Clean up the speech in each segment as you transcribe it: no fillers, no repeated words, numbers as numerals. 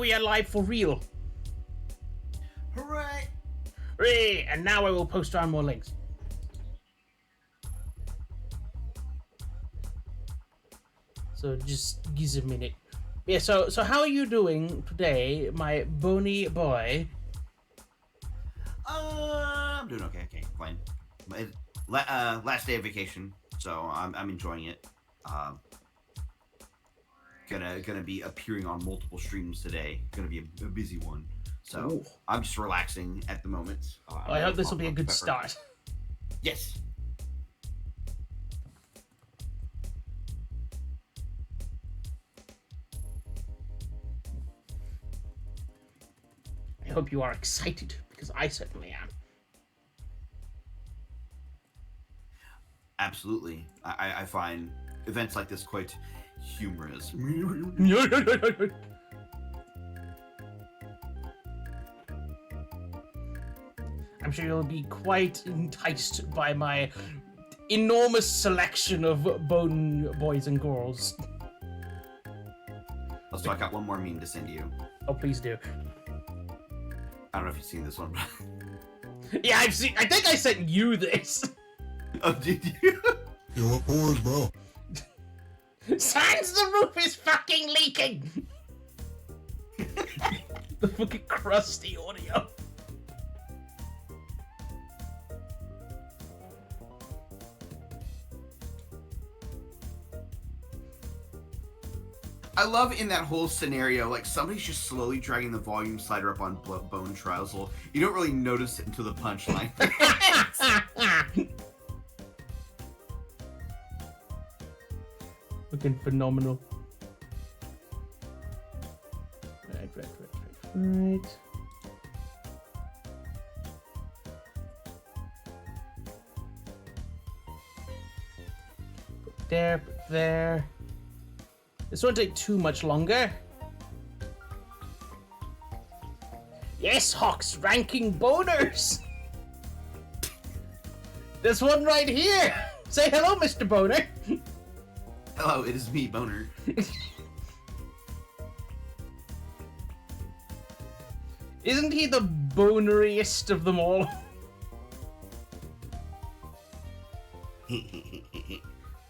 we are live for real. Hooray! Hooray! And now I will post on more links. So just give a minute. Yeah, so how are you doing today, my bony boy? I'm doing okay. Okay, fine. Last day of vacation, so I'm enjoying it. Gonna be appearing on multiple streams today. Gonna be a busy one. So Ooh. I'm just relaxing at the moment. I hope this will be a good start. Yes. I hope you are excited, because I certainly am. Absolutely. I find events like this quite humorous. I'm sure you'll be quite enticed by my enormous selection of bone boys and girls. Also, I got one more meme to send you. Oh, please do. I don't know if you've seen this one, but... Yeah, I've seen. I think I sent you this. Oh, did you? You're bored, bro. Sans, the roof is fucking leaking. The fucking crusty audio. I love in that whole scenario, like somebody's just slowly dragging the volume slider up on Bone Trousel. You don't really notice it until the punchline. Looking phenomenal. Right. Put there. This won't take too much longer. Yes, Hawks, ranking boners. There's one right here. Say hello, Mr. Boner. Hello, it is me, Boner. Isn't he the boneriest of them all?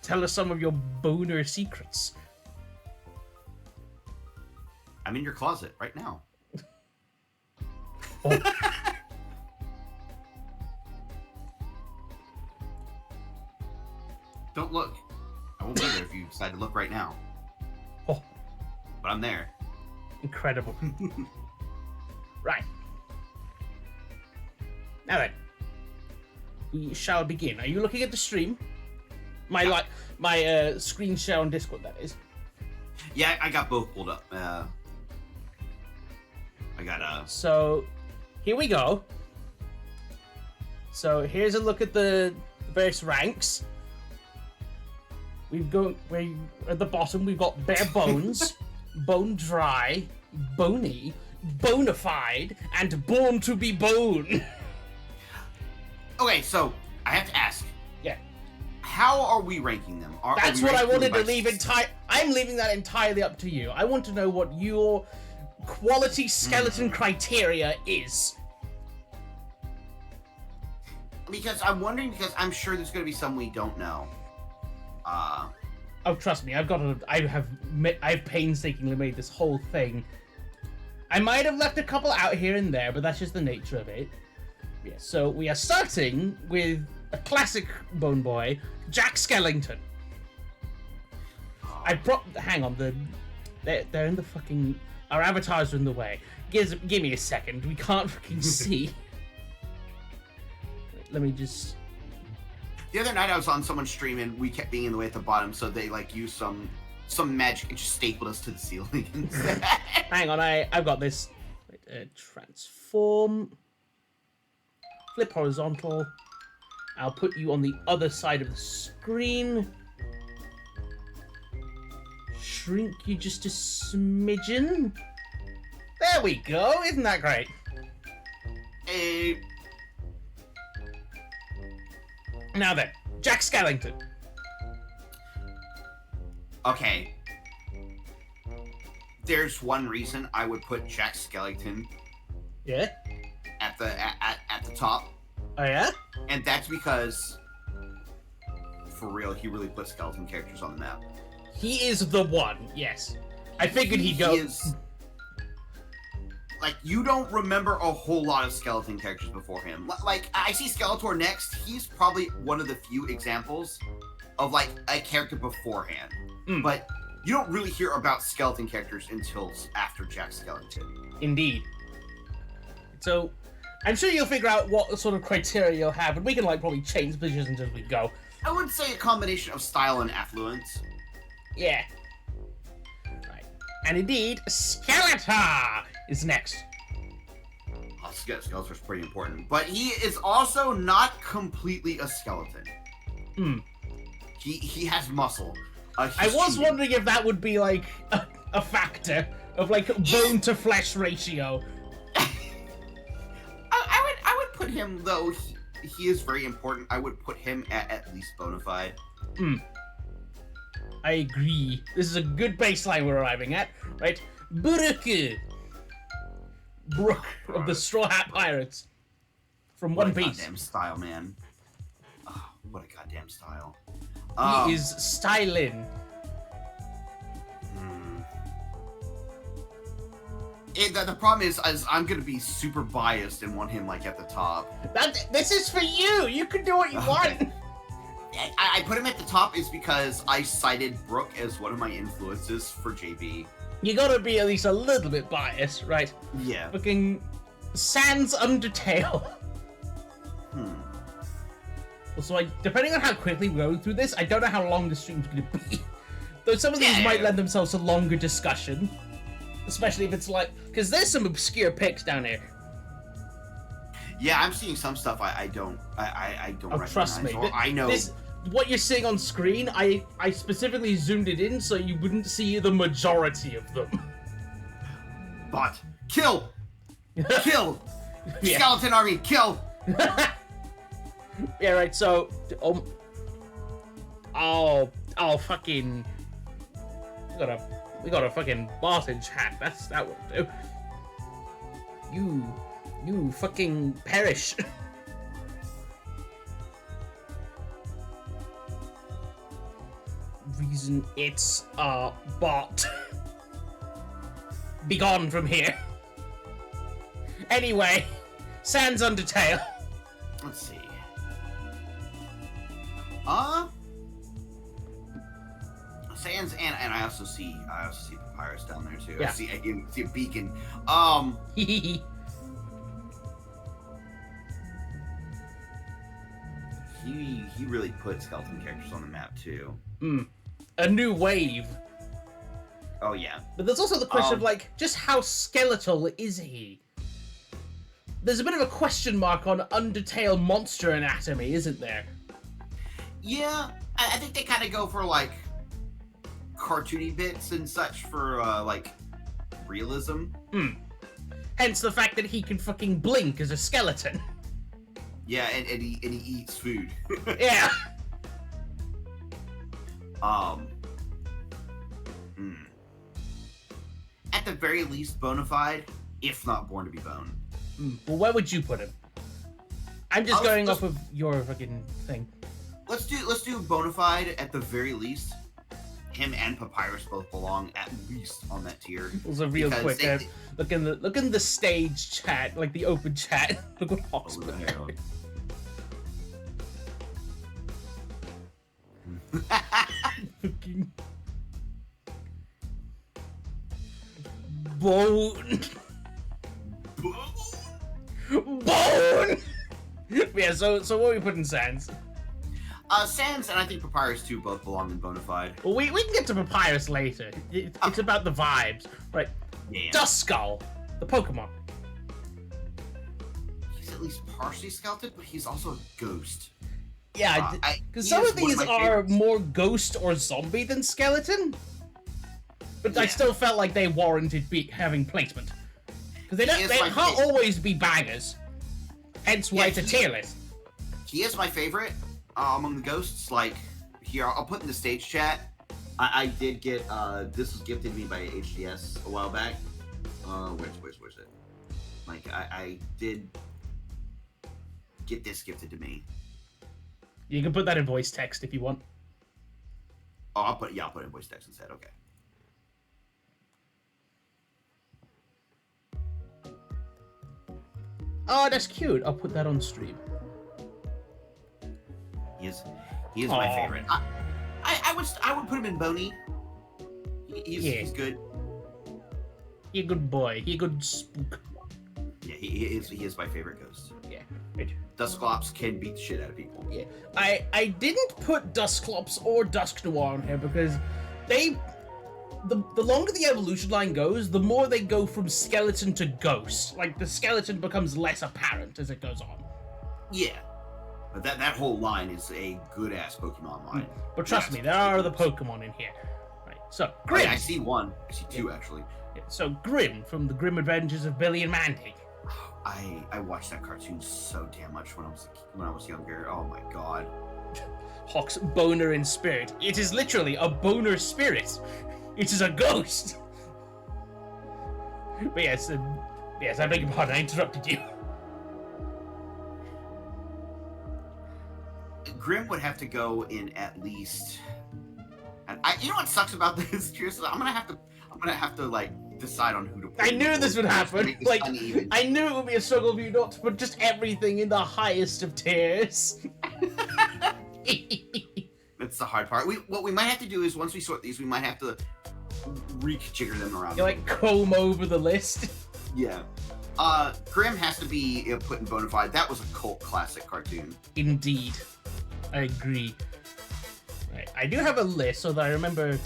Tell us some of your boner secrets. I'm in your closet right now. Oh. Don't look. I won't be there if you decide to look right now. Oh. But I'm there. Incredible. Right. Now then, we shall begin. Are you looking at the stream? My screen share on Discord, that is. Yeah, I got both pulled up. I got So, here we go. So here's a look at the various ranks. We're at the bottom. We've got bare bones, bone dry, bony, bonafide, and born to be bone. Okay, so I have to ask. Yeah. How are we ranking them? That's what I wanted to leave I'm leaving that entirely up to you. I want to know what your quality skeleton criteria is. Because I'm wondering, because I'm sure there's going to be some we don't know. Oh, trust me, I've painstakingly made this whole thing. I might have left a couple out here and there, but that's just the nature of it. Yeah, so we are starting with a classic bone boy, Jack Skellington. Hang on, they're in the fucking... Our avatars are in the way. Give me a second, we can't fucking see. Wait, let me just... The other night I was on someone's stream and we kept being in the way at the bottom, so they like used some magic and just stapled us to the ceiling instead. Hang on, I've got this. Wait, transform. Flip horizontal. I'll put you on the other side of the screen. Shrink you just a smidgen. There we go. Isn't that great? Now then, Jack Skellington. Okay. there's one reason I would put Jack Skellington Yeah? at the top, Oh, yeah? and that's because, for real, he really put skeleton characters on the map. He is the one, yes. I figured he'd go... He is, like, you don't remember a whole lot of skeleton characters before him. Like, I see Skeletor next. He's probably one of the few examples of, like, a character beforehand. But you don't really hear about skeleton characters until after Jack Skellington. Indeed. So, I'm sure you'll figure out what sort of criteria you'll have, and we can, like, probably change positions as we go. I would say a combination of style and affluence. Yeah. Right. And indeed, Skeletor is next. Oh, Skeletor's pretty important. But he is also not completely a skeleton. He has muscle. I was wondering if that would be, like, a factor of, like, bone-to-flesh ratio. I would put him, though, he is very important. I would put him at least bona fide. I agree. This is a good baseline we're arriving at, right? Brooke of the Straw Hat Pirates from One Piece. What a goddamn style, man. Oh, what a goddamn style. He is styling. The problem is I'm gonna be super biased and want him like at the top. This is for you. You can do what you want. I put him at the top is because I cited Brooke as one of my influences for JB. You gotta be at least a little bit biased, right? Yeah. Fucking Sans Undertale. So, depending on how quickly we go through this, I don't know how long the stream's gonna be. Though some of these might lend themselves to longer discussion. Especially if it's like... Because there's some obscure picks down here. Yeah, I'm seeing some stuff I don't recognize. Trust me. I know. What you're seeing on screen, I specifically zoomed it in so you wouldn't see the majority of them. But, kill! Kill! Skeleton army, kill! Yeah, right, so... fucking... We got a fucking boss in chat. That will do. You fucking perish. Reason it's a bot. Be gone from here. Anyway, Sans Undertale. Let's see. Sans and I also see Papyrus down there too. Yeah. I see a beacon. He really put skeleton characters on the map too. A new wave. Oh yeah. But there's also the question of like, just how skeletal is he? There's a bit of a question mark on Undertale monster anatomy, isn't there? Yeah, I think they kind of go for like cartoony bits and such for like realism. Hence the fact that he can fucking blink as a skeleton. Yeah, and he eats food. Yeah. At the very least, bona fide, if not born to be bone. Well, where would you put him? I'm just going off of your fucking thing. Let's do bona fide at the very least. Him and Papyrus both belong at least on that tier. Also, real quick, look in the stage chat, like the open chat. Look what Hawk's put there. Fucking bone. Bone. Yeah. So what are we putting Sans? Sans and I think Papyrus too both belong in bona fide. Well, we can get to Papyrus later. It's about the vibes, right? Yeah. Duskull, the Pokemon. He's at least partially skeleton, but he's also a ghost. Yeah, because some of these are more ghost or zombie than skeleton. But I still felt like they warranted having placement. Because they can't always be bangers. Hence why it's a tier list. He is my favorite among the ghosts. Like, here, I'll put in the stage chat. I did get this was gifted to me by HDS a while back. Where's it? Like I did get this gifted to me. You can put that in voice text if you want. Oh, I'll put it in voice text instead. Okay. Oh, that's cute. I'll put that on stream. He is my favorite. I would put him in Boney. He's good. He a good boy. He a good spook. Yeah, he is my favorite ghost. Yeah. Dusclops can beat the shit out of people. Yeah. I didn't put Dusclops or Dusk Noir on here because they the longer the evolution line goes, the more they go from skeleton to ghost. Like the skeleton becomes less apparent as it goes on. Yeah. But that whole line is a good ass Pokemon line. But trust me, there are other Pokemon in here. Right. So Grim. I see one. I see two actually. Yeah, so Grim from the Grim Adventures of Billy and Mandy. I watched that cartoon so damn much when I was younger. Oh my god. Hawk's boner in spirit. It is literally a boner spirit. It is a ghost. But yes, I beg your pardon. I interrupted you. Grim would have to go in at least. And you know what sucks about this? Seriously, I'm gonna have to like decide on who to put. I knew this would happen. Like, I knew it would be a struggle for you not to put just everything in the highest of tiers. That's the hard part. What we might have to do is once we sort these, we might have to rejigger them around. You like comb over the list. Yeah. Grim has to be put in Bonafide. That was a cult classic cartoon. Indeed. I agree. Right. I do have a list so that I remember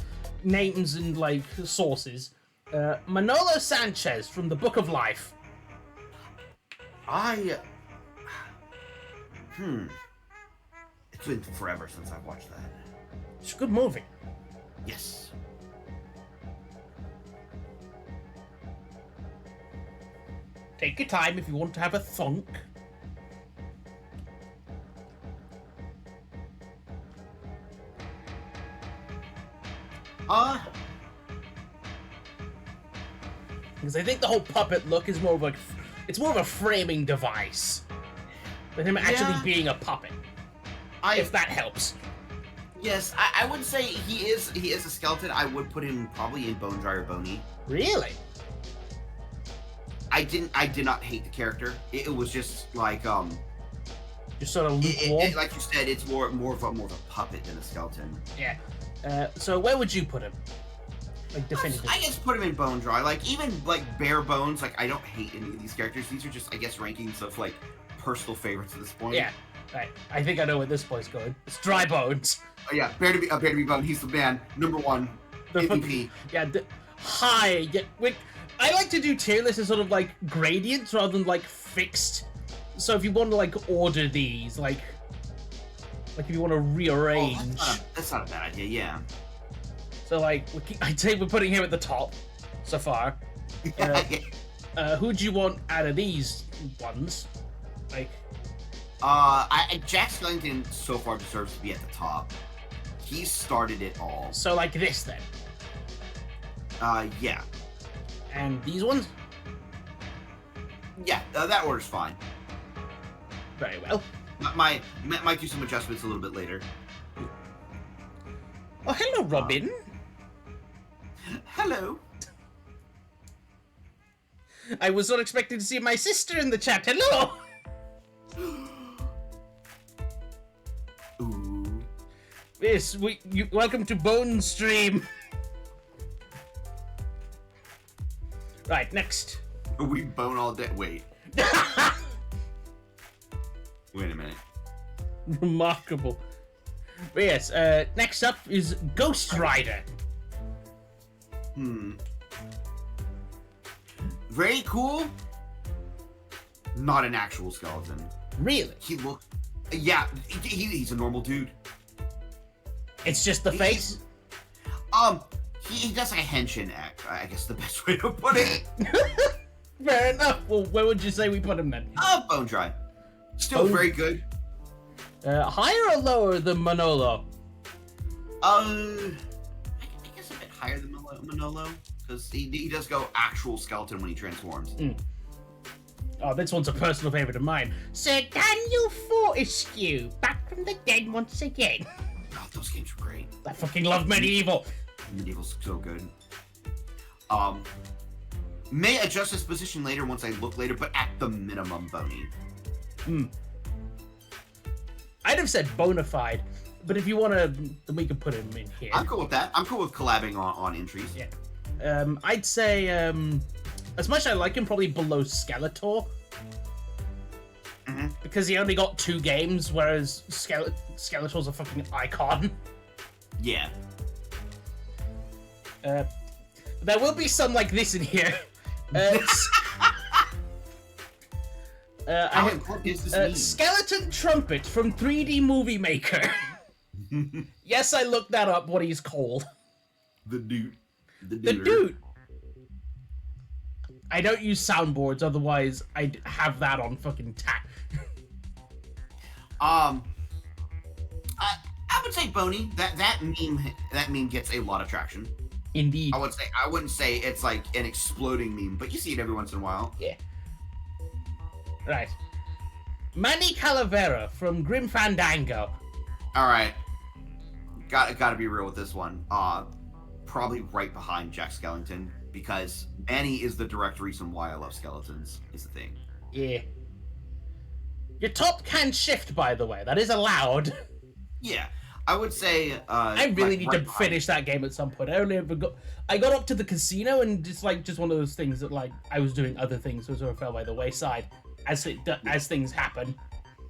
names and like sources. Manolo Sanchez from the Book of Life. It's been forever since I've watched that. It's a good movie. Yes. Take your time if you want to have a thunk. Because I think the whole puppet look is more of like, it's more of a framing device than him actually being a puppet. If that helps. Yes, I would say he is a skeleton. I would put him probably in Bone Dry or Boney. Really? I did not hate the character. It was just like Just sort of lukewarm. like you said, it's more of a puppet than a skeleton. Yeah. So where would you put him? Like definitively. I guess put him in Bone Dry. Like even like Bare Bones. Like I don't hate any of these characters. These are just I guess rankings of like personal favorites at this point. Yeah. Right. I think I know where this boy's going. It's Dry Bones. Oh, yeah, Bear to be Bone. He's the man. Number one. MVP. Yeah. High. Yeah. I like to do tier lists as sort of like gradients rather than like fixed. So if you want to like order these, like if you want to rearrange. That's not a bad idea. Yeah. So like, I'd say we're putting him at the top so far. Who do you want out of these ones? Like. Jack Skellington so far deserves to be at the top. He started it all. So like this then. Yeah. And these ones? Yeah, that order's fine. Very well. Might do some adjustments a little bit later. Oh, hello, Robin. Hello. I was not expecting to see my sister in the chat. Hello. Ooh. Yes, welcome to Bone Stream. Right, next. We bone all day. Wait. Wait a minute. Remarkable. But yes, next up is Ghost Rider. Very cool. Not an actual skeleton. Really? He looks. Yeah, he's a normal dude. It's just the face? He does like a henshin act, I guess the best way to put it. Fair enough. Well, where would you say we put him then? Bone Dry. Still very good. Higher or lower than Manolo? I higher than Manolo, because he does go actual skeleton when he transforms. Oh, this one's a personal favorite of mine. Sir Daniel Fortescue, back from the dead once again. Oh, those games were great. I fucking love Medieval. Medieval's so good. May adjust his position later once I look later, but at the minimum, bony. I'd have said bona fide, but if you want to, then we can put him in here. I'm cool with that. I'm cool with collabing on entries. Yeah. I'd say, as much as I like him, probably below Skeletor. Because he only got 2 games, whereas Skeletor's a fucking icon. Yeah. There will be some like this in here. How important is this meme? Skeleton Trumpet from 3D Movie Maker. Yes, I looked that up, what he's called. The dude. The dude. I don't use soundboards, otherwise I'd have that on fucking tap. I would say bony. That meme gets a lot of traction. Indeed. I wouldn't say it's like an exploding meme, but you see it every once in a while. Yeah. Right. Manny Calavera from Grim Fandango. All right. Got to be real with this one. Probably right behind Jack Skellington, because Manny is the direct reason why I love skeletons. Is the thing. Yeah. Your top can shift, by the way. That is allowed. Yeah. I would say. I really need to finish that game at some point. I got up to the casino, and just one of those things that I was doing other things, so sort of fell by the wayside as things happen.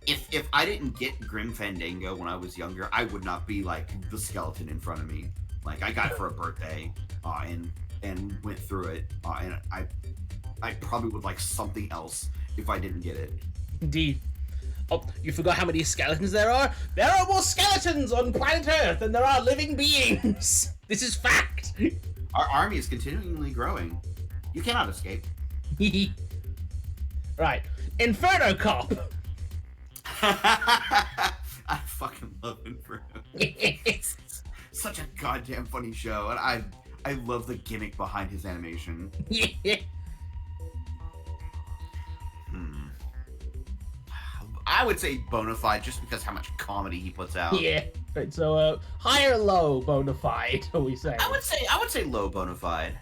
If I didn't get Grim Fandango when I was younger, I would not be like the skeleton in front of me. Like, I got it for a birthday, and went through it, and I probably would like something else if I didn't get it. Indeed. Oh, you forgot how many skeletons there are? There are more skeletons on planet Earth than there are living beings! This is fact! Our army is continually growing. You cannot escape. Right. Inferno Cop! I fucking love Inferno. It's such a goddamn funny show, and I love the gimmick behind his animation. I would say bona fide just because how much comedy he puts out. Yeah. Right, so high or low bona fide, are we saying? I would say low bona fide.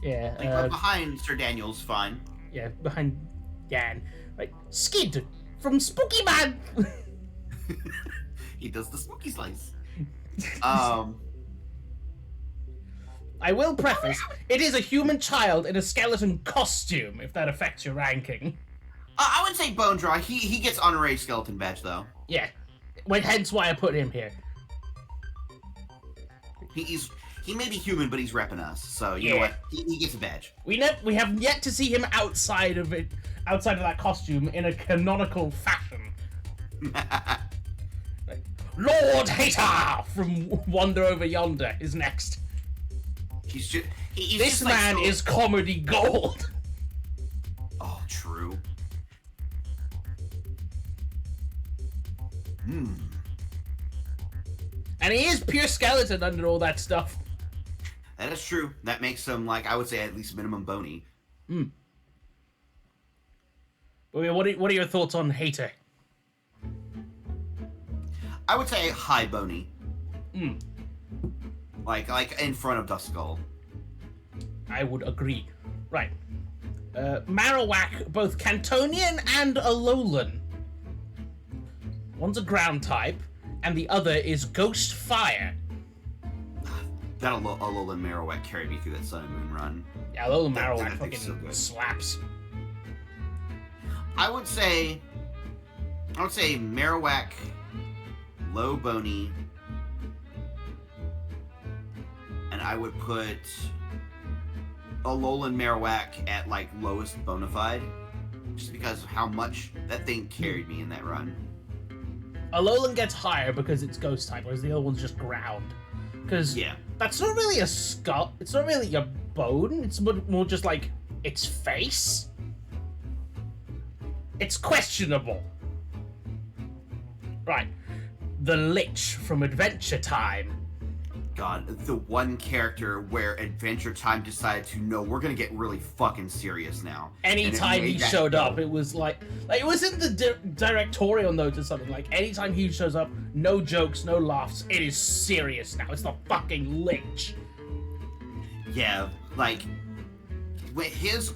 Yeah. Like, behind Sir Daniel's fine. Yeah, behind Dan. Right. Skid from Spooky Man. He does the spooky slice. I will preface, it is a human child in a skeleton costume, if that affects your ranking. I would say bone dry. He gets honorary skeleton badge though. Yeah, hence why I put him here. He may be human, but he's repping us. So you know what? He gets a badge. We have yet to see him outside of that costume in a canonical fashion. Lord Hater from Wander Over Yonder is next. This man is comedy gold. Oh, true. And he is pure skeleton under all that stuff. That is true. That makes him, I would say, at least minimum bony. What are your thoughts on Hater? I would say high bony. Like in front of Duskull. I would agree. Right. Marowak, both Cantonian and Alolan. One's a ground type, and the other is Ghost Fire. That Alolan Marowak carried me through that Sun and Moon run. Yeah, Alolan Marowak fucking so slaps. I would say Marowak, low bony, and I would put Alolan Marowak at lowest bona fide, just because of how much that thing carried me in that run. Alolan gets higher because it's ghost type, whereas the other one's just ground. Because that's not really a skull. It's not really a bone. It's more just its face. It's questionable. Right. The Lich from Adventure Time. God, the one character where Adventure Time decided to, no, we're gonna get really fucking serious now. Anytime he showed up, it was like it was in the directorial note or something. Like, anytime he shows up, no jokes, no laughs. It is serious now. It's the fucking Lich. Yeah, like, when his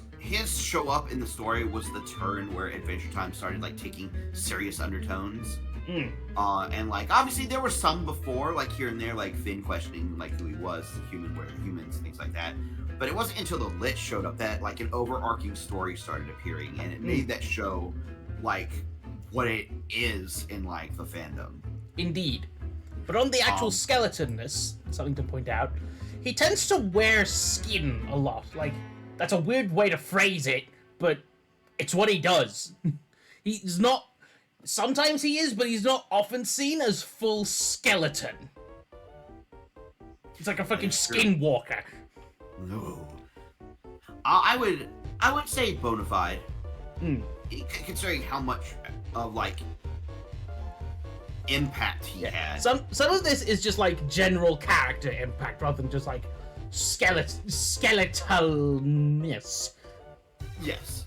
show up in the story was the turn where Adventure Time started, like, taking serious undertones. And like obviously there were some before, like here and there, like Finn questioning like who he was, human, where humans, things like that. But it wasn't until the Lich showed up that like an overarching story started appearing, and it made that show like what it is in like the fandom. Indeed. But on the actual skeletonness, something to point out, he tends to wear skin a lot. Like, that's a weird way to phrase it, but it's what he does. He's not. Sometimes he is, but he's not often seen as full skeleton. He's like a fucking skinwalker. No. I would say bona fide. Considering how much of like impact he had. Some of this is just like general character impact rather than just like skeletalness. Yes.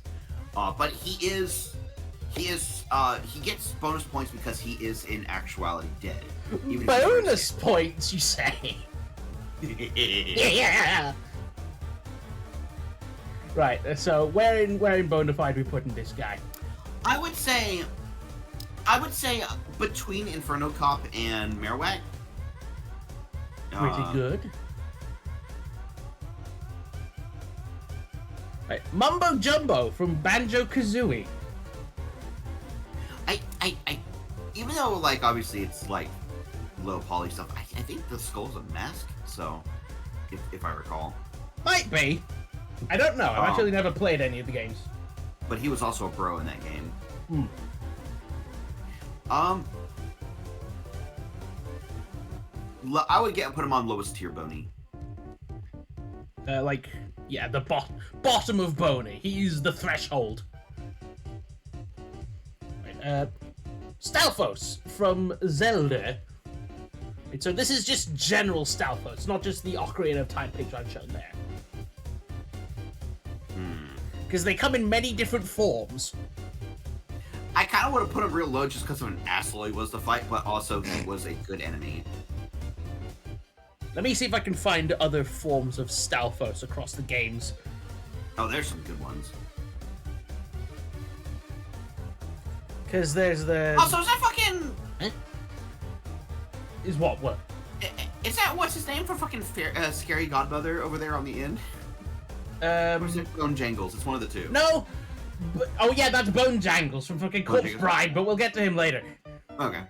But he gets bonus points because he is in actuality dead. Bonus points, you say? Yeah. Right. So where in bona fide we putting this guy? I would say between Inferno Cop and Marowak. Pretty good. Right. Mumbo Jumbo from Banjo-Kazooie. I even though like obviously it's like low poly stuff, I think the skull's a mask, so if I recall. Might be. I don't know. I've actually never played any of the games. But he was also a bro in that game. I would put him on lowest tier Boney. Like, yeah, the bottom of Boney. He's the threshold. Right, Stalfos from Zelda. Right, so this is just general Stalfos, not just the Ocarina of Time picture I've shown there. Because they come in many different forms. I kind of would have put him real low just because of an asshole he was to fight, but also he was a good enemy. Let me see if I can find other forms of Stalfos across the games. Oh, there's some good ones. Because there's the... Also, is that fucking... Eh? Is what? What? Is that what's his name for fucking Scary Godmother over there on the end? Or is it Bone Jangles? It's one of the two. No! Oh yeah, that's Bone Jangles from fucking Corpse Bride, but we'll get to him later. Okay.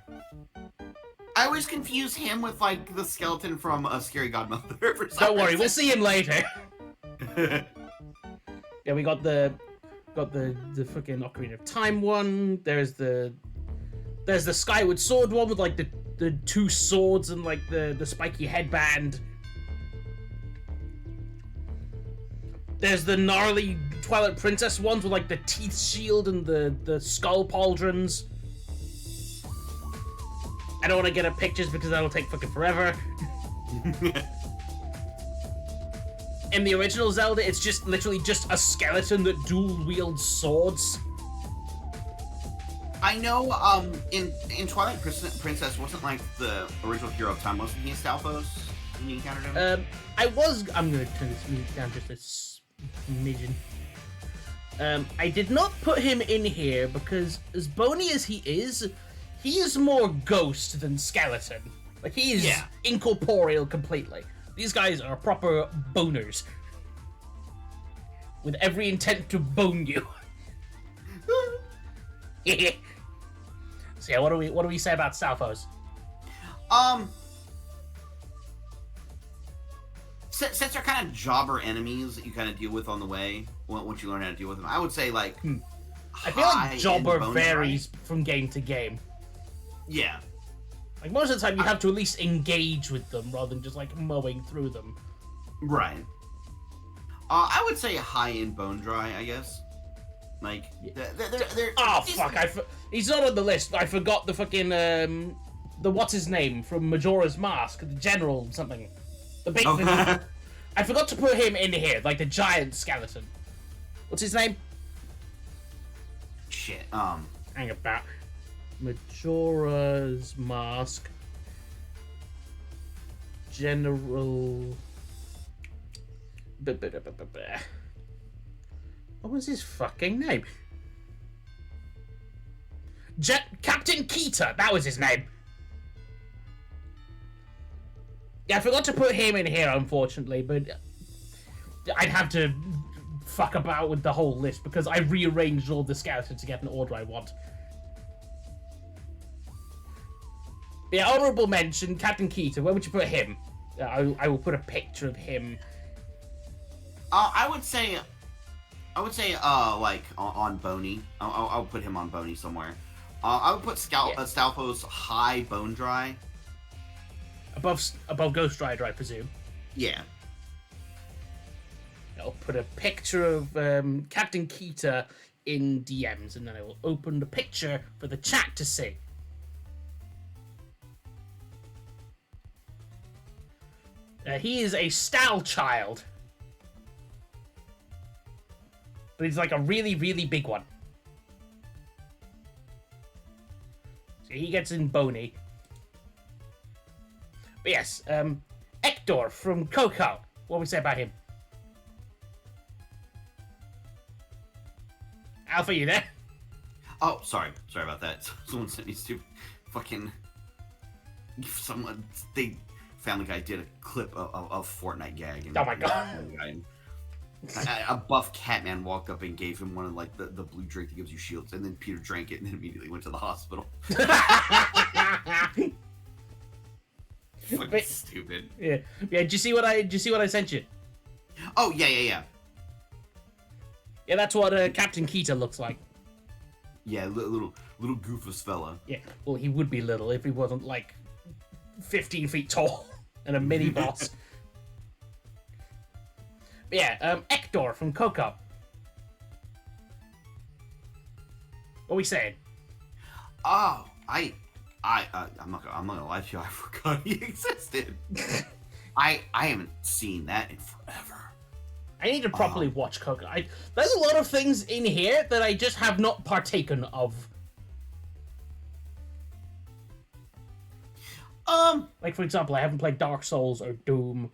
I always confuse him with like the skeleton from Scary Godmother. For some Don't worry, reason. we'll see him later. Yeah, we got the fucking Ocarina of Time one. There's the Skyward Sword one with like the two swords and like the spiky headband. There's the gnarly Twilight Princess ones with like the teeth shield and the skull pauldrons. I don't want to get up pictures because that'll take fucking forever. In the original Zelda, it's just literally just a skeleton that dual wields swords. I know, in Twilight Princess wasn't like the original hero of time, wasn't he a Stalfos when you encountered him? I'm gonna turn this music down just a smidgen. I did not put him in here because as bony as he is more ghost than skeleton. Like, he is incorporeal completely. These guys are proper boners. With every intent to bone you. So yeah, what do we say about Stalfos? Since they're kind of jobber enemies that you kind of deal with on the way, once you learn how to deal with them, I would say like. I feel like jobber varies from game to game. Yeah. Like, most of the time you have to at least engage with them rather than just like mowing through them. Right. I would say high in bone dry, I guess. Like, they're oh fuck! He's not on the list. I forgot the fucking the what's his name from Majora's Mask, the general something, the big. Oh. I forgot to put him in here, like the giant skeleton. What's his name? Shit. Hang about. Majora's Mask. General. What was his fucking name? Captain Keita, that was his name. Yeah, I forgot to put him in here, unfortunately, but I'd have to fuck about with the whole list because I rearranged all the skeletons to get an order I want. Yeah, honorable mention, Captain Keita. Where would you put him? I will put a picture of him. I would say, like on Boney. I'll put him on Boney somewhere. I would put Stalfo's high bone dry. Above Ghost Rider, I presume. Yeah. I'll put a picture of Captain Keita in DMs, and then I will open the picture for the chat to see. He is a Stal child. But he's like a really, really big one. So he gets in Boney. But yes, Ektor from Coco. What we say about him? Alpha, you there? Oh, sorry about that. Someone sent me stupid fucking. Family Guy did a clip of Fortnite gag. And Oh my god. A buff Catman walked up and gave him one of like the blue drink that gives you shields, and then Peter drank it and then immediately went to the hospital. Fucking stupid. Yeah. Did you see what I sent you? Oh yeah. Yeah, that's what Captain Keita looks like. Yeah, little goofus fella. Yeah. Well, he would be little if he wasn't like 15 feet tall and a mini boss. But yeah, Ektor from Coco. What are we saying? Oh, I'm not gonna lie to you. I forgot he existed. I haven't seen that in forever. I need to properly watch Coco. There's a lot of things in here that I just have not partaken of. Like for example, I haven't played Dark Souls or Doom.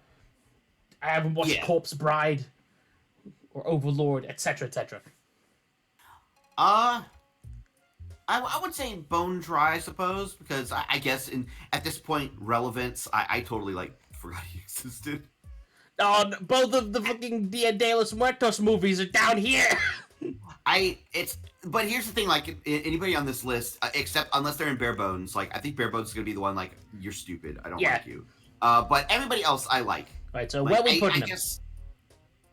I haven't watched Corpse Bride or Overlord, etc., etc. I would say Bone Dry, I suppose, because I guess at this point, relevance, I totally like forgot he existed. Oh, both of the fucking Dia de los Muertos movies are down here. But here's the thing, like anybody on this list, except unless they're in Bare Bones, like I think Bare Bones is gonna be the one like you're stupid, I don't like you. But everybody else I like. Right, so like, where we putting them? Guess,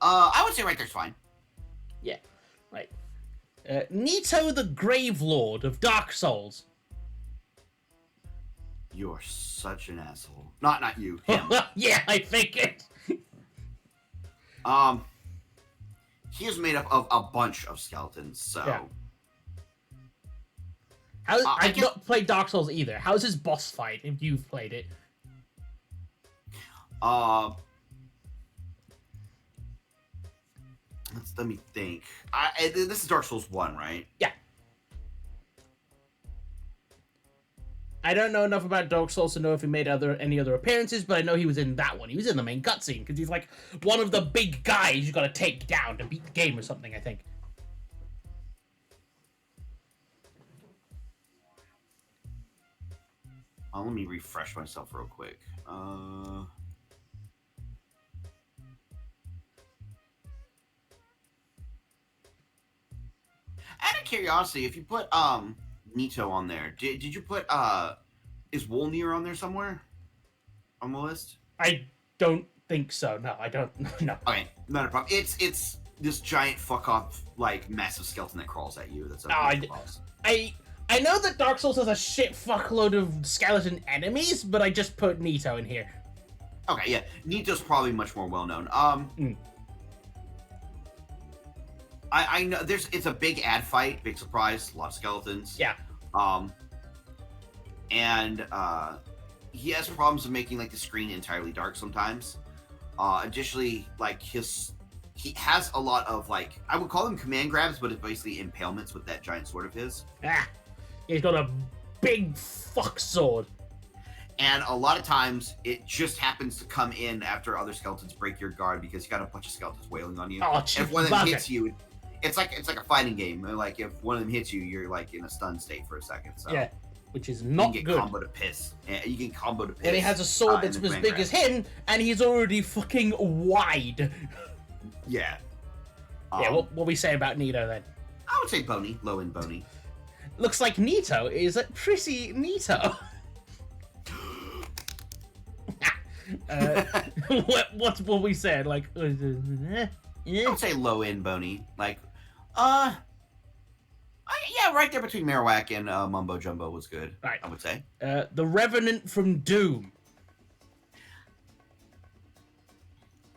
I would say right there's fine. Yeah, right. Nito the Grave Lord of Dark Souls. You are such an asshole. Not you, him. Yeah, I figured. He is made up of a bunch of skeletons, so. Yeah. I've not played Dark Souls either. How's his boss fight if you've played it? Let me think. This is Dark Souls 1, right? Yeah. I don't know enough about Dark Souls to know if he made any other appearances, but I know he was in that one. He was in the main cutscene, because he's like one of the big guys you gotta take down to beat the game or something, I think. Let me refresh myself real quick. Out of curiosity, if you put Nito on there, did you put is Wolnir on there somewhere on the list? I don't think so. No, I don't. No. Okay, not a problem. It's this giant fuck off like massive skeleton that crawls at you. That's I know that Dark Souls has a shit fuckload of skeleton enemies, but I just put Nito in here. Okay, yeah, Nito's probably much more well known. I know it's a big ad fight, big surprise, a lot of skeletons. Yeah. and he has problems with making like the screen entirely dark sometimes. Additionally, like he has a lot of like I would call them command grabs, but it's basically impalements with that giant sword of his. He's got a big fuck sword. And a lot of times, it just happens to come in after other skeletons break your guard because you got a bunch of skeletons wailing on you. Oh, and if one of them hits you, it's like a fighting game. Like if one of them hits you, you're like in a stun state for a second. So yeah, which is not you can good. get combo to piss. You can combo to piss. And he has a sword that's as big as him, and he's already fucking wide. Yeah. Yeah. What we say about Nito then? I would say bony, low and bony. Looks like Nito is pretty Nito. What we said, like, I would say low end bony, like, yeah, right there between Marowak and Mumbo Jumbo was good. Right. I would say. The Revenant from Doom.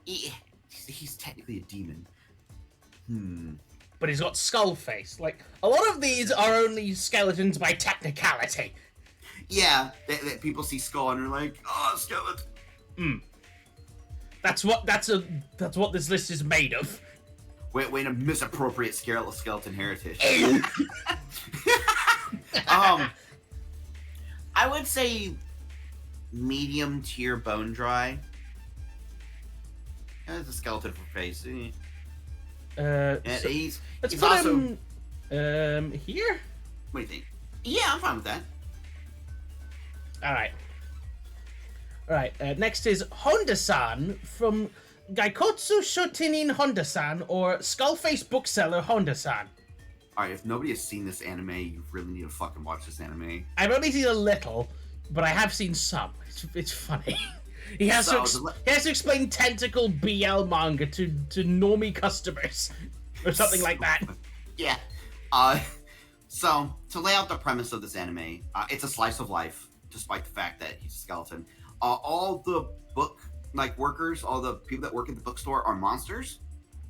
He's technically a demon. But he's got skull face. Like, a lot of these are only skeletons by technicality. Yeah, that people see skull and are like, oh, skeleton. That's what this list is made of. Way to misappropriate skeleton heritage. I would say medium tier bone dry. That's a skeleton for face. He's put also him here. What do you think? Yeah, I'm fine with that. All right. Next is Honda-san from Gaikotsu Shotinin Honda-san or Skullface Bookseller Honda-san. All right, if nobody has seen this anime, you really need to fucking watch this anime. I've only seen a little, but I have seen some. It's funny. He has to explain tentacle BL manga to normie customers or something like that. Yeah. So to lay out the premise of this anime, it's a slice of life, despite the fact that he's a skeleton. All the book workers, all the people that work at the bookstore are monsters.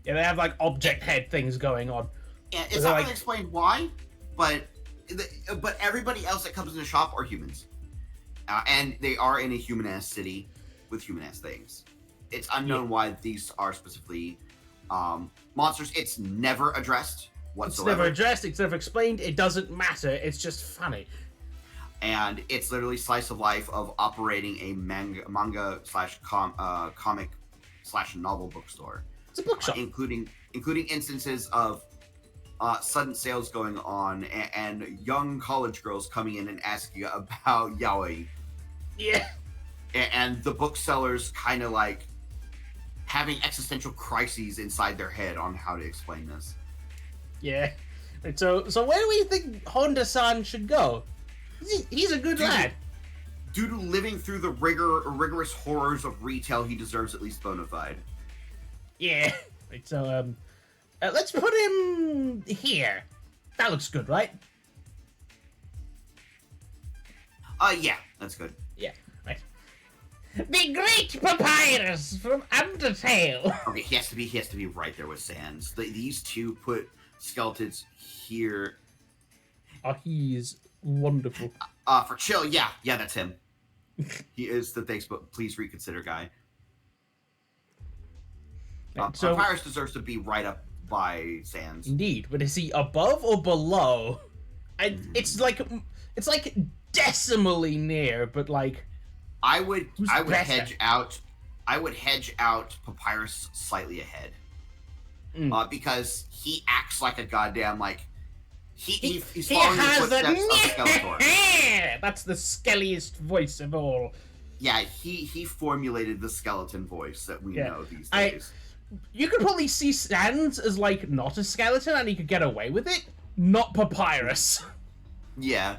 Yeah, they have like object head things going on. Yeah, it's not really explained why, but everybody else that comes in the shop are humans, and they are in a human-ass city with human-ass things. It's unknown why these are specifically monsters. It's never addressed whatsoever. It's never addressed. It's never explained. It doesn't matter. It's just funny. And it's literally slice of life of operating a manga slash comic slash novel bookstore. It's a bookshop, including instances of sudden sales going on and young college girls coming in and asking about yaoi. Yeah. And the booksellers kind of like having existential crises inside their head on how to explain this. Yeah. So where do we think Honda-san should go? He's a good lad. Due to living through the rigorous horrors of retail, he deserves at least bona fide. Yeah. Right, so let's put him here. That looks good, right? Yeah, that's good. Yeah, right. The Great Papyrus from Undertale. Okay, he has to be right there with Sans. These two put skeletons here. Oh, he's wonderful. For chill, yeah, that's him. He is the thanks, but please reconsider guy. So Papyrus deserves to be right up by Sans. Indeed, but is he above or below? It's like decimally near, but like I would better? hedge out Papyrus slightly ahead. Because he acts like a goddamn like he's following the footsteps of Skeletor. That's the skelliest voice of all. Yeah, he formulated the skeleton voice that we know these days. You could probably see Sans as like not a skeleton and he could get away with it. Not Papyrus. Yeah.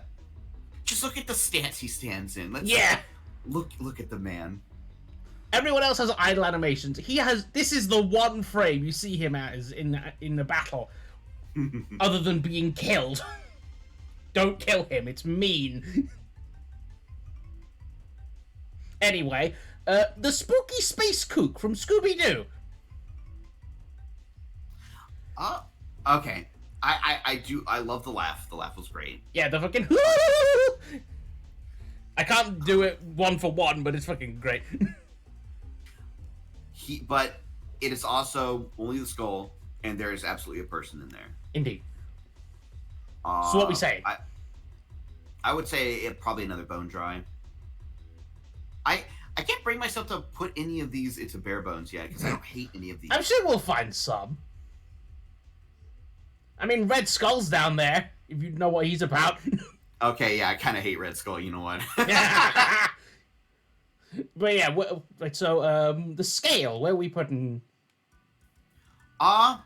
Just look at the stance he stands in. Look at the man. Everyone else has idle animations. He has. This is the one frame you see him as in the battle, other than being killed. Don't kill him. It's mean. Anyway, the spooky space kook from Scooby-Doo. Okay. I love the laugh. The laugh was great. Yeah, the fucking. I can't do it one for one, but it's fucking great. But it is also only the skull, and there is absolutely a person in there. Indeed. So what we say? I would say probably another bone dry. I can't bring myself to put any of these into bare bones yet because I don't hate any of these. I'm sure we'll find some. I mean, Red Skull's down there, if you know what he's about. Okay, yeah, I kind of hate Red Skull. You know what? But yeah, right. So the scale, where are we putting? I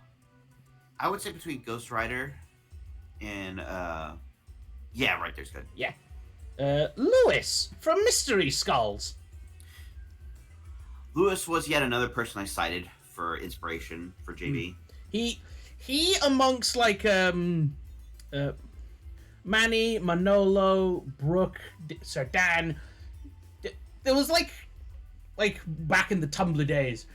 would say between Ghost Rider and yeah, right there's good. Yeah, Lewis from Mystery Skulls. Lewis was yet another person I cited for inspiration for JB. He amongst like Manny, Manolo, Brooke, Sir Dan. There was like back in the Tumblr days,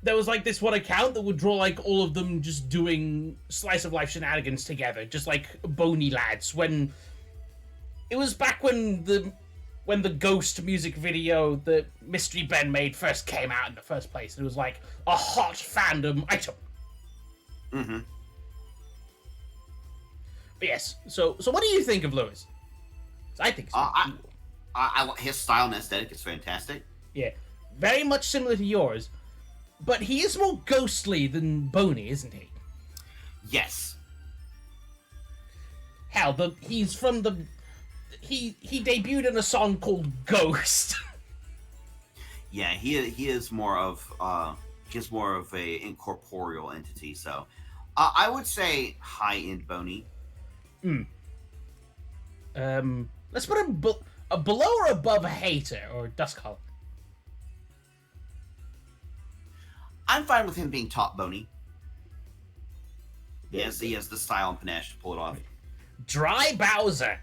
there was like this one account that would draw like all of them just doing slice of life shenanigans together, just like bony lads. When it was back when the Ghost music video that Mystery Ben made first came out in the first place, it was like a hot fandom item. Mm-hmm. But yes, so what do you think of Lewis? I think so. His style and aesthetic is fantastic. Yeah, very much similar to yours, but he is more ghostly than bony, isn't he? Yes. Hell, he's from the... He debuted in a song called Ghost. Yeah, he is more of a incorporeal entity. So, I would say high end bony. Let's put him below or above a hater or dust color. I'm fine with him being top bony. He has the style and panache to pull it off. Dry Bowser.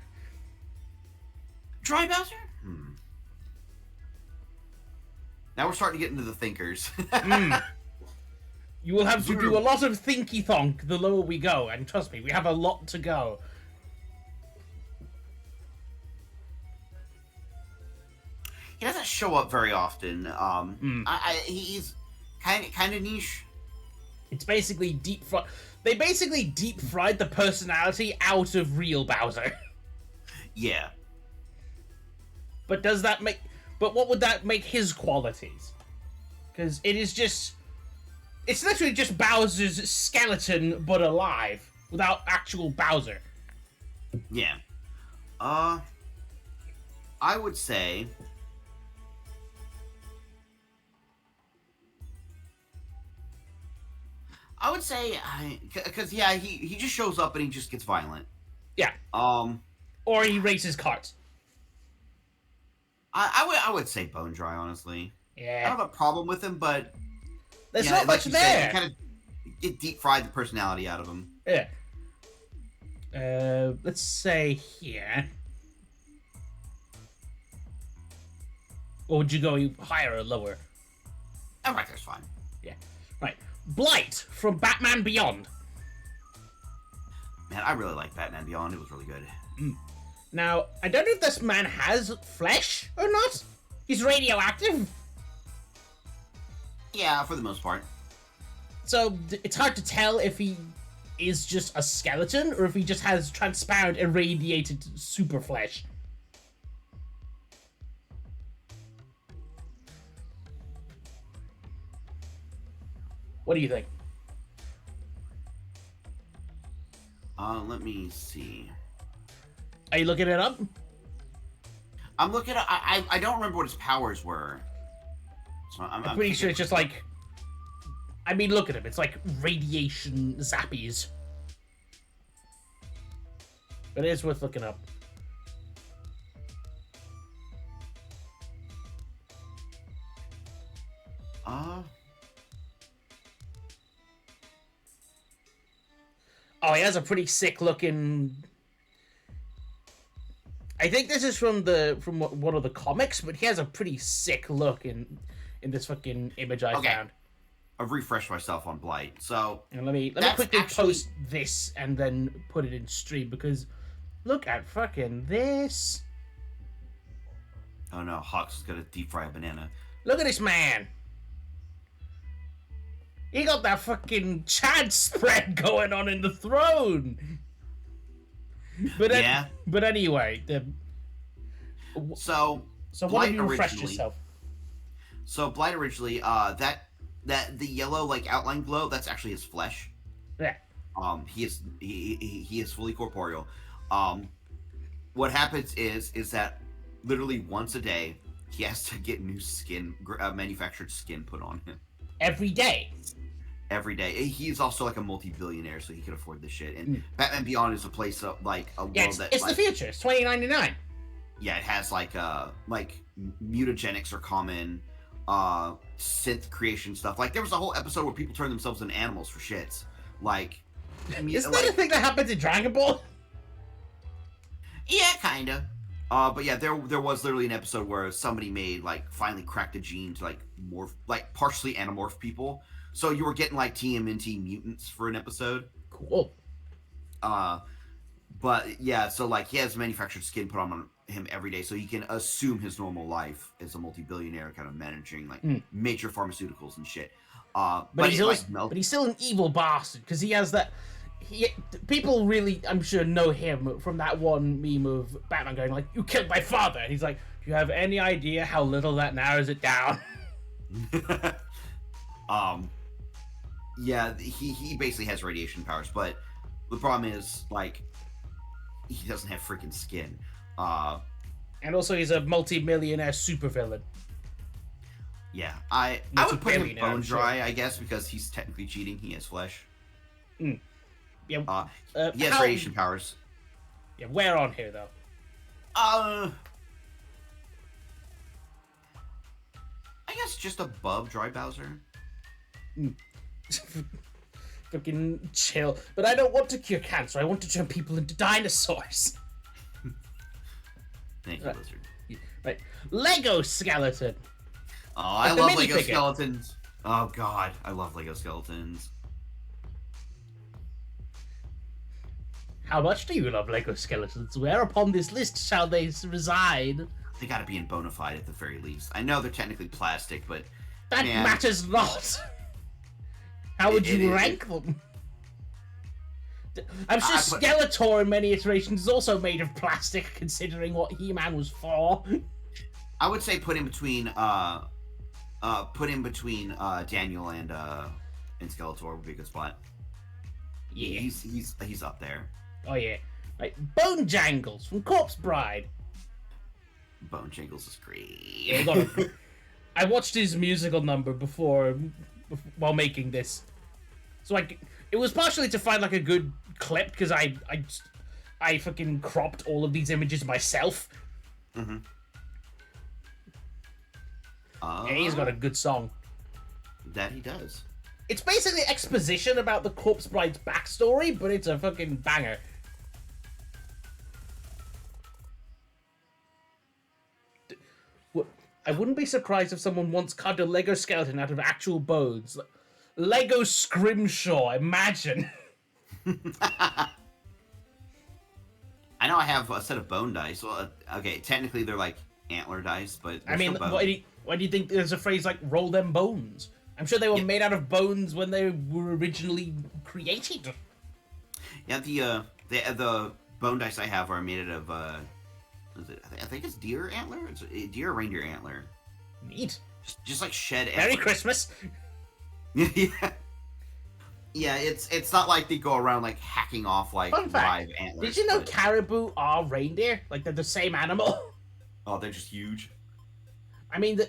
Dry Bowser? Now we're starting to get into the thinkers. You will have to do a lot of thinky thonk the lower we go, and trust me, we have a lot to go. He doesn't show up very often. He's kind of niche. It's basically deep fried. They basically deep fried the personality out of real Bowser. Yeah. But does that make... But what would that make his qualities? Because it is just... It's literally just Bowser's skeleton, but alive, without actual Bowser. Yeah. I would say... because yeah, he just shows up and he just gets violent. Yeah. Or he races carts. I would say bone dry, honestly. Yeah. I don't have a problem with him, but there's not much there. You kind of get deep fried the personality out of him. Yeah. Let's say here. Or would you go higher or lower? Oh, right there's fine. Yeah. Right. Blight from Batman Beyond. Man, I really like Batman Beyond. It was really good. Now, I don't know if this man has flesh or not. He's radioactive. Yeah, for the most part. So, it's hard to tell if he is just a skeleton or if he just has transparent, irradiated super flesh. What do you think? Let me see. Are you looking it up? I'm looking at... I don't remember what his powers were. So I'm pretty sure it's just like... I mean, look at him. It's like radiation zappies. But it is worth looking up. Oh, he has a pretty sick looking... I think this is from one of the comics, but he has a pretty sick look in this fucking image I found. I've refreshed myself on Blight, so... And let me quickly post this and then put it in stream, because look at fucking this. Oh no, Hawk's gonna deep fry a banana. Look at this man. He got that fucking Chad spread going on in the throne. But Yeah. but anyway, So so what Blight have you refreshed originally- yourself? So Blight originally, that the yellow like outline glow, that's actually his flesh. Yeah. He is fully corporeal. What happens is that literally once a day he has to get new skin, manufactured skin put on him Every day. every day. He's also like a multi-billionaire, so he can afford this shit. And Batman Beyond is a place of like a world that It's like, the future. It's 2099. yeah, it has like mutagenics are common, synth creation stuff. Like there was a whole episode where people turned themselves into animals for shits. Like, Isn't that a thing that happened in Dragon Ball? Yeah, kinda. But yeah, there was literally an episode where somebody finally cracked a gene to like morph, like partially anamorph people. So you were getting like TMNT mutants for an episode. Cool. But yeah, so like he has manufactured skin put on him every day, so he can assume his normal life as a multi-billionaire, kind of managing like major pharmaceuticals and shit. But he's still an evil bastard because he has that. People really, I'm sure, know him from that one meme of Batman going like, "You killed my father," and he's like, "Do you have any idea how little that narrows it down?" Yeah, he basically has radiation powers, but the problem is like he doesn't have freaking skin. And also, he's a multi-millionaire supervillain. Yeah, I would put him bone dry, I guess, because he's technically cheating. He has flesh. Yeah. He has radiation powers. Yeah, where on here though? I guess just above Dry Bowser. Fucking chill. But I don't want to cure cancer. I want to turn people into dinosaurs. Thank you, Lizard. Right. Lego skeleton. Oh, I the love mini Lego figure. skeletons. Oh god, I love Lego skeletons. How much do you love Lego skeletons? Where upon this list shall they reside? They gotta be in bona fide at the very least. I know they're technically plastic, but That man, matters not. How would you It- rank them? I'm sure I put- Skeletor in many iterations is also made of plastic, considering what He-Man was for. I would say put in between Daniel and Skeletor would be a good spot. Yeah. He's up there. Oh yeah. Right. Bone Jangles from Corpse Bride. Bone Jingles is great. Yeah, I watched his musical number before while making this, so it was partially to find like a good clip because I fucking cropped all of these images myself. Mm-hmm. And he's got a good song. That he does. It's basically exposition about the Corpse Bride's backstory, but it's a fucking banger. I wouldn't be surprised if someone once carved a Lego skeleton out of actual bones. Lego Scrimshaw, imagine. I know I have a set of bone dice. Well, okay, technically they're like antler dice, but I mean, bone. why do you think there's a phrase like "roll them bones"? I'm sure they were made out of bones when they were originally created. Yeah, the bone dice I have are made out of I think it's deer antler. It's a deer or reindeer antler. Neat. Just like shed Merry antler. Christmas. Yeah. Yeah, it's not like they go around like hacking off like Fun fact, live antlers. Did you know but- caribou are reindeer? Like they're the same animal. Oh, they're just huge. I mean,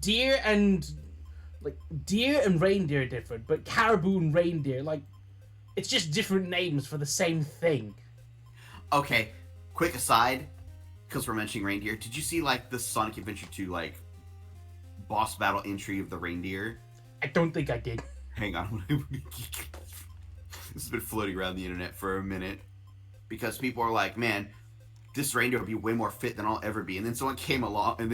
deer and reindeer are different, but caribou and reindeer, like, it's just different names for the same thing. Okay, quick aside, because we're mentioning reindeer. Did you see like the Sonic Adventure 2 like boss battle entry of the reindeer? I don't think I did. Hang on. This has been floating around the internet for a minute because people are like, man, this reindeer will be way more fit than I'll ever be. And then someone came along and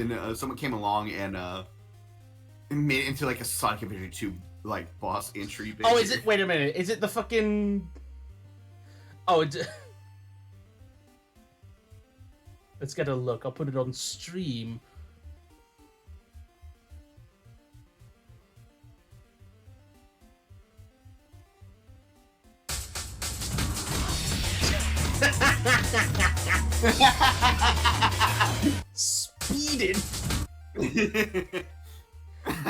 made it into like a Sonic Adventure 2 like boss entry. Oh, is it? Wait a minute. Is it the fucking? Oh, Let's get a look. I'll put it on stream. Speeding.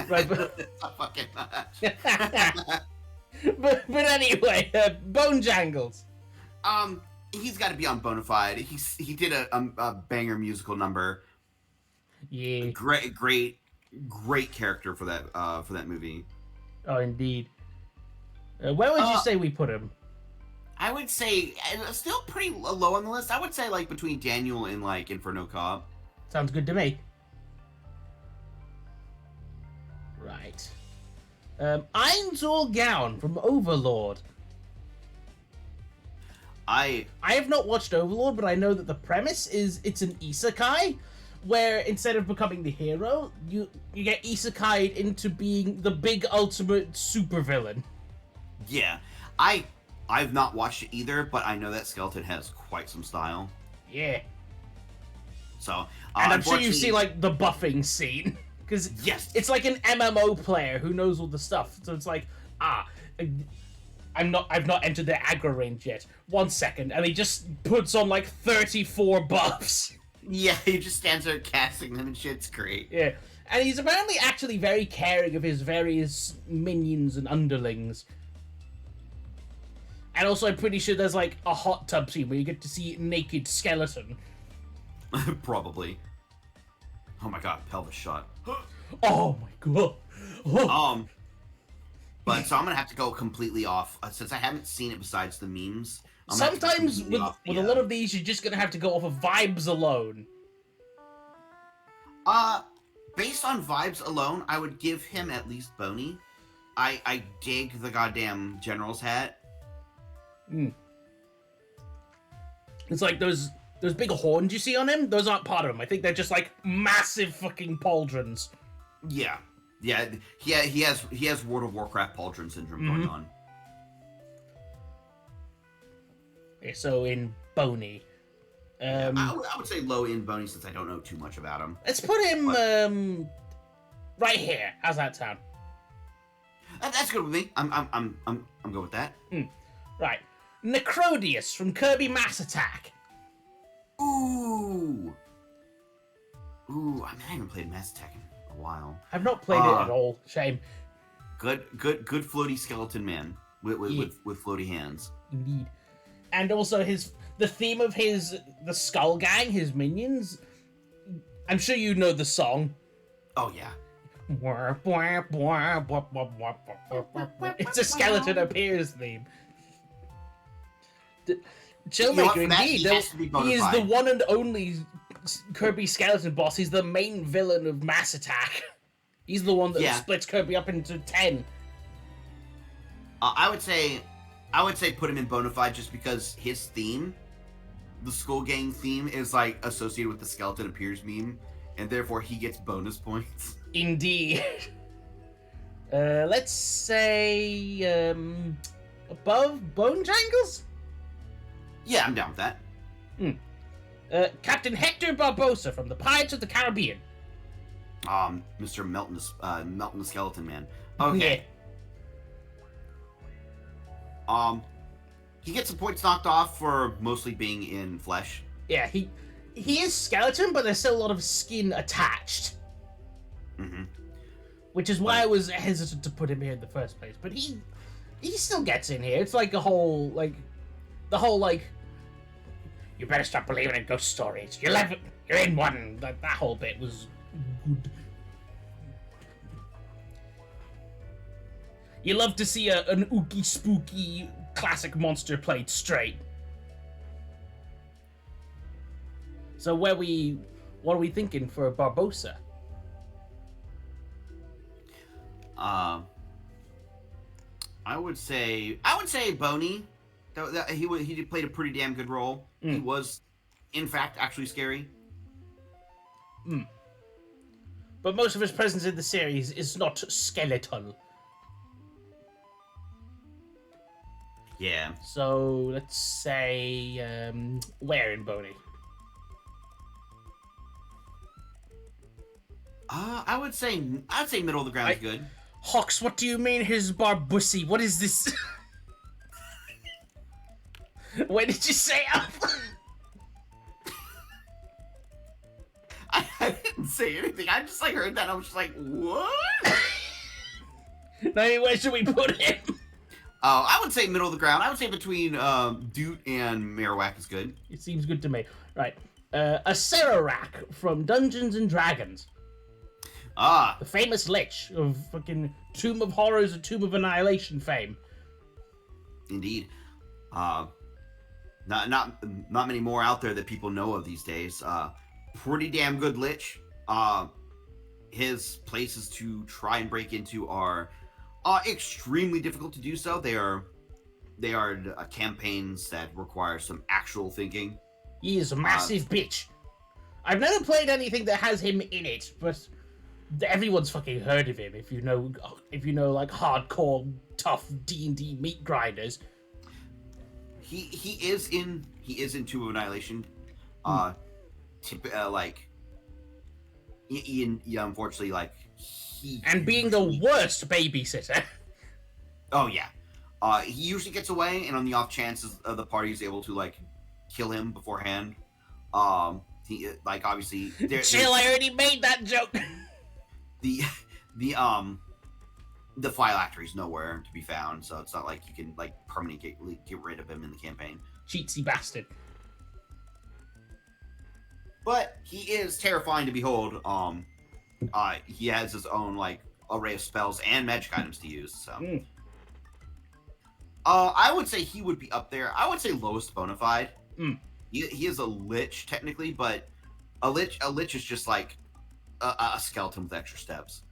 Right, but fucking much. but anyway, Bone Jangles. He's got to be on Bonafide. He did a banger musical number. Yeah. Great character for that movie. Oh, indeed. Where would you say we put him? I would say still pretty low on the list. I would say like between Daniel and like Inferno Cop. Sounds good to me. Right. Einzul Gown from Overlord. I have not watched Overlord, but I know that the premise is it's an isekai, where instead of becoming the hero, you get isekai'd into being the big ultimate supervillain. Yeah, I've not watched it either, but I know that Skeleton has quite some style. Yeah. So, and I'm sure you see like the buffing scene, because yes, it's like an MMO player who knows all the stuff. So it's like, I've not entered their aggro range yet. 1 second, and he just puts on like 34 buffs. Yeah, he just stands there casting them and shit. It's great. Yeah, and he's apparently actually very caring of his various minions and underlings. And also, I'm pretty sure there's like a hot tub scene where you get to see naked Skeleton. Probably. Oh my god, pelvis shot. Oh my god. Oh. But so I'm gonna have to go completely off since I haven't seen it besides the memes. Sometimes with a lot of these, you're just gonna have to go off of vibes alone. Based on vibes alone, I would give him at least Boney. I dig the goddamn general's hat. It's like those big horns you see on him. Those aren't part of him. I think they're just like massive fucking pauldrons. Yeah. He has World of Warcraft pauldron syndrome going on. Okay, so in Boney. I would say low in Boney since I don't know too much about him. Let's put him right here. How's that sound? That's good with me. I'm good with that. Right. Necrodius from Kirby Mass Attack. Ooh, I mean, I haven't played Mass Attack in a while. I've not played it at all. Shame. Good floaty skeleton man with floaty hands. Indeed. And also the theme of the Skull Gang, his minions. I'm sure you know the song. Oh yeah. It's a Skeleton Appears theme. Showmaker, indeed. He is the one and only Kirby Skeleton boss. He's the main villain of Mass Attack. He's the one that splits Kirby up into 10. I would say put him in Bonafide just because his theme, the Skull Gang theme, is like associated with the Skeleton Appears meme, and therefore he gets bonus points. Indeed. Let's say above Bone Jangles? Yeah, I'm down with that. Captain Hector Barbosa from the Pirates of the Caribbean. Mr. Melton the Skeleton Man. Okay. Yeah. He gets some points knocked off for mostly being in flesh. Yeah, he is skeleton, but there's still a lot of skin attached. Mm-hmm. Which is why I was hesitant to put him here in the first place. But he still gets in here. It's like the whole you better stop believing in ghost stories. You're in one. That whole bit was good. You love to see an ooky spooky classic monster played straight. So what are we thinking for Barbosa? I would say Boney. He played a pretty damn good role. He was, in fact, actually scary. But most of his presence in the series is not skeletal. Yeah. So let's say where in Boney? I'd say middle of the ground is good. Hawks, what do you mean his barbussy? What is this? What did you say, Alpha? I didn't say anything. I just like heard that. I was just like, what? I mean, where should we put him? I would say middle of the ground. I would say between Doot and Marowak is good. It seems good to me. Right. A Serarak from Dungeons and Dragons. The famous Lich of fucking Tomb of Horrors and Tomb of Annihilation fame. Indeed. Not many more out there that people know of these days. Pretty damn good Lich. His places to try and break into are extremely difficult to do so. They are campaigns that require some actual thinking. He is a massive bitch. I've never played anything that has him in it, but everyone's fucking heard of him. If you know like hardcore tough D&D meat grinders. He is in Tomb of Annihilation. Unfortunately, like he and being the worst babysitter. Oh yeah, he usually gets away, and on the off chances the party is able to like kill him beforehand. He like obviously. Chill! I already made that joke. The phylactery is nowhere to be found, so it's not like you can like permanently get rid of him in the campaign. Cheatsy bastard. But he is terrifying to behold. He has his own like array of spells and magic items to use. So, I would say he would be up there. I would say lowest bona fide. He is a lich technically, but a lich is just like a skeleton with extra steps.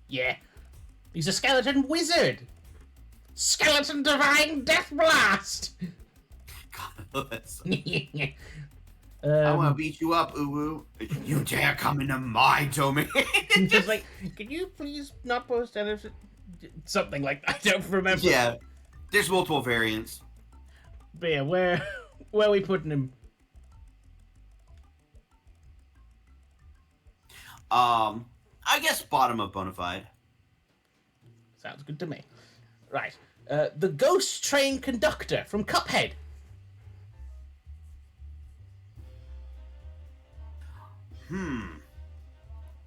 Yeah, he's a skeleton wizard. Skeleton divine death blast. God, I want to beat you up, Uwu. You dare come into my domain? Just like, can you please not post anything? Something like that. I don't remember. Yeah, there's multiple variants. But yeah, where are we putting him? I guess bottom of bona fide. Sounds good to me. Right. The Ghost Train Conductor from Cuphead.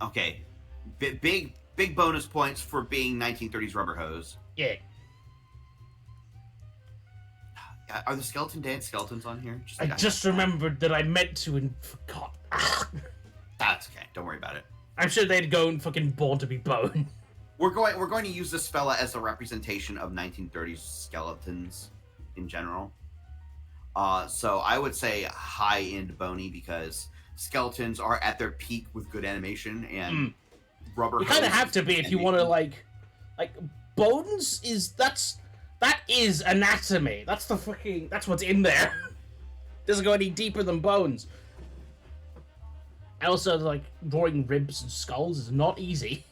Okay. Big bonus points for being 1930s rubber hose. Yeah. Are the skeleton dance skeletons on here? I just remembered that I meant to and forgot. That's okay. Don't worry about it. I'm sure they'd go and fucking Born to be Bone. We're going to use this fella as a representation of 1930s skeletons in general. So I would say high-end bony because skeletons are at their peak with good animation and rubber. You kind of have to be if you want to like bones that is anatomy. That's what's in there. Doesn't go any deeper than bones. And also, like, drawing ribs and skulls is not easy.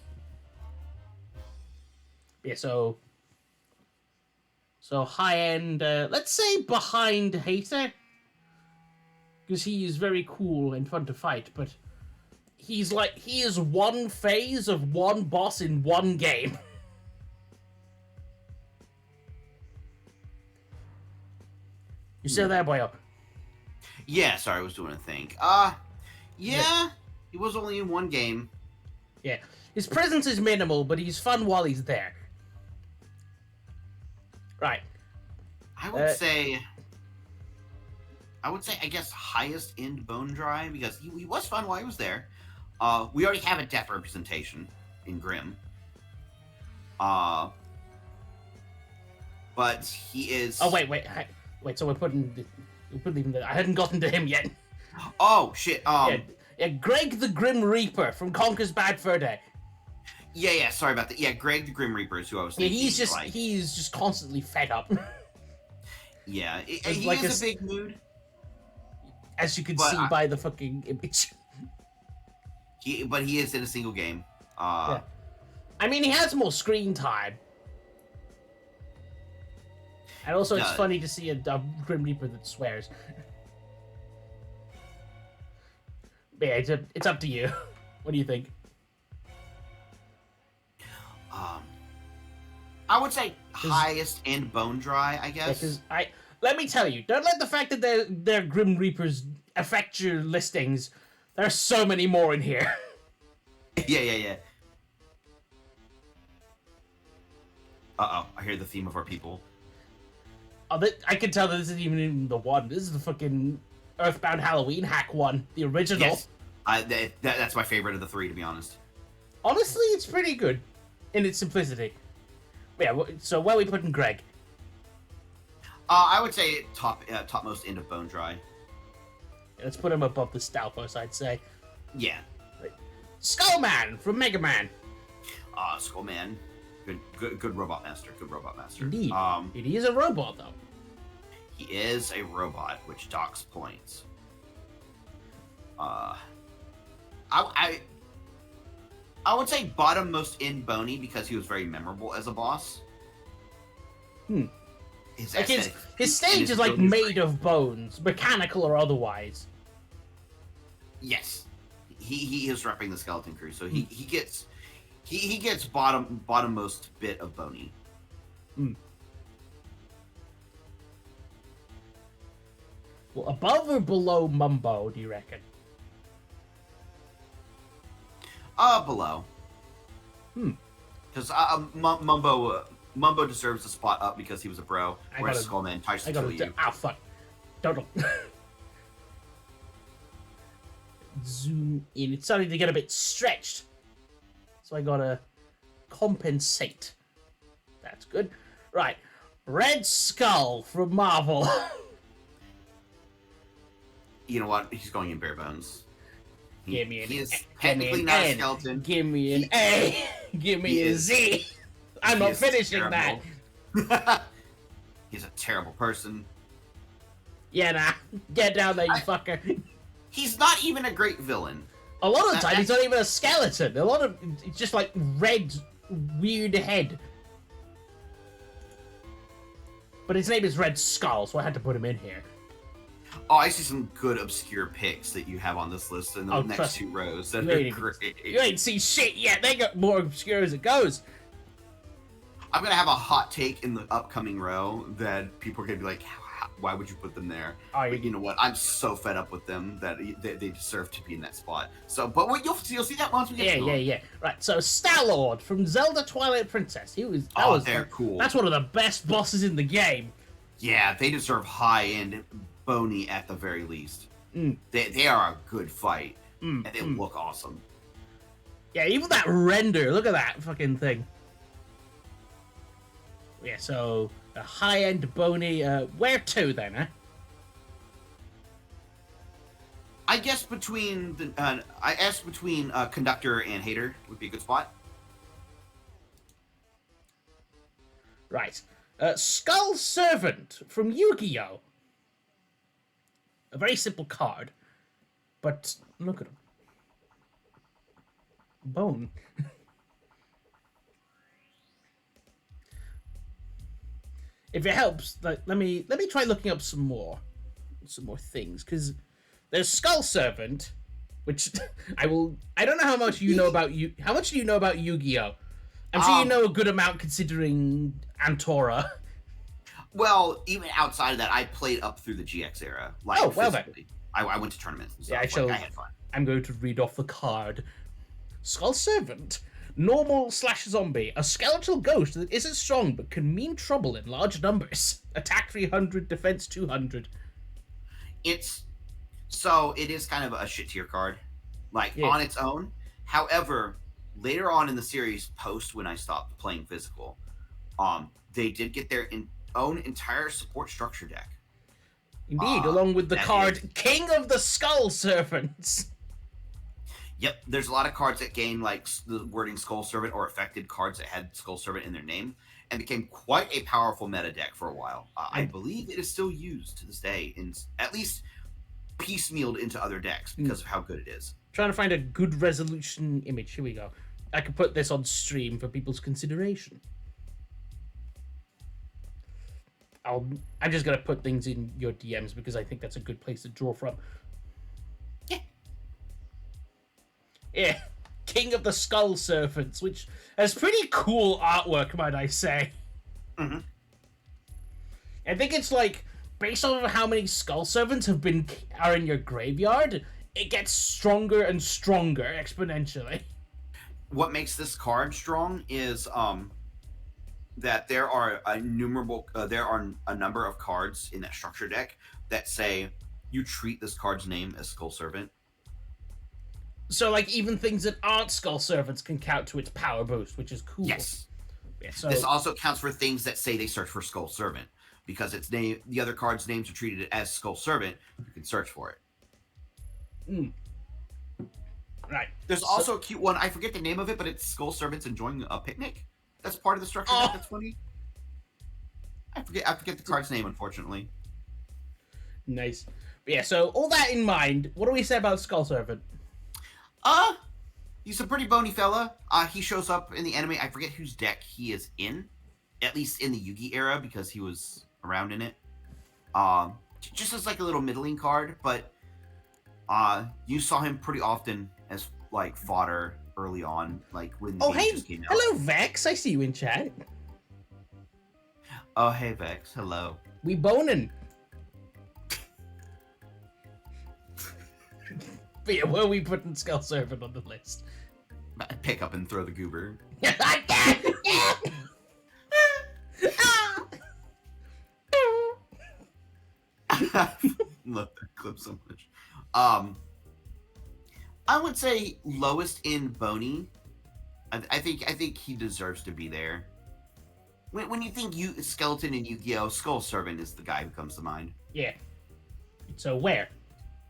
Yeah, so high-end, let's say behind Hater. Because he is very cool and fun to fight, but he is one phase of one boss in one game. You still there, boyo? Yeah, sorry, I was doing a thing. Yeah, he was only in one game. Yeah, his presence is minimal, but he's fun while he's there. Right. I would say, I guess, highest end Bone Dry, because he was fun while he was there. We already have a death representation in Grimm. But he is... Oh, wait, so we're putting I hadn't gotten to him yet. Oh, shit, Yeah, Greg the Grim Reaper from Conker's Bad Fur Day. Yeah, sorry about that. Yeah, Greg the Grim Reaper is who I was thinking. Yeah, he's just constantly fed up. Yeah, he like is a big mood. As you can see by the fucking image. But he is in a single game. Yeah. I mean, he has more screen time. And also, it's funny to see a Grim Reaper that swears. But yeah, it's up to you. What do you think? I would say highest end bone dry, I guess. Because let me tell you, don't let the fact that they're Grim Reapers affect your listings. There's so many more in here. Yeah. Uh-oh, I hear the theme of our people. Oh, I can tell that this isn't even the one. This is the fucking Earthbound Halloween hack one, the original. Yes. That's my favorite of the three, to be honest. Honestly, it's pretty good in its simplicity. Yeah, so where are we putting Greg? I would say topmost end of bone dry. Let's put him above the Stalfos, I'd say. Yeah. Skullman from Mega Man. Skullman. Good robot master. Good robot master. Indeed. He is a robot, though. He is a robot, which docks points. I would say bottom most in Boney because he was very memorable as a boss. His stage is like made of bones, mechanical or otherwise. Yes, he is repping the Skeleton Crew, so he gets bottommost bit of Boney. Well, above or below Mumbo, do you reckon? Below. Because Mumbo deserves a spot up because he was a bro, whereas Skullman tries to kill you. Ah, fuck. Don't. Zoom in. It's starting to get a bit stretched. So I gotta compensate. That's good. Right. Red Skull from Marvel. You know what? He's going in bare bones. Give me an He is technically not a skeleton. Give me an A. Give me a Z. I'm not finishing that. He's a terrible person. Yeah, nah. Get down there, you fucker. He's not even a great villain. A lot of the time, he's not even a skeleton. A lot of it's just like red, weird head. But his name is Red Skull, so I had to put him in here. Oh, I see some good obscure picks that you have on this list in the next two rows. That are great. You ain't seen shit yet. They got more obscure as it goes. I'm gonna have a hot take in the upcoming row that people are gonna be like, "Why would you put them there?" But you know what? I'm so fed up with them that they deserve to be in that spot. So, but you'll see that once we get to them. Yeah. Right. So, Star-Lord from Zelda Twilight Princess. They're cool. That's one of the best bosses in the game. Yeah, they deserve high-end Boney at the very least. They are a good fight, and they look awesome. Yeah, even that render. Look at that fucking thing. Yeah, so a high-end Boney. Where to then, huh? I guess between Conductor and Hater would be a good spot. Right. Skull Servant from Yu-Gi-Oh! A very simple card, but look at him. Bone. If it helps, let me try looking up some more things, because there's Skull Servant, which I don't know how much you know about you. How much do you know about Yu-Gi-Oh? I'm sure you know a good amount considering Antora. Well, even outside of that, I played up through the GX era. Like, oh, well then. I went to tournaments and stuff. Yeah, I had fun. I'm going to read off the card. Skull Servant. Normal/zombie. A skeletal ghost that isn't strong but can mean trouble in large numbers. Attack 300, defense 200. It is kind of a shit tier card. On its own. However, later on in the series, post when I stopped playing physical, they did get their own entire support structure deck. Indeed, along with the card King of the Skull Servants. Yep, there's a lot of cards that gained the wording Skull Servant or affected cards that had Skull Servant in their name, and became quite a powerful meta deck for a while. I believe it is still used to this day, at least piecemealed into other decks because of how good it is. Trying to find a good resolution image. Here we go. I could put this on stream for people's consideration. I'm just going to put things in your DMs because I think that's a good place to draw from. Yeah. King of the Skull Servants, which has pretty cool artwork, might I say. Mm-hmm. I think it's like, based on how many Skull Servants are in your graveyard, it gets stronger and stronger exponentially. What makes this card strong is that there are a number of cards in that structure deck that say you treat this card's name as Skull Servant. So, like, even things that aren't Skull Servants can count to its power boost, which is cool. Yes. Yeah, so This also counts for things that say they search for Skull Servant, because the other card's names are treated as Skull Servant. You can search for it. Right. There's also a cute one. I forget the name of it, but it's Skull Servants enjoying a picnic. That's part of the structure deck. That's funny. I forget the card's name, unfortunately. Nice. But yeah, so all that in mind, what do we say about Skull Servant? He's a pretty bony fella. He shows up in the anime. I forget whose deck he is in, at least in the Yugi era, because he was around in it. Just as like a little middling card, but you saw him pretty often as like fodder early on, like when the game just came out. Hello Vex, I see you in chat. Oh hey Vex, hello. We boning. But yeah, where are we putting Skull Servant on the list? Pick up and throw the goober. Love that clip so much. I would say lowest in bony. I think he deserves to be there. When you think skeleton in Yu-Gi-Oh, Skull Servant is the guy who comes to mind. Yeah. So where?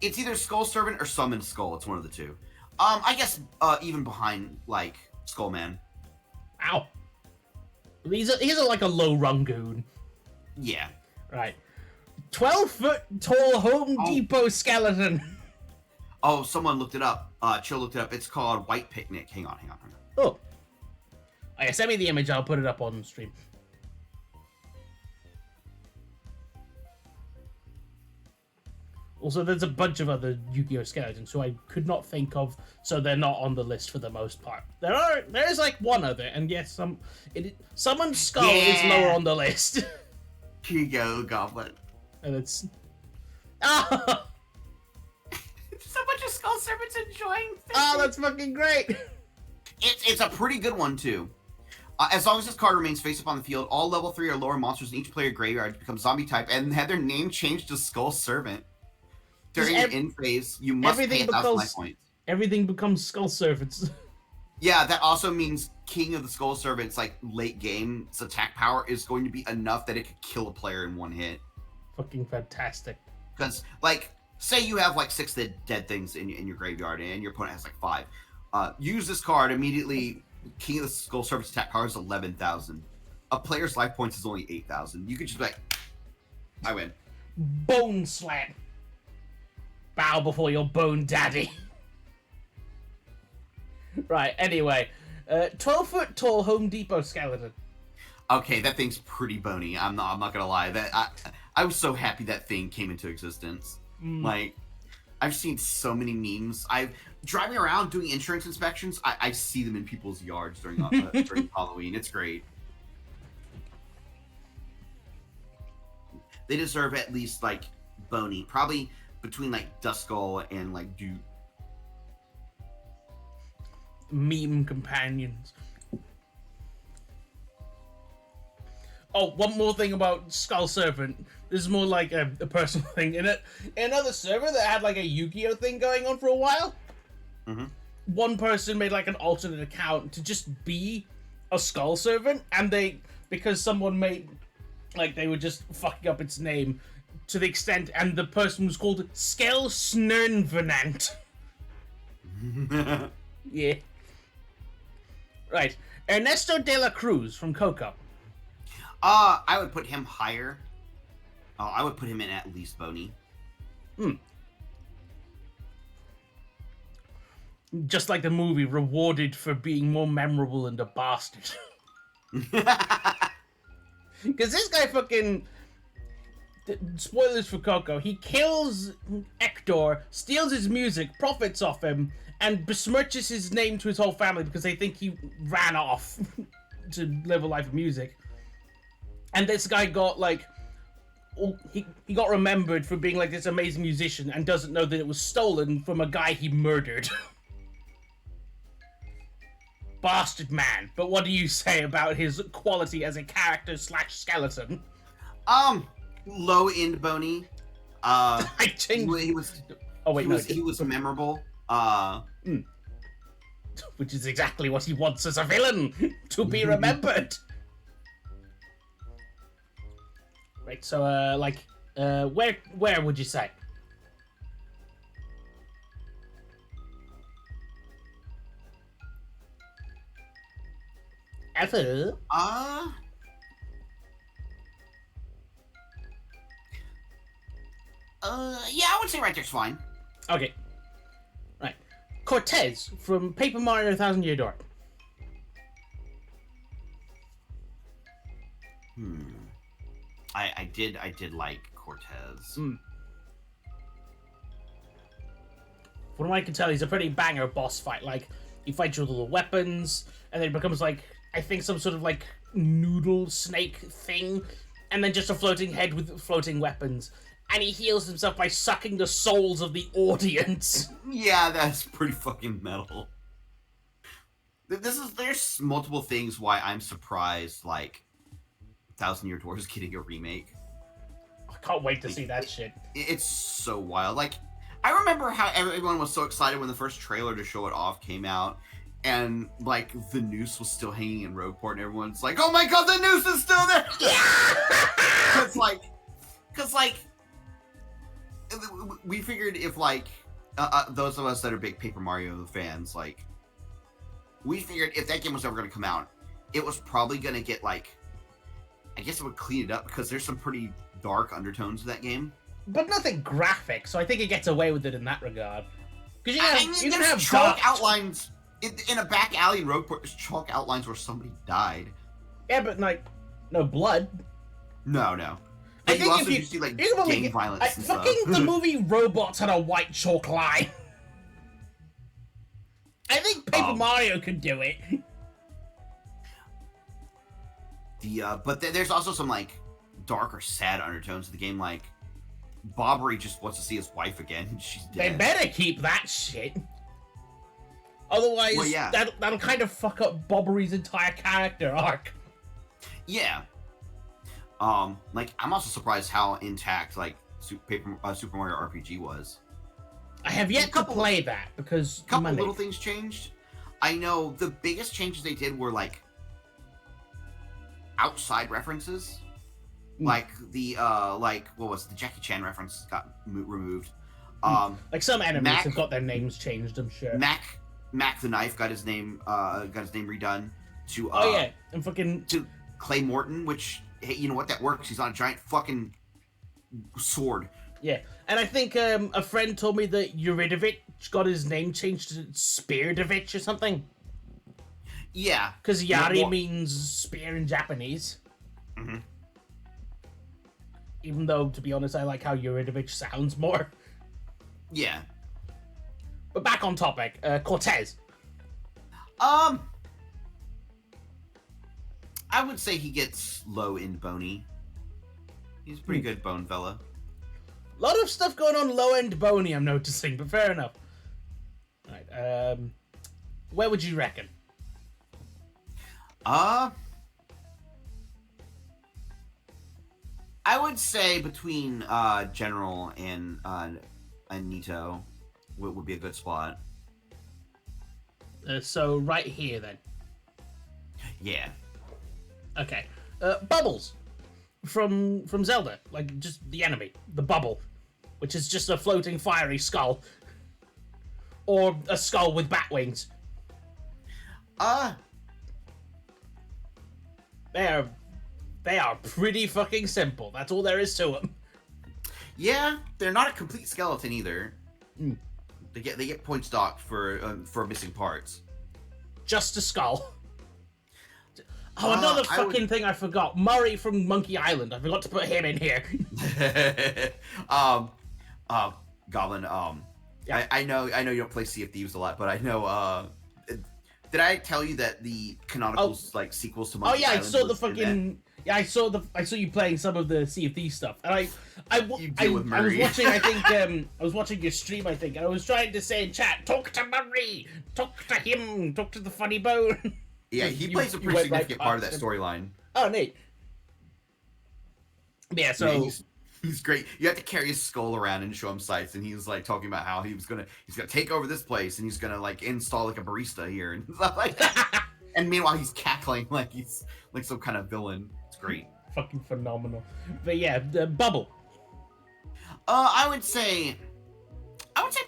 It's either Skull Servant or Summon Skull. It's one of the two. I guess even behind like Skull Man. Ow. He's like a low Rangoon. Yeah. Right. 12-foot tall Home Depot skeleton. Oh, someone looked it up. Chill looked it up. It's called White Picnic. Hang on. Oh. Yeah, send me the image. I'll put it up on stream. Also, there's a bunch of other Yu-Gi-Oh skeletons who I could not think of, so they're not on the list for the most part. There's like one other, and yes, Summoned Skull is lower on the list. Here you go, Goblin. And it's... Ah! There's a bunch of Skull Servants enjoying things. Oh, that's fucking great! It's a pretty good one, too. As long as this card remains face up on the field, all level 3 or lower monsters in each player graveyard become zombie type and have their name changed to Skull Servant. During the end phase, you must pay 1,000 life points. Everything becomes Skull Servants. Yeah, that also means King of the Skull Servants, like, late game, its attack power is going to be enough that it could kill a player in one hit. Fucking fantastic. Because, like, say you have, like, 6 dead things in your graveyard and your opponent has, like, 5. Use this card immediately. King of the Skull Servants attack power is 11,000. A player's life points is only 8,000. You could just be like, I win. Bone Slam. Bow before your bone daddy. Right, anyway. 12-foot tall Home Depot skeleton. Okay, that thing's pretty bony. I'm not gonna lie. I was so happy that thing came into existence. Like, I've seen so many memes. Driving around doing insurance inspections, I see them in people's yards during Halloween. It's great. They deserve at least, like, bony. Probably between, like, Duskull and, like, Dude. Meme companions. Oh, one more thing about Skull Servant. This is more like a personal thing. In another server that had like a Yu-Gi-Oh thing going on for a while, one person made like an alternate account to just be a Skull Servant, and because someone made, like, they were just fucking up its name to the extent, and the person was called Skell Snurnvenant. Yeah. Right. Ernesto de la Cruz from Coco. I would put him higher. I would put him in at least bony. Just like the movie, rewarded for being more memorable and a bastard. Because this guy fucking... Spoilers for Coco. He kills backdoor, steals his music, profits off him, and besmirches his name to his whole family because they think he ran off to live a life of music. And this guy got, like, he got remembered for being, like, this amazing musician and doesn't know that it was stolen from a guy he murdered. Bastard man. But what do you say about his quality as a character / skeleton? Low end bony. I changed. He was. Oh wait, he was memorable. Which is exactly what he wants as a villain, to be remembered. Right. So, where would you say? Alpha? Yeah, I would say right there's fine. Okay. Right. Cortez from Paper Mario 1000 Year Door. I did like Cortez. From what I can tell, he's a pretty banger boss fight. Like, he fights with all the weapons, and then it becomes, like, I think some sort of, like, noodle snake thing, and then just a floating head with floating weapons. And he heals himself by sucking the souls of the audience. Yeah, that's pretty fucking metal. There's multiple things why I'm surprised, like, 1000 Year Door is getting a remake. I can't wait to see that shit. It's so wild. Like, I remember how everyone was so excited when the first trailer to show it off came out, and, like, the noose was still hanging in Rogueport, and everyone's like, oh my god, the noose is still there! Yeah! Because, like, we figured if, like, those of us that are big Paper Mario fans, like, we figured if that game was ever going to come out, it was probably going to get, like, I guess it would clean it up because there's some pretty dark undertones to that game. But nothing graphic, so I think it gets away with it in that regard. Because you can have chalk outlines in a back alley in Rogueport. There's chalk outlines where somebody died. Yeah, but like no blood. No. I But think also if you see like probably gang violence and fucking stuff. the movie Robots had a white chalk line. I think Paper Mario could do it. But there's also some like dark or sad undertones to the game. Like Bobbery just wants to see his wife again. She's dead. They better keep that shit. Otherwise, Well, yeah. that'll kind of fuck up Bobbery's entire character arc. Yeah. Like I'm also surprised how intact like Super Mario RPG was. I have yet to play that because A couple little things changed. I know the biggest changes they did were like outside references. Like the like what was it? The Jackie Chan reference got removed. Like some enemies have got their names changed, I'm sure. Mac the Knife got his name redone to and fucking to Clay Morton, which hey, you know what, that works. He's on a giant fucking sword. Yeah, and I think a friend told me that Yuridovich got his name changed to Speardovich or something. Yeah, because Yari means spear in Japanese. Mm-hmm. Even though, to be honest, I like how Yuridovich sounds more. Yeah. But back on topic, Cortez. I would say he gets low end bony. He's a pretty good bone fella. A lot of stuff going on low end bony, I'm noticing, but fair enough. Alright, where would you reckon? I would say between General and Nito would be a good spot. So right here then. Yeah. Okay. Bubbles from Zelda, like just the enemy, the bubble, which is just a floating fiery skull, or a skull with bat wings. They are pretty fucking simple. That's all there is to them. Yeah, they're not a complete skeleton either. They get points docked for missing parts. Just a skull. Oh, another fucking thing I forgot. Murray from Monkey Island. I forgot to put him in here. Goblin. Yeah. I know you don't play Sea of Thieves a lot, but I know. Did I tell you that the canonical like sequels to Monkey yeah, Island I saw the was in fucking. Yeah, I saw you playing some of the Sea of Thieves stuff, and I was watching. I think I was watching your stream. I think, and I was trying to say in chat, talk to Murray, talk to him, talk to the funny bone. Yeah, he plays a pretty significant part of that storyline. Oh, neat. Yeah, so yeah, he's great. You have to carry his skull around and show him sights, and he's like talking about how he's gonna take over this place, and he's gonna like install like a barista here and stuff like that. And meanwhile, he's cackling like he's like some kind of villain. It's great. Fucking phenomenal. But yeah, the Bubble. I would say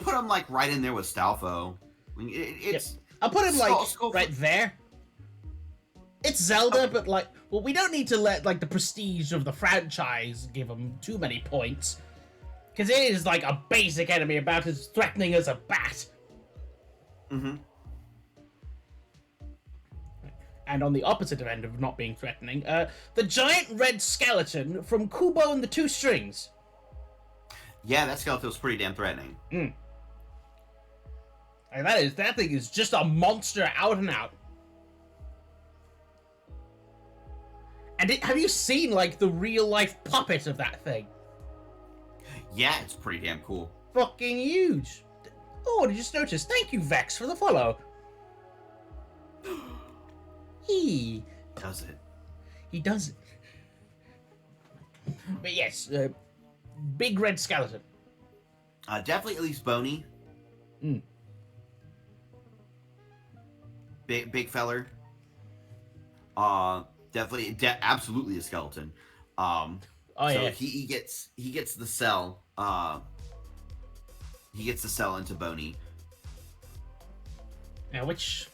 put him like right in there with Stalfo. I mean, it's. Yep. I'll put him like right there. It's Zelda, but like, well, we don't need to let like the prestige of the franchise give him too many points, because it is like a basic enemy about as threatening as a bat. Mm-hmm. And on the opposite end of not being threatening, the giant red skeleton from Kubo and the Two Strings. Yeah, that skeleton was pretty damn threatening. Mm. And that thing is just a monster out and out. And have you seen like the real life puppet of that thing? Yeah, it's pretty damn cool. Fucking huge. Oh, I just noticed. Thank you, Vex, for the follow. He does it. He does it. But yes, big red skeleton. Definitely at least bony. Mm. Big feller. Definitely, absolutely a skeleton. So yeah. he gets the cell. He gets the cell into bony. Now which?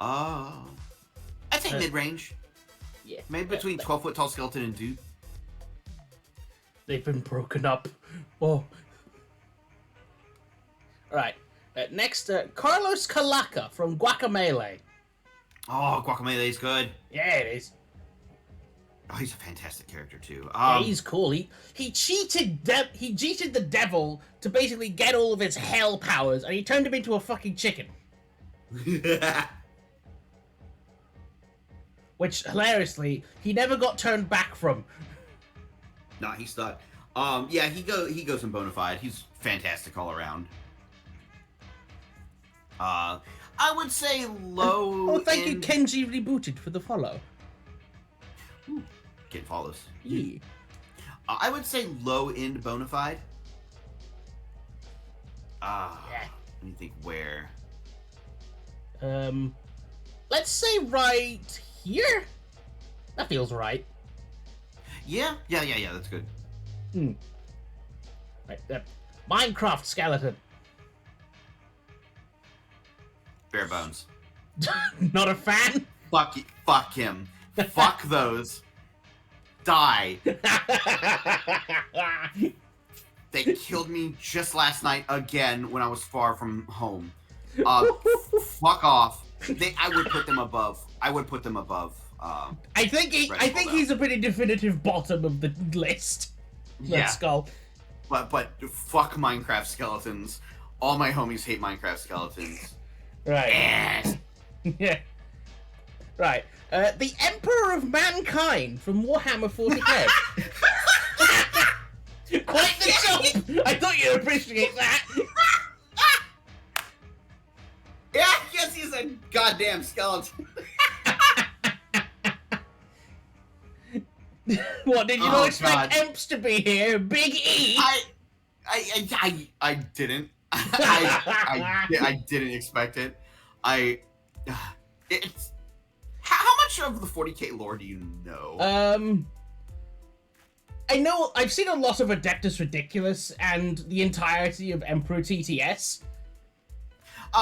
I'd say mid-range. Yeah. Maybe between 12-foot tall skeleton and dude. They've been broken up. Oh. Alright. Next, Carlos Calaca from Guacamelee. Oh, Guacamelee is good. Yeah, it is. Oh, he's a fantastic character too. Yeah, he's cool. He cheated the devil to basically get all of his hell powers, and he turned him into a fucking chicken. Which, hilariously, he never got turned back from. Nah, he's stuck. Yeah, he goes in bona fide. He's fantastic all around. I would say low. Oh, thank you, Kenji Rebooted, for the follow. Ooh, Kid follows. Yeah. I would say low end bona fide. Yeah. Let me think where. Let's say right here. That feels right. Yeah, that's good. Right, Minecraft skeleton. Bare bones. Not a fan? Fuck him. Fuck those. Die. They killed me just last night again when I was far from home. Fuck off. I would put them above. I think he's a pretty definitive bottom of the list. Yeah. Skull. But fuck Minecraft skeletons. All my homies hate Minecraft skeletons. Right. Yeah. Right. The Emperor of Mankind from Warhammer 40k. Quite the jump! I thought you'd appreciate that. Yeah, I guess he's a goddamn skeleton. What, did you not expect Emps to be here? Big E? I didn't. I didn't expect it. It's how much of the 40k lore do you know? I know I've seen a lot of Adeptus Ridiculous and the entirety of Emperor TTS.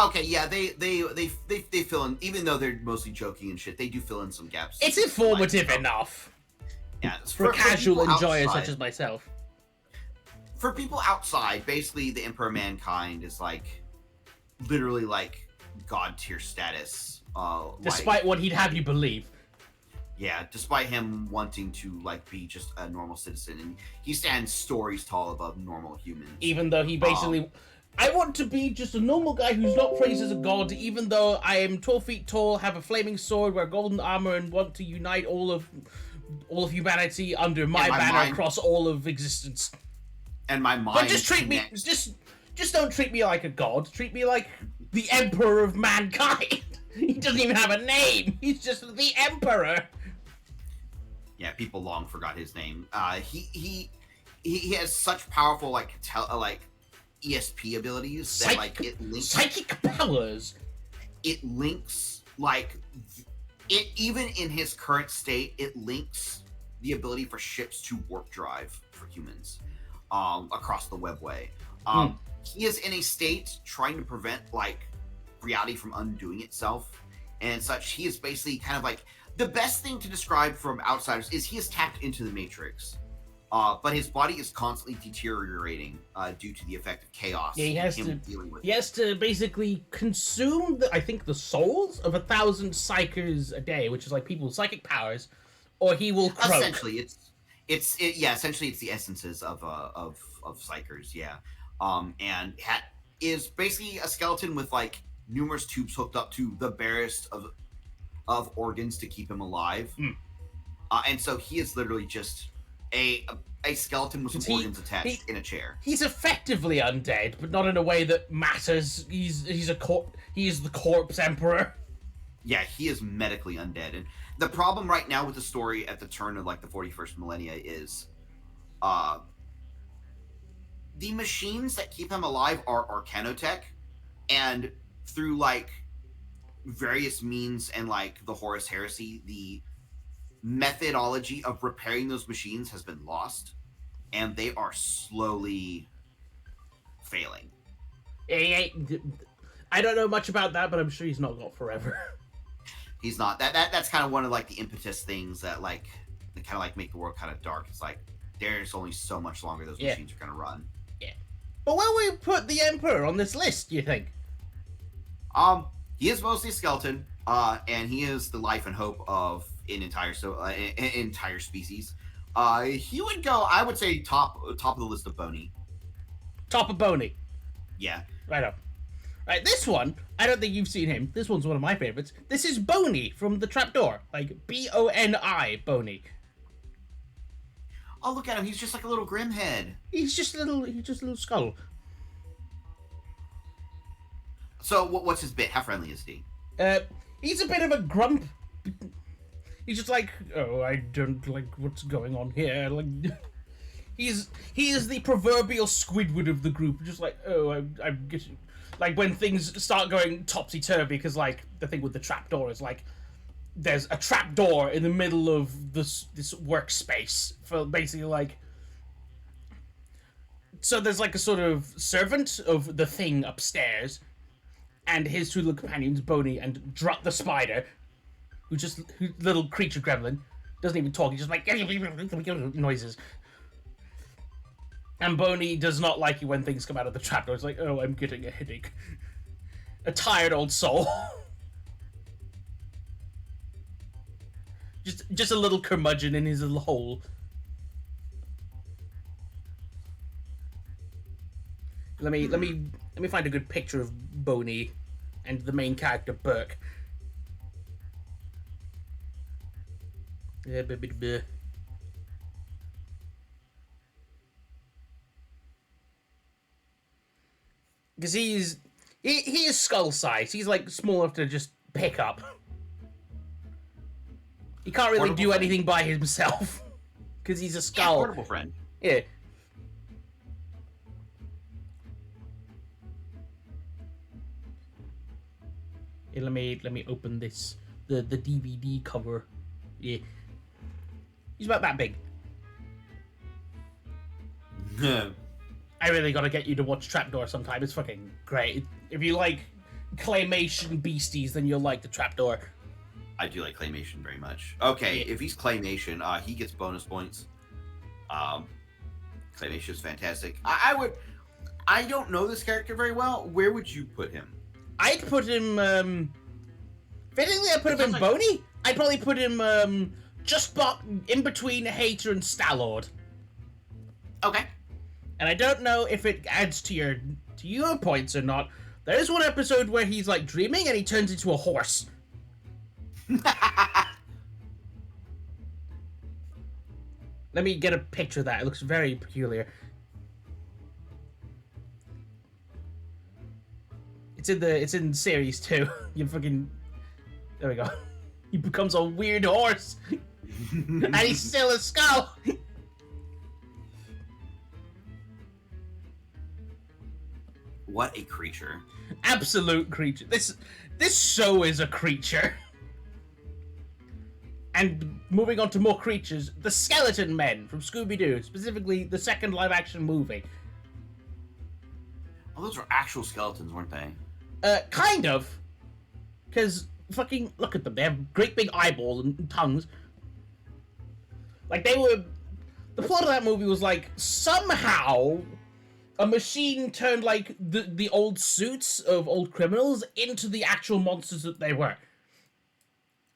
Okay, yeah, they fill in, even though they're mostly joking and shit. They do fill in some gaps. It's informative enough. Yeah, for casual enjoyers outside, such as myself. For people outside, basically, the Emperor of Mankind is like literally like god tier status. Despite what he'd have you believe. Yeah, despite him wanting to like be just a normal citizen, and he stands stories tall above normal humans. Even though he basically, I want to be just a normal guy who's not praised as a god. Even though I am 12 feet tall, have a flaming sword, wear golden armor, and want to unite all of humanity under my banner across all of existence. And my mind. But just treat me, just don't treat me like a god. Treat me like the emperor of mankind. He doesn't even have a name. He's just the emperor. Yeah, people long forgot his name. He has such powerful like ESP abilities that like it links psychic powers. It links like it even in his current state. It links the ability for ships to warp drive for humans across the webway. He is in a state trying to prevent like reality from undoing itself and such. He is basically kind of like the best thing to describe from outsiders is he is tapped into the Matrix, but his body is constantly deteriorating due to the effect of chaos. Yeah, he has to basically consume I think the souls of 1,000 psychers a day, which is like people with psychic powers, or he will croak. Essentially, essentially it's the essences of psychers. Yeah, and is basically a skeleton with like numerous tubes hooked up to the barest of organs to keep him alive. And so he is literally just a skeleton with some organs attached in a chair. He's effectively undead, but not in a way that matters. He's the corpse emperor. Yeah, he is medically undead. And the problem right now with the story at the turn of like the 41st millennia is the machines that keep him alive are arcanotech, and through like various means and like the Horus Heresy, the methodology of repairing those machines has been lost, and they are slowly failing. I don't know much about that, but I'm sure he's not got forever. He's not. That's kind of one of like the impetus things that like they kind of like make the world kind of dark. It's like there's only so much longer those machines are gonna run. Yeah. But where we put the Emperor on this list, do you think? He is mostly a skeleton, and he is the life and hope of an entire species. He would go, I would say, top of the list of Boney. Top of Boney. Yeah. Right up. Right, this one, I don't think you've seen him. This one's one of my favorites. This is Boney from the Trapdoor. Like, Boni, Boney. Oh, look at him. He's just like a little Grimhead. He's just a little skull. So, what's his bit? How friendly is he? He's a bit of a grump. He's just like, oh, I don't like what's going on here. Like, he is the proverbial Squidward of the group. Just like, oh, I'm getting... Like, when things start going topsy-turvy, because, like, the thing with the trapdoor is, like, there's a trapdoor in the middle of this workspace for basically, like... So there's, like, a sort of servant of the thing upstairs, and his two little companions, Boney and Drop the Spider, who's little creature gremlin, doesn't even talk, he just, like, noises. And Boney does not like it when things come out of the trapdoor. It's like, oh, I'm getting a headache. A tired old soul. just a little curmudgeon in his little hole. Let me find a good picture of Boney and the main character Burke. Because he is skull size. He's like small enough to just pick up. He can't really do anything by himself because he's a skull. Yeah, portable friend. Yeah. Here, let me open this the DVD cover. Yeah. He's about that big. I really gotta get you to watch Trapdoor sometime. It's fucking great. If you like claymation beasties, then you'll like the Trapdoor. I do like claymation very much. Okay, if he's claymation, he gets bonus points. Claymation is fantastic. I don't know this character very well. Where would you put him? I'd put him, fittingly I'd put him in Boney. I'd probably put him, just in between Hater and Star-Lord. Okay. And I don't know if it adds to your points or not. There is one episode where he's like dreaming and he turns into a horse. Let me get a picture of that. It looks very peculiar. It's in series 2. You fucking... There we go. He becomes a weird horse. And he's still a skull. What a creature. Absolute creature. This show is a creature. And moving on to more creatures, the Skeleton Men from Scooby-Doo, specifically the second live-action movie. Oh, those were actual skeletons, weren't they? Kind of. Because, fucking, look at them. They have great big eyeballs and tongues. Like, the plot of that movie was like, somehow a machine turned, like, the old suits of old criminals into the actual monsters that they were.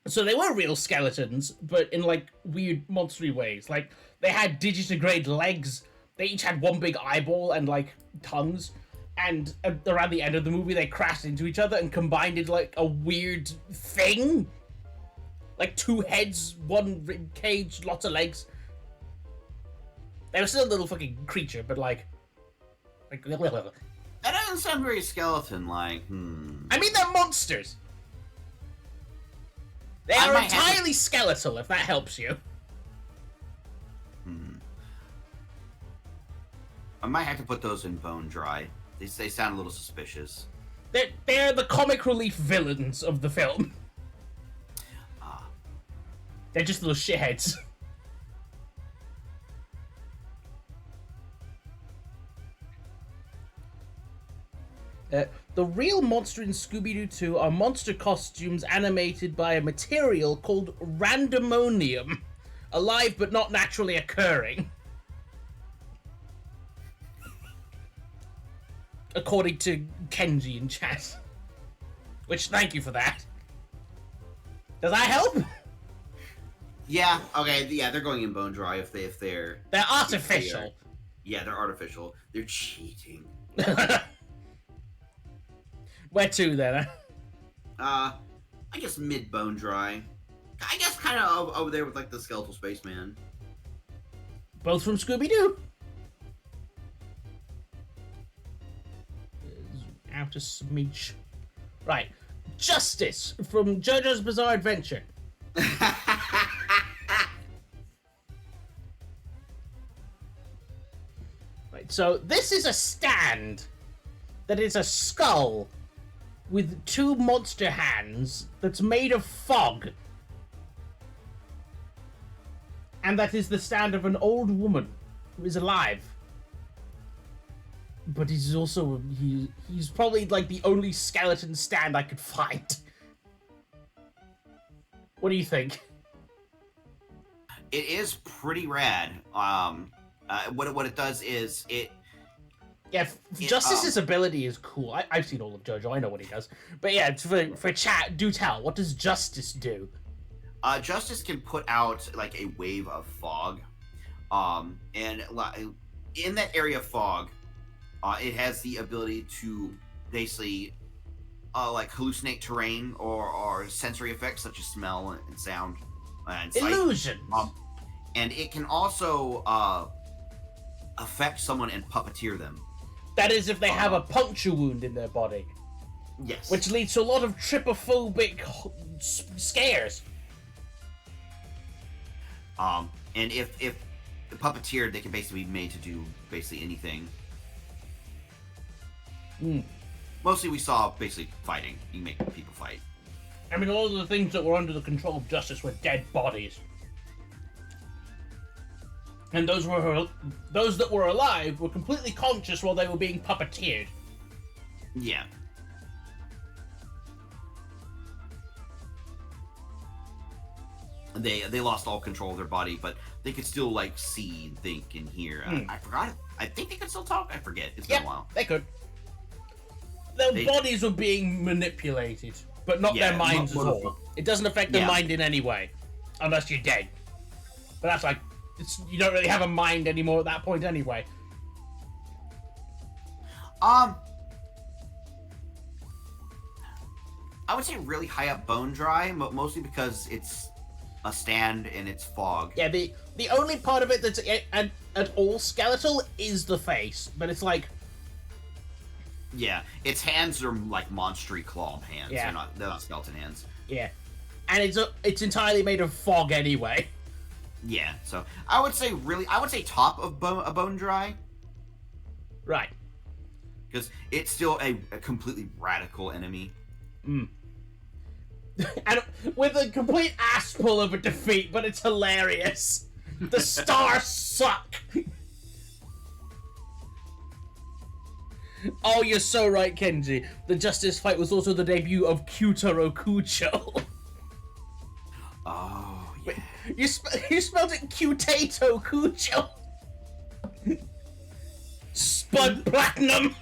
So they were real skeletons, but in, like, weird, monstery ways. Like, they had digitigrade legs. They each had one big eyeball and, like, tongues. And around the end of the movie, they crashed into each other and combined into, like, a weird thing. Like, 2 heads, 1 rib cage, lots of legs. They were still a little fucking creature, but, like... That doesn't sound very skeleton-like. I mean, they're monsters. They are entirely skeletal, if that helps you. I might have to put those in bone dry. They sound a little suspicious. They're the comic relief villains of the film. They're just little shitheads. The real monster in Scooby-Doo 2 are monster costumes animated by a material called randomonium. Alive but not naturally occurring. According to Kenji in chat. Which, thank you for that. Does that help? Yeah, okay, yeah, they're going in bone dry if they're... They're artificial. Yeah, they're artificial. They're cheating. Where to, then? I guess mid-bone dry. I guess kind of over there with, like, the skeletal spaceman. Both from Scooby-Doo. Out a smidge. Right. Justice from JoJo's Bizarre Adventure. Right, so this is a stand that is a skull with 2 monster hands that's made of fog. And that is the stand of an old woman who is alive. But he's also... He's probably, like, the only skeleton stand I could find. What do you think? It is pretty rad. What it does is it... Yeah, Justice's ability is cool. I've seen all of JoJo. I know what he does. But yeah, for chat, do tell. What does Justice do? Justice can put out, like, a wave of fog. And in that area of fog, it has the ability to basically, like, hallucinate terrain or sensory effects such as smell and sound and sight. Illusions! And it can also affect someone and puppeteer them. That is if they have a puncture wound in their body. Yes. Which leads to a lot of trypophobic scares. And if puppeteered, they can basically be made to do basically anything. Mostly we saw basically fighting. You can make people fight. I mean, all of the things that were under the control of Justice were dead bodies. And those that were alive were completely conscious while they were being puppeteered. Yeah. They lost all control of their body, but they could still, like, see, think, and hear. I forgot. I think they could still talk. I forget. It's been a while. They could. Their bodies were being manipulated, but not their minds at all. It doesn't affect their mind in any way, unless you're dead. But that's like, you don't really have a mind anymore at that point anyway. I would say really high up Bone Dry, mostly because it's a stand and it's fog. Yeah, the only part of it that's at all skeletal is the face, but it's like... Yeah, its hands are like monstery clawed hands. Yeah. They're not skeleton hands. Yeah. And it's entirely made of fog anyway. Yeah, so I would say top of Bone Dry. Right. Because it's still a completely radical enemy. Mm. And with a complete ass pull of a defeat, but it's hilarious. The stars suck. Oh, you're so right, Kenji. The Justice fight was also the debut of Kyutaro Kucho. Oh, yeah. Wait, you spelled it Cutato Kucho. Spud Platinum.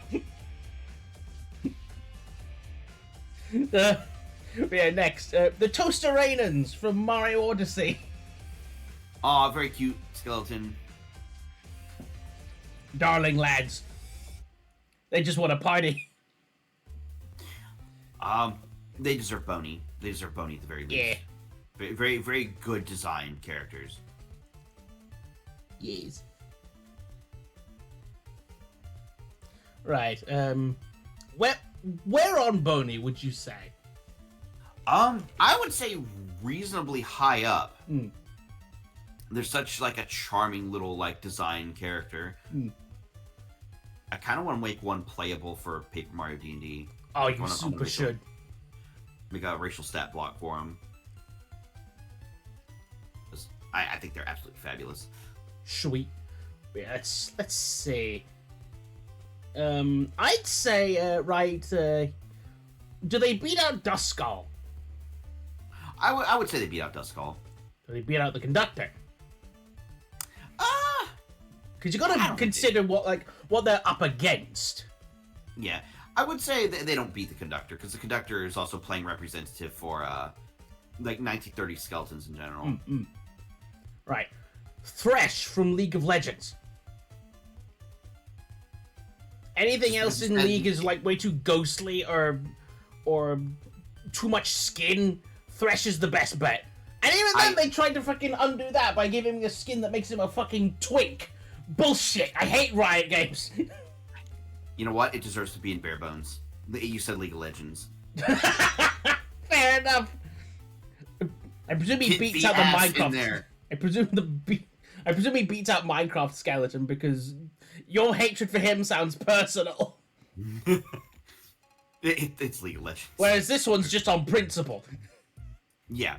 Yeah, next. The Toasterainans from Mario Odyssey. Oh, very cute skeleton. Darling lads. They just want to party. They deserve Boney. They deserve Boney at the very least. Yeah. Very, very, very good design characters. Yes. Right. Where on Boney would you say? I would say reasonably high up. Mm. They're such like a charming little like design character. Mm. I kind of want to make one playable for Paper Mario D&D. Oh, you super should. Make a racial stat block for them. I think they're absolutely fabulous. Sweet. Yeah, let's see. I'd say do they beat out Duskull? I would say they beat out Duskull. Do they beat out the Conductor? Because you gotta consider what they're up against. Yeah, I would say they don't beat the Conductor, because the Conductor is also playing representative for like 1930 skeletons in general. Mm-mm. Right. Thresh from League of Legends. Anything else in League is like way too ghostly or too much skin. Thresh is the best bet. And even then, they tried to fucking undo that by giving him a skin that makes him a fucking twink. Bullshit. I hate Riot Games. You know what? It deserves to be in bare bones. You said League of Legends. Fair enough. I presume he beats out the Minecraft. I presume he beats out Minecraft skeleton because your hatred for him sounds personal. It's League of Legends. Whereas this one's just on principle. Yeah.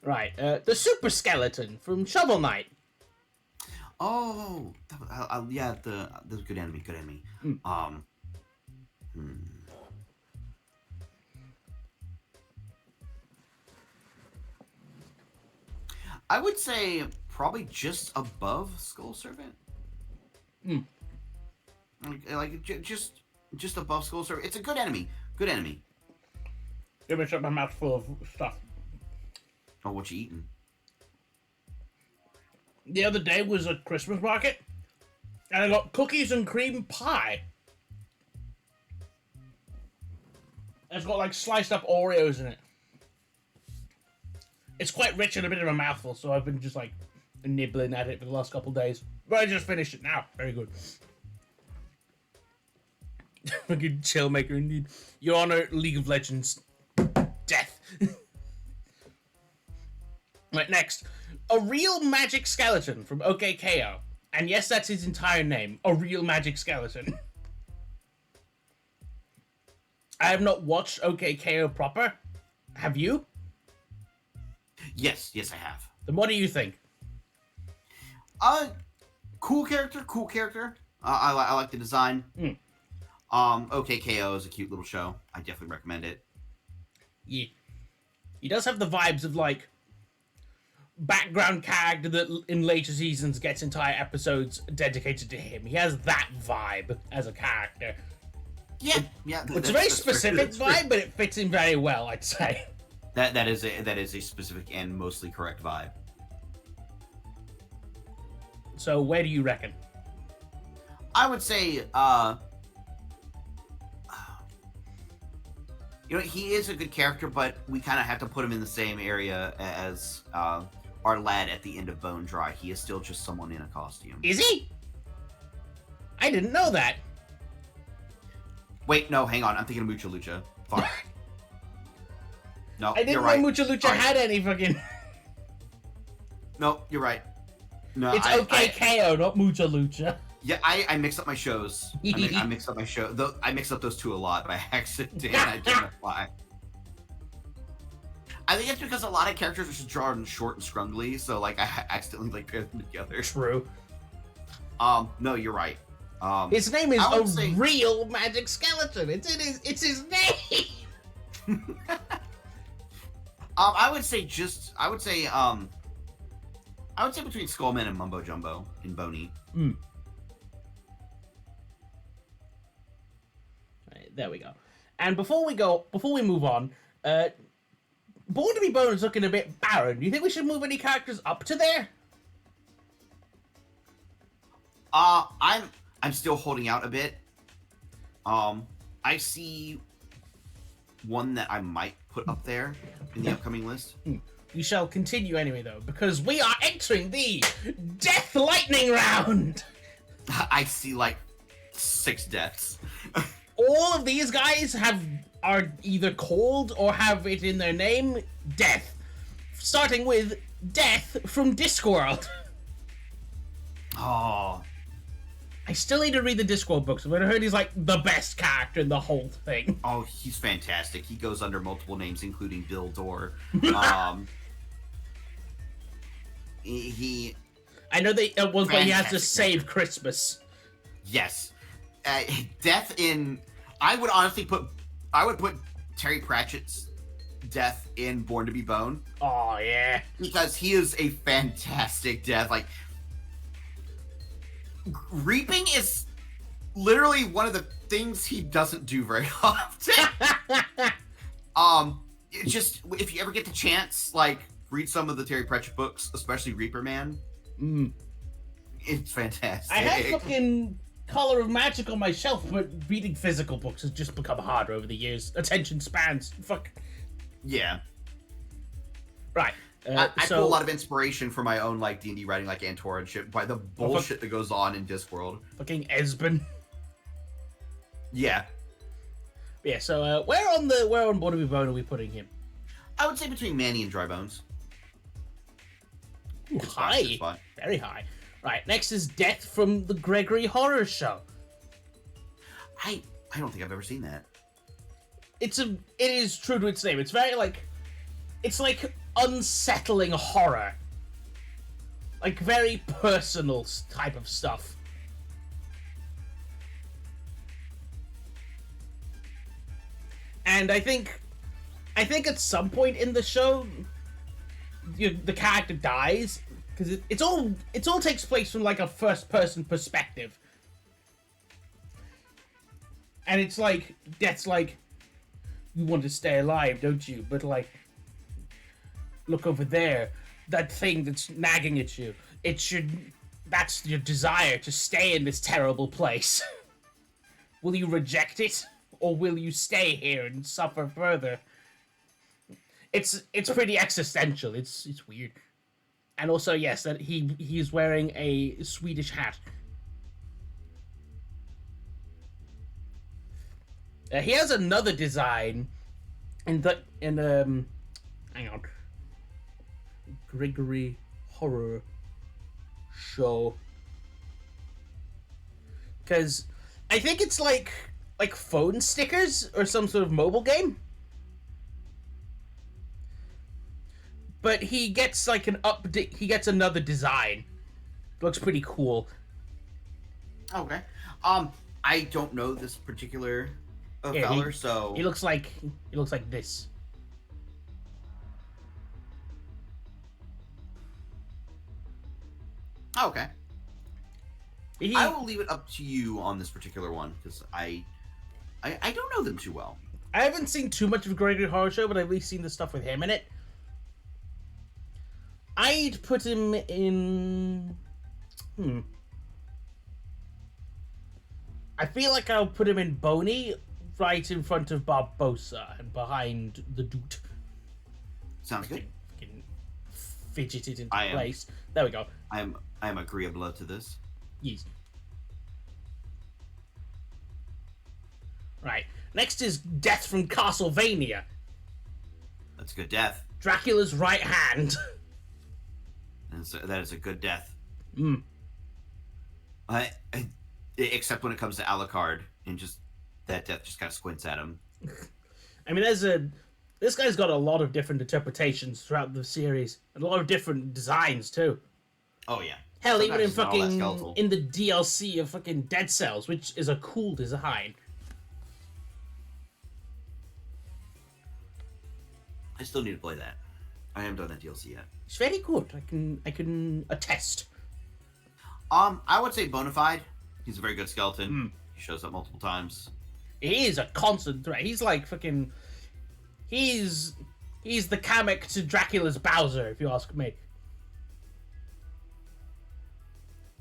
Right. The Super Skeleton from Shovel Knight. Oh, yeah. The good enemy. Good enemy. Mm. I would say probably just above Skull Servant. Hmm. Like just above Skull Servant. It's a good enemy. Good enemy. Give me my mouth full of stuff. Oh, what you eating? The other day was a Christmas market, and I got cookies and cream pie. It's got like sliced up Oreos in it. It's quite rich and a bit of a mouthful, so I've been just like nibbling at it for the last couple of days. But I just finished it now. Very good. Fucking chill maker indeed. Your Honor, League of Legends. Death. Right, next. A real magic skeleton from OKKO. And yes, that's his entire name. A real magic skeleton. I have not watched OKKO proper. Have you? Yes, I have. Then what do you think? Cool character. I like the design. Mm. OKKO is a cute little show. I definitely recommend it. Yeah. He does have the vibes of, like, background character that in later seasons gets entire episodes dedicated to him. He has that vibe as a character. Yeah. It's a very specific vibe, but it fits in very well, I'd say. That is a specific and mostly correct vibe. So where do you reckon? I would say, he is a good character, but we kind of have to put him in the same area as our lad at the end of Bone Dry. He is still just someone in a costume. Is he? I didn't know that. Wait, no, hang on. I'm thinking of Mucha Lucha. Fuck. No, I didn't you're know right. Mucha Lucha had any fucking... No, you're right. No, It's KO, not Mucha Lucha. Yeah, I mix up my shows. I mix up my show. I mix up those two a lot by accident. I don't know why. I think it's because a lot of characters are just drawn short and scrungly, so like I accidentally like pair them together. True. No, you're right. His name is say... real magic skeleton. It's his name. I would say between Skullman and Mumbo Jumbo in Boney. Right, there we go. And before we move on, Born to be Bone is looking a bit barren. Do you think we should move any characters up to there? I'm still holding out a bit. I see one that I might put up there in the upcoming list. We shall continue anyway, though, because we are entering the Death Lightning round! I see, like, 6 deaths. All of these guys are either called or have it in their name, Death. Starting with Death from Discworld. Oh. I still need to read the Discworld books, but I heard he's, like, the best character in the whole thing. Oh, he's fantastic. He goes under multiple names, including Bill Dorr. I know that at one point he has to save Christmas. Yes. Death in... I would put Terry Pratchett's Death in Born to be Bone. Oh, yeah. Because he is a fantastic Death. Like, reaping is literally one of the things he doesn't do very often. Just, if you ever get the chance, like, read some of the Terry Pratchett books, especially Reaper Man. It's fantastic. I have fucking Color of Magic on my shelf, but reading physical books has just become harder over the years. Attention spans. Fuck. Yeah. Right. I pull a lot of inspiration for my own, like, D&D writing, like Antora and shit, by the bullshit that goes on in Discworld. Fucking Esben. Yeah. Yeah, so, where on Born to be Bone are we putting him? I would say between Manny and Dry Bones. Ooh, high. Very high. Right, next is Death from the Gregory Horror Show. I don't think I've ever seen that. It is true to its name. It's very, like... It's like unsettling horror. Like, very personal type of stuff. And I think at some point in the show, the character dies, because it all takes place from, like, a first-person perspective. And it's like, Death's like, you want to stay alive, don't you? But, like, look over there. That thing that's nagging at you. That's your desire to stay in this terrible place. Will you reject it? Or will you stay here and suffer further? It's pretty existential. It's weird. And also, yes, that he's wearing a Swedish hat. He has another design hang on. Gregory Horror Show. Because I think it's like phone stickers or some sort of mobile game. But he gets like an update. He gets another design. Looks pretty cool. Okay. I don't know this particular feller, so he looks like this. Okay. I will leave it up to you on this particular one because I don't know them too well. I haven't seen too much of Gregory Horror Show, but I've at least seen the stuff with him in it. I'd put him in... I feel like I'll put him in Boney, right in front of Barbosa and behind the dude. Sounds good. Fucking fidgeted into I am. place. There we go. I am agreeable to this. Yes. Right. Next is Death from Castlevania. That's a good death. Dracula's right hand. That is a good death. Hmm. Except when it comes to Alucard, and just that death just kind of squints at him. I mean, this guy's got a lot of different interpretations throughout the series, and a lot of different designs too. Oh yeah. Hell, Sometimes even in it's not all that fucking skeletal. in the DLC of fucking Dead Cells, which is a cool design. I still need to play that. I haven't done that DLC yet. It's very good. I can attest. I would say Bonafide. He's a very good skeleton. Hmm. He shows up multiple times. He is a constant threat. He's like fucking. He's the Kamek to Dracula's Bowser, if you ask me.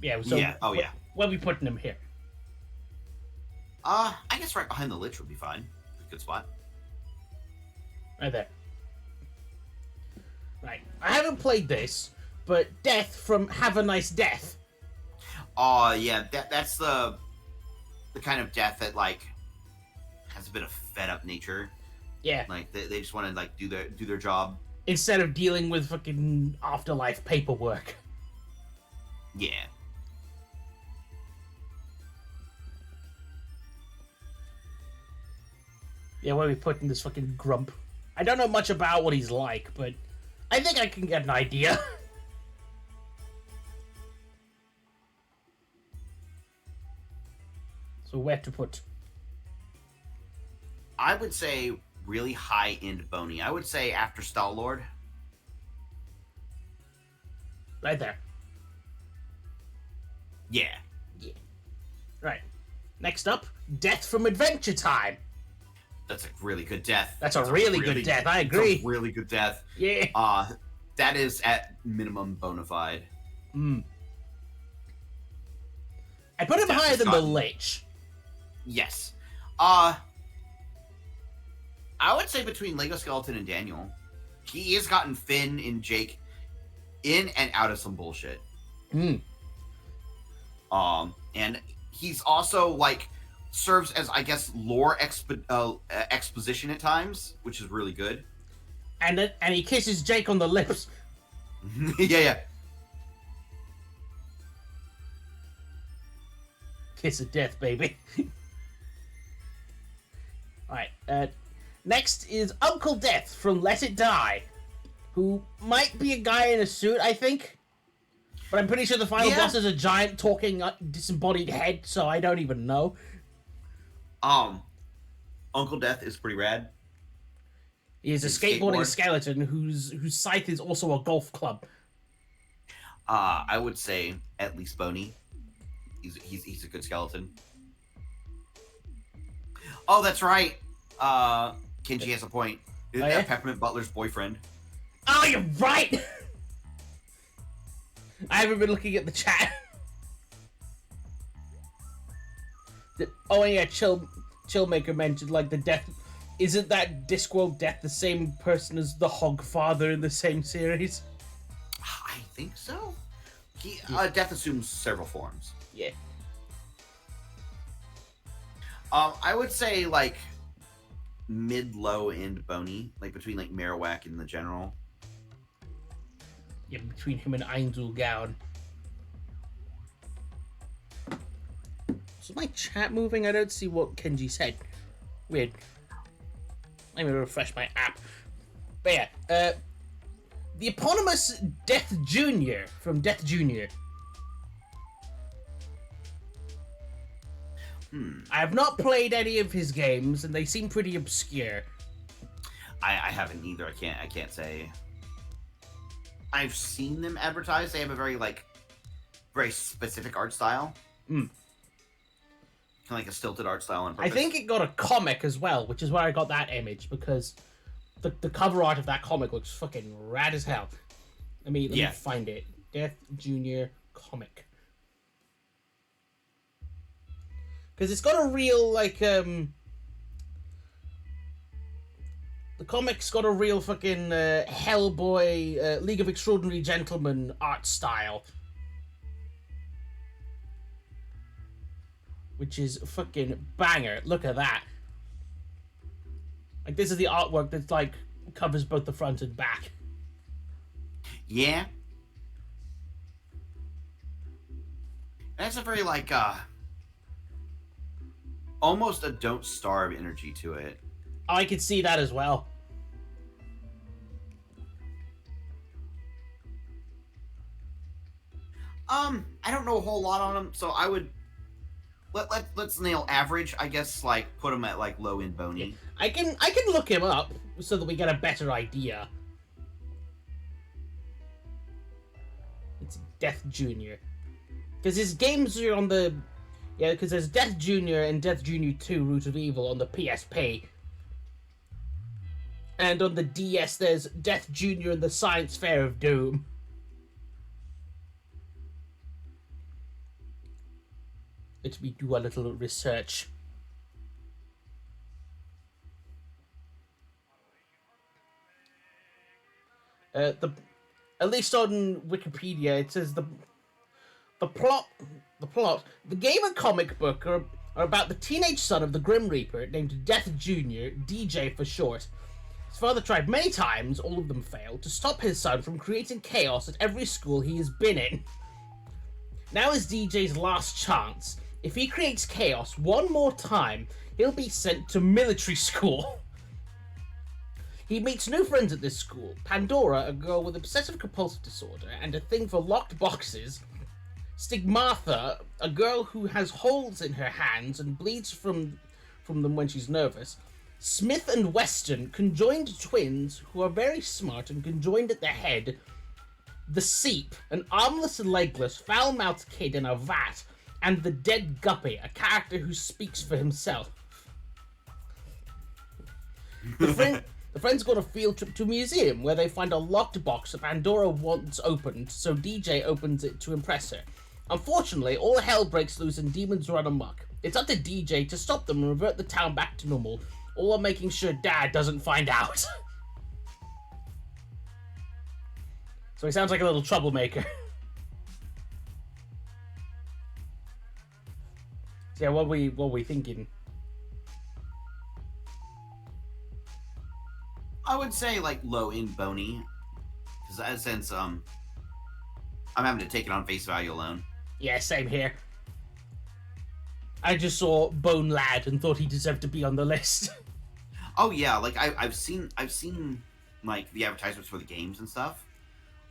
Yeah. So Yeah. Oh yeah. Where are we putting him here? I guess right behind the Lich would be fine. Good spot. Right there. Right. I haven't played this, but Death from Have a Nice Death. Oh yeah, that's the kind of death that like has a bit of fed up nature. Yeah. Like they just want to like do their job. Instead of dealing with fucking afterlife paperwork. Yeah. Yeah, where are we putting this fucking grump? I don't know much about what he's like, but I think I can get an idea. So where to put? I would say really high end Boney. I would say after Star-Lord. Right there. Yeah. Yeah. Right. Next up, Death from Adventure Time. That's a really good death. That's a really good death. I agree. That's a really good death. Yeah. That is at minimum bona fide. I put him Death higher is than the gotten- Lich. Yes. I would say between Lego Skeleton and Daniel, he has gotten Finn and Jake in and out of some bullshit. Hmm. And he's also like serves as I guess lore exposition at times, which is really good. And he kisses Jake on the lips. yeah. Kiss of death, baby. Alright, next is Uncle Death from Let It Die, who might be a guy in a suit, I think. But I'm pretty sure the final boss is a giant talking disembodied head, so I don't even know. Uncle Death is pretty rad. He is a His skateboarding skateboard. skeleton whose scythe is also a golf club. I would say at least Boney. He's a good skeleton. Oh, that's right. Kenji has a point. Isn't yeah? that Peppermint Butler's boyfriend? Oh, you're right! I haven't been looking at the chat. Oh, yeah, Chillmaker mentioned, like, the death... Isn't that Discworld Death the same person as the Hogfather in the same series? I think so. Death assumes several forms. Yeah. I would say, like, mid-low end Boney. Like, between, like, Marowak and the General. Yeah, between him and Einzelgaun. Is my chat moving? I don't see what Kenji said. Weird. Let me refresh my app. But yeah, the eponymous Death Jr. from Death Jr. I have not played any of his games, and they seem pretty obscure. I haven't either. I can't say. I've seen them advertised. They have a very specific art style. Kind of like a stilted art style on I purpose. think it got a comic as well, which is where I got that image, because the cover art of that comic looks fucking rad as hell. Let me find it. Death Junior comic. Because it's got a real, like, the comic's got a real fucking Hellboy, League of Extraordinary Gentlemen art style. Which is fucking banger. Look at that. Like, this is the artwork that's, like, covers both the front and back. Yeah. That's a very, like, almost a Don't Starve energy to it. I could see that as well. I don't know a whole lot on them, so I would let's nail average. I guess, like, put him at like low end bony. Yeah. I can look him up so that we get a better idea. It's Death Junior, because his games are on the because there's Death Junior and Death Junior 2 Root of Evil on the PSP. And on the DS, there's Death Junior and the Science Fair of Doom. Let me do a little research. At least on Wikipedia, it says the plot. The game and comic book are about the teenage son of the Grim Reaper, named Death Junior, DJ for short. His father tried many times, all of them failed, to stop his son from creating chaos at every school he has been in. Now is DJ's last chance. If he creates chaos one more time, he'll be sent to military school. He meets new friends at this school. Pandora, a girl with obsessive-compulsive disorder and a thing for locked boxes. Stigmatha, a girl who has holes in her hands and bleeds from them when she's nervous. Smith and Weston, conjoined twins who are very smart and conjoined at the head. The Seep, an armless and legless, foul-mouthed kid in a vat. And the Dead Guppy, a character who speaks for himself. The friends go on a field trip to a museum where they find a locked box that Pandora wants opened, so DJ opens it to impress her. Unfortunately, all hell breaks loose and demons run amok. It's up to DJ to stop them and revert the town back to normal, all while making sure Dad doesn't find out. So he sounds like a little troublemaker. So yeah, what we thinking? I would say like low end bony, because since I'm having to take it on face value alone. Yeah, same here. I just saw Bone Lad and thought he deserved to be on the list. Oh yeah, like I've seen like the advertisements for the games and stuff.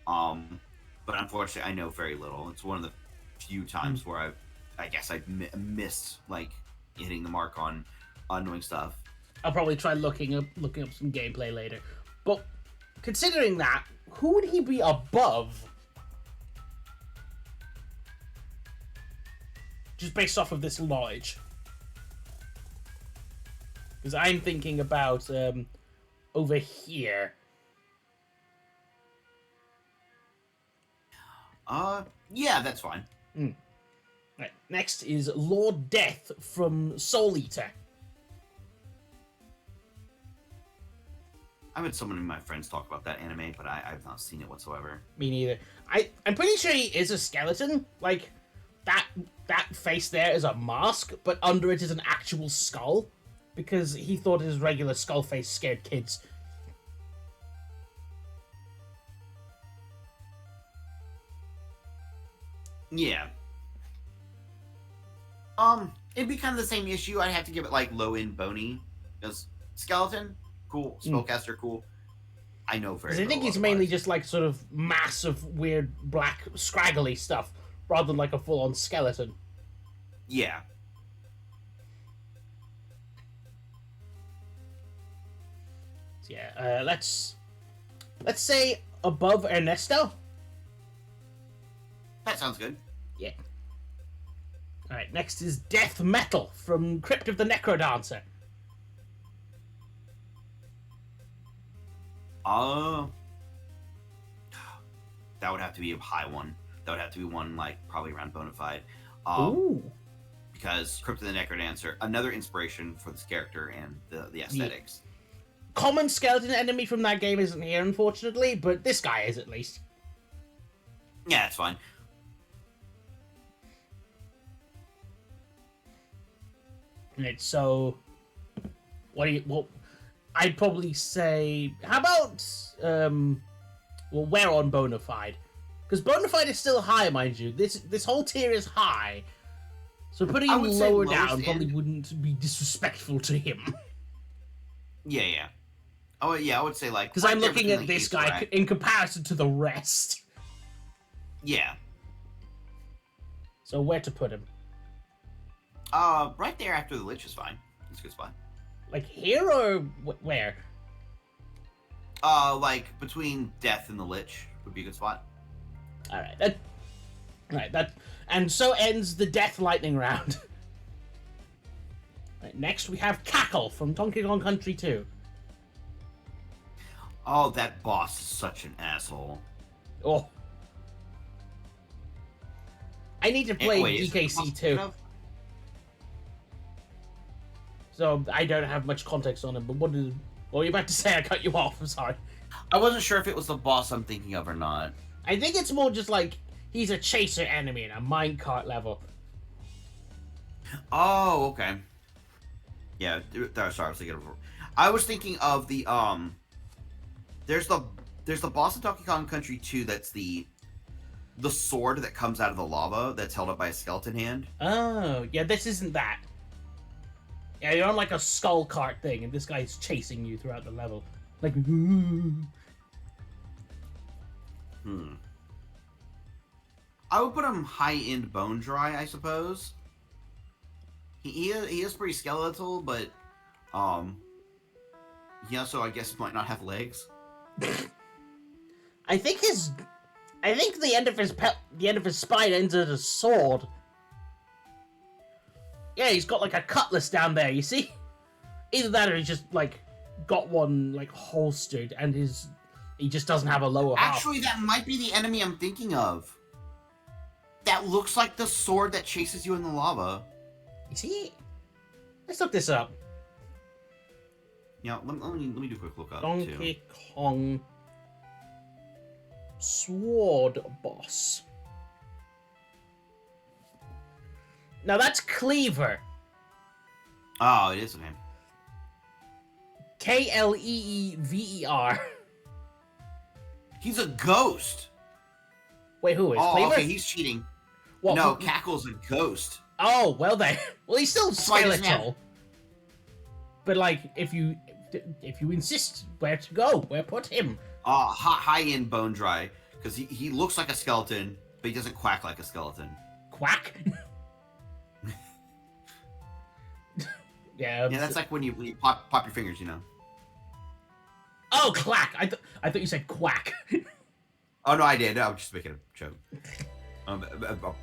But unfortunately, I know very little. It's one of the few times where I guess I've missed like hitting the mark on knowing stuff. I'll probably try looking up some gameplay later. But considering that, who would he be above? Just based off of this knowledge. Because I'm thinking about over here. Yeah, that's fine. Right, next is Lord Death from Soul Eater. I've had someone of my friends talk about that anime, but I've not seen it whatsoever. Me neither. I'm pretty sure he is a skeleton. Like, that face there is a mask, but under it is an actual skull. Because he thought his regular skull face scared kids. Yeah. It'd be kind of the same issue. I'd have to give it like low end bony. Because skeleton, cool. Spellcaster, cool. I know very little. I think he's mainly just like sort of massive, weird, black, scraggly stuff, rather than like a full-on skeleton. Yeah. So yeah, let's say above Ernesto. That sounds good. Yeah. All Right, next is Death Metal from Crypt of the Necrodancer. That would have to be a high one. That would have to be one like probably around Bonafide. Ooh. Because Crypt of the Necrodancer, another inspiration for this character and the aesthetics. Common skeleton enemy from that game isn't here, unfortunately, but this guy is at least. Yeah, that's fine. Right, so what I'd probably say, how about well, where on Bonafide? Because Bonafide is still high, mind you. This whole tier is high. So putting him lower down probably wouldn't be disrespectful to him. Yeah. Oh, yeah, I would say like... Because I'm looking at this guy in comparison to the rest. Yeah. So where to put him? Right there after the Lich is fine. It's a good spot. Like here or where? Like between Death and the Lich would be a good spot. Alright, and so ends the Death Lightning round. Right, next we have Cackle from Donkey Kong Country 2. Oh, that boss is such an asshole. Oh. I need to play DKC 2. So I don't have much context on him, but what were you about to say? I cut you off, I'm sorry. I wasn't sure if it was the boss I'm thinking of or not. I think it's more just like he's a chaser enemy in a minecart level. Oh, okay. Yeah, sorry, I was thinking of the there's the boss of Donkey Kong Country 2 that's the sword that comes out of the lava that's held up by a skeleton hand. Oh, yeah, this isn't that. Yeah, you're on like a skull cart thing, and this guy's chasing you throughout the level. Like, I would put him high-end bone dry, I suppose. He is pretty skeletal, but he also, I guess, might not have legs. I think the end of his spine ends at a sword. Yeah, he's got like a cutlass down there, you see? Either that or he's just like got one like holstered and he just doesn't have a lower half. Actually, that might be the enemy I'm thinking of. That looks like the sword that chases you in the lava. You see? Let's look this up. Yeah, let me do a quick look up Donkey Kong Sword Boss. Now that's Cleaver. Oh, it is okay. Kleever. He's a ghost. Wait, who is Oh, Cleaver? okay, he's cheating. What, no, Cackle's a ghost. Oh, well then. Well, he's still skeletal. Have... But like, if you insist where to go, where put him? High-end bone dry, because he looks like a skeleton, but he doesn't quack like a skeleton. Quack? Yeah, that's like when you pop your fingers, you know. Oh, clack! I thought you said quack. Oh no, I did. I was just making a joke. A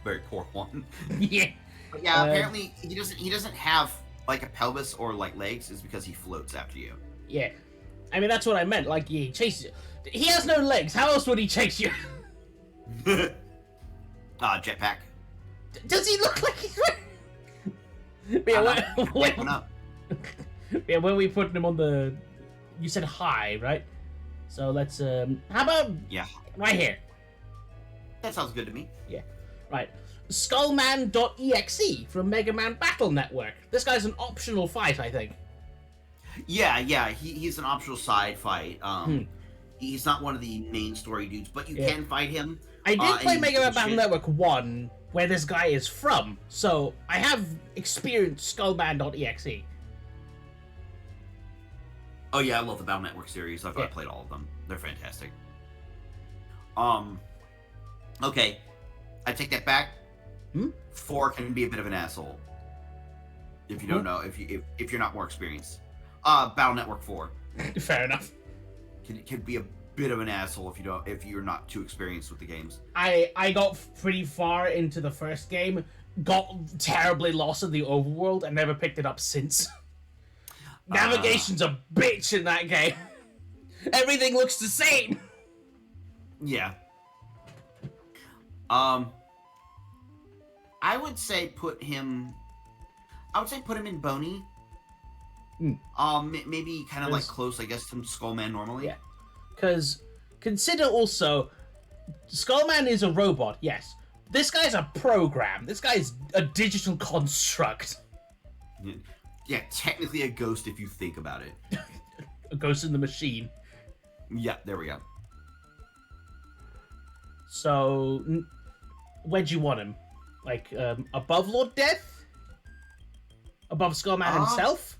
very poor one. Yeah. But yeah, apparently he doesn't have like a pelvis or like legs, is because he floats after you. Yeah, I mean that's what I meant. Like he chases you. He has no legs. How else would he chase you? Jetpack. Does he look like he's? Yeah, when we put him on the, you said high, right? So let's how about right here? That sounds good to me. Yeah, right. Skullman.exe from Mega Man Battle Network. This guy's an optional fight, I think. Yeah. He's an optional side fight. He's not one of the main story dudes, but you can fight him. I did play Mega Man Battle Network 1, where this guy is from, so I have experienced Skullman.exe. Oh yeah, I love the Battle Network series. I've played all of them. They're fantastic. Okay, I take that back. 4 can be a bit of an asshole if you don't know, if you're not more experienced. Battle Network 4. Fair enough. Can be a bit of an asshole if you're not too experienced with the games. I got pretty far into the first game got terribly lost in the overworld and never picked it up since. Navigation's a bitch in that game. Everything looks the same. Yeah. I would say put him in Bony. Maybe kind of like close, I guess, to Skullman normally. Yeah. Because consider also, Skullman is a robot, yes. This guy's a program. This guy's a digital construct. Yeah, technically a ghost if you think about it. A ghost in the machine. Yeah, there we go. So, where'd you want him? Like, above Lord Death? Above Skullman himself?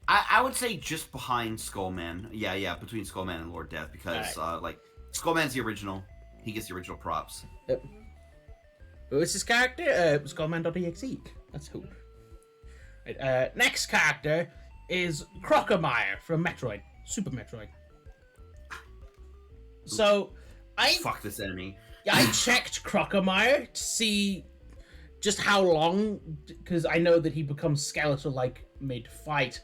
I would say just behind Skullman. Yeah, between Skullman and Lord Death, because, like, Skullman's the original. He gets the original props. Who is his character? Skullman.exe. That's who. Right, next character is Crocomire from Metroid. Super Metroid. So, Fuck this enemy. I checked Crocomire to see just how long, because I know that he becomes skeletal like mid-fight.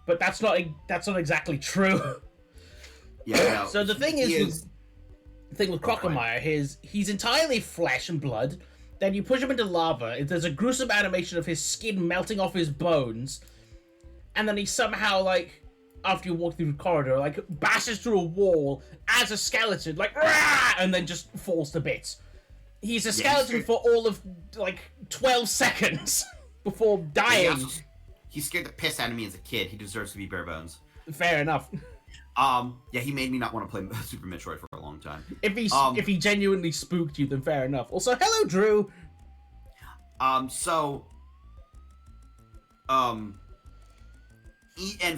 But that's not exactly true. Yeah. No, So the thing with Crocomire is he's entirely flesh and blood. Then you push him into lava. There's a gruesome animation of his skin melting off his bones, and then he somehow, like, after you walk through the corridor, like, bashes through a wall as a skeleton, like, rah! And then just falls to bits. He's a skeleton for all of, like, 12 seconds before dying. He scared the piss out of me as a kid. He deserves to be bare bones. Fair enough. Yeah, he made me not want to play Super Metroid for a long time. If he genuinely spooked you, then fair enough. Also, hello, Drew. And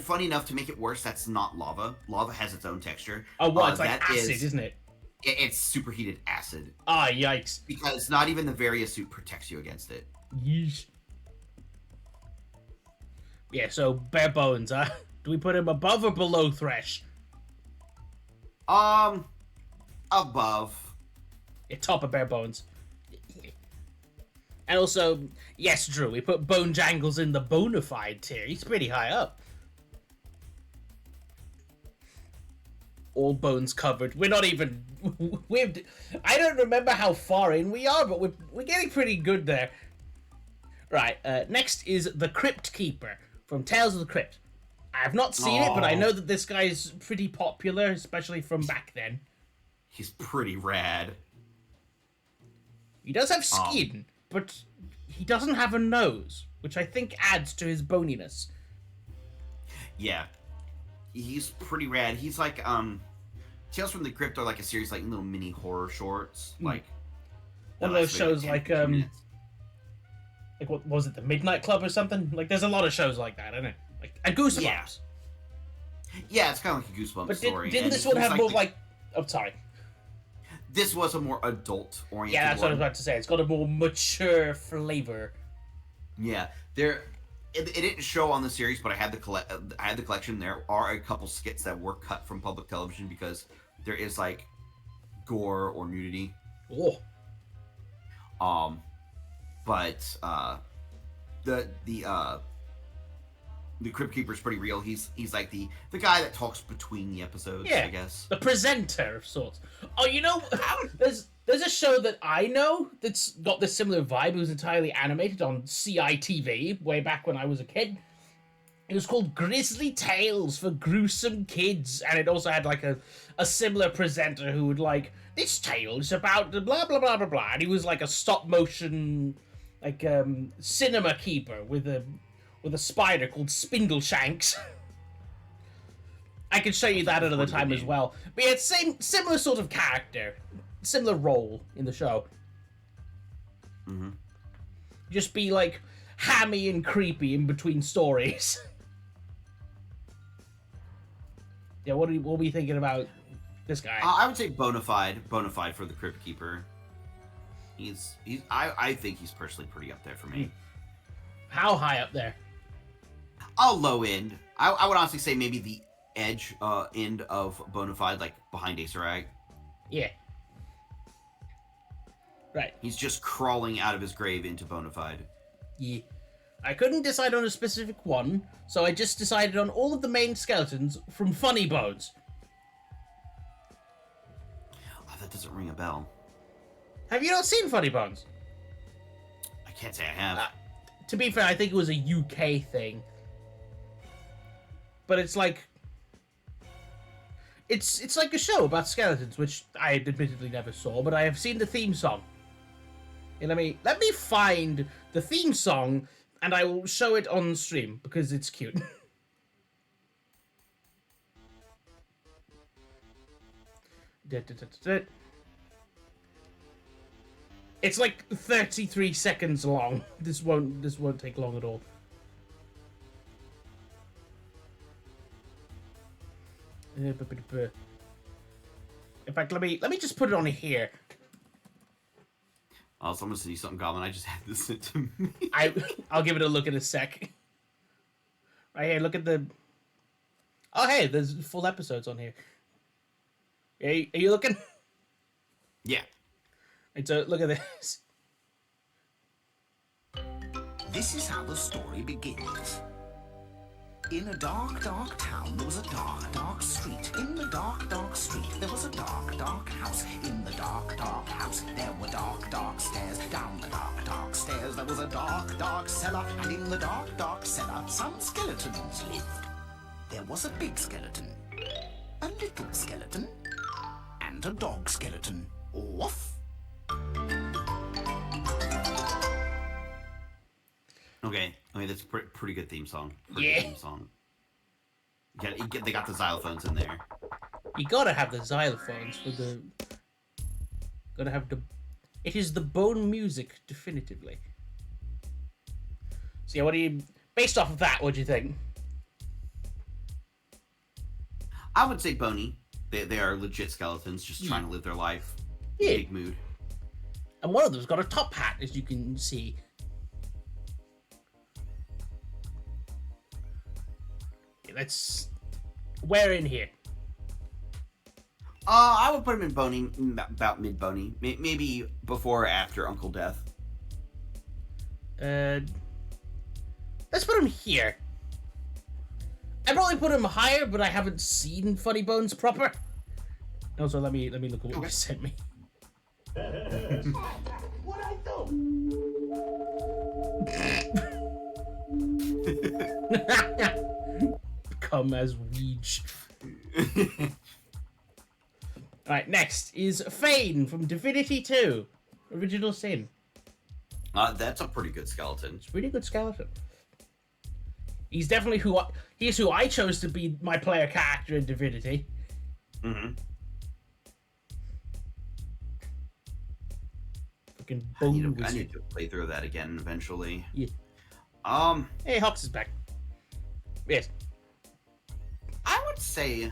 funny enough, to make it worse, that's not lava. Lava has its own texture. Oh, well, it's like acid, isn't it? It's superheated acid. Ah, yikes. Because not even the Various suit protects you against it. Yeesh. Yeah, so bare bones, huh? Do we put him above or below Thresh? Above. Yeah, top of bare bones. And also, yes, Drew, we put Bone Jangles in the bonafide tier. He's pretty high up. All bones covered. We're not even... I don't remember how far in we are, but we're getting pretty good there. Right, next is the Crypt Keeper from Tales of the Crypt. I have not seen it, but I know that this guy is pretty popular, especially from back then. He's pretty rad. He does have skin, but he doesn't have a nose, which I think adds to his boniness. Yeah. He's pretty rad. He's like, Tales from the Crypt are like a series, like little mini horror shorts. Like, one of those shows like what was it, the Midnight Club or something? Like, there's a lot of shows like that, isn't it? Like, and Goosebumps. Yeah, it's kind of like a Goosebumps story. Didn't this one have more like... Oh, sorry. This was a more adult-oriented Yeah, that's what I was about to say. It's got a more mature flavor. Yeah, it didn't show on the series, but I had the collection. There are a couple skits that were cut from public television because there is like gore or nudity. Oh. But the Crypt Keeper is pretty real. He's like the guy that talks between the episodes, I guess. The presenter of sorts. Oh, you know, there's a show that I know that's got this similar vibe. It was entirely animated on CITV way back when I was a kid. It was called Grisly Tales for Gruesome Kids, and it also had like a similar presenter who would like, this tale is about the blah blah blah blah blah, and he was like a stop motion like cinema keeper with a spider called Spindle Shanks. I can show you that another time as well. But yeah, it's similar sort of character, similar role in the show. Mm-hmm. Just be like hammy and creepy in between stories. Yeah, what are we thinking about this guy? I would say bonafide for the Crypt Keeper. I think he's personally pretty up there for me. How high up there? A low end. I would honestly say maybe the edge end of bonafide, like behind Acerag. Yeah. Right. He's just crawling out of his grave into Bonafide. Yeah. I couldn't decide on a specific one, so I just decided on all of the main skeletons from Funny Bones. Oh, that doesn't ring a bell. Have you not seen Funny Bones? I can't say I have. To be fair, I think it was a UK thing. But it's like... It's like a show about skeletons, which I admittedly never saw, but I have seen the theme song. And let me find the theme song, and I will show it on stream, because it's cute. It's like 33 seconds long. This won't take long at all. In fact, let me just put it on here. Oh, someone said something, Goblin. I just had this sent to me. I'll give it a look in a sec. Right here, look at the... Oh, hey, there's full episodes on here. Are you looking? Yeah. Right, so look at this. This is how the story begins. In a dark, dark town, there was a dark, dark street. In the dark, dark street, there was a dark, dark house. In the dark, dark house, there were dark, dark stairs. Down the dark, dark stairs, there was a dark, dark cellar. And in the dark, dark cellar, some skeletons lived. There was a big skeleton, a little skeleton, and a dog skeleton. Woof! Okay, that's a pretty good theme song. Yeah. Theme song. They got the xylophones in there. You gotta have the xylophones for the... Gotta have the... It is the bone music, definitively. So yeah, what do you... Based off of that, what do you think? I would say bony. They are legit skeletons, just trying to live their life. Yeah. Big mood. And one of them's got a top hat, as you can see. Let's... Where in here? I would put him in bony, about mid-bony. Maybe before or after Uncle Death. Let's put him here. I'd probably put him higher, but I haven't seen Funny Bones proper. Also, let me look at what you sent me. What I do? Come as Weege. Alright, next is Fane from Divinity 2. Original Sin. That's a pretty good skeleton. It's a really good skeleton. He's definitely who I chose to be my player character in Divinity. Mm-hmm. Fucking I bone need to play through that again eventually. Yeah. Um, Hey, Hawks is back. Yes. I would say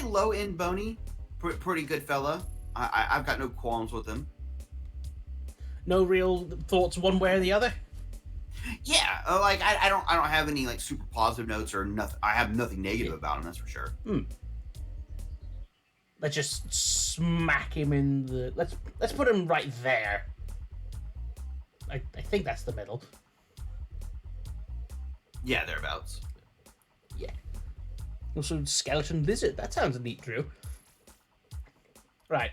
low end bony, pretty good fella. I've got no qualms with him. No real thoughts one way or the other? Yeah, like I don't have any like super positive notes or nothing. I have nothing negative about him, that's for sure. Let's just smack him in the... Let's put him right there. I think that's the middle. Yeah, thereabouts. Yeah. Also, skeleton lizard. That sounds neat, Drew. Right.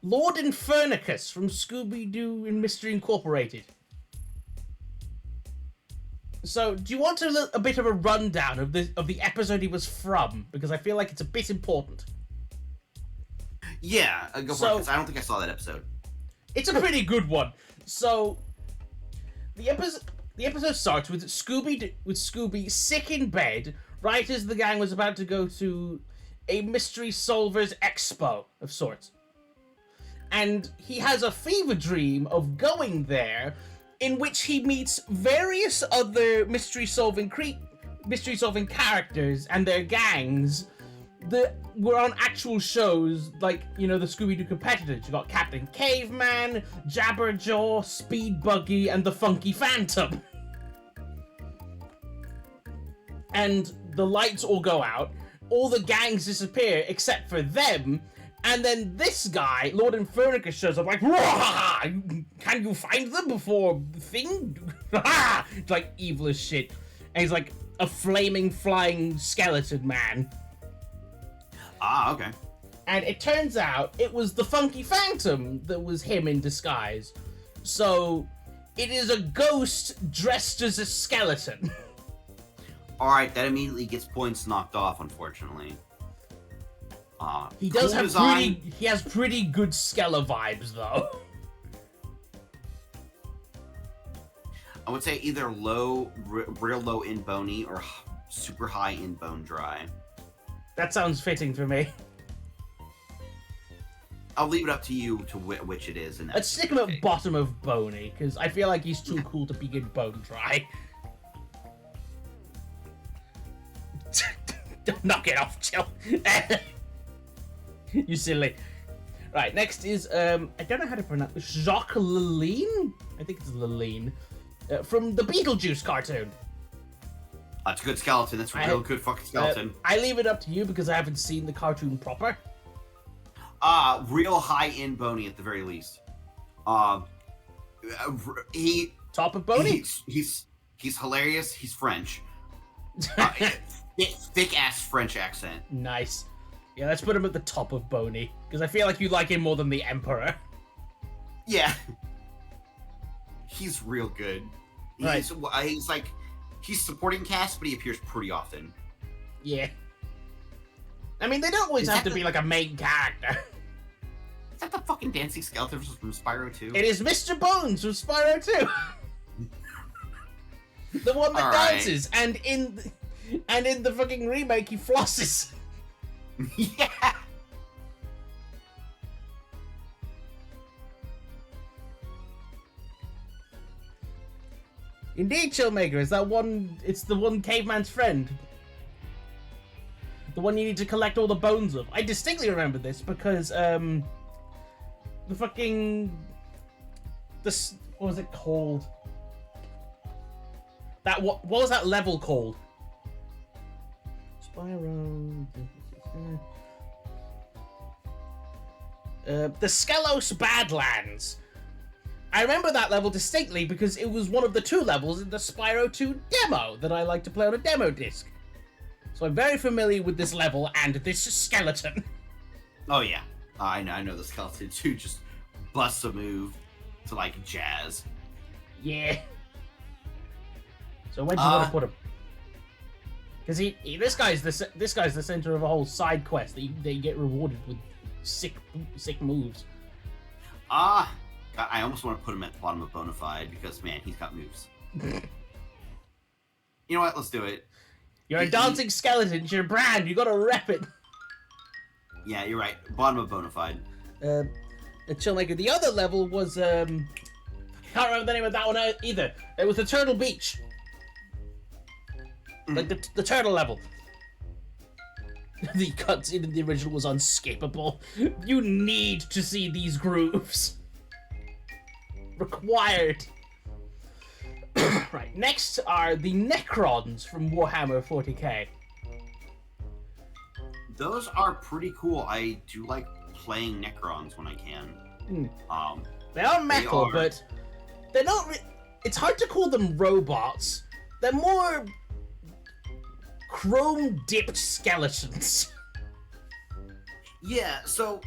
Lord Infernicus from Scooby-Doo and Mystery Incorporated. So, do you want a bit of a rundown of the episode he was from? Because I feel like it's a bit important. Yeah, go for it, 'cause I don't think I saw that episode. It's a pretty good one. So, the episode starts with Scooby sick in bed, right as the gang was about to go to a Mystery Solvers Expo of sorts. And he has a fever dream of going there, in which he meets various other mystery solving characters and their gangs that were on actual shows, like, you know, the Scooby-Doo competitors. You got Captain Caveman, Jabberjaw, Speed Buggy, and the Funky Phantom. And the lights all go out, all the gangs disappear except for them, And then this guy, Lord Infernicus, shows up like, "Rah! Can you find them before thing?" It's like evil as shit. And he's like a flaming, flying skeleton man. Ah, okay. And it turns out it was the Funky Phantom that was him in disguise. So it is a ghost dressed as a skeleton. Alright, that immediately gets points knocked off, unfortunately. He does cool have design. he has pretty good Skella vibes though. I would say either real low in bony or super high in bone dry. That sounds fitting for me. I'll leave it up to you to which it is. Let's stick him at bottom of bony, because I feel like he's too cool to be in bone dry. Don't knock it off, chill. You silly. Right, next is, I don't know how to pronounce it. Jacques Laline? I think it's Laline. From the Beetlejuice cartoon. That's a good skeleton. That's a real good fucking skeleton. I leave it up to you because I haven't seen the cartoon proper. Real high in bony at the very least. He Top of bony? He's hilarious. He's French. Thick ass French accent. Nice. Yeah, let's put him at the top of bony because I feel like you like him more than the Emperor. Yeah. He's real good. Right. He's supporting cast, but he appears pretty often. Yeah. I mean, they don't always have to be like a main character. Is that the fucking dancing skeleton from Spyro 2? It is Mr. Bones from Spyro 2. The one that dances, and in the fucking remake he flosses. Yeah. Indeed, Chillmaker, is that one? It's the one caveman's friend. The one you need to collect all the bones of. I distinctly remember this because the fucking what was it called? That what was that level called? Spyro. The Skelos Badlands. I remember that level distinctly because it was one of the 2 levels in the Spyro 2 demo that I like to play on a demo disc. So I'm very familiar with this level and this skeleton. Oh yeah, I know the skeleton too. Just busts a move to like jazz. Yeah. So where do you want to put him? Because this guy's the center of a whole side quest that you get rewarded with sick moves. God, I almost want to put him at the bottom of Bonafide because man, he's got moves. You know what? Let's do it. You're a dancing skeleton. It's your brand. You gotta rep it. Yeah, you're right. Bottom of Bonafide. Chillmaker. The other level was I can't remember the name of that one either. It was the Turtle Beach. Like the turtle level. The cutscene in the original was unscapable. You need to see these grooves. Required. Right, next are the Necrons from Warhammer 40k. Those are pretty cool. I do like playing Necrons when I can. They are metal, but they're not. It's hard to call them robots. They're more chrome-dipped skeletons. Yeah, so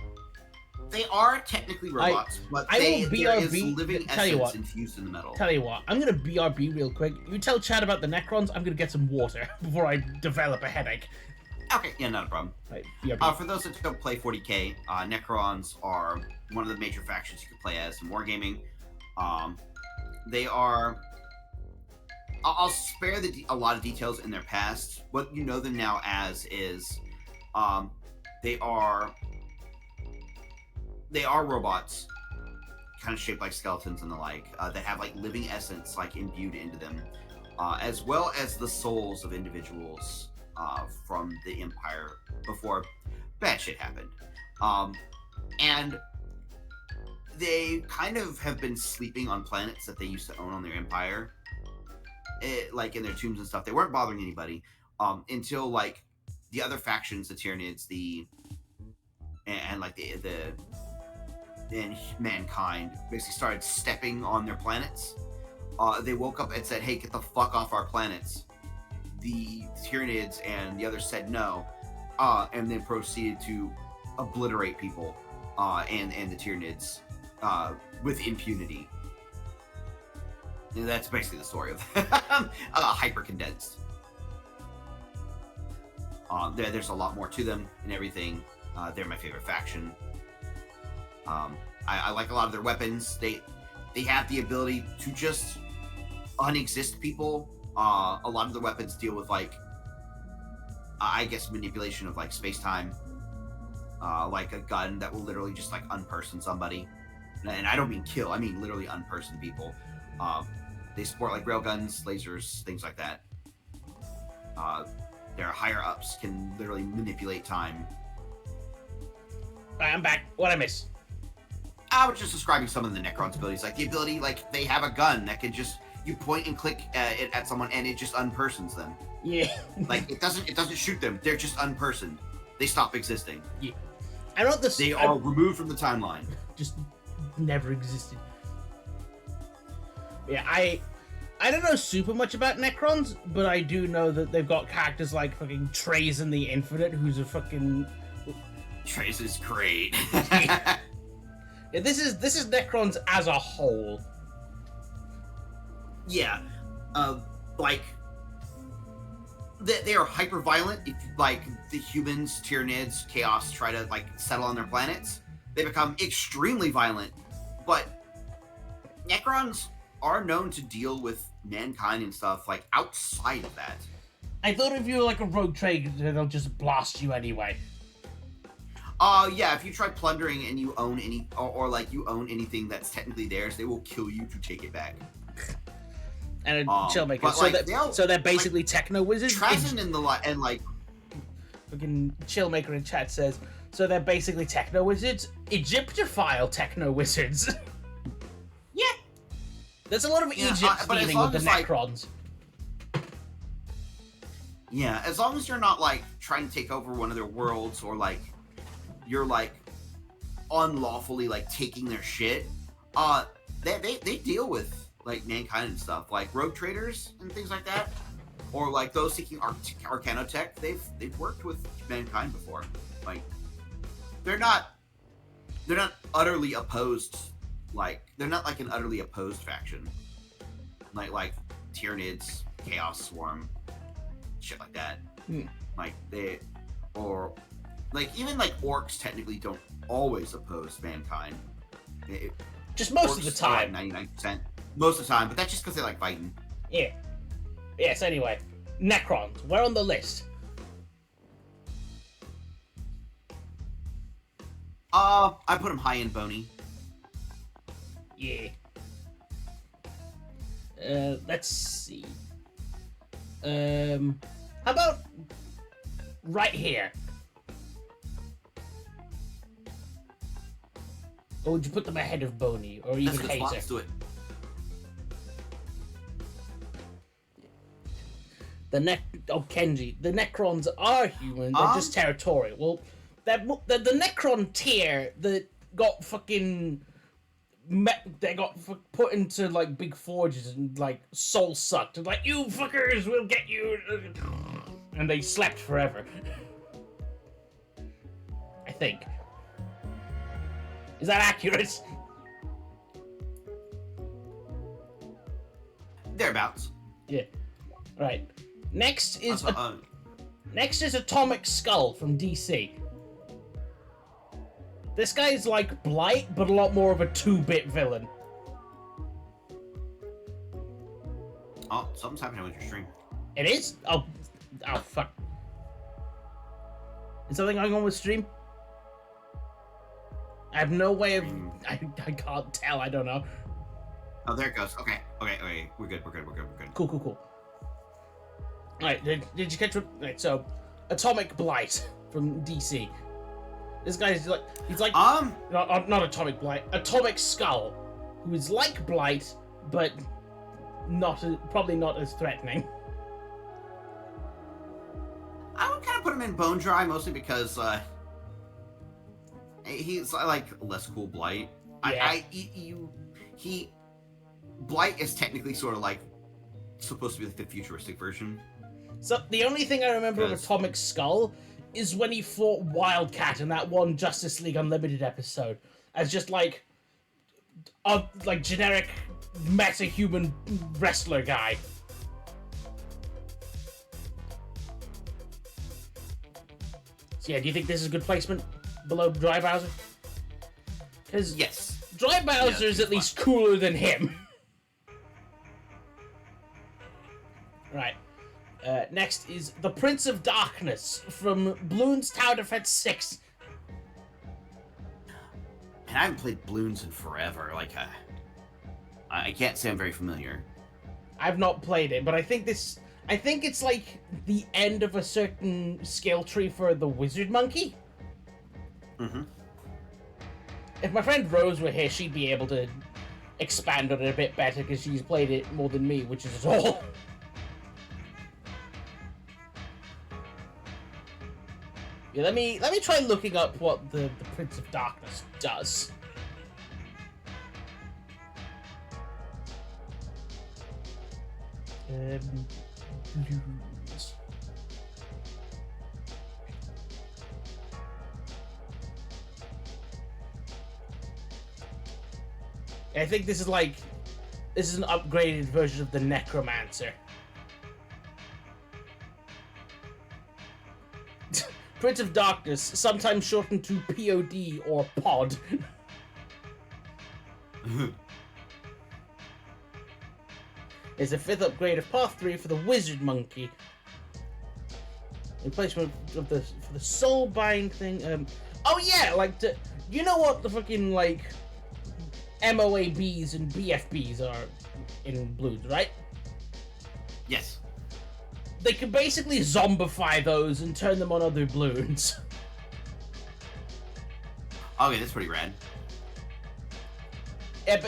they are technically robots, but there is living essence infused in the metal. Tell you what, I'm gonna BRB real quick. You tell Chad about the Necrons. I'm gonna get some water before I develop a headache. Okay, yeah, not a problem. Right, BRB. For those that don't play 40k, Necrons are one of the major factions you can play as in wargaming. They are. I'll spare a lot of details in their past. What you know them now as is, they are robots, kind of shaped like skeletons and the like, that have like living essence like imbued into them, as well as the souls of individuals from the Empire before bad shit happened. And they kind of have been sleeping on planets that they used to own on their Empire. Like in their tombs and stuff, they weren't bothering anybody until like the other factions, the Tyranids, the and like and mankind basically started stepping on their planets. They woke up and said, "Hey, get the fuck off our planets." The Tyranids and the others said no, and then proceeded to obliterate people and the Tyranids with impunity. And that's basically the story of hyper condensed. There's a lot more to them and everything. They're my favorite faction. I like a lot of their weapons. They have the ability to just unexist people. A lot of the weapons deal with like, I guess, manipulation of like space-time. Like a gun that will literally just like unperson somebody. And I don't mean kill, I mean literally unperson people. They support like railguns, lasers, things like that. Their higher ups can literally manipulate time. Right, I'm back. What'd I miss? I was just describing some of the Necron's abilities, like the ability, like they have a gun that can just, you point and click it at someone and it just unpersons them. Yeah. Like it doesn't shoot them. They're just unpersoned. They stop existing. Yeah. I don't. They are removed from the timeline. Just never existed. Yeah, I don't know super much about Necrons, but I do know that they've got characters like fucking Trazen the Infinite, who's a fucking. Trace is great. Yeah, this is Necrons as a whole. Yeah, like they are hyper violent. If like the humans, Tyranids, Chaos try to like settle on their planets, they become extremely violent. But Necrons are known to deal with mankind and stuff like outside of that. I thought if you were like a rogue trader, they'll just blast you anyway. Yeah, if you try plundering and you own any, or like you own anything that's technically theirs, they will kill you to take it back. And Chillmaker. So they're basically like, techno wizards. Trazen in the and like fucking Chillmaker in chat says, so they're basically techno wizards, Egyptophile techno wizards. Yeah, there's a lot of Egypt dealing with the Necrons. Yeah, as long as you're not like trying to take over one of their worlds or like you're like unlawfully like taking their shit, they deal with like mankind and stuff, like rogue traders and things like that, or like those seeking arcanotech. They've worked with mankind before. Like they're not utterly opposed. Like they're not like an utterly opposed faction. Like Tyranids, Chaos Swarm, shit like that. Like they, or like even like orcs technically don't always oppose mankind. Just most of the time. 99%. Most of the time, but that's just because they like fighting. Yeah. Yes, anyway. Necrons, where on the list? I put them high in bony. Yeah. Let's see. How about right here? Or would you put them ahead of Bony, or even Hater? Let's do it. Kenji, the Necrons are human, they're just territorial. Well, the Necron tier that got fucking... They got put into, like, big forges and, like, soul sucked. And, like, you fuckers will get you... And they slept forever. I think. Is that accurate? Thereabouts. Yeah. Right. Next is Atomic Skull from DC. This guy's like Blight, but a lot more of a 2-bit villain. Oh, something's happening with your stream. It is? Oh fuck. Is something going on with stream? I have no way of... I can't tell, I don't know. Oh, there it goes. Okay. We're good. Cool. Alright, did you catch what... Right, so, Atomic Blight from DC. This guy's like... He's like... Not Atomic Blight. Atomic Skull. Who is like Blight, but probably not as threatening. I would kind of put him in bone dry, mostly because, he's like less cool Blight. Yeah. Blight is technically sort of like supposed to be like the futuristic version. So the only thing I remember of Atomic Skull is when he fought Wildcat in that one Justice League Unlimited episode as just like a generic meta-human wrestler guy. So yeah, do you think this is a good placement below Dry Bowser? Because yes, Dry Bowser is at least cooler than him. Right. Next is the Prince of Darkness from Bloons Tower Defense 6. And I haven't played Bloons in forever. Like, I can't say I'm very familiar. I've not played it, but I think it's like the end of a certain skill tree for the Wizard Monkey. Mm-hmm. If my friend Rose were here, she'd be able to expand on it a bit better because she's played it more than me, which is all. Yeah, let me try looking up what the Prince of Darkness does. Blues. I think this is an upgraded version of the Necromancer. Prince of Darkness, sometimes shortened to POD or POD. Is a 5th upgrade of Path 3 for the Wizard Monkey. Replacement of for the Soulbind thing. Oh yeah, you know what the fucking MOABs and BFBs are in Bloons, right? Yes. They can basically zombify those and turn them on other Bloons. Okay, that's pretty rad. Yeah,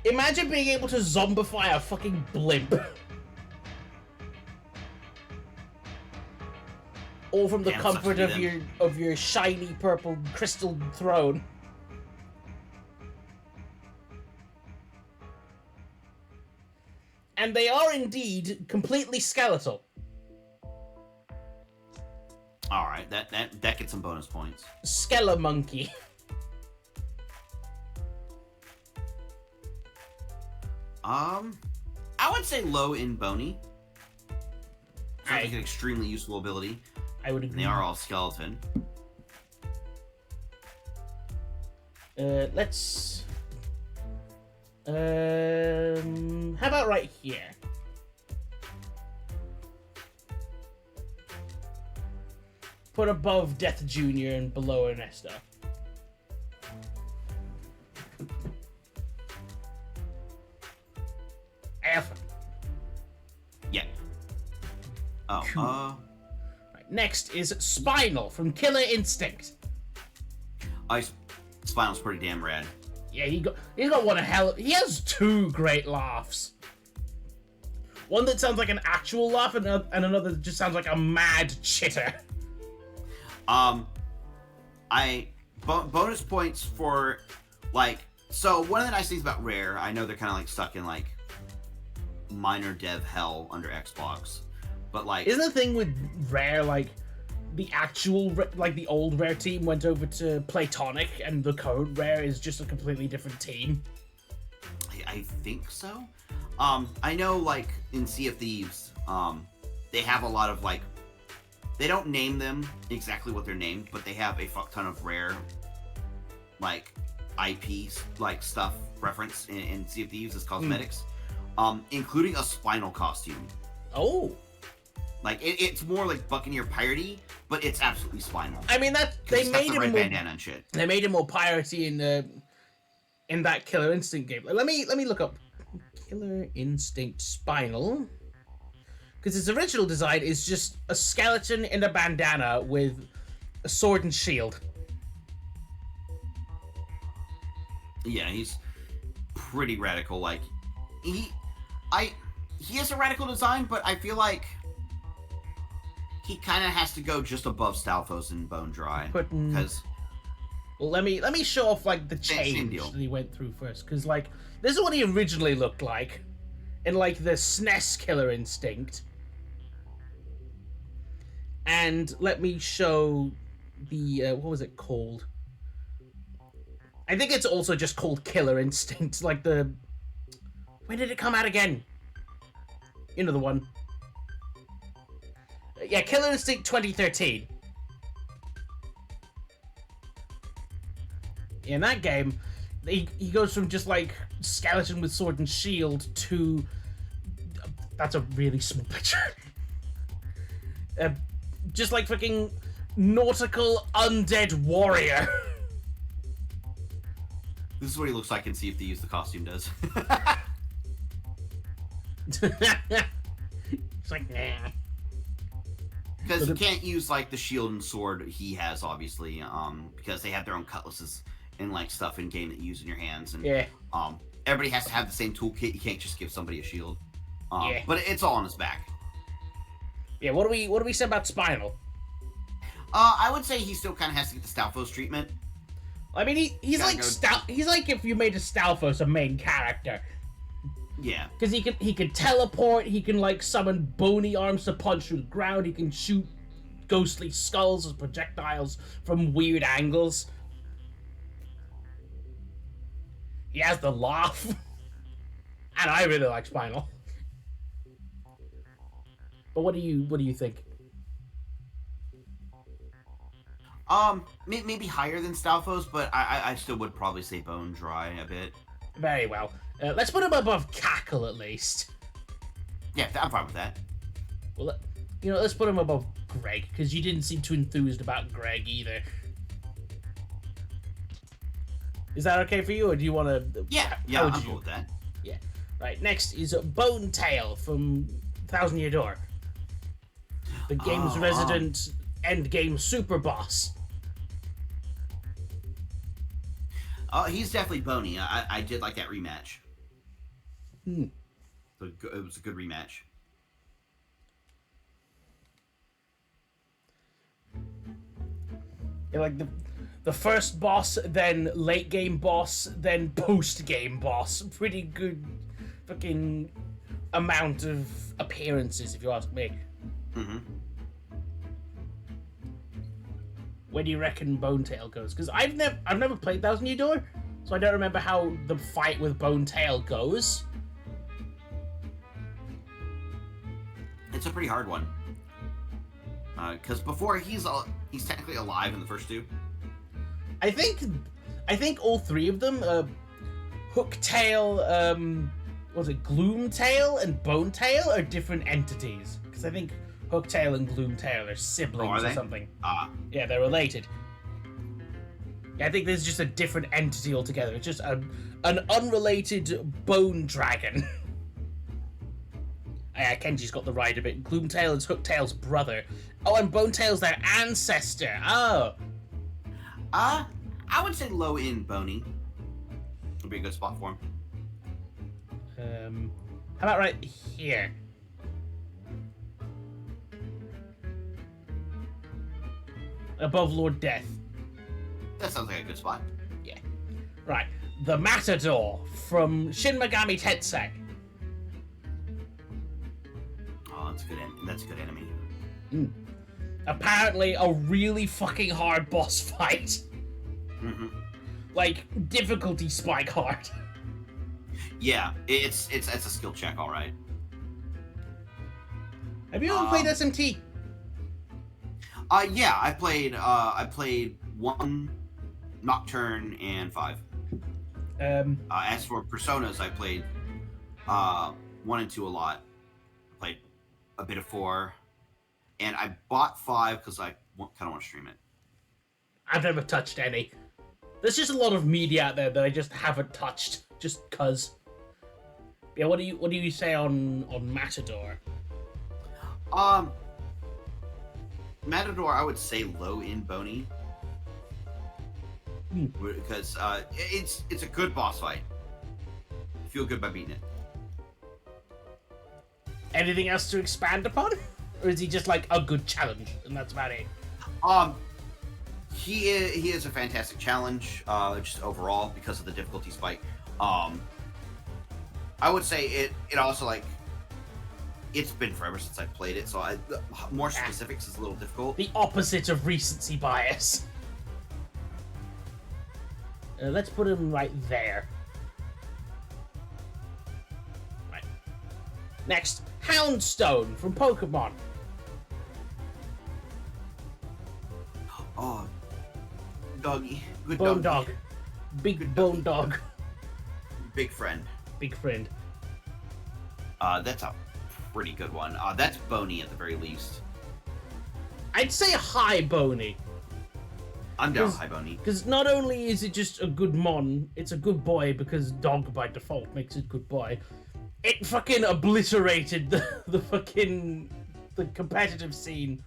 imagine being able to zombify a fucking blimp. All from the comfort of your shiny purple crystal throne. And they are indeed completely skeletal. All right, that gets some bonus points. Skelemonkey. I would say low in bony. Sounds like an extremely useful ability. I would agree. And they are all skeleton. Let's. How about right here? Put above Death Jr. and below Ernesto. Alpha. Yeah. Oh, cool. Right, next is Spinal from Killer Instinct. Spinal's pretty damn rad. Yeah, he got one of hell. He has 2 great laughs. One that sounds like an actual laugh, and another that just sounds like a mad chitter. Bonus points for so one of the nice things about Rare, I know they're kind of stuck in minor dev hell under Xbox, but isn't the thing with Rare the actual the old Rare team went over to Platonic, and the current Rare is just a completely different team? I think so. I know in Sea of Thieves, they have a lot of they don't name them exactly what they're named, but they have a fuck ton of Rare IPs stuff reference in Sea of Thieves as cosmetics, including a Spinal costume. Oh. It's more Buccaneer piratey, but it's absolutely Spinal. I mean they made him more bandana and shit. They made him more piratey in that Killer Instinct game. Let me look up Killer Instinct Spinal, because his original design is just a skeleton in a bandana with a sword and shield. Yeah, he's pretty radical. He has a radical design, but I feel he kind of has to go just above Stalfos and Bone Dry, because Well, let me show off like the Same change deal. that he went through first, because like this is what he originally looked like, in like the SNES Killer Instinct. And let me show the what was it called? I think it's also just called Killer Instinct. Like the when did it come out again? You know the one. Yeah, Killer Instinct 2013. In that game, he goes from just like skeleton with sword and shield to that's a really small picture. Just like fucking nautical undead warrior. This is what he looks like, and see if they use the costume does. It's like nah. Because you can't use like the shield and sword he has, obviously, because they have their own cutlasses and like stuff in game that you use in your hands, and Yeah. Everybody has to have the same toolkit. You can't just give somebody a shield. Yeah. But it's all on his back. Yeah, what do we say about Spinal? I would say he still kind of has to get the Stalfos treatment. I mean, he's Gotta like go- he's like if you made a Stalfos a main character. Yeah. Because he can teleport, he can like summon bony arms to punch through the ground, he can shoot ghostly skulls as projectiles from weird angles. He has the laugh. And I really like Spinal. But what do you think? Maybe higher than Stalfos, but I still would probably say Bone Dry a bit. Very well. Let's put him above Cackle at least. Yeah, I'm fine with that. Well, let's put him above Greg, because you didn't seem too enthused about Greg either. Is that okay for you, or do you want to... Yeah, how I'm would you- cool with that. Yeah. Right, next is Bone Tail from Thousand Year Door. The game's resident endgame super boss. He's definitely bony. I did like that rematch. Hmm. It was a good rematch. Yeah, like the first boss, then late game boss, then post game boss. Pretty good fucking amount of appearances, if you ask me. Mm-hmm. Where do you reckon Bone Tail goes? Because I've never played Thousand Year Door, so I don't remember how the fight with Bone Tail goes. It's a pretty hard one. Because before he's technically alive in the first two. I think all three of them, Hooktail, was it Gloomtail and Bone Tail are different entities? Because I think Hooktail and Gloomtail are siblings are or they? something. Yeah, They're related. Yeah, I think there's just a different entity altogether. It's just an unrelated bone dragon. Yeah, Kenji's got the right of it. Gloomtail is Hooktail's brother. Oh, and Bonetail's their ancestor. Oh. I would say low in bony. Would be a good spot for him. How about right here? Above Lord Death. That sounds like a good spot. Yeah. Right. The Matador from Shin Megami Tensei. Oh, that's a good enemy. Apparently a really fucking hard boss fight. Mm-hmm. Like, difficulty spike hard. Yeah, it's a skill check, all right. Have you ever played SMT? Yeah, I played 1, Nocturne, and 5. As for Personas, I played 1 and 2 a lot. I played a bit of 4, and I bought 5 because I kind of want to stream it. I've never touched any. There's just a lot of media out there that I just haven't touched, just cuz. Yeah, what do you say on Matador? Matador, I would say low in bony. Because it's a good boss fight. I feel good by beating it. Anything else to expand upon? Or is he just like a good challenge and that's about it? he is a fantastic challenge, just overall because of the difficulty spike. I would say it also like it's been forever since I played it, so more specifics is a little difficult. The opposite of recency bias. Let's put him right there. Right. Next, Houndstone from Pokemon. Oh, doggy, good Bone doggy. dog. Big Good bone doggy. dog. Big friend. Big friend. That's a pretty good one. That's bony at the very least. I'd say high bony. I'm down high bony. Because not only is it just a good mon, it's a good boy because dog by default makes it good boy. It fucking obliterated the competitive scene.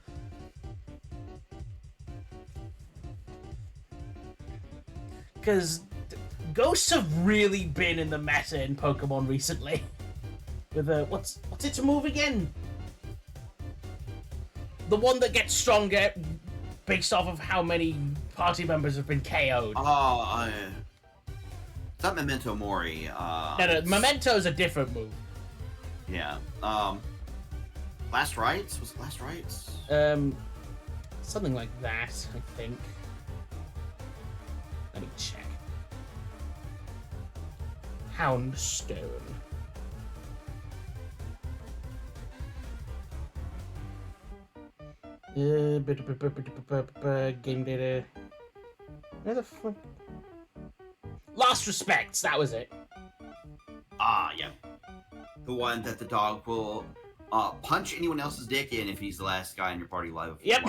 Because ghosts have really been in the meta in Pokemon recently. With what's its move again? The one that gets stronger based off of how many party members have been KO'd. It's not Memento Mori. No, Memento's a different move. Yeah. Last Rites? Was it Last Rites? Something like that, I think. Let me check. Houndstone. Game data. Where the fuck? Last Respects, that was it. Yeah. The one that the dog will punch anyone else's dick in if he's the last guy in your party alive. Yep.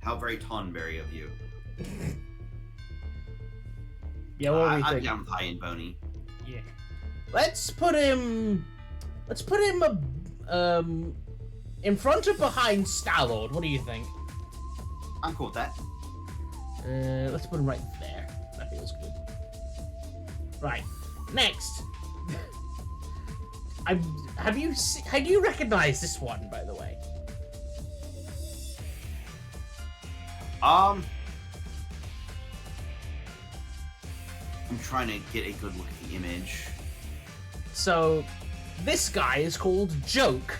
How very Tonberry of you. Yeah, what do we I'm think? down with high and bony. Yeah. Let's put him in front or behind Star-Lord. What do you think? I'm cool with that. Let's put him right there. That feels good. Right. Next. Have you recognized this one, by the way? I'm trying to get a good look at the image. So, this guy is called Joke,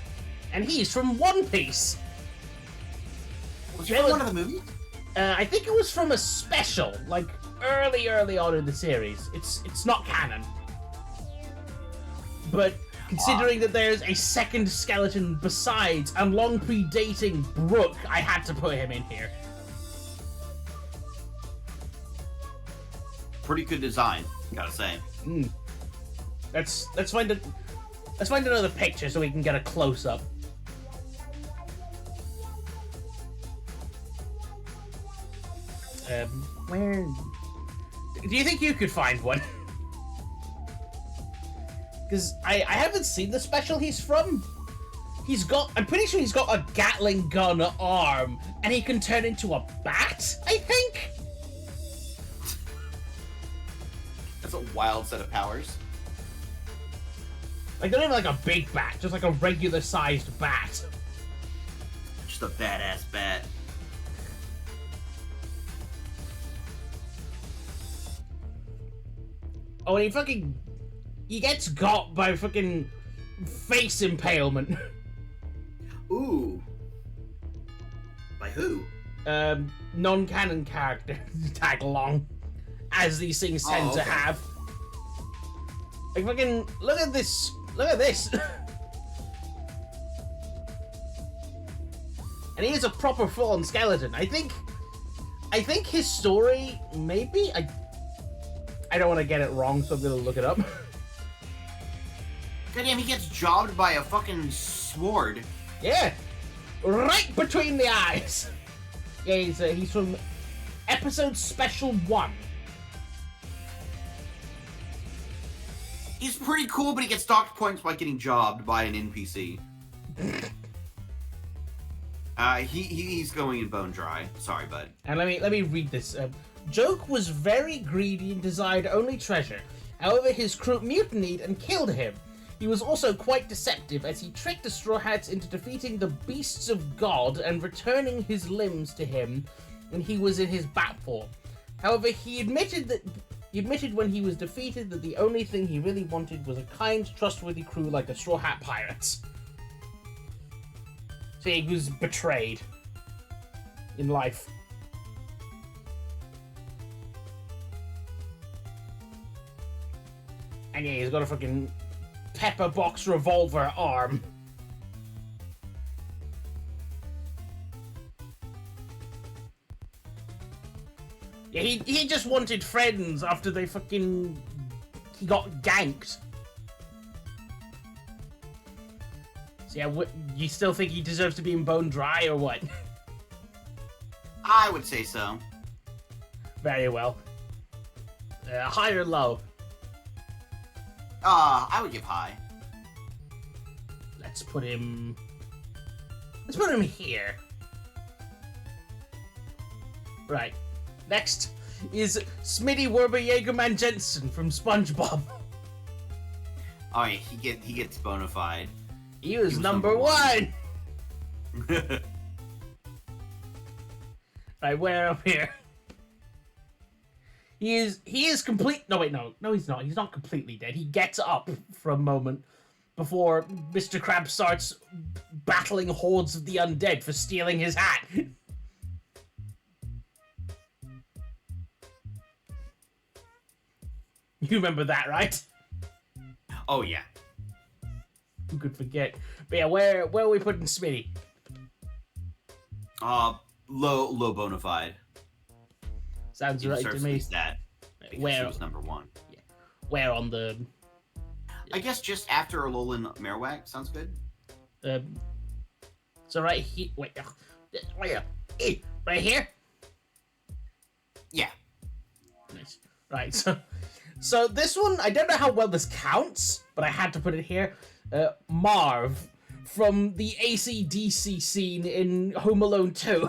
and he's from One Piece. Was he from one of the movies? I think it was from a special, like early on in the series. It's not canon. But considering that there's a second skeleton besides, and long predating Brook, I had to put him in here. Pretty good design, gotta say. Let's find another picture so we can get a close up. Where? Do you think you could find one? Because I haven't seen the special he's from. I'm pretty sure he's got a Gatling gun arm, and he can turn into a bat, I think? That's a wild set of powers. Like, not even like a big bat, just like a regular sized bat. Just a badass bat. Oh, and he gets got by fucking face impalement. Ooh. By who? Non-canon character tag along, as these things tend to have. Like fucking look at this. And he is a proper full-on skeleton. I think his story, maybe, I don't want to get it wrong, so I'm gonna look it up. Goddamn, he gets jobbed by a fucking sword. Yeah, right between the eyes. Yeah, he's from episode special 1. He's pretty cool, but he gets docked points by getting jobbed by an NPC. He's going in bone dry. Sorry, bud. And let me read this. Joke was very greedy and desired only treasure. However, his crew mutinied and killed him. He was also quite deceptive, as he tricked the Straw Hats into defeating the beasts of God and returning his limbs to him when he was in his bat form. However, he admitted when he was defeated that the only thing he really wanted was a kind, trustworthy crew like the Straw Hat Pirates. So he was betrayed in life. And yeah, he's got a fucking pepper box revolver arm. Yeah, he just wanted friends after he got ganked. So yeah, you still think he deserves to be in Bone Dry or what? I would say so. Very well. High or low? I would give high. Let's put him here. Right. Next is Smitty Werber Jaegerman Jensen from SpongeBob. Oh yeah, he gets bona fide. He was number one. Right, where up here? He is complete. No wait, no, he's not. He's not completely dead. He gets up for a moment before Mr. Krabs starts battling hordes of the undead for stealing his hat. You remember that, right? Oh yeah. Who could forget? But yeah, where are we putting Smitty? Low bona fide. Sounds right to me. That Where he was number one. Yeah. Where on the? I guess just after Alolan Marowak sounds good. So right here. Wait, right here. Yeah. Nice. Right. So this one, I don't know how well this counts, but I had to put it here. Marv from the AC/DC scene in Home Alone 2.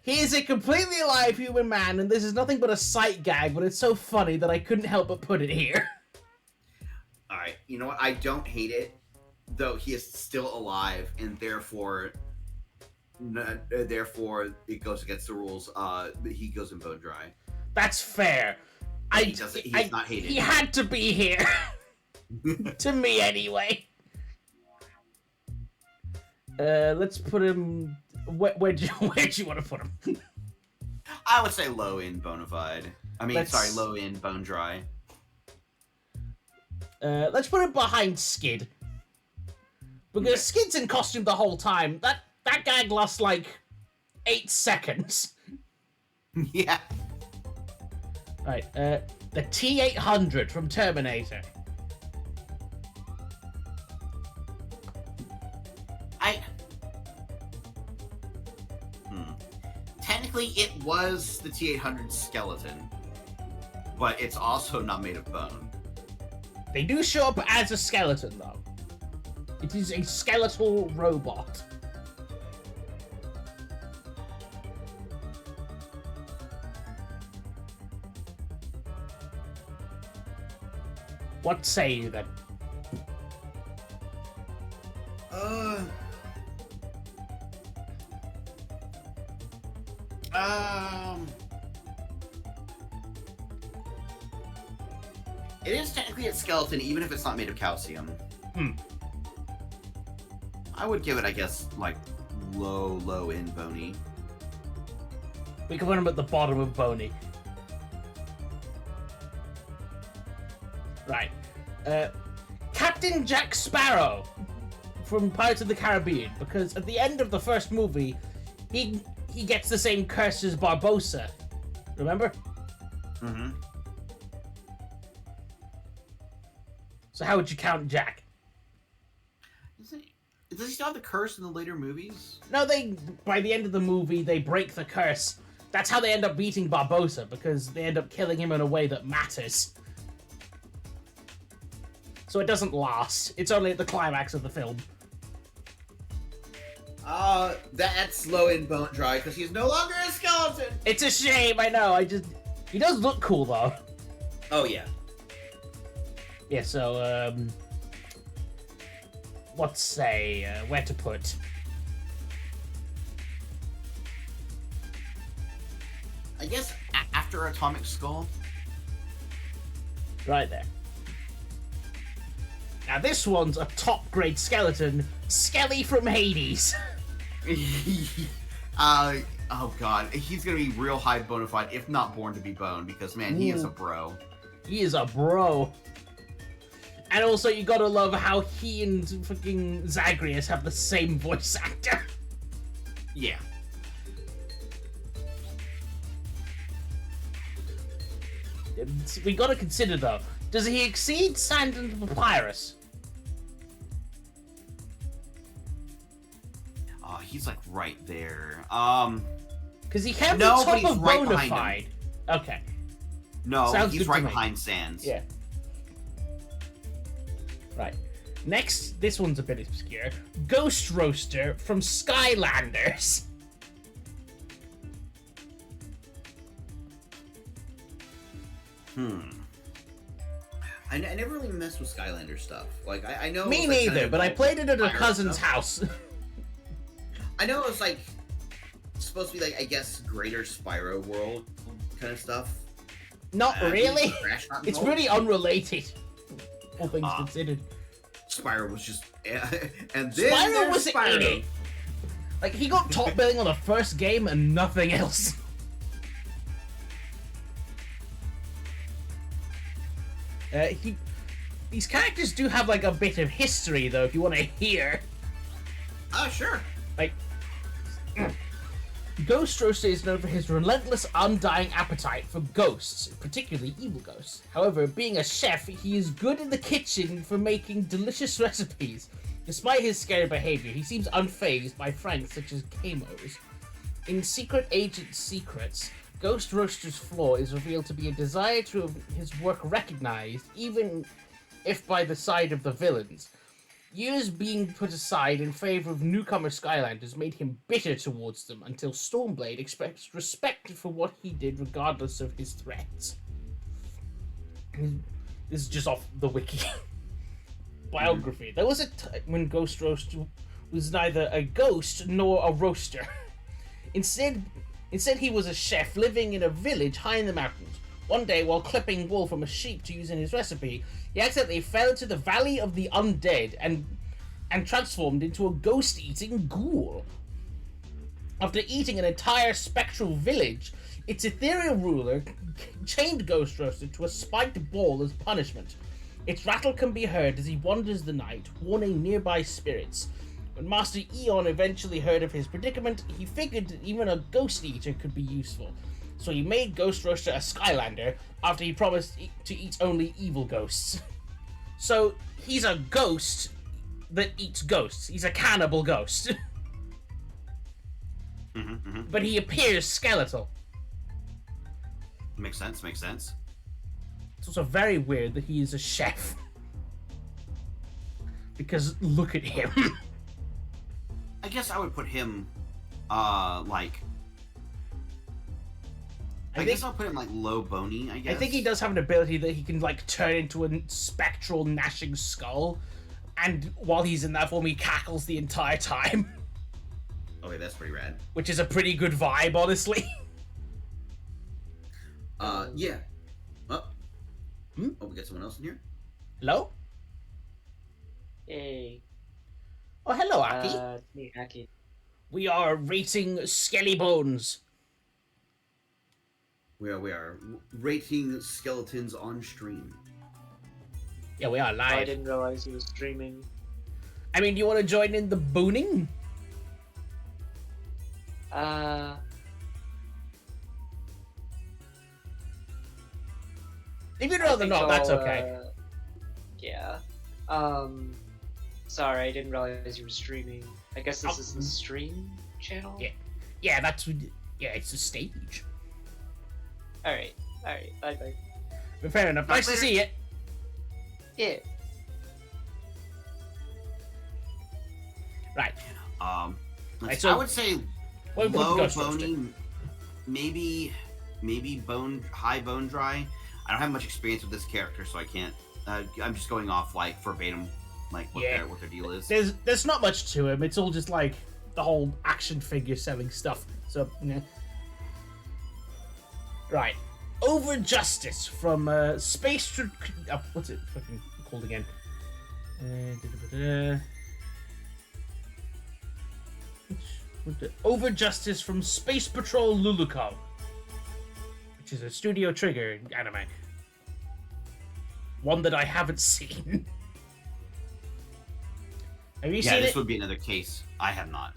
He is a completely alive human man, and this is nothing but a sight gag, but it's so funny that I couldn't help but put it here. Alright, you know what? I don't hate it, though he is still alive, and therefore it goes against the rules. He goes in Bone Dry. That's fair. He's not hated. He had to be here. To me, anyway. Let's put him... Where'd you want to put him? I would say low in Bonafide. Low in Bone Dry. Let's put him behind Skid. Because Skid's in costume the whole time. That gag lasts like 8 seconds. Yeah. Right, the T-800 from Terminator. Technically, it was the T-800 skeleton, but it's also not made of bone. They do show up as a skeleton, though. It is a skeletal robot. What say you, then? It is technically a skeleton, even if it's not made of calcium. I would give it, I guess, like, low in bony. We can put him at the bottom of bony. Right. Captain Jack Sparrow from Pirates of the Caribbean, because at the end of the first movie, he gets the same curse as Barbossa. Remember? Mm-hmm. So how would you count Jack? Does he still have the curse in the later movies? No, by the end of the movie, they break the curse. That's how they end up beating Barbossa, because they end up killing him in a way that matters. So it doesn't last. It's only at the climax of the film. That's low in Bone Dry, because he's no longer a skeleton! It's a shame, I know, he does look cool, though. Oh, yeah. Yeah, so, let's say, where to put? I guess after Atomic Skull. Right there. Now this one's a top-grade skeleton, Skelly from Hades. Oh god, he's gonna be real high bona fide, if not born to be bone, because man, he is a bro. He is a bro. And also, you gotta love how he and fucking Zagreus have the same voice actor. Yeah. We gotta consider though, does he exceed Sand and Papyrus? He's like right there. Because he can't No, be but top he's of right bona behind him. fide. Okay. No, Sounds he's good to right me. behind Sans. Yeah. Right. Next, this one's a bit obscure. Ghost Roaster from Skylanders. I never really messed with Skylander stuff. Like, I know... Me it was, like, neither, kind of but I played it at a fire cousin's stuff. house. I know it was, like, supposed to be, like, I guess, Greater Spyro World kind of stuff. Not really. Crash not It's involved. pretty unrelated. All things considered. Spyro was just... and then Spyro there's was Spyro. in it. Like, he got top billing on the first game and nothing else. These characters do have, like, a bit of history, though, if you want to hear. Sure. Like, Ghost Roaster is known for his relentless, undying appetite for ghosts, particularly evil ghosts. However, being a chef, he is good in the kitchen for making delicious recipes. Despite his scary behavior, he seems unfazed by pranks such as Kamos. In Secret Agent Secrets, Ghost Roaster's flaw is revealed to be a desire to have his work recognized, even if by the side of the villains. Years being put aside in favor of newcomer Skylanders made him bitter towards them until Stormblade expressed respect for what he did regardless of his threats. This is just off the wiki. Biography. There was a time when Ghost Roaster was neither a ghost nor a roaster. Instead he was a chef living in a village high in the mountains. One day, while clipping wool from a sheep to use in his recipe, he accidentally fell into the Valley of the Undead and transformed into a ghost-eating ghoul. After eating an entire spectral village, its ethereal ruler chained Ghost Roaster to a spiked ball as punishment. Its rattle can be heard as he wanders the night, warning nearby spirits. When Master Eon eventually heard of his predicament, he figured that even a ghost eater could be useful. So he made Ghost Roaster a Skylander after he promised to eat only evil ghosts. So he's a ghost that eats ghosts. He's a cannibal ghost. But he appears skeletal. Makes sense, makes sense. It's also very weird that he is a chef. Because look at him. I guess I would put him, like... I guess I'll put him, like, low bony, I guess. I think he does have an ability that he can, like, turn into a spectral gnashing skull. And while he's in that form, he cackles the entire time. Okay, that's pretty rad. Which is a pretty good vibe, honestly. Yeah. Oh, we got someone else in here? Hello? Hey. Oh, hello, Aki. It's me, Aki. We are rating Skelly Bones. We are rating skeletons on stream. Yeah, we are I live. didn't realize he was streaming. I mean, do you want to join in the booning? If you'd rather not, that's okay. Yeah. Sorry, I didn't realize you were streaming. I guess this is the stream channel? Yeah. Yeah, yeah, it's a stage. Alright, bye. But fair enough. Nice to see you. Yeah. Right. Let's- so- I would say What would low Ghost Roaster? bony, maybe high bone dry. I don't have much experience with this character, so I can't I'm just going off like verbatim, like what their deal is. There's not much to him. It's all just like the whole action figure selling stuff. So, right. Over Justice from Space. What's it fucking called again? Over Justice from Space Patrol Luluco, which is a Studio Trigger anime. One that I haven't seen. Have you seen it? Yeah, this would be another case. I have not.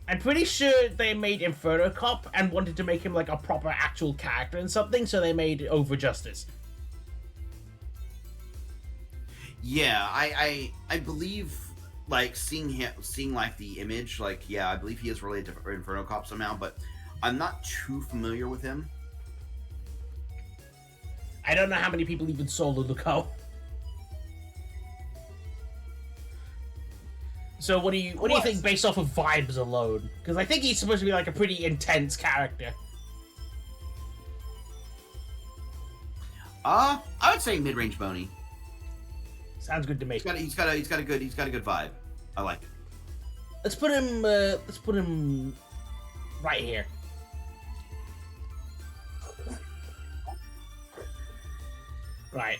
I'm pretty sure they made Inferno Cop and wanted to make him like a proper actual character and something, so they made Over Justice. Yeah, I believe like seeing like the image, like I believe he is related to Inferno Cop somehow, but I'm not too familiar with him. I don't know how many people even saw Luluco. So what do you think based off of vibes alone? Because I think he's supposed to be like a pretty intense character. I would say mid-range bony. Sounds good to me. He's got a good vibe. I like it. Let's put him right here. Right,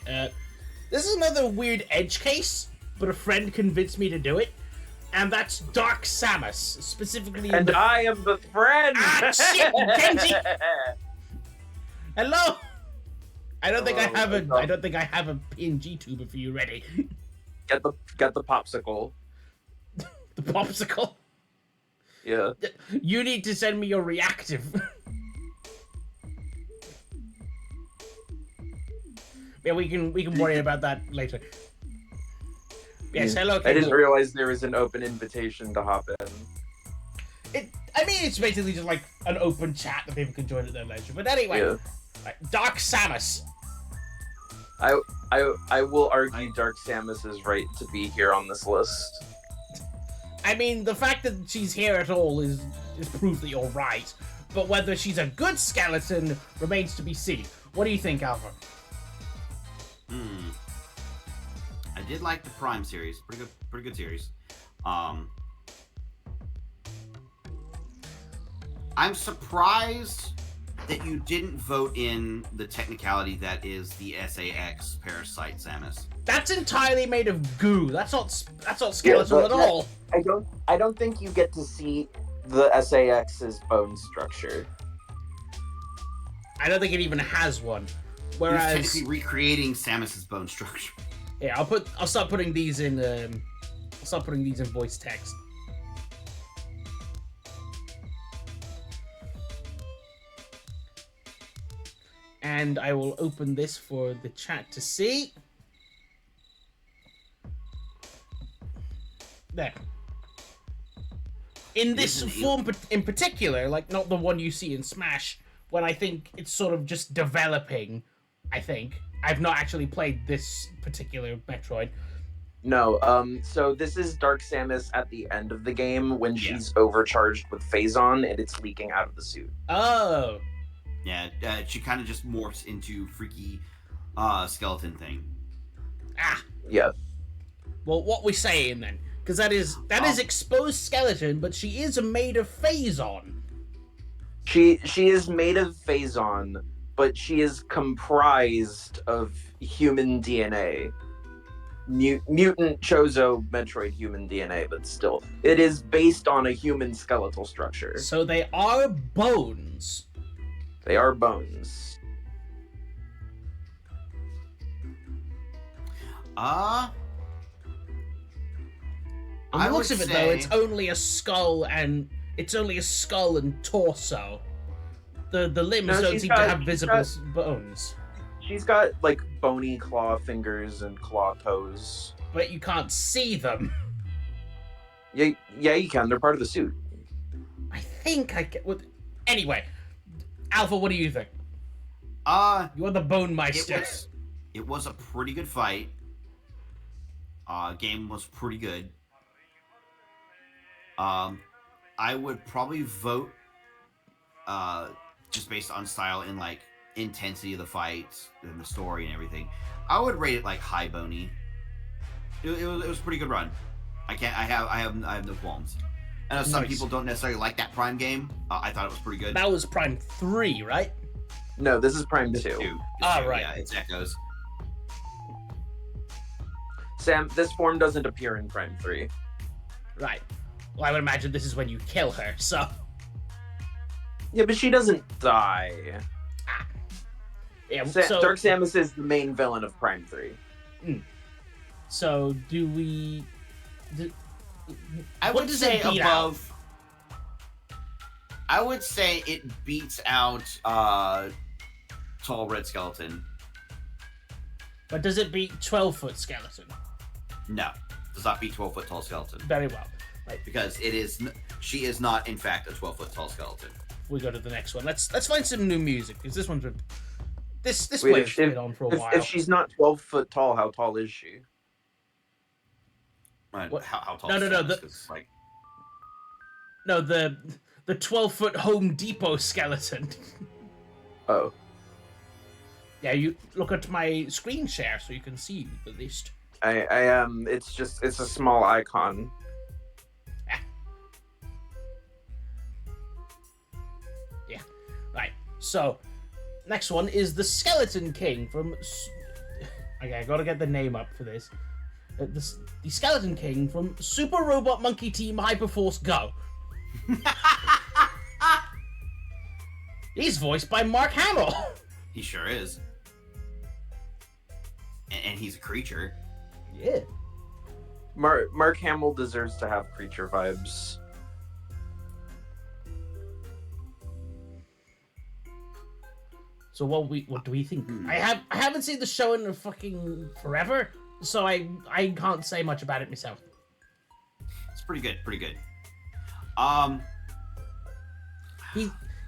this is another weird edge case, but a friend convinced me to do it, and that's Dark Samus, specifically. And I am the friend. Ah, shit, Genji. Hello. I don't think I have a PNG tuber for you ready. Get the popsicle. The popsicle. Yeah. You need to send me your reactive. Yeah, we can worry about that later. Yes, hello. I didn't realize there was an open invitation to hop in. It's basically just like an open chat that people can join at their leisure. But anyway, right, Dark Samus. I will argue Dark Samus is right to be here on this list. I mean, the fact that she's here at all is proof that you're right. But whether she's a good skeleton remains to be seen. What do you think, Alpha? I did like the Prime series. Pretty good series. I'm surprised that you didn't vote in the technicality that is the SAX Parasite Samus. That's entirely made of goo. That's not skeletal at all. I don't think you get to see the SAX's bone structure. I don't think it even has one. Whereas He's technically recreating Samus's bone structure. Yeah, I'll start putting these in voice text. And I will open this for the chat to see. There. In this form in particular, like not the one you see in Smash, when I think it's sort of just developing, I think. I've not actually played this particular Metroid. No, so this is Dark Samus at the end of the game when she's overcharged with Phazon and it's leaking out of the suit. Oh. Yeah, she kind of just morphs into freaky skeleton thing. Ah. Yeah. Well, what we saying then? Because that is exposed skeleton, but she is made of Phazon. She is made of Phazon, but she is comprised of human DNA. Mutant Chozo Metroid human DNA, but still. It is based on a human skeletal structure. So they are bones. They are bones. On the looks of it, though, it's only a skull and torso. The limbs don't seem to have visible bones. She's got like bony claw fingers and claw toes. But you can't see them. Yeah, you can. They're part of the suit. I think I can. Anyway, Alpha, what do you think? You're the Bone Meister. It was a pretty good fight. Game was pretty good. I would probably vote just based on style in like intensity of the fight and the story and everything, I would rate it like high bony. It was a pretty good run. I have no qualms. I know some Nice. people don't necessarily like that Prime game. I thought it was pretty good. That was Prime 3, right? No, this is Prime It's 2. two. Ah, It's two, right. Yeah, it's Echoes. Sam, this form doesn't appear in Prime 3. Right. Well, I would imagine this is when you kill her, so... Yeah, but she doesn't die. Yeah, Dark Samus is the main villain of Prime 3. So, do we... I What would does say it beat above. I would say it beats out Tall Red Skeleton. But does it beat 12-foot skeleton? No, does not beat 12-foot tall skeleton Very well. Right, because she is not in fact a 12-foot tall skeleton. we go to the next one. Let's find some new music, because this one's... This Wait, player's been on for a while. If she's not 12 foot tall, how tall is she? Right, What? how tall? No, is no, no, Samus? the- 'Cause, like, No, the 12-foot Home Depot skeleton. Oh. Yeah, you look at my screen share so you can see at least. It's a small icon. Yeah. Right. So, next one is the Skeleton King from... Okay, I gotta get the name up for this. The Skeleton King from Super Robot Monkey Team Hyperforce Go. He's voiced by Mark Hamill. he sure is, and he's a creature. Yeah. Mark Hamill deserves to have creature vibes. So what do we think? Hmm. I haven't seen the show in fucking forever, so I can't say much about it myself. It's pretty good, pretty good.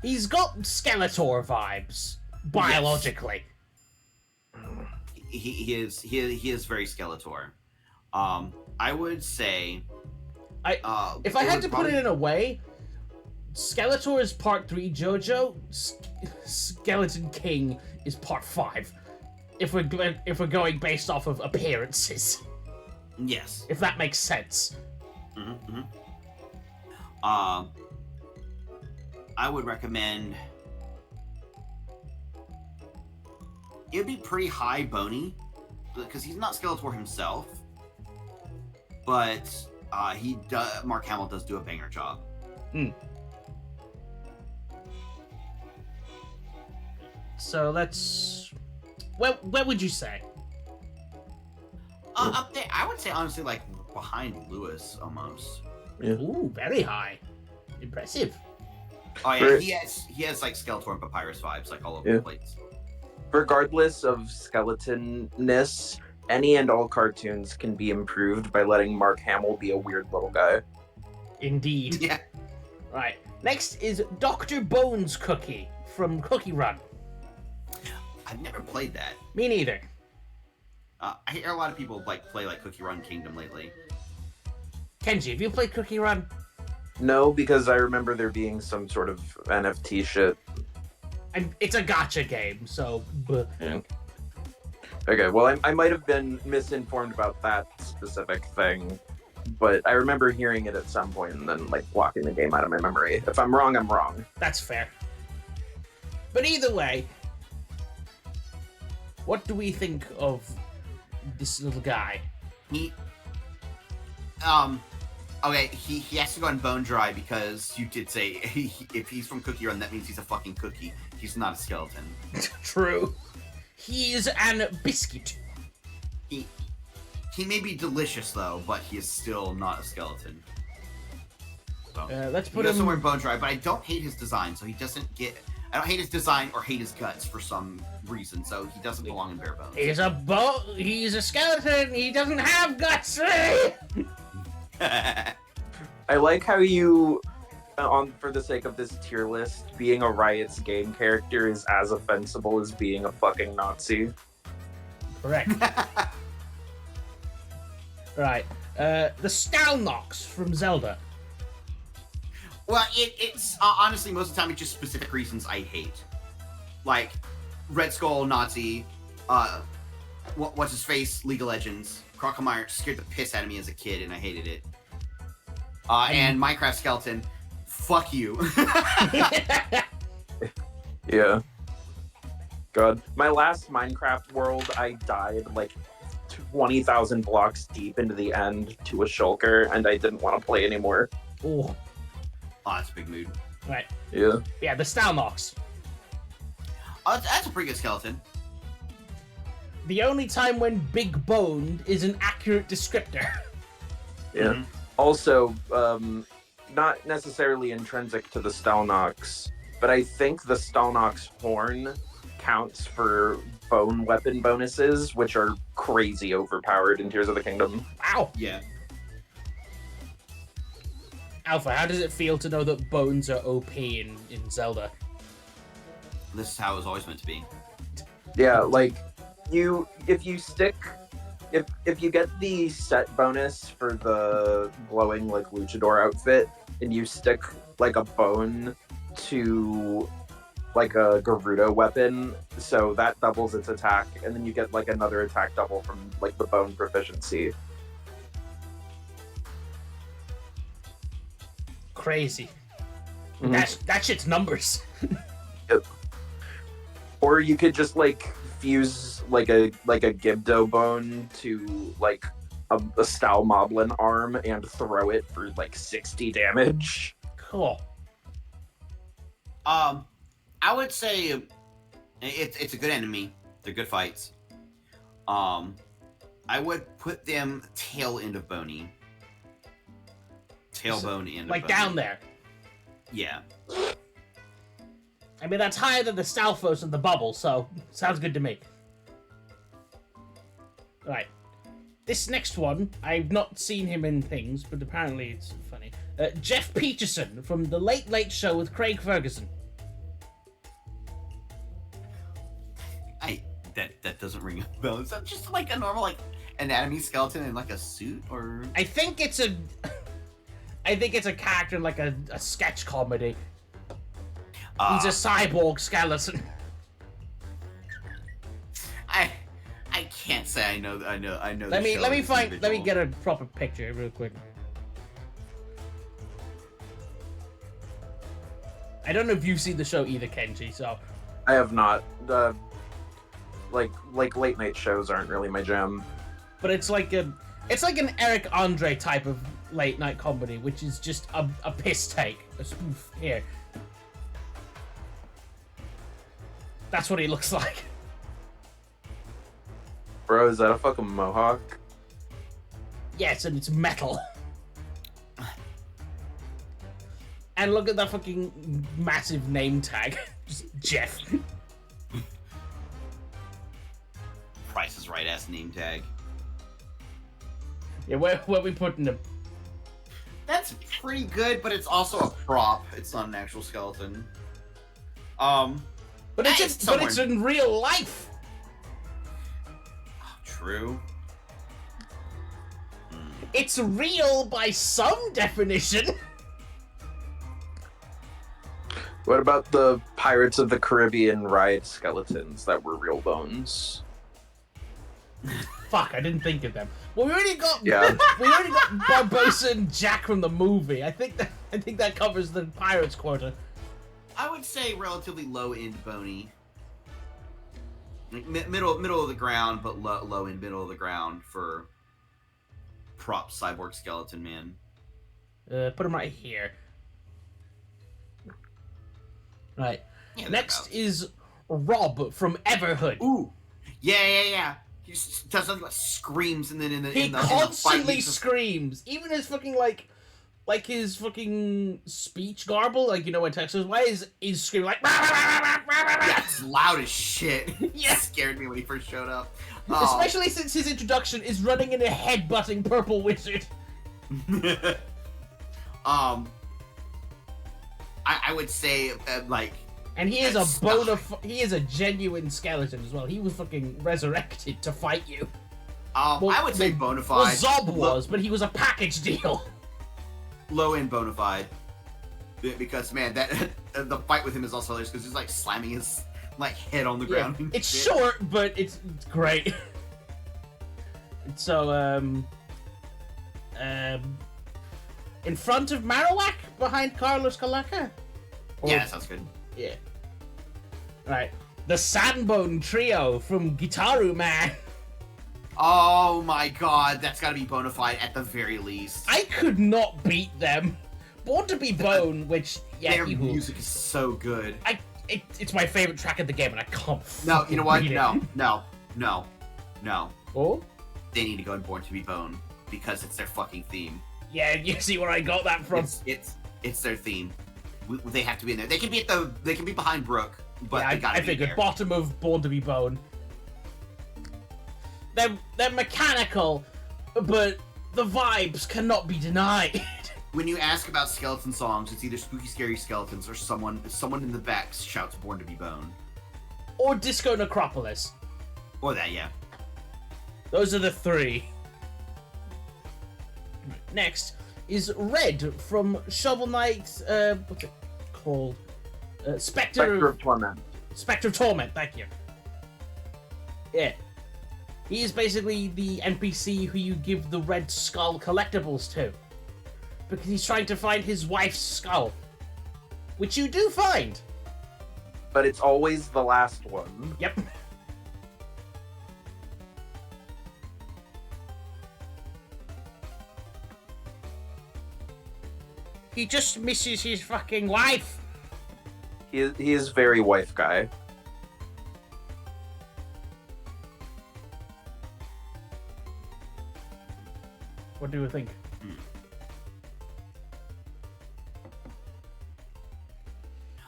He's got Skeletor vibes biologically. He is very Skeletor. I would say. If I had to put it in a way, Skeletor is part 3 JoJo. Skeleton King is part 5. If we're going based off of appearances, Yes. if that makes sense. Mm-hmm. I would recommend. It'd be pretty high bony, because he's not Skeletor himself, but Mark Hamill does do a banger job. So let's. Where would you say? Up there, I would say honestly, like behind Lewis almost. Yeah. Ooh, very high. Impressive. Oh yeah, Right. he has like Skeletor and Papyrus vibes, like all over Yeah. the place. Regardless of skeletonness, any and all cartoons can be improved by letting Mark Hamill be a weird little guy. Indeed. Yeah. Right. Next is Dr. Bones Cookie from Cookie Run. I've never played that. Me neither. I hear a lot of people play Cookie Run Kingdom lately. Kenji, have you played Cookie Run? No, because I remember there being some sort of NFT shit. And it's a gacha game, so. Yeah. Okay, well, I might have been misinformed about that specific thing, but I remember hearing it at some point and then blocking the game out of my memory. If I'm wrong, I'm wrong. That's fair. But either way, what do we think of this little guy? Okay, he has to go on Bone Dry because you did say if he's from Cookie Run, that means he's a fucking cookie. He's not a skeleton. True. He's an biscuit. He may be delicious though, but he is still not a skeleton. So Let's he put goes somewhere him. in Bone Dry, but I don't hate his design, so he doesn't get. I don't hate his design or hate his guts for some reason, so he doesn't belong in Bare Bones. He's a skeleton. He doesn't have guts. I like how you, for the sake of this tier list, being a Riot's game character is as offensible as being a fucking Nazi. Correct. Right. The Stalnox from Zelda. Well, it's honestly most of the time it's just specific reasons I hate. Like, Red Skull Nazi, what's his face? League of Legends. Crocomire scared the piss out of me as a kid, and I hated it. And Minecraft Skeleton, fuck you. Yeah. God. My last Minecraft world, I died like 20,000 blocks deep into the end to a shulker, and I didn't want to play anymore. Oh, That's a big mood. right. Yeah. Yeah, the Stalnox. That's a pretty good skeleton. The only time when big boned is an accurate descriptor. Yeah. Mhm. Also, not necessarily intrinsic to the Stalnox, but I think the Stalnox horn counts for bone weapon bonuses, which are crazy overpowered in Tears of the Kingdom. Wow. Yeah. Alpha, how does it feel to know that bones are OP in Zelda? This is how it was always meant to be. Yeah, like if you get the set bonus for the glowing like luchador outfit and you stick like a bone to like a Gerudo weapon, so that doubles its attack, and then you get like another attack double from like the bone proficiency. Crazy. Mhm. That shit's numbers. Or you could just like fuse like a Gibdo bone to like a Stal Moblin arm and throw it for like 60 damage. Cool. I would say it's a good enemy. They're good fights. I would put them tail end of Boney. Tailbone end of Like Boney. down there. Yeah. I mean, that's higher than the Stalfos and the Bubble, so sounds good to me. Right. This next one, I've not seen him in things, but apparently it's funny. Jeff Peterson from The Late Late Show with Craig Ferguson. That doesn't ring a bell. Is that just like a normal like anatomy skeleton in like a suit, or? I think it's a character in like a sketch comedy. He's a cyborg skeleton. I can't say I know. Let me get a proper picture real quick. I don't know if you've seen the show either, Kenji. So I have not. Like late night shows aren't really my jam. but it's like an Eric Andre type of late night comedy, which is just a piss take, a spoof here. That's what he looks like. Bro, is that a fucking mohawk? Yes, and it's metal. And look at that fucking massive name tag. Just Jeff. Price is Right ass name tag. Yeah, where we putting him? That's pretty good, but it's also a prop. It's not an actual skeleton. But it's in real life. True. It's real by some definition. What about the Pirates of the Caribbean ride skeletons that were real bones? Fuck, I didn't think of them. Well, we already got Yeah. Barbossa and Jack from the movie. I think that covers the Pirates quota. I would say relatively low end bony. Like middle of the ground, but low end middle of the ground for prop cyborg skeleton man. Put him right here. Right. Yeah, Next is Rob from Everhood. Ooh, yeah. He just does something like screams, and then in the Constantly he's just- screams. Even his fucking like his fucking speech garble, like you know when Texas, why is he's screaming like Yeah, it's loud as shit. Yeah. It scared me when he first showed up. Especially since his introduction is running in a headbutting purple wizard. I would say like, And he is That's he is a genuine skeleton as well. He was fucking resurrected to fight you. I would say bona Well, fide. Zob was, but he was a package deal. Low end bona fide. Because man, that the fight with him is also hilarious because he's like slamming his like head on the Yeah, ground. and it's shit. short, but it's great. So, in front of Marowak, behind Carlos Calaca? Yeah, that sounds good. Yeah. Right. The Sandbone Trio from Gitaru Man. Oh my god, that's gotta be bona fide at the very least. I could not beat them. Born to be Bone, which, yeah, Their you music is so good. it's my favorite track of the game, and I can't. No, you know what? beat it. No. Oh? They need to go and Born to be Bone because it's their fucking theme. Yeah, you see where I got that from. It's their theme. They have to be in there. They can be behind Brook, but yeah, they gotta I be figured there. bottom of Born to be Bone. They're mechanical, but the vibes cannot be denied. When you ask about skeleton songs, it's either Spooky Scary Skeletons or someone in the back shouts Born to be Bone. Or Disco Necropolis. Or that, yeah. Those are the three. Next is Red from Shovel Knight. What's it called? Spectre of Torment. Spectre of Torment. Thank you. Yeah, he is basically the NPC who you give the Red Skull collectibles to, because he's trying to find his wife's skull, which you do find. But it's always the last one. Yep. He just misses his fucking wife. He is very wife guy. What do you think?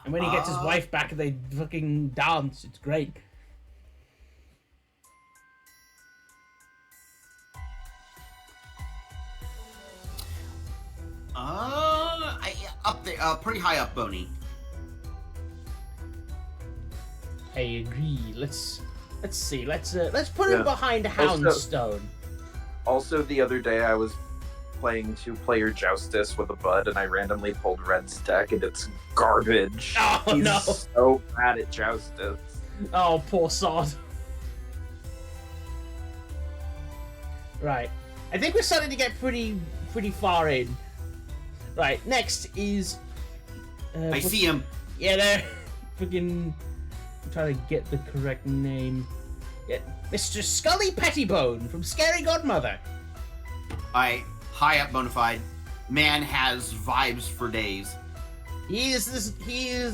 And when he gets his wife back, they fucking dance. It's great. Up there, pretty high up, Boney. I agree. Let's see. Let's put him behind Also- Houndstone. Also, the other day I was playing 2-player Joustus with a bud, and I randomly pulled Red's deck, and it's garbage. Oh, He's no. so bad at Joustus. Oh, poor sod. Right. I think we're starting to get pretty far in. Right. Next is. I see him. Yeah, there. Fucking. I'm trying to get the correct name. Yeah, Mr. Scully Pettibone from Scary Godmother. Alright, high up, bona fide. Man has vibes for days. He is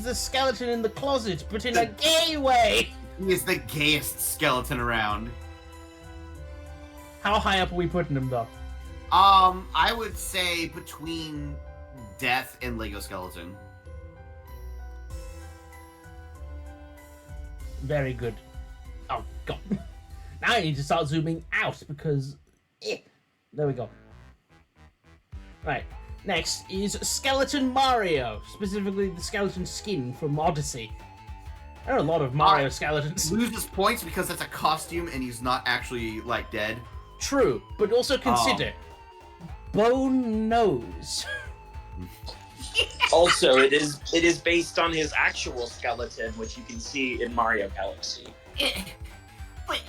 the skeleton in the closet, but in a gay way. He is the gayest skeleton around. How high up are we putting him, though? I would say between Death and Lego Skeleton. Very good. Oh, God. Now I need to start zooming out because... There we go. Right. Next is Skeleton Mario. Specifically the skeleton skin from Odyssey. There are a lot of Mario skeletons. Loses points because that's a costume and he's not actually, like, dead. True, but also consider... Bone Nose. Also, it is based on his actual skeleton, which you can see in Mario Galaxy. But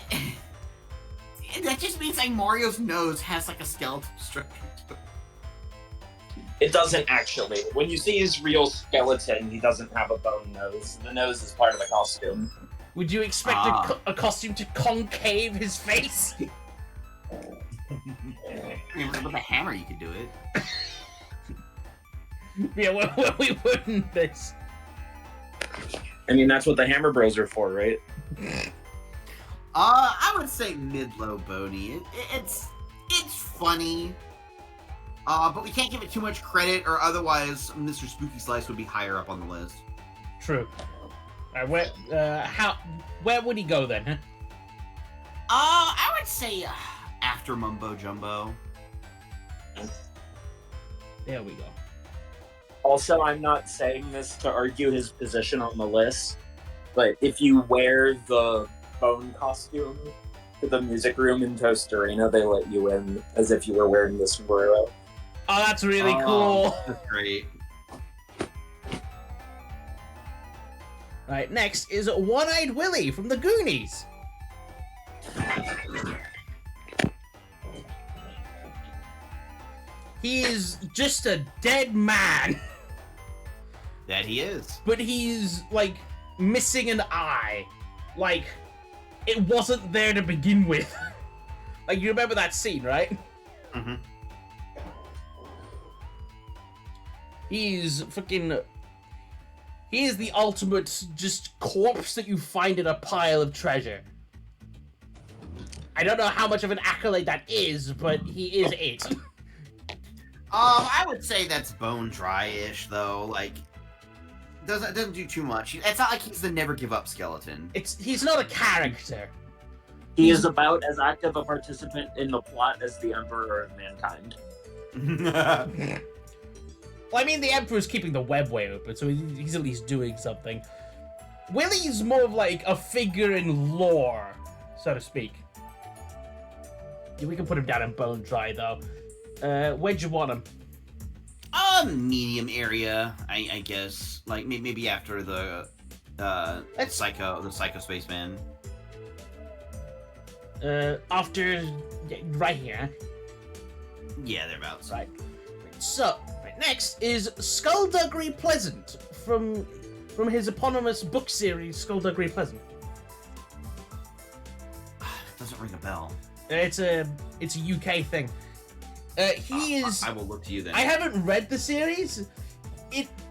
that just means like Mario's nose has like a skeleton structure. It doesn't actually. When you see his real skeleton, he doesn't have a bone nose. The nose is part of the costume. Would you expect a costume to concave his face? I mean, with a hammer you could do it. Yeah, well, we wouldn't this. I mean, that's what the Hammer Bros are for, right? I would say mid-low Boney. It's funny. But we can't give it too much credit, or otherwise Mr. Spooky Slice would be higher up on the list. True. Where would he go then? Huh? I would say after Mumbo Jumbo. There we go. Also, I'm not saying this to argue his position on the list, but if you wear the bone costume to the music room in Toast Arena, they let you in as if you were wearing the sombrero. Oh, that's really cool. That's great. Right, next is One-Eyed Willie from the Goonies. He is just a dead man. That he is. But he's, like, missing an eye. Like, it wasn't there to begin with. Like, you remember that scene, right? Mm-hmm. He's fucking... He is the ultimate just corpse that you find in a pile of treasure. I don't know how much of an accolade that is, but he is it. I would say that's bone dry-ish, though. Like, doesn't do too much. It's not like he's the never give up skeleton. He's not a character. He is about as active a participant in the plot as the Emperor of Mankind. Well, I mean, the Emperor's keeping the webway open, so he's at least doing something. Willie's more of like a figure in lore, so to speak. Yeah, we can put him down in bone dry, though. Where'd you want him? Medium area, I guess. Like maybe after the Psycho Spaceman. After right here. Yeah, thereabouts. Right. So, next is Skullduggery Pleasant from his eponymous book series, Skullduggery Pleasant. Doesn't ring a bell. It's a UK thing. He is. I will look to you then. I haven't read the series,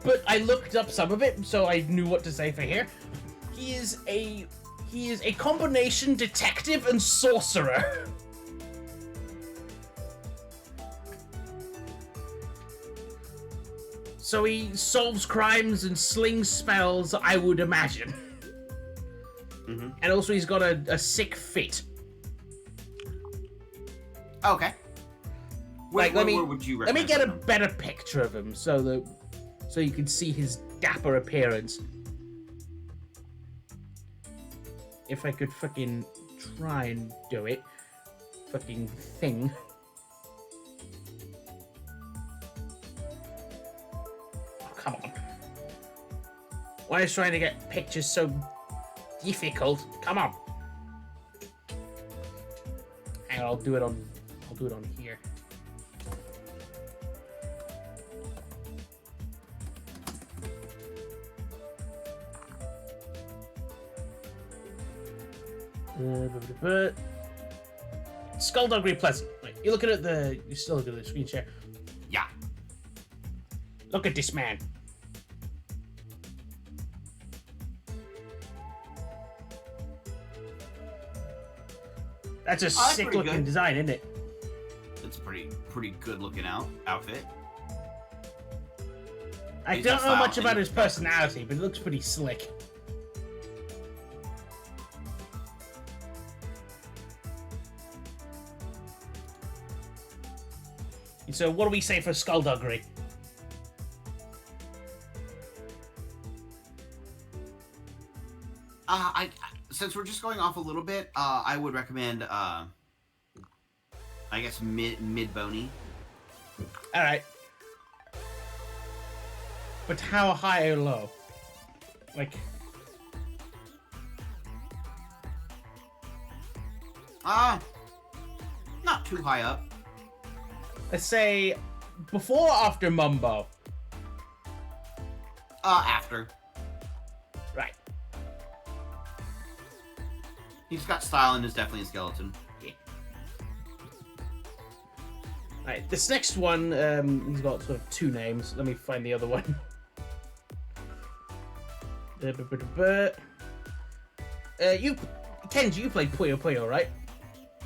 but I looked up some of it, so I knew what to say for here. He is a combination detective and sorcerer. So he solves crimes and slings spells, I would imagine. Mm-hmm. And also he's got a sick fit. Okay. Like, where would you let me recommend get a him? better picture of him so you can see his dapper appearance. If I could fucking try and do it. Fucking thing. Oh, come on. Why is trying to get pictures so difficult? Come on. Hang on, I'll do it on here. Skullduggery Pleasant. Wait, you're looking at you're still looking at the screen share. Yeah. Look at this man. That's a sick pretty looking good. design, isn't it? It's a pretty good looking outfit. I He's don't got know style, much about and his he's got- personality, but it looks pretty slick. So what do we say for Skullduggery? Since we're just going off a little bit, I would recommend I guess mid bony. Alright. But how high or low? Like, Not too high up. let's say before or after Mumbo? After. Right. He's got style and is definitely a skeleton. Right, this next one, he's got sort of two names. Let me find the other one. Kenji, you played Puyo Puyo, right?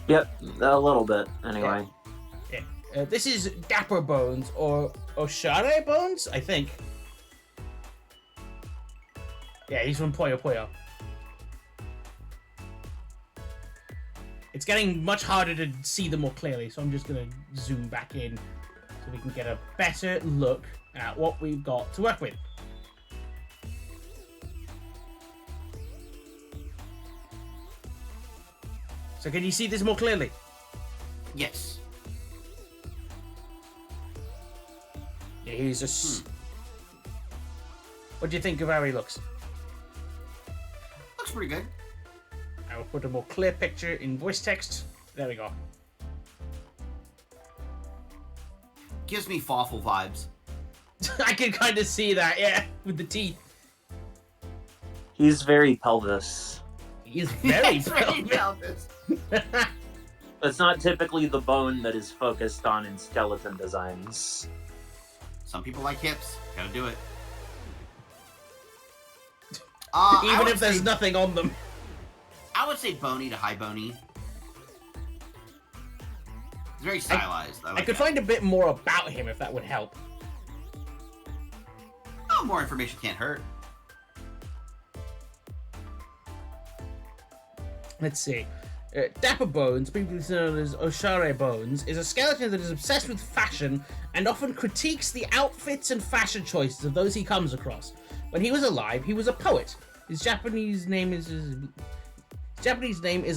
Yep, a little bit, anyway. Yeah. This is Dapper Bones, or Oshare Bones, I think. Yeah, he's from Puyo Puyo. It's getting much harder to see them more clearly, so I'm just going to zoom back in so we can get a better look at what we've got to work with. So can you see this more clearly? Yes. Yeah, he's a... What do you think of how he looks? looks pretty good. I will put a more clear picture in voice text. There we go. Gives me Fawful vibes. I can kind of see that, yeah, with the teeth. He's very pelvis. He is very It's very pelvis. pelvis. That's not typically the bone that is focused on in skeleton designs. Some people like hips. Gotta do it. Even if there's nothing on them. I would say bony to high bony. It's very stylized. I I like could that. find a bit more about him if that would help. Oh, more information can't hurt. Let's see. Dapper Bones, previously known as Oshare Bones, is a skeleton that is obsessed with fashion and often critiques the outfits and fashion choices of those he comes across. When he was alive, he was a poet. His Japanese name is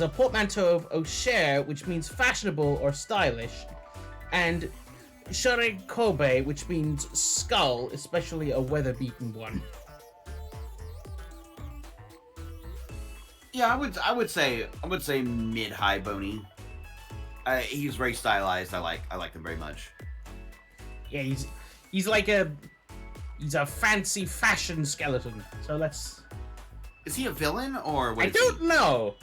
a portmanteau of Oshare, which means fashionable or stylish, and Shore Kobe, which means skull, especially a weather-beaten one. Yeah, I would say mid high bony. He's very stylized. I like him very much. Yeah, he's a fancy fashion skeleton. So let's. Is he a villain or what? I don't know.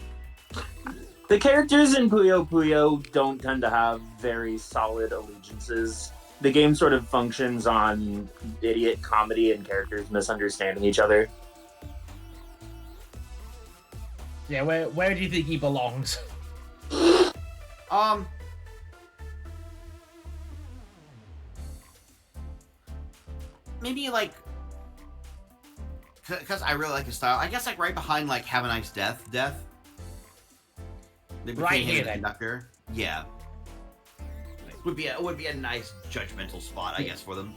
The characters in Puyo Puyo don't tend to have very solid allegiances. The game sort of functions on idiot comedy and characters misunderstanding each other. Yeah, where do you think he belongs? Maybe like, because I really like his style. I guess like right behind like Have a Nice Death. Right here, the then. conductor. Yeah. Would be a nice judgmental spot, I guess, for them.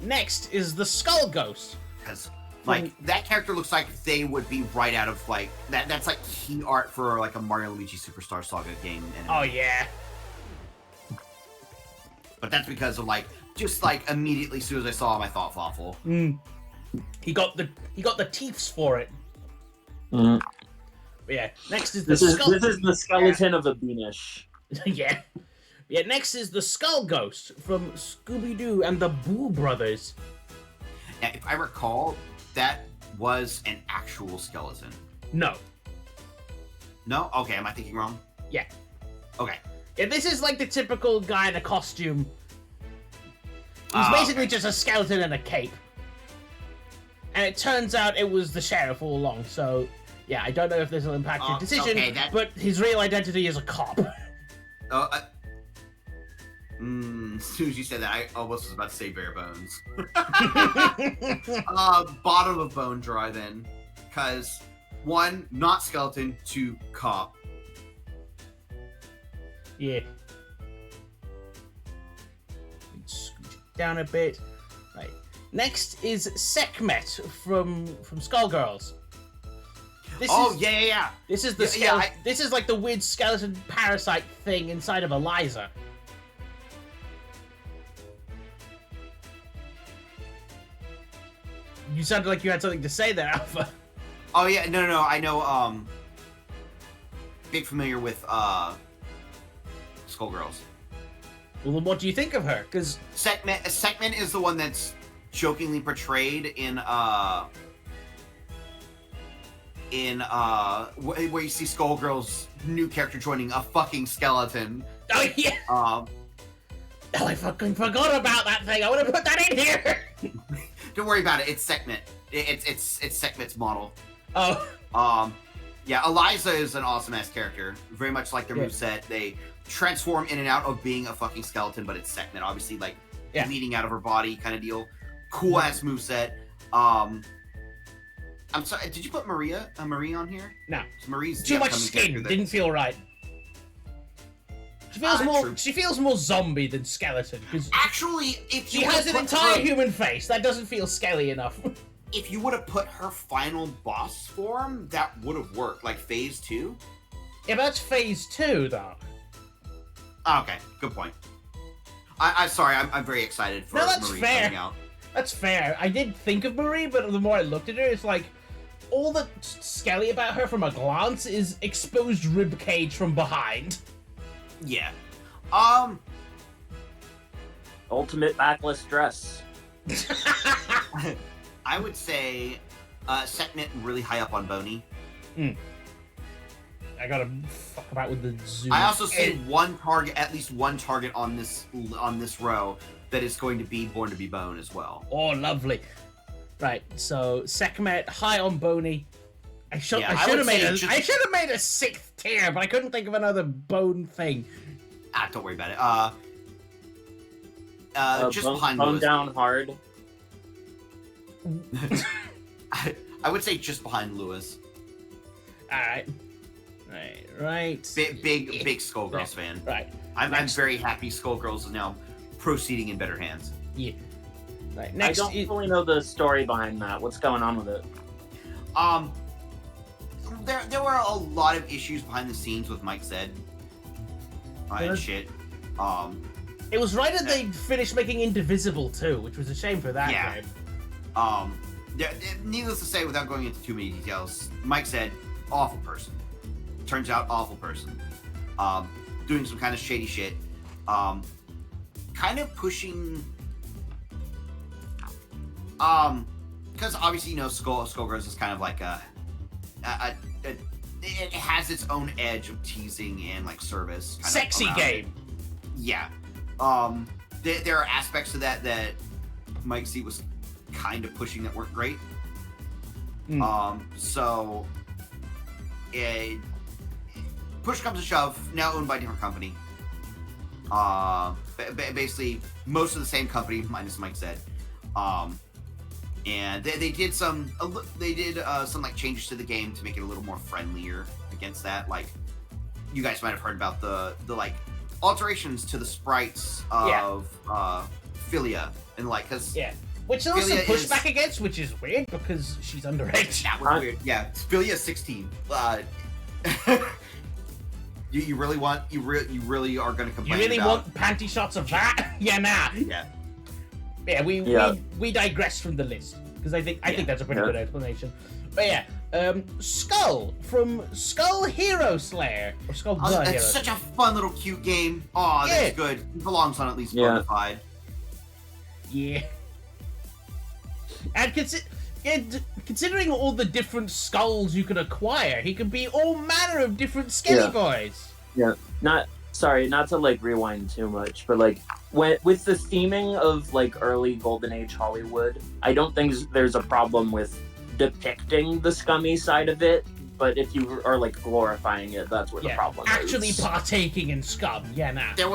Next is the Skull Ghost. Because like that character looks like they would be right out of like that. That's like key art for like a Mario Luigi Superstar Saga game. Oh yeah. But that's because of like just like immediately as soon as I saw him, I thought Fawful. He got the teeths for it. Mm. But yeah. Next is the This is the skeleton of a Beanish. yeah. Yeah. Next is the Skull Ghost from Scooby-Doo and the Boo Brothers. Now, if I recall, that was an actual skeleton. No. No? Okay, am I thinking wrong? Yeah. Okay. Yeah, this is like the typical guy in a costume. He's basically just a skeleton in a cape. And it turns out it was the sheriff all along, so yeah, I don't know if this will impact your decision, okay, but his real identity is a cop. As soon as you said that, I almost was about to say bare bones. Bottom of bone dry then. Because, one, not skeleton, two, cop. Yeah. Let's scooch it down a bit. Right. Next is Sekhmet from Skullgirls. Yeah. This is the this is like the weird skeleton parasite thing inside of Eliza. You sounded like you had something to say there, Alpha. Oh yeah, no, I know, big familiar with, Skullgirls. Well, then what do you think of her? Because Sekhmet is the one that's jokingly portrayed in where you see Skullgirl's new character joining a fucking skeleton. oh yeah, Um, oh, I fucking forgot about that thing. I would have put that in here. Don't worry about it. It's Sekhmet. It's Sekhmet's model. Oh, Yeah, Eliza is an awesome ass character. Very much like their moveset. They transform in and out of being a fucking skeleton, but it's Sekhmet, obviously, like bleeding out of her body kind of deal. Cool ass moveset. I'm sorry. Did you put Marie on here? no. Marie's Too the much upcoming skin. character that- Didn't feel right. She feels more. True. She feels more zombie than skeleton because Actually, if she you has would've an put entire her- human face. That doesn't feel skelly enough. If you would have put her final boss form, that would have worked. Like phase 2. Yeah, but that's phase 2, though. Oh, okay, good point. I'm sorry. I'm very excited for No, that's Marie fair. coming out. That's fair. I did think of Marie, but the more I looked at her, it's like all that's skelly about her from a glance is exposed rib cage from behind. Yeah. Ultimate backless dress. I would say Sekhmet really high up on Boney. I gotta fuck about with the zoom. I also see at least one target on this row that is going to be Born to be Bone as well. Oh, lovely. Right, so Sekhmet high on Boney. I should have made a 6th tier, but I couldn't think of another bone thing. Don't worry about it. Just bone, behind bone Lewis. down hard. I would say just behind Lewis. Alright. Right. Big Skullgirls fan. Right. I'm very happy Skullgirls is now proceeding in better hands. Yeah. Right. Next, I don't fully know the story behind that. What's going on with it? There were a lot of issues behind the scenes with Mike Zed and shit. it was right that they finished making Indivisible too, which was a shame for that Yeah. game. Needless to say, without going into too many details, Mike Zed, awful person. Turns out, awful person. Doing some kind of shady shit. Kind of pushing. Because obviously, you know, Skullgirls is kind of like it has its own edge of teasing and like service. Kind Sexy of game. Yeah. There are aspects to that Mike Z was kind of pushing that weren't great. So push comes to shove, now owned by a different company. Basically most of the same company minus Mike Zed. And they did some like changes to the game to make it a little more friendlier against that. Like you guys might have heard about the like alterations to the sprites of Philia and like because which there was some Philia pushback against, which is weird because she's underage. that was weird. Yeah, Philia 16. You really are going to complain? You really about... want panty shots of that? Yeah, nah. Yeah. We digress from the list because I think that's a pretty good explanation. But yeah, Skull from Skull Hero Slayer or Skull the Hero. It's such a fun little cute game. Oh, that's good. It belongs on at least Bonafide. Yeah. And considering all the different skulls you can acquire, he could be all manner of different skelly boys. Yeah. Not to like rewind too much, but like with the theming of like early Golden Age Hollywood, I don't think there's a problem with depicting the scummy side of it, but if you are like glorifying it, that's where the problem actually is. partaking in scum. Yeah, nah. There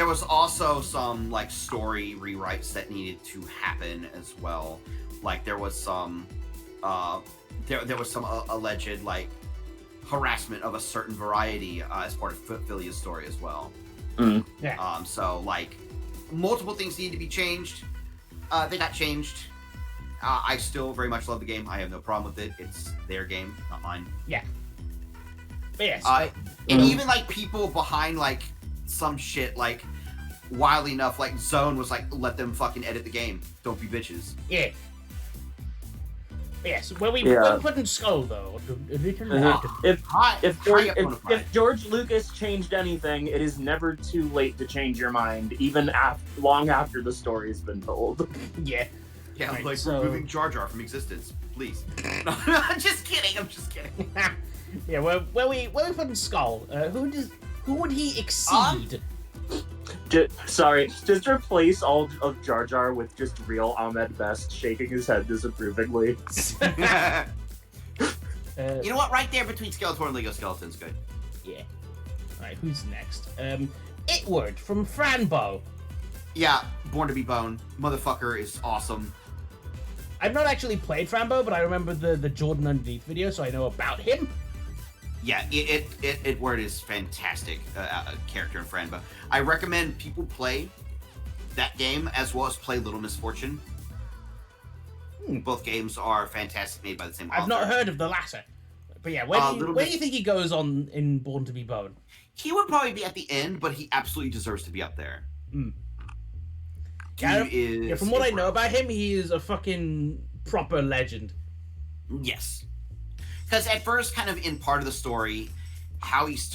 was also some like story rewrites that needed to happen as well. Like there was some alleged like harassment of a certain variety as part of Philia's story as well. Yeah. So like multiple things need to be changed. They got changed. I still very much love the game. I have no problem with it. It's their game, not mine. Yeah. But yes. And even like people behind like some shit, like wildly enough, like Zone was like, let them fucking edit the game. Don't be bitches. Yeah. Yes, when we put in Skull though, if George Lucas changed anything, it is never too late to change your mind, even long after the story's been told. Yeah. Yeah, Right, like removing Jar Jar from existence, please. I'm just kidding. Yeah, when we put in Skull, who would he exceed? Just replace all of Jar Jar with just real Ahmed Best shaking his head disapprovingly. You know what? Right there between Skeletor and Lego Skeleton's good. Yeah. Alright, who's next? Itward from Franbo. Yeah, Born to be Bone. Motherfucker is awesome. I've not actually played Franbo, but I remember the Jordan Underneath video, so I know about him. Yeah, Itward is fantastic character in Franbo. I recommend people play that game as well as play Little Misfortune. Both games are fantastic, made by the same author. I've not heard of the latter. But yeah, where do you think he goes on in Born to be Bone? He would probably be at the end, but he absolutely deserves to be up there. Yeah, from what I know about him, he is a fucking proper legend. Yes. Because at first, kind of in part of the story, how he's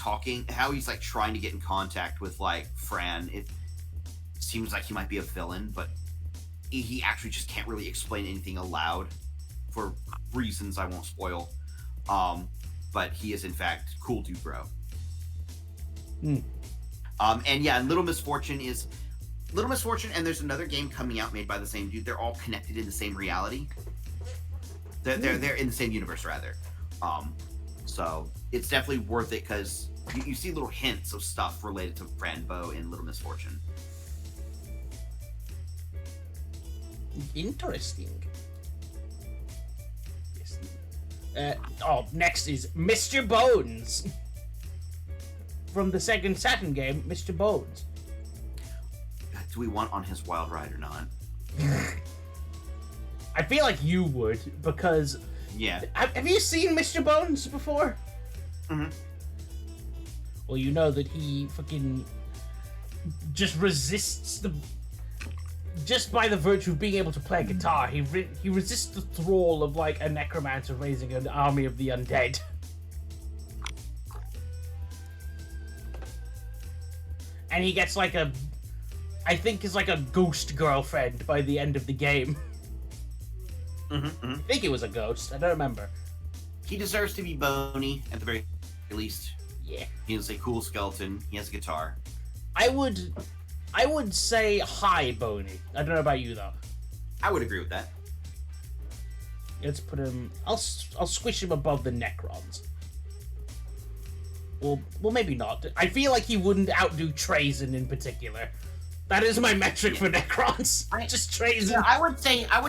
like trying to get in contact with like Fran, it seems like he might be a villain, but he actually just can't really explain anything aloud for reasons I won't spoil. But he is in fact cool dude bro. And yeah, Little Misfortune, and there's another game coming out made by the same dude. They're all connected in the same reality. They're in the same universe rather. So it's definitely worth it because you see little hints of stuff related to Fran Bow in Little Misfortune. Interesting. Yes. Next is Mr. Bones. From the second Saturn game, Mr. Bones. Do we want on his wild ride or not? I feel like you would, because... Yeah. Have you seen Mr. Bones before? Mm-hmm. Well, you know that he fucking just resists the... Just by the virtue of being able to play guitar, he resists the thrall of, like, a necromancer raising an army of the undead. And he gets, like, I think is like a ghost girlfriend by the end of the game. I think it was a ghost. I don't remember. He deserves to be bony at the very least. Yeah. He is a cool skeleton. He has a guitar. I would say high bony. I don't know about you though. I would agree with that. Let's put him. I'll squish him above the Necrons. Well, maybe not. I feel like he wouldn't outdo Trazen in particular. That is my metric for Necrons. Just Trazen. Yeah, I would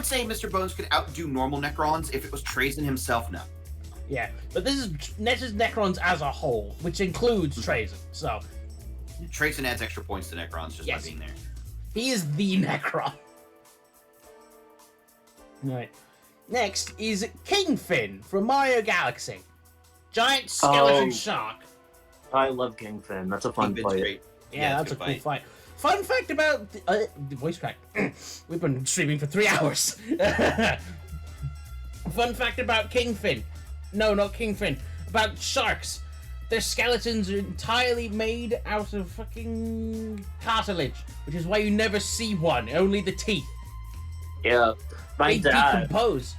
say Mr. Bones could outdo normal Necrons. If it was Trazen himself, no. Yeah, but this is Necrons as a whole, which includes Trazen. So Trazen adds extra points to Necrons just by being there. He is the Necron. Right. Next is Kingfin from Mario Galaxy. Giant skeleton shark. I love Kingfin. That's a fun Kingfin's fight. great. Yeah, that's a cool fight. Fun fact about the voice crack. We've been streaming for 3 hours. Fun fact about Kingfin. No, not Kingfin. About sharks. Their skeletons are entirely made out of fucking cartilage, which is why you never see one. Only the teeth. Yeah, They decompose.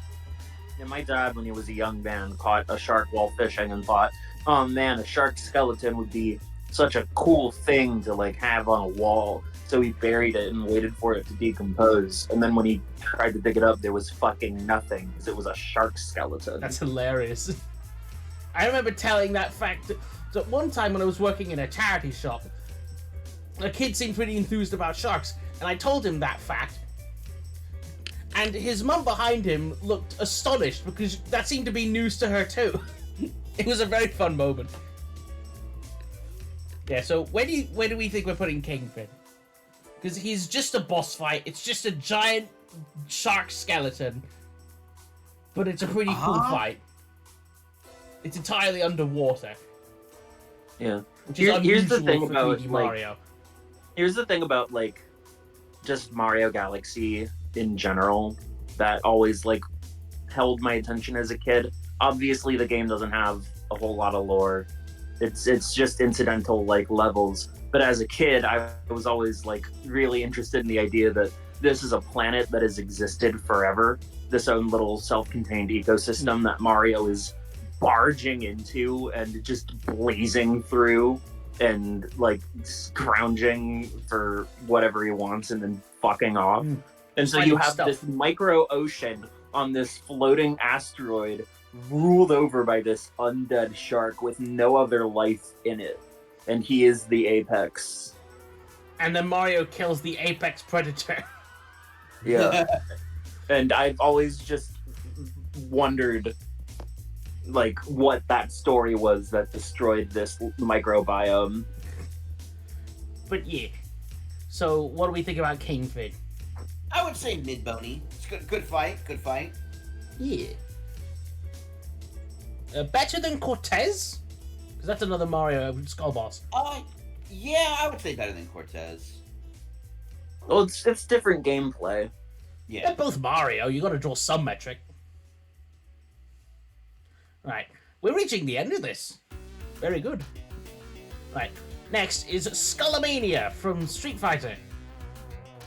Yeah, my dad, when he was a young man, caught a shark while fishing and thought, "Oh man, a shark skeleton would be such a cool thing to like have on a wall." So he buried it and waited for it to decompose. And then when he tried to dig it up, there was fucking nothing because it was a shark skeleton. That's hilarious. I remember telling that fact that one time when I was working in a charity shop, a kid seemed pretty enthused about sharks, and I told him that fact. And his mum behind him looked astonished because that seemed to be news to her too. It was a very fun moment. Yeah, so where do we think we're putting Kingfin? Because he's just a boss fight. It's just a giant shark skeleton. But it's a pretty cool fight. It's entirely underwater. Yeah. Which is here's the unusual thing for about 3D like, Mario. here's the thing about like just Mario Galaxy in general that always like held my attention as a kid. Obviously the game doesn't have a whole lot of lore. It's just incidental like levels. But as a kid, I was always like really interested in the idea that this is a planet that has existed forever. This own little self-contained ecosystem that Mario is barging into and just blazing through and like scrounging for whatever he wants and then fucking off. And so you have this micro ocean on this floating asteroid ruled over by this undead shark with no other life in it. And he is the apex. And then Mario kills the apex predator. Yeah. And I've always just wondered like what that story was that destroyed this microbiome. But yeah. So what do we think about Kingfin? I would say mid-bony. It's good fight. Good fight. Yeah. Better than Cortez? Because that's another Mario skull boss. Yeah, I would say better than Cortez. Well, it's different gameplay. Yeah. They're both Mario. You got to draw some metric. Right. We're reaching the end of this. Very good. Right. Next is Skullomania from Street Fighter.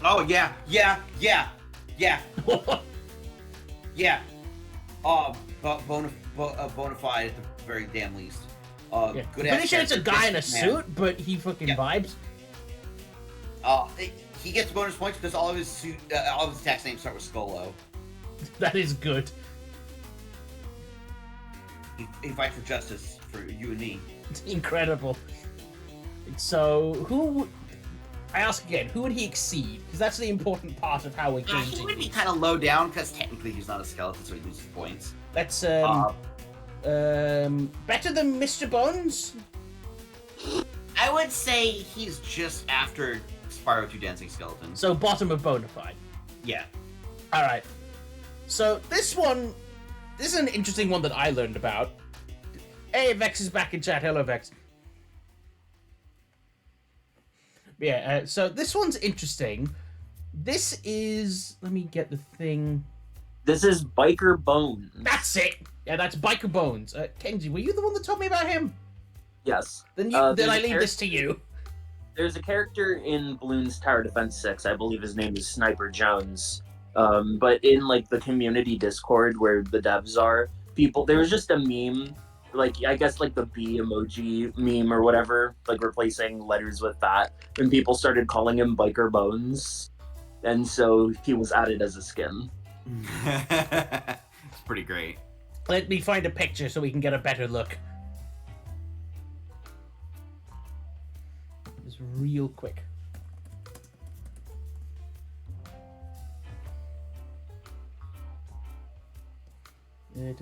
Oh yeah. Bona fide at the very damn least. Yeah. Pretty sure it's a guy in a suit, but he fucking vibes. He gets bonus points because all of his attacks names start with Skolo. That is good. He fights for justice for you and me. It's incredible. So, I ask again, who would he exceed? Because that's the important part of how we're going He to. would be kind of low down because technically he's not a skeleton, so he loses points. That's better than Mr. Bones? I would say he's just after Spyro 2 Dancing Skeletons. So bottom of Bonafide. Yeah. Alright. So this is an interesting one that I learned about. Hey, Vex is back in chat. Hello, Vex. Yeah, so this one's interesting. This is... Let me get the thing. This is Biker Bones. That's it! Yeah, that's Biker Bones. Kenji, were you the one that told me about him? Yes. Then I leave this to you. There's a character in Bloons Tower Defense 6, I believe his name is Sniper Jones. But in like the community Discord where the devs are, there was just a meme, like I guess like the bee emoji meme or whatever, like replacing letters with that, and people started calling him Biker Bones, and so he was added as a skin. It's pretty great. Let me find a picture so we can get a better look. Just real quick. There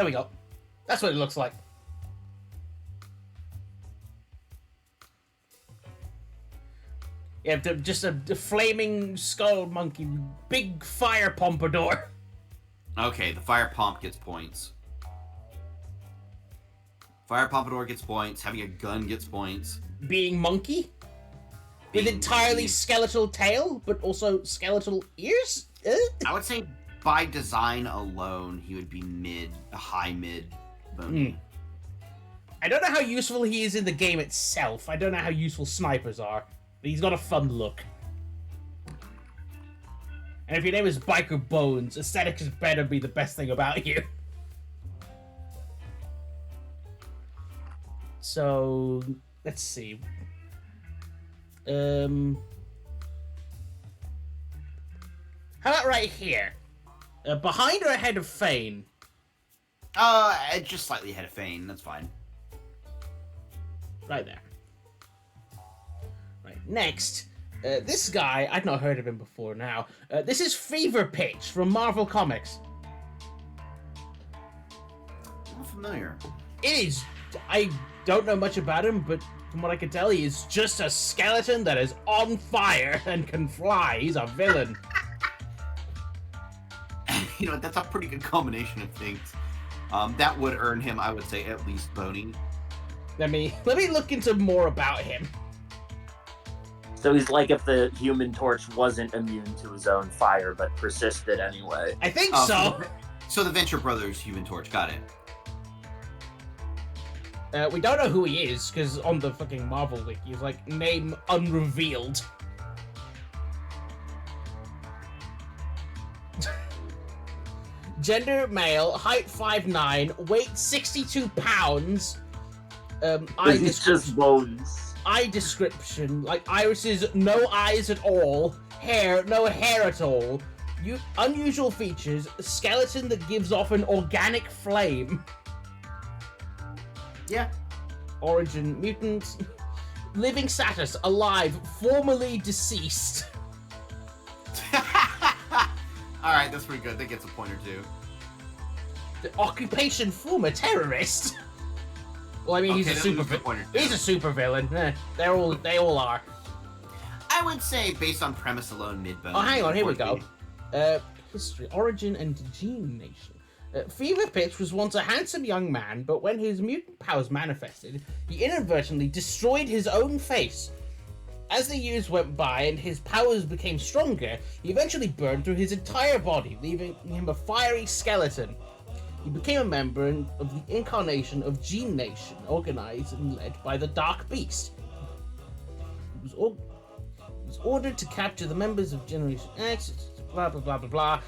we go. That's what it looks like. Yeah, just a flaming skull monkey, big fire pompadour. Okay, the fire pomp gets points. Fire pompadour gets points. Having a gun gets points. Being monkey? With entirely skeletal tail, but also skeletal ears? I would say by design alone, he would be high mid bony. I don't know how useful he is in the game itself. I don't know how useful snipers are. But he's got a fun look. And if your name is Biker Bones, aesthetics better be the best thing about you. So, let's see. How about right here? Behind or ahead of Fane? Just slightly ahead of Fane. That's fine. Right there. Right, next. This guy, I'd not heard of him before now. This is Fever Pitch from Marvel Comics. Not familiar. It is. I don't know much about him, but from what I can tell, he is just a skeleton that is on fire and can fly. He's a villain. You know, that's a pretty good combination of things. That would earn him, I would say, at least bony. Let me look into more about him. So he's like if the Human Torch wasn't immune to his own fire, but persisted anyway. I think so. So the Venture Brothers Human Torch, got it. We don't know who he is, because on the fucking Marvel wiki, he's like, name unrevealed. Gender, male, height 5'9", weight 62 pounds. He's just bones. Eye description, like irises, no eyes at all. Hair, no hair at all. Unusual features, skeleton that gives off an organic flame. Yeah. Origin, mutant. Living status, alive, formerly deceased. Alright, that's pretty good. That gets a point or two. The occupation, former terrorist. Well, I mean, he's a super villain. They all are. I would say, based on premise alone, mid-bone. Oh, hang on, here we go. History, origin, and gene nation. Fever Pitch was once a handsome young man, but when his mutant powers manifested, he inadvertently destroyed his own face. as the years went by and his powers became stronger, he eventually burned through his entire body, leaving him a fiery skeleton. He became a member of the incarnation of Gene Nation, organized and led by the Dark Beast. He was ordered to capture the members of Generation X, blah blah blah blah blah.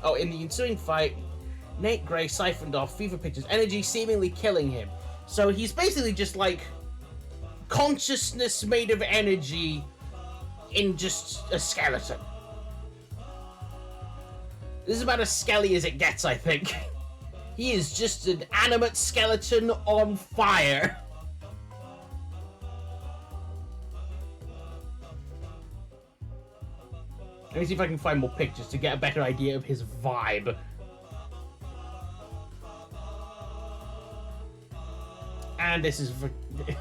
Oh, in the ensuing fight, Nate Gray siphoned off Fever Pitch's energy, seemingly killing him. So he's basically just like consciousness made of energy in just a skeleton. This is about as skelly as it gets, I think. He is just an animate skeleton on fire. Let me see if I can find more pictures to get a better idea of his vibe. And this is for...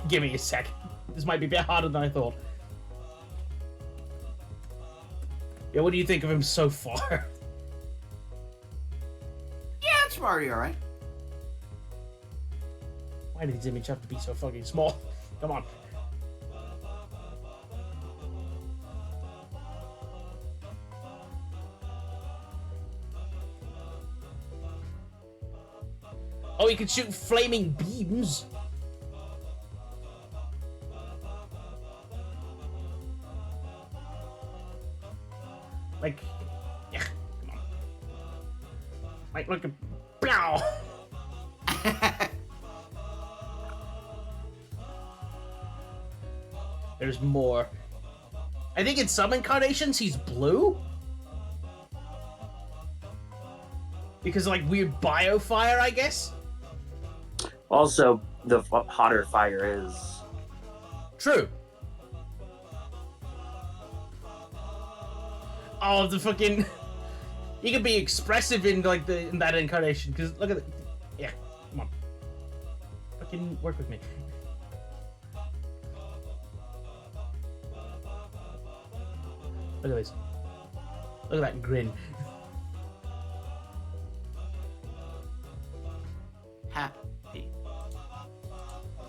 Give me a sec. This might be a bit harder than I thought. Yeah, what do you think of him so far? Yeah, it's already alright. Why did his image have to be so fucking small? Come on. Oh, he can shoot flaming beams. Like, yeah, come on. Like, look at, blow. There's more. I think in some incarnations he's blue. Because of, like, weird biofire, I guess. Also, the hotter fire is. True. Oh, the fucking... He could be expressive in, like, in that incarnation, because look at the... Yeah, come on. Fucking work with me. Look at this. Look at that grin. Happy.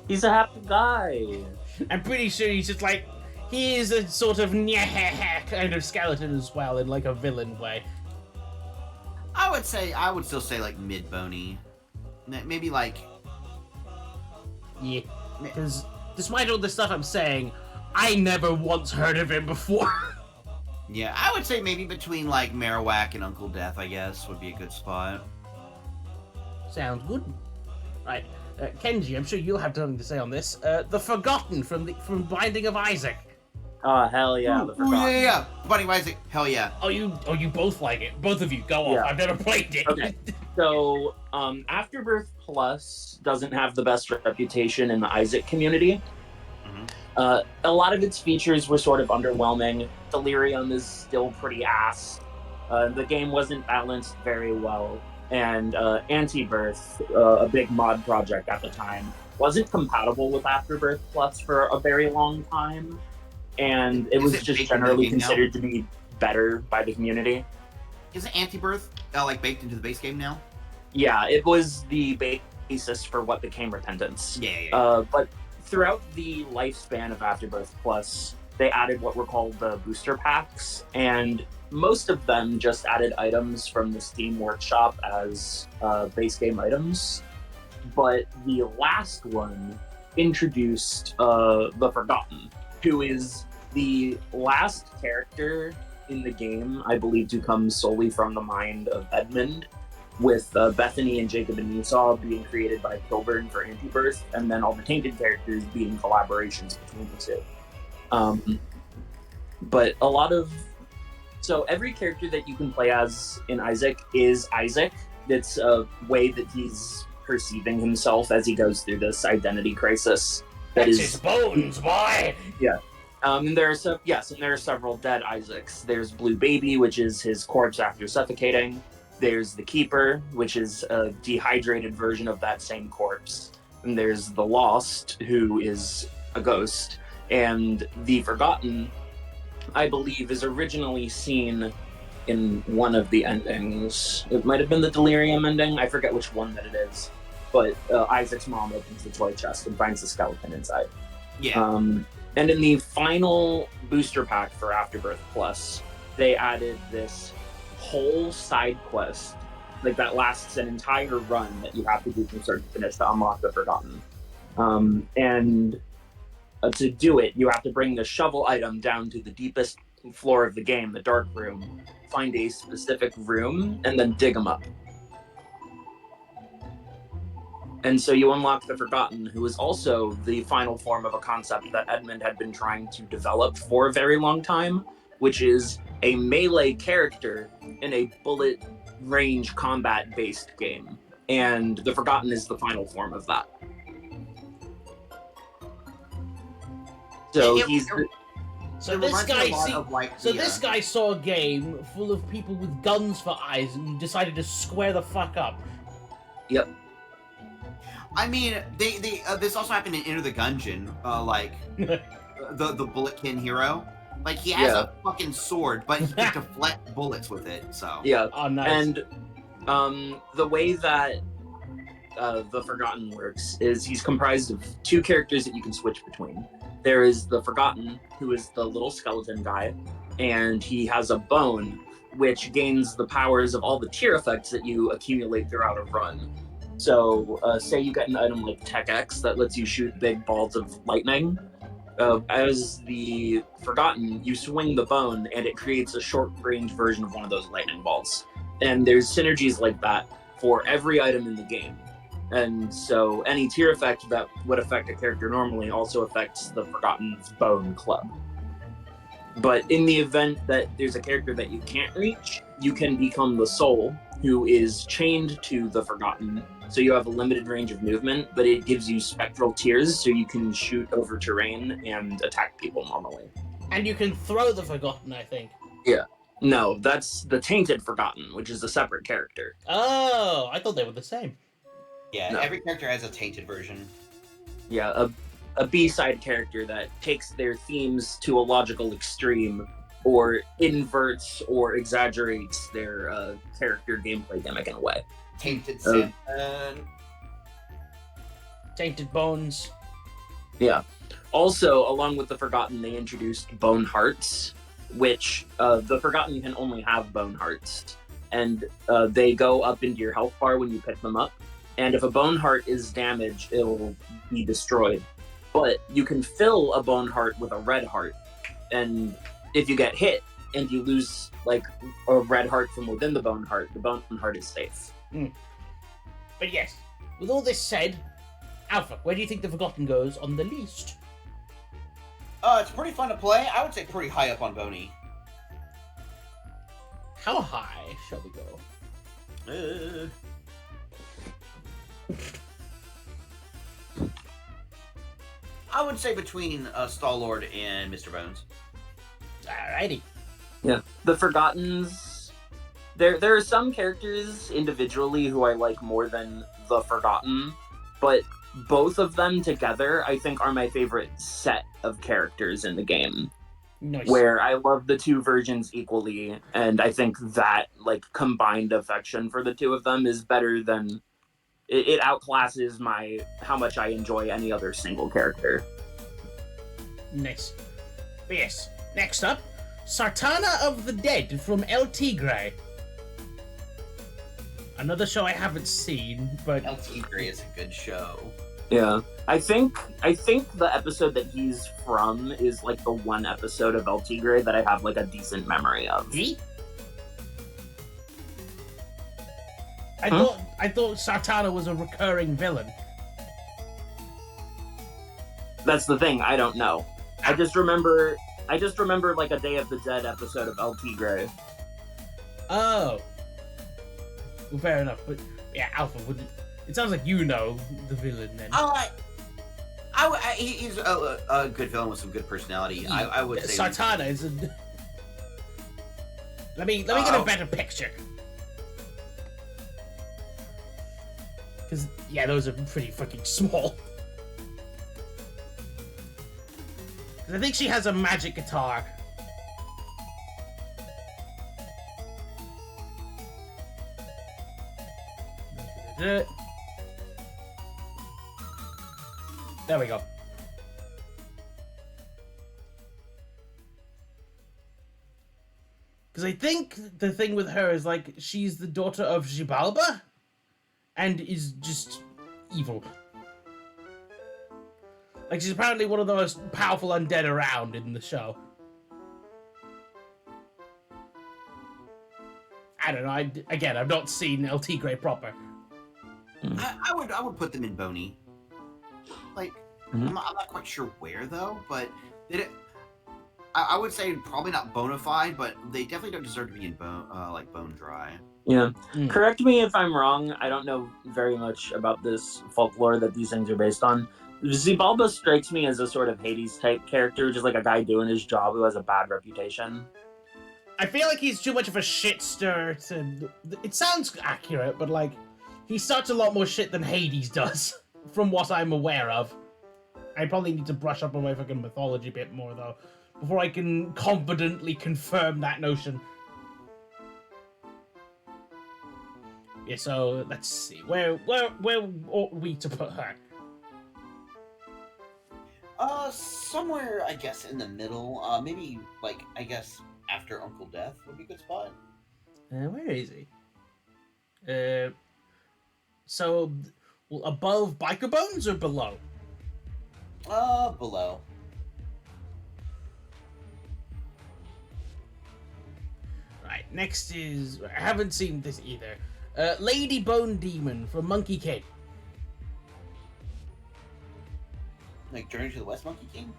He's a happy guy. I'm pretty sure he's just like... He is a sort of kind of skeleton as well, in like a villain way. I would still say like mid-bony. Maybe like... Yeah, because despite all the stuff I'm saying, I never once heard of him before. Yeah, I would say maybe between like Marowak and Uncle Death, I guess, would be a good spot. Sounds good. Right, Kenji, I'm sure you'll have something to say on this. The Forgotten from Binding of Isaac. Oh, hell yeah. The Ooh, Forgotten. yeah. Buddy Isaac, hell yeah. Oh, you both like it. Both of you, go off. Yeah. I've never played it. Okay. So, Afterbirth Plus doesn't have the best reputation in the Isaac community. Mhm. A lot of its features were sort of underwhelming. Delirium is still pretty ass. The game wasn't balanced very well. And Antibirth, a big mod project at the time, wasn't compatible with Afterbirth Plus for a very long time. And it was it just baked into the generally game now? considered to be better by the community. Isn't Antibirth like baked into the base game now? Yeah, it was the basis for what became Repentance. Yeah. But throughout the lifespan of Afterbirth Plus, they added what were called the booster packs, and most of them just added items from the Steam Workshop as base game items. But the last one introduced the Forgotten, who is the last character in the game, I believe, to come solely from the mind of Edmund, with Bethany and Jacob and Esau being created by Kilburn for Antibirth, and then all the Tainted characters being collaborations between the two. But a lot of... So every character that you can play as in Isaac is Isaac. It's a way that he's perceiving himself as he goes through this identity crisis. That's his bones, boy! And there are several dead Isaacs. There's Blue Baby, which is his corpse after suffocating. There's the Keeper, which is a dehydrated version of that same corpse. And there's the Lost, who is a ghost. And the Forgotten, I believe, is originally seen in one of the endings. It might have been the Delirium ending. I forget which one that it is. But Isaac's mom opens the toy chest and finds the skeleton inside. Yeah. And in the final booster pack for Afterbirth Plus, they added this whole side quest, like that lasts an entire run that you have to do from start to finish to unlock the Forgotten. And to do it, you have to bring the shovel item down to the deepest floor of the game, the Dark Room, find a specific room, and then dig them up. And so you unlock the Forgotten, who is also the final form of a concept that Edmund had been trying to develop for a very long time, which is a melee character in a bullet range combat-based game. And the Forgotten is the final form of that. So So It this reminds me guy a lot see, of, like, so the, this guy saw a game full of people with guns for eyes and decided to square the fuck up. Yep. I mean, they this also happened in Enter the Gungeon, like the Bulletkin hero. Like he has a fucking sword, but he can deflect bullets with it. So Yeah. Oh, nice. And the way that the Forgotten works is he's comprised of two characters that you can switch between. There is the Forgotten, who is the little skeleton guy, and he has a bone, which gains the powers of all the tier effects that you accumulate throughout a run. So, say you get an item like Tech X that lets you shoot big balls of lightning. As the Forgotten, you swing the bone, and it creates a short-range version of one of those lightning balls. And there's synergies like that for every item in the game. And so any tier effect that would affect a character normally also affects the Forgotten's Bone Club. But in the event that there's a character that you can't reach, you can become the Soul, who is chained to the Forgotten, so you have a limited range of movement, but it gives you spectral tiers, so you can shoot over terrain and attack people normally. And you can throw the Forgotten, I think. Yeah. No, that's the Tainted Forgotten, which is a separate character. Oh, I thought they were the same. yeah, No. every character has a tainted version. Yeah, a B-side character that takes their themes to a logical extreme, or inverts or exaggerates their character gameplay gimmick in a way. Tainted Uh, Sin. Tainted Bones. Yeah. Also, along with the Forgotten, they introduced Bone Hearts, which the Forgotten can only have Bone Hearts, and they go up into your health bar when you pick them up. And if a Bone Heart is damaged, it'll be destroyed. But you can fill a Bone Heart with a Red Heart, and if you get hit and you lose like a Red Heart from within the Bone Heart is safe. But yes, with all this said, Alpha, where do you think the Forgotten goes on the list? It's pretty fun to play. I would say pretty high up on Boney. How high shall we go? I would say between Star-Lord and Mr. Bones. Alrighty. Yeah, the Forgottens. There are some characters individually who I like more than the Forgotten, but both of them together I think are my favorite set of characters in the game. Nice. Where I love the two versions equally, and I think that like combined affection for the two of them is better than it outclasses how much I enjoy any other single character. Nice. But yes, next up, Sartana of the Dead from El Tigre. Another show I haven't seen, but El Tigre is a good show. Yeah. I think the episode that he's from is like the one episode of El Tigre that I have like a decent memory of. see? I thought Sartana was a recurring villain. That's the thing, I don't know. I just remember like a Day of the Dead episode of El Tigre. Oh. Well, fair enough, but yeah, Alpha, it sounds like you know the villain then. He's a good villain with some good personality. I would say Sartana is a... Let me get a better picture. Because, yeah, those are pretty fucking small. 'Cause I think she has a magic guitar. There we go. Because I think the thing with her is, like, she's the daughter of Xibalba, and is just evil. Like, she's apparently one of the most powerful undead around in the show. I don't know. Again, I've not seen LT Grey proper. I would put them in Bony. Like, I'm not quite sure where though, but I would say probably not bona fide, but they definitely don't deserve to be in bone dry. Yeah. Mm. Correct me if I'm wrong. I don't know very much about this folklore that these things are based on. Xibalba strikes me as a sort of Hades type character, just like a guy doing his job who has a bad reputation. I feel like he's too much of a shitster to... It sounds accurate, but, like, he starts a lot more shit than Hades does, from what I'm aware of. I probably need to brush up on my fucking mythology a bit more, though, before I can confidently confirm that notion. Yeah, so, let's see. Where ought we to put her? Somewhere, I guess, in the middle. Maybe, like, I guess, after Uncle Death would be a good spot. Where is he? So, well, above Biker Bones or below? Below. Right, next is... I haven't seen this either. Lady Bone Demon from Monkey Kid. Like Journey to the West Monkey King?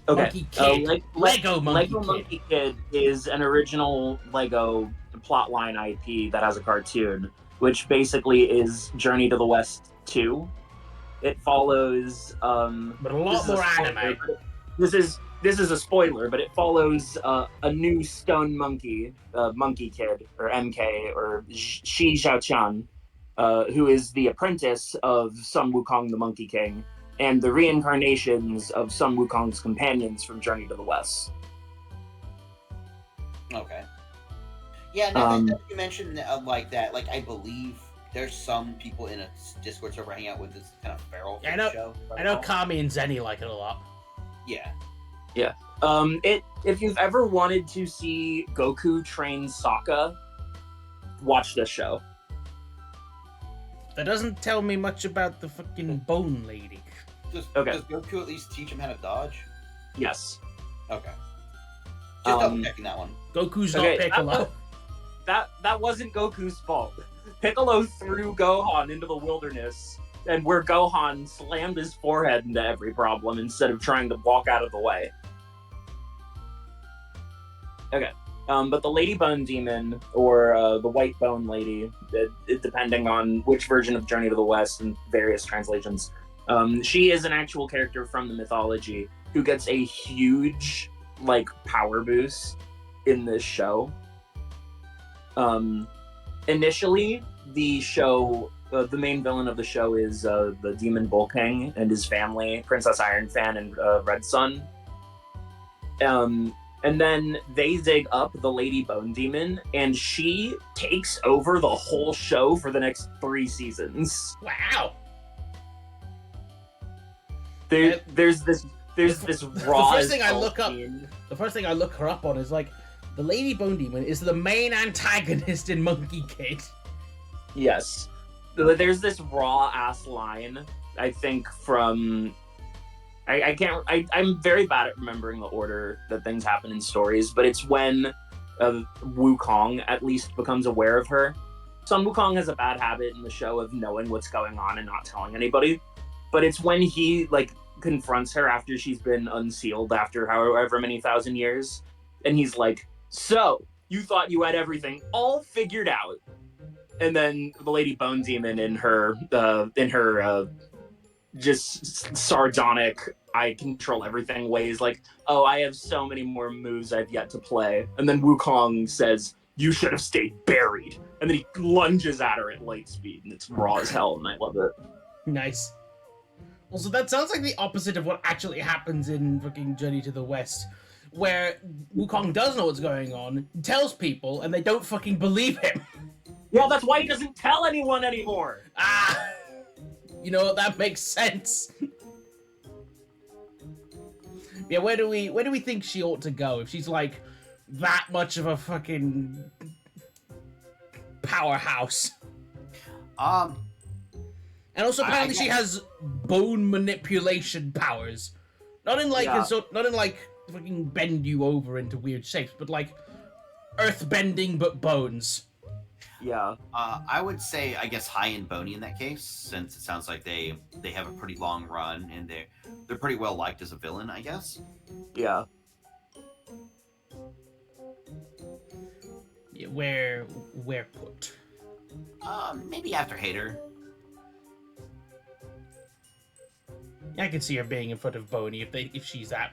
Okay. Monkey Kid. Lego Monkey Kid. Monkey Kid is an original Lego plotline IP that has a cartoon, which basically is Journey to the West 2. It follows But a lot more anime. This is a spoiler, but it follows a new stone monkey, Monkey Kid, or MK, or Shi Xiaochan, who is the apprentice of Sun Wukong the Monkey King, and the reincarnations of Sun Wukong's companions from Journey to the West. Okay. Yeah, now that you mentioned like that, like I believe there's some people in a Discord server hanging out with this kind of feral show. I know Kami and Zenny like it a lot. Yeah. Yeah. If you've ever wanted to see Goku train Sokka, watch this show. That doesn't tell me much about the fucking Bone Lady. Does Goku at least teach him how to dodge? Yes. Okay. Just double checking that one. Goku's not Piccolo. That wasn't Goku's fault. Piccolo threw Gohan into the wilderness, and where Gohan slammed his forehead into every problem instead of trying to walk out of the way. Okay. But the Lady Bone Demon, or the White Bone Lady, depending on which version of Journey to the West and various translations, she is an actual character from the mythology who gets a huge, like, power boost in this show. Initially, the show, the main villain of the show is the Demon Bull King and his family, Princess Ironfan and Red Sun. And then they dig up the Lady Bone Demon, and she takes over the whole show for the next 3 seasons. Wow. There's this raw. The first thing I look her up on is like, the Lady Bone Demon is the main antagonist in Monkey Kid. Yes. There's this raw ass line, I think, from I'm very bad at remembering the order that things happen in stories, but it's when Wukong at least becomes aware of her. Sun Wukong has a bad habit in the show of knowing what's going on and not telling anybody, but it's when he confronts her after she's been unsealed after however many thousand years, and he's like, "So, you thought you had everything all figured out?" And then the Lady Bone Demon in her just sardonic, I control everything ways, like, "Oh, I have so many more moves I've yet to play." And then Wukong says, "You should have stayed buried." And then he lunges at her at light speed, and it's raw as hell, and I love it. Nice. Also, that sounds like the opposite of what actually happens in fucking Journey to the West, where Wukong does know what's going on, tells people, and they don't fucking believe him. Well, that's why he doesn't tell anyone anymore. Ah! You know what? That makes sense. Yeah, where do we think she ought to go? If she's like that much of a fucking powerhouse. Um, And also, I apparently, she guess- has bone manipulation powers. Not in like, Yeah. not in like fucking bend you over into weird shapes, but like earth bending but bones. Yeah. I would say, I guess, high and bony in that case, since it sounds like they have a pretty long run and they're pretty well liked as a villain, I guess. Yeah. Yeah, where put? Maybe after Hater. I can see her being in front of Boney if she's that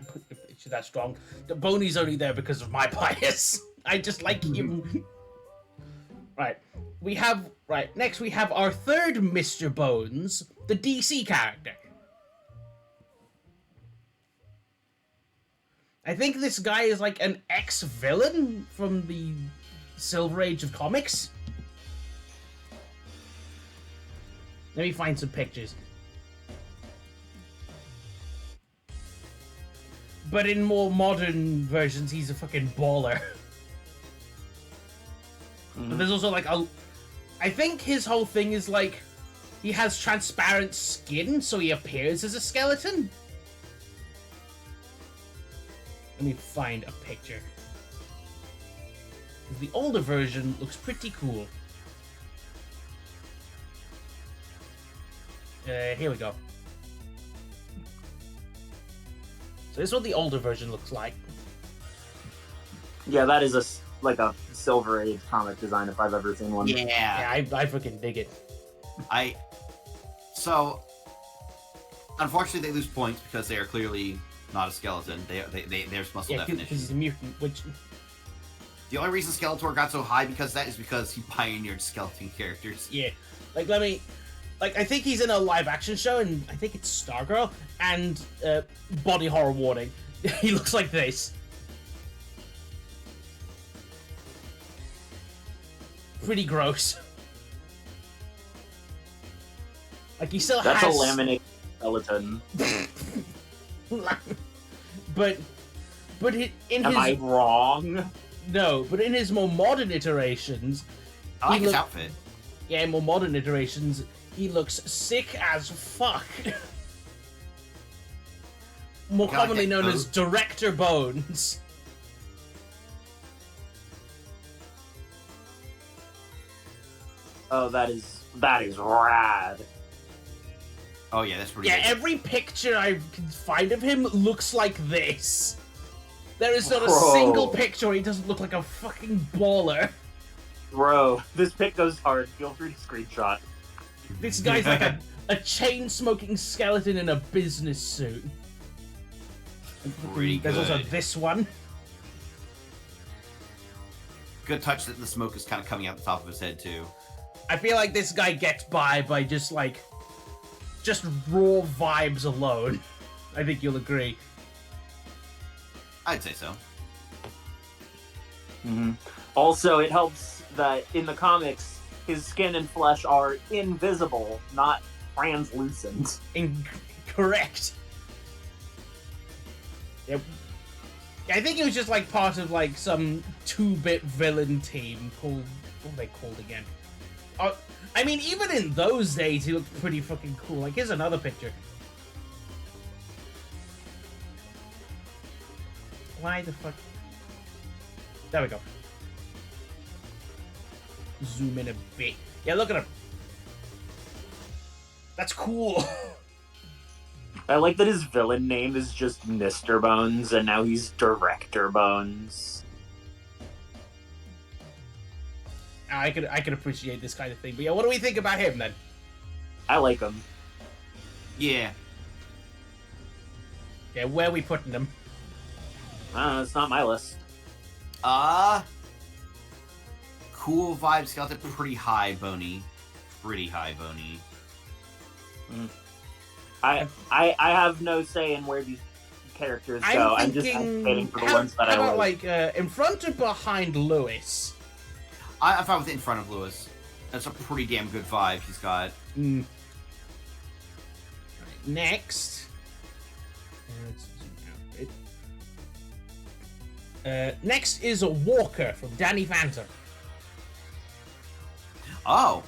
strong. Boney's only there because of my bias. I just like him. Right. Next we have our third Mr. Bones, the DC character. I think this guy is like an ex-villain from the Silver Age of comics. Let me find some pictures. But in more modern versions, he's a fucking baller. But there's also like I think his whole thing is like he has transparent skin, so he appears as a skeleton. Let me find a picture. The older version looks pretty cool. Here we go. So this is what the older version looks like. Yeah, that is like a Silver Age comic design if I've ever seen one. Yeah, I fucking dig it. So, unfortunately, they lose points because they are clearly not a skeleton. There's muscle Yeah, because definition. he's a mutant, which... The only reason Skeletor got so high because he pioneered skeleton characters. Yeah. Like, let me... Like, I think he's in a live-action show, and I think it's Stargirl, and, body horror warning. He looks like this. Pretty gross. Like, he still That's has... a laminated skeleton. but in Am his... I wrong? No, but in his more modern iterations... I like he his look- outfit. Yeah, in more modern iterations, he looks sick as fuck. More Kinda like commonly that known coat. as Director Bones. Oh, that is rad. Oh yeah, that's pretty Yeah, good. every picture I can find of him looks like this. There is not a Bro. single picture where he doesn't look like a fucking baller. Bro, this pic goes hard. Feel free to screenshot. This guy's like a chain-smoking skeleton in a business suit. Pretty There's also good. this one. Good touch that the smoke is kind of coming out the top of his head too. I feel like this guy gets by just raw vibes alone. I think you'll agree. I'd say so. Mm-hmm. Also, it helps that in the comics, his skin and flesh are invisible, not translucent. Correct. Yep. I think it was just like part of like some 2-bit villain team called... What were they called again? I mean, even in those days, he looked pretty fucking cool. Like, here's another picture. Why the fuck? There we go. Zoom in a bit. Yeah, look at him. That's cool. I like that his villain name is just Mr. Bones, and now he's Director Bones. I could appreciate this kind of thing. But yeah, what do we think about him then? I like him. Yeah. Yeah, where are we putting him? I don't know, it's not my list. Cool vibe skeleton, pretty high bony. Pretty high bony. I have no say in where these characters go. I'm just advocating for the ones that I how about like. in front or behind Lewis? I'm fine with it in front of Lewis. That's a pretty damn good vibe he's got. Right, next. Let's zoom out a bit. Next is a Walker from Danny Phantom. Oh,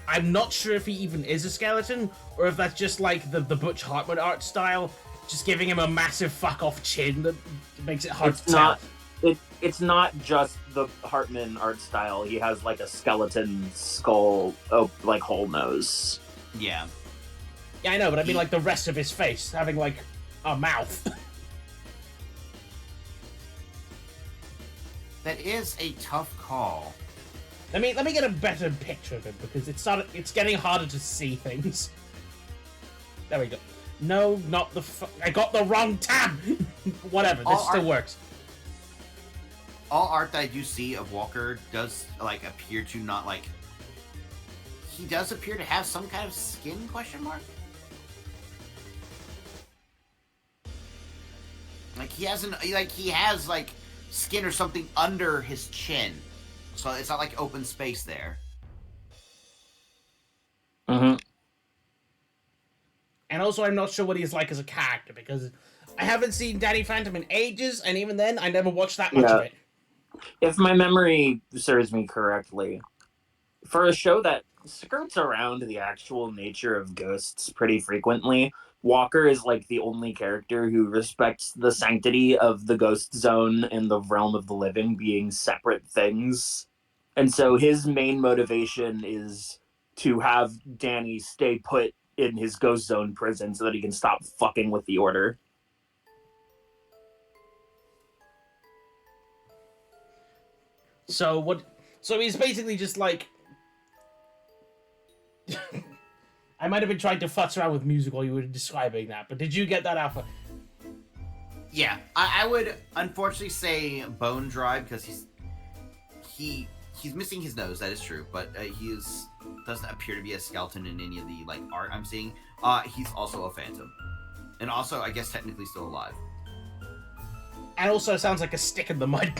I'm not sure if he even is a skeleton, or if that's just like the Butch Hartman art style, just giving him a massive fuck off chin that makes it hard to tell. It's not just the Hartman art style. He has like a skeleton skull, like whole nose. yeah. Yeah, I know, but I mean like the rest of his face having like a mouth. That is a tough call. Let me get a better picture of him because it's getting harder to see things. There we go. No, not the I got the wrong tab. Whatever, this still works. All art that I do see of Walker does like appear to not like. He does appear to have some kind of skin question mark. Like he has skin or something under his chin. So it's not like open space there. Mm-hmm. And also, I'm not sure what he's like as a character because I haven't seen Danny Phantom in ages, and even then, I never watched that much of it. If my memory serves me correctly, for a show that skirts around the actual nature of ghosts pretty frequently, Walker is like the only character who respects the sanctity of the ghost zone and the realm of the living being separate things. And so his main motivation is to have Danny stay put in his ghost zone prison so that he can stop fucking with the order. So what? So he's basically just like. I might have been trying to futz around with music while you were describing that, but did you get that, Alpha? Yeah, I would unfortunately say bone dry because he's missing his nose. That is true, but he doesn't appear to be a skeleton in any of the like art I'm seeing. He's also a phantom, and also I guess technically still alive. And also sounds like a stick in the mud.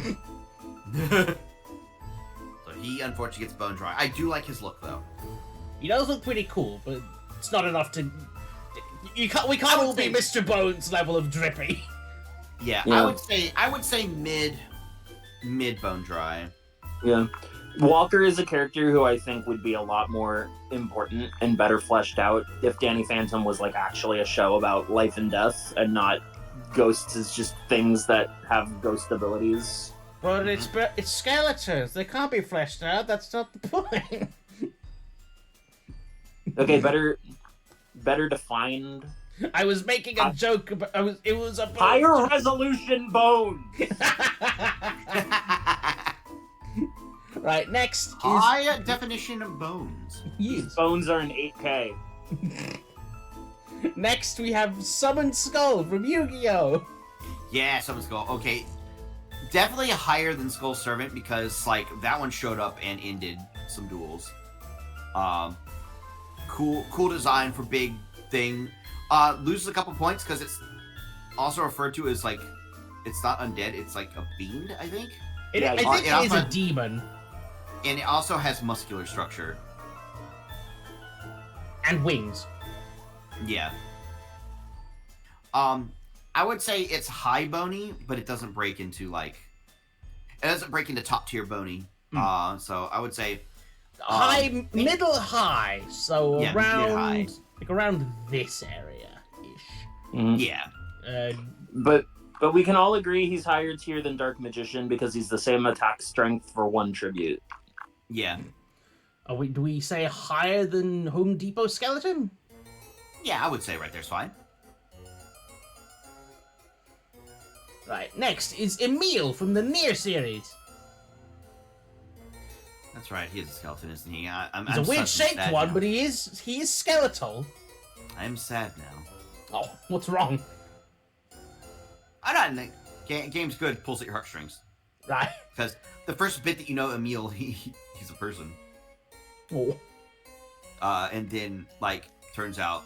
So he unfortunately gets bone dry. I do like his look though. He does look pretty cool, but it's not enough to. We can't all be Mr. Bones level of drippy. Yeah, Yeah. I would say mid bone dry. Yeah. Walker is a character who I think would be a lot more important and better fleshed out if Danny Phantom was like actually a show about life and death and not ghosts as just things that have ghost abilities. But it's skeletons. They can't be fleshed out. That's not the point. Okay, better defined. I was making a joke, but it was a Higher resolution bones. Right, next is High definition of bones. These bones are in 8K. next we have Summoned Skull from Yu-Gi-Oh! Yeah, Summon Skull. Okay, definitely higher than Skull Servant because like that one showed up and ended some duels. Cool design for big thing. Loses a couple points because it's also referred to as like it's not undead. It's like a fiend, I think. I think it is a demon. And it also has muscular structure. And wings. Yeah. I would say it's high bony, but it doesn't break into like it doesn't break into top tier bony. So I would say High, middle high. So yeah, around mid-high. like around this area-ish. Mhm. Yeah. But we can all agree he's higher tier than Dark Magician because he's the same attack strength for 1 tribute. Yeah. Do we say higher than Home Depot Skeleton? Yeah, I would say right there's fine. Right, next is Emil from the Nier series. That's right, he is a skeleton, isn't he? He's a weird shaped one, but he is skeletal. I'm sad now. Oh, what's wrong? I don't think game's good. Pulls at your heartstrings. Right. Because the first bit that you know Emil, he's a person. Oh. And then like turns out,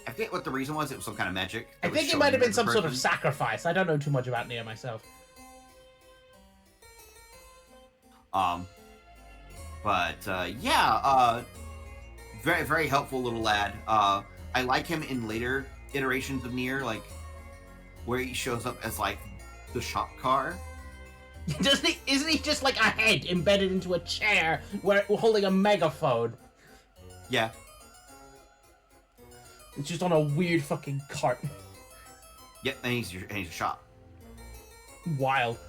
I forget what the reason was. It was some kind of magic. I think it might have been some sort of sacrifice. I don't know too much about Nier myself. Very, very helpful little lad. I like him in later iterations of Nier, like where he shows up as like the shop car. Doesn't he? Isn't he just like a head embedded into a chair where holding a megaphone? Yeah. It's just on a weird fucking cart. Yep, and he's a shop. Wild.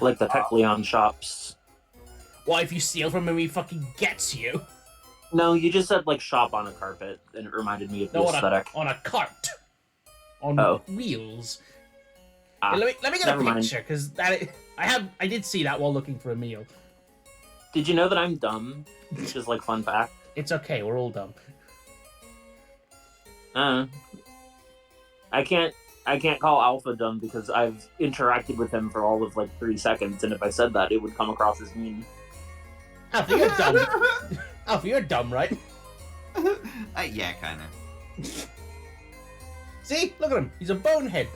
Like the Tech Leon shops. What if you steal from him, he fucking gets you? No, you just said like shop on a carpet, and it reminded me of the No, aesthetic. on a cart. On wheels. Ah, Yeah, let me get a never mind. picture, because I did see that while looking for a meal. Did you know that I'm dumb? Just like fun fact. It's okay, we're all dumb. I can't call Alpha dumb because I've interacted with him for all of like 3 seconds, and if I said that, it would come across as mean. Alpha, you're dumb. Alpha, you're dumb, right? Yeah, kind of. See? Look at him. He's a bonehead.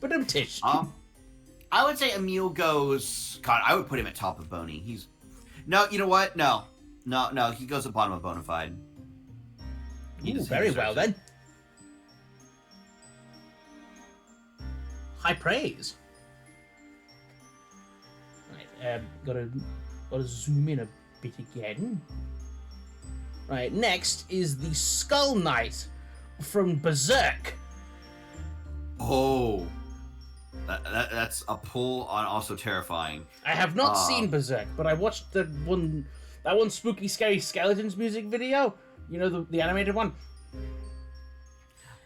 But I'm Tish. I would say Emil goes. God, I would put him at top of Boney. He's. No, you know what? No. He goes at bottom of Bonafide. Ooh, very well then. High praise. Right, gotta zoom in a bit again. Right, next is the Skull Knight from Berserk. Oh, that's a pull on also terrifying. I have not seen Berserk, but I watched that one spooky, scary skeletons music video. You know, the animated one.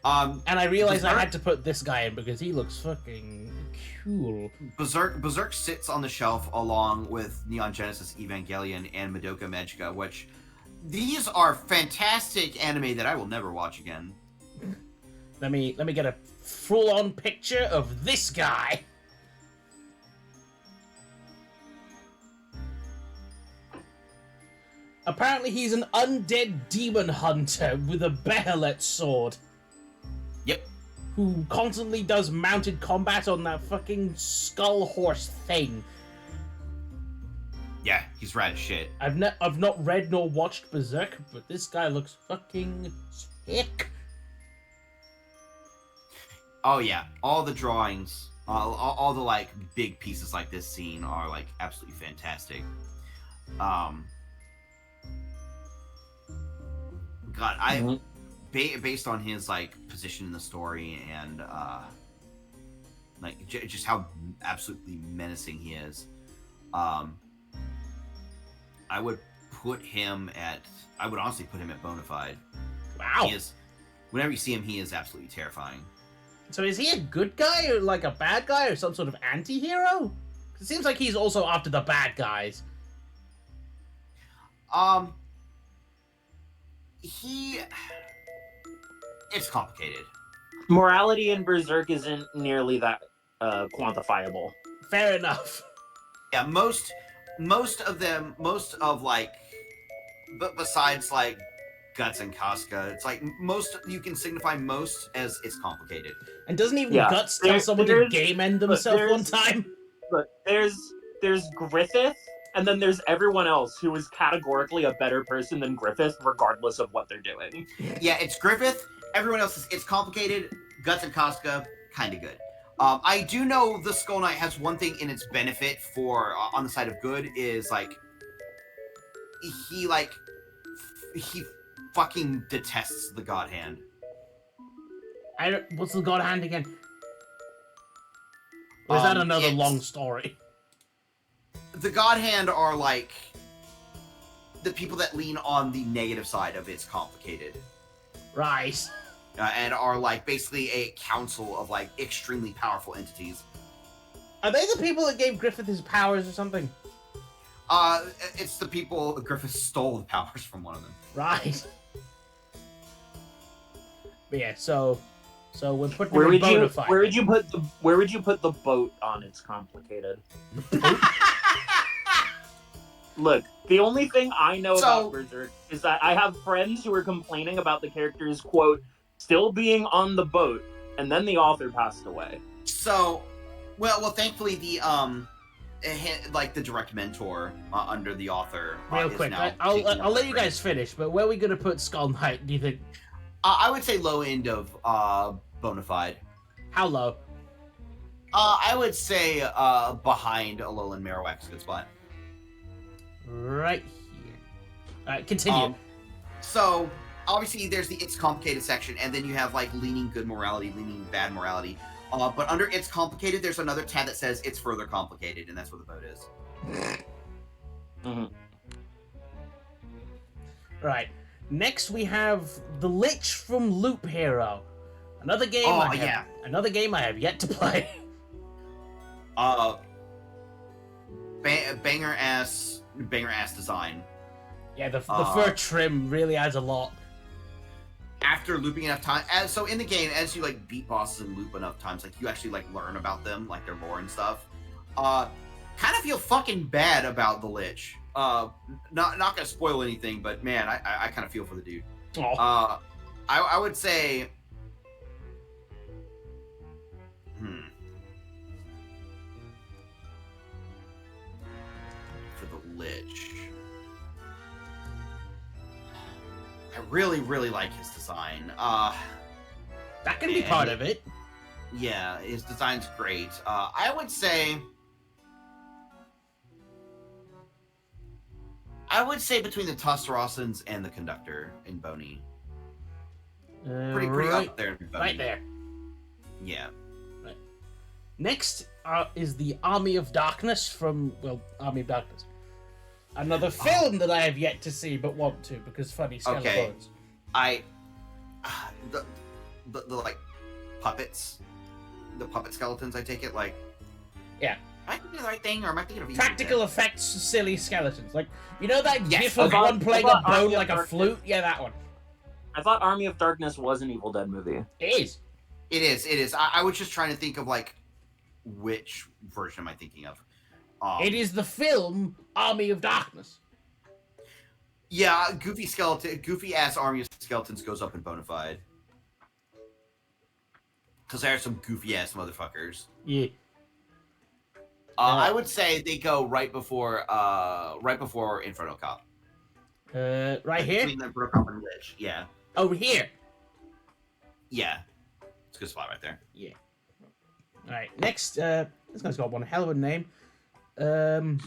And I realized I had to put this guy in because he looks fucking cool. Berserk sits on the shelf along with Neon Genesis Evangelion and Madoka Magica, which these are fantastic anime that I will never watch again. Let me get a full-on picture of this guy. Apparently he's an undead demon hunter with a Behelit sword. Yep. Who constantly does mounted combat on that fucking skull horse thing. Yeah, he's rad as shit. I've not read nor watched Berserk, but this guy looks fucking sick. Oh yeah, all the drawings, all the like big pieces like this scene are like absolutely fantastic. God, based on his like position in the story and like just how absolutely menacing he is, I would honestly put him at Bonafide. Wow. He is, whenever you see him, he is absolutely terrifying. So is he a good guy or like a bad guy or some sort of anti-hero? It seems like he's also after the bad guys. It's complicated. Morality in Berserk isn't nearly that quantifiable. Fair enough. Yeah, most of like, but besides like Guts and Casca, it's like most you can signify most as it's complicated. And doesn't even Guts tell someone to game end themselves one time? Look, there's Griffith, and then there's everyone else who is categorically a better person than Griffith, regardless of what they're doing. Yeah, it's Griffith. Everyone else it's complicated. Guts and Casca, kind of good. I do know the Skull Knight has one thing in its benefit for on the side of good is like he fucking detests the God Hand. What's the God Hand again? Or is that another long story? The God Hand are like the people that lean on the negative side of it's complicated. Right. And are like basically a council of like extremely powerful entities. Are they the people that gave Griffith his powers or something? It's the people Griffith stole the powers from one of them. Right. But yeah, so we're putting Where would you put the boat on It's Complicated? Look, the only thing I know about Berserk is that I have friends who are complaining about the characters, quote, still being on the boat, and then the author passed away. So, well, thankfully the like the direct mentor under the author. Real quick, I'll let you guys finish. But where are we gonna put Skull Knight? Do you think? I would say low end of Bonafide. How low? I would say behind Alolan Marowak's good spot. Right here. All right, continue. So obviously there's the It's Complicated section, and then you have like leaning good morality, leaning bad morality. But under It's Complicated, there's another tab that says It's Further Complicated, and that's where the vote is. Mm-hmm. Right. Next we have The Lich from Loop Hero. Another game another game I have yet to play. Banger ass design. Yeah, the fur trim really adds a lot. After looping enough time, so in the game, as you like beat bosses and loop enough times, like you actually like learn about them, like their lore and stuff. Kind of feel fucking bad about the Lich. Not gonna spoil anything, but man, I kind of feel for the dude. Oh. I would say, for the Lich, I really like his design. That can be part of it. Yeah, his design's great. I would say between the Tussarossans and the Conductor in Boney. Pretty right, up there in Boney. right there. Yeah. Right. Next is the Army of Darkness from, Army of Darkness. Another film that I have yet to see, but want to, because funny skeletons. Okay. The like puppets, the puppet skeletons. I take it like. Yeah. Am I doing the right thing, or am I thinking of Practical effects, silly skeletons. Like, you know that Yes, gif of I one thought- playing I a thought bone Army of like a Darkness- flute? Yeah, that one. I thought Army of Darkness was an Evil Dead movie. It is. It is. I was just trying to think of like which version am I thinking of. It is the film Army of Darkness. Yeah, goofy ass army of skeletons goes up in Bonafide. Because there are some goofy ass motherfuckers. Yeah. I would say they go right before Inferno Cop. Right here? Between Inferno Cop and Lich. Yeah. Over here. Yeah. It's a good spot right there. Yeah. Alright, next, this guy's got one hell of a name. Barragan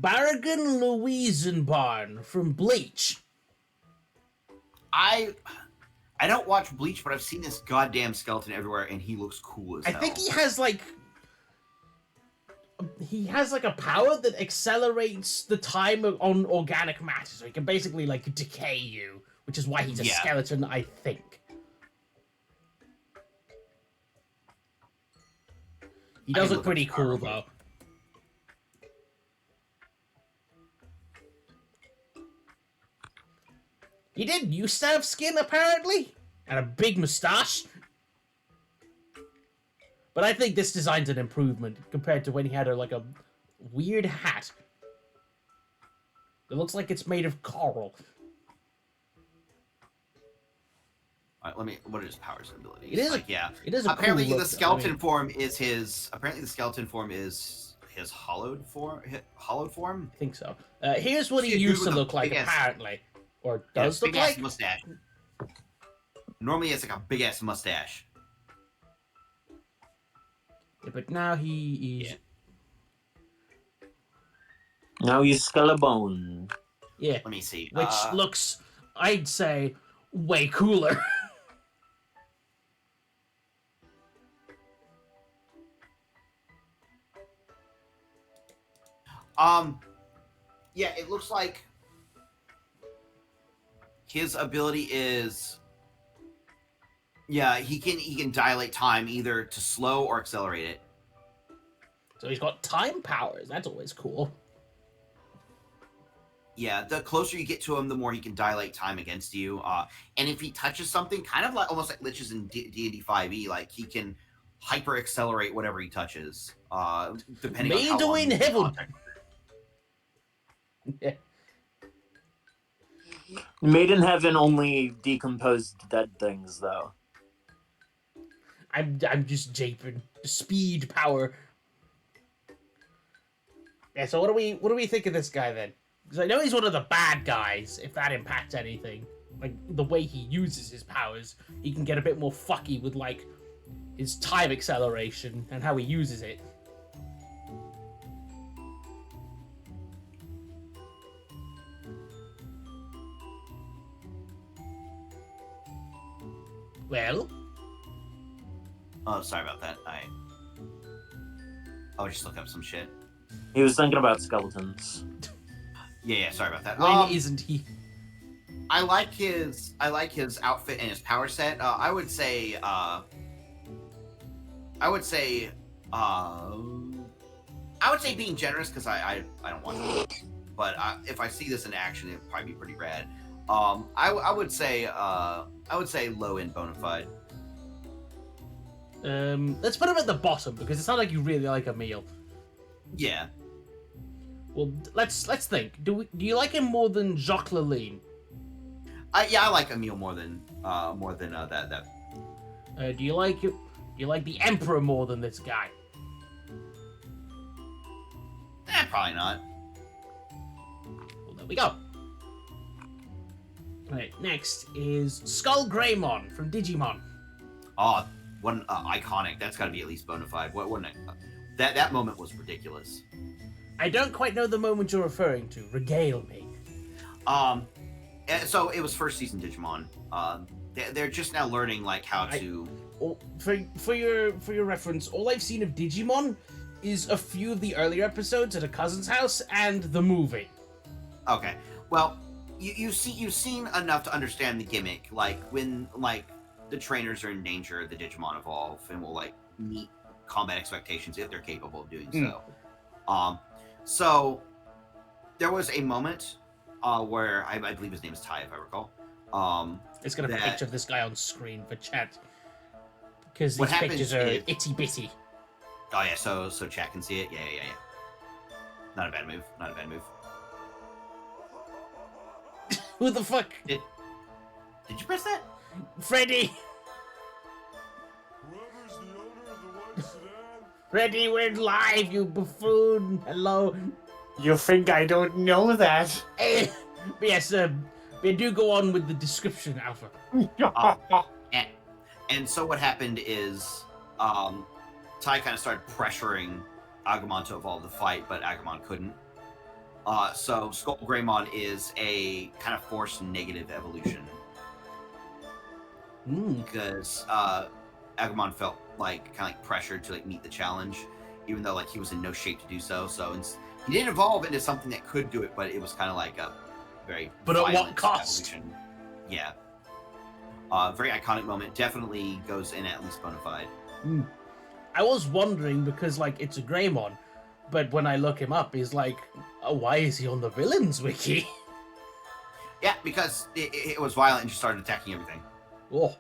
Louisenbarn from Bleach. I don't watch Bleach, but I've seen this goddamn skeleton everywhere, and he looks cool as hell. I think he has like a power that accelerates the time on organic matter, so he can basically like decay you, which is why he's a skeleton, I think. He does look pretty cool though. He did used to have skin apparently, and a big moustache. But I think this design's an improvement compared to when he had a weird hat. It looks like it's made of coral. Alright, what are his powers and abilities? It is like, yeah. It is a apparently cool the look, skeleton form is his. Apparently the skeleton form is his hollowed form. I think so. Here's what he See a used dude to with a look like big ass- apparently, or does look big ass like. mustache. Normally it's like a big ass mustache. Yeah, but now he is. Now he's Skelebone. Yeah, Let me see. which looks, I'd say, way cooler. Yeah, it looks like his ability is. Yeah, he can dilate time either to slow or accelerate it. So he's got time powers. That's always cool. Yeah, the closer you get to him, the more he can dilate time against you. And if he touches something, kind of like almost like Lich's in D&D 5e, like he can hyper accelerate whatever he touches, depending on how long Made in he's in heaven. contact with it. Yeah. Made in Heaven only decomposed dead things, though. I'm just japing. Speed, power. Yeah, so what do we think of this guy then? Because I know he's one of the bad guys, if that impacts anything. like the way he uses his powers, he can get a bit more fucky with like his time acceleration and how he uses it. Well, Oh, sorry about that. I was just looking up some shit. He was thinking about skeletons. Yeah, sorry about that. when isn't he? I like his outfit and his power set. I would say being generous because I don't want to, but if I see this in action, it'd probably be pretty rad. I would say low end bona fide. Let's put him at the bottom because it's not like you really like a meal. Yeah. Well, let's think. Do you like him more than Jacques Laline? I like Emil more than that. Do you like the Emperor more than this guy? Probably not. Well, there we go. Alright, next is Skull Greymon from Digimon. Oh, one iconic. That's got to be at least bona fide. That moment was ridiculous. I don't quite know the moment you're referring to. Regale me. So it was first season Digimon. They're just now learning like how to. For your reference, all I've seen of Digimon is a few of the earlier episodes at a cousin's house and the movie. Okay, well, you've seen enough to understand the gimmick. Like when like the trainers are in danger, the Digimon evolve and will like meet combat expectations if they're capable of doing so. So there was a moment where I believe his name is Ty, if I recall. It's got a picture of this guy on screen for chat because these pictures are itty bitty. Oh yeah, so chat can see it. Yeah. Not a bad move. Who the fuck? Did you press that? Freddy! Whoever's the owner of the white sedan? Freddy, we're live, you buffoon! Hello. You think I don't know that? Yes, do go on with the description, Alpha. And so what happened is Ty kind of started pressuring Agumon to evolve the fight, but Agumon couldn't. So Skull Greymon is a kind of forced negative evolution. Because Agumon felt like kind of like pressured to like meet the challenge, even though like he was in no shape to do so. So he didn't evolve into something that could do it, but it was kind of like a very but at violent what cost? evolution. Yeah. Very iconic moment. Definitely goes in at least bona fide. I was wondering because like it's a Greymon, but when I look him up, he's like, oh, why is he on the villains wiki? Yeah, because it was violent and just started attacking everything. Oh.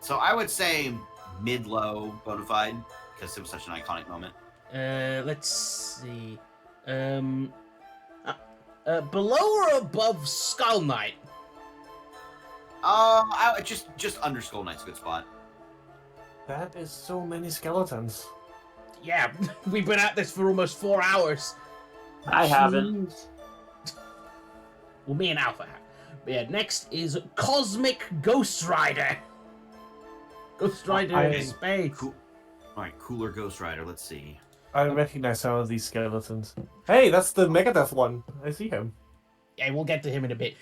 So I would say mid-low bona fide because it was such an iconic moment. Let's see. Below or above Skull Knight? I would just under Skull Knight's a good spot. That is so many skeletons. Yeah, we've been at this for almost 4 hours. I haven't. Well, me and Alpha have. But yeah, next is Cosmic Ghost Rider. Ghost Rider in space. Cool. All right, cooler Ghost Rider. Let's see. I recognize some of these skeletons. Hey, that's the Megadeth one. I see him. Yeah, we'll get to him in a bit.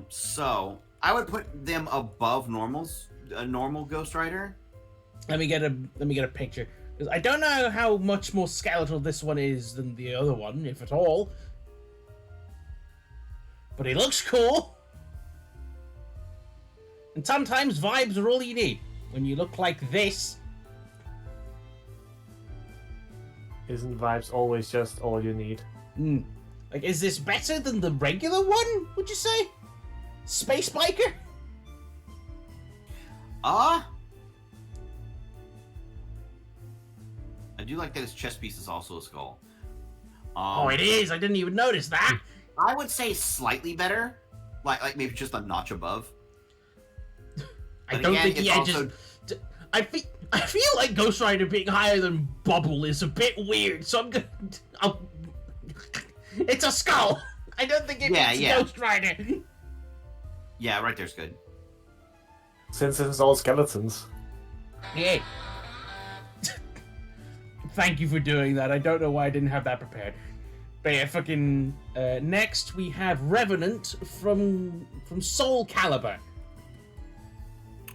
So I would put them above a normal Ghost Rider. Let me get a picture. Because I don't know how much more skeletal this one is than the other one, if at all. But he looks cool. And sometimes vibes are all you need. When you look like this. Isn't vibes always just all you need? Like, is this better than the regular one, would you say? Space Biker? I do like that his chest piece is also a skull. Oh, it is! I didn't even notice that! I would say slightly better. Like maybe just a notch above. I don't think he edges... I feel like Ghost Rider being higher than Bubble is a bit weird, so I'm gonna... It's a skull! I don't think it Yeah, needs yeah. Ghost Rider. Yeah, right there's good. Since it's all skeletons. Hey. Thank you for doing that. I don't know why I didn't have that prepared. But yeah, fucking... next, we have Revenant from Soul Calibur.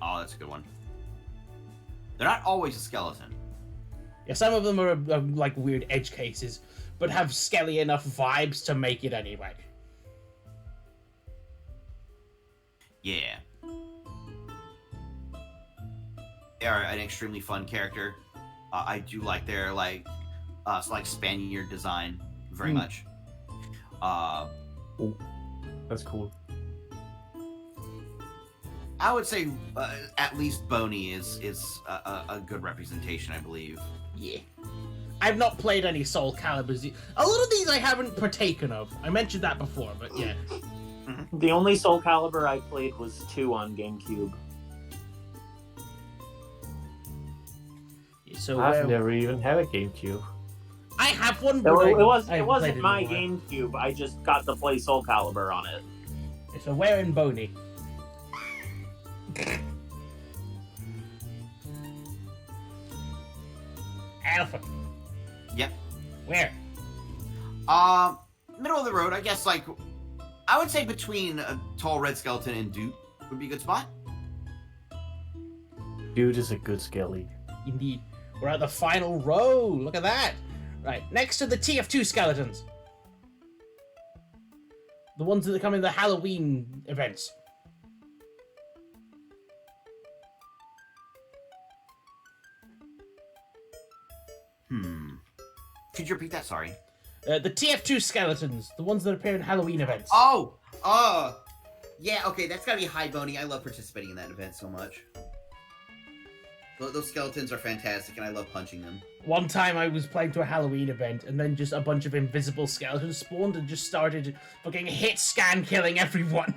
Oh, that's a good one. They're not always a skeleton. Yeah, some of them are like weird edge cases, but have skelly enough vibes to make it anyway. Yeah. They're an extremely fun character. I do like their Spaniard design very much. That's cool. I would say at least Boney is a good representation, I believe. Yeah. I've not played any Soul Caliburs. A lot of these I haven't partaken of. I mentioned that before, but yeah. The only Soul Calibur I played was 2 on GameCube. So I've never even had a GameCube. I have one, It, but it I wasn't played it my in a while. GameCube. I just got to play Soul Calibur on it. So where in Boney? Alpha. Yep. Where? Middle of the road, I guess. Like, I would say between a tall red skeleton and Duke would be a good spot. Dude is a good skelly. Indeed. We're at the final row. Look at that. Right, next to the TF2 skeletons. The ones that come in the Halloween events. Could you repeat that? Sorry. The TF2 skeletons. The ones that appear in Halloween events. Yeah, okay, that's gotta be high, Boney. I love participating in that event so much. Those skeletons are fantastic, and I love punching them. One time I was playing to a Halloween event, and then just a bunch of invisible skeletons spawned and just started fucking hit scan killing everyone.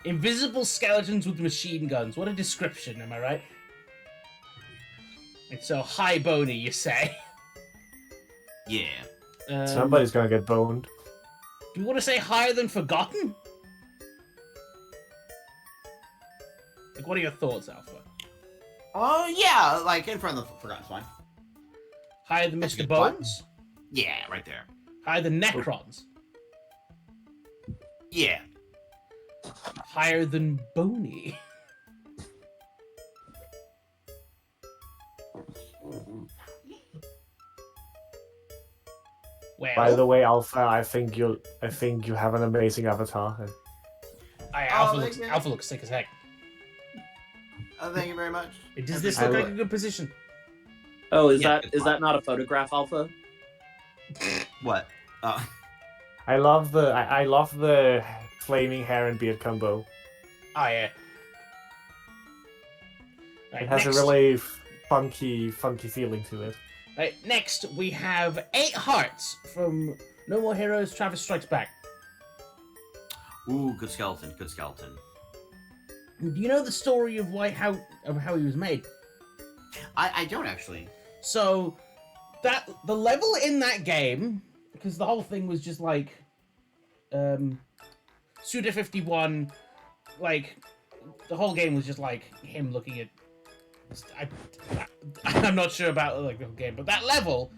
Invisible skeletons with machine guns. What a description, am I right? It's so high Boney, you say? Yeah. Somebody's gonna get boned. Do you want to say higher than Forgotten? Like, what are your thoughts, Alpha? Oh, yeah, like in front of the Forgotten's fine. Higher than That's a Mr. good spot. Bones? Yeah, right there. Higher than Necrons? Yeah. Higher than Boney? Well, By the way, Alpha, I think you have an amazing avatar. Alpha looks sick as heck. Thank you very much. Does this I look like lo- a good position? Oh, is Yeah, that good is spot. that not a photograph, Alpha? What? I love the flaming hair and beard combo. Oh, yeah. Right, It has next, a really funky feeling to it. Right, next, we have 8 Hearts from No More Heroes, Travis Strikes Back. Ooh, good skeleton. Good skeleton. Do you know the story of how he was made? I don't actually. So, the level in that game, because the whole thing was just like, Suda 51, like, the whole game was just like him looking at. I'm not sure about like the whole game, but that level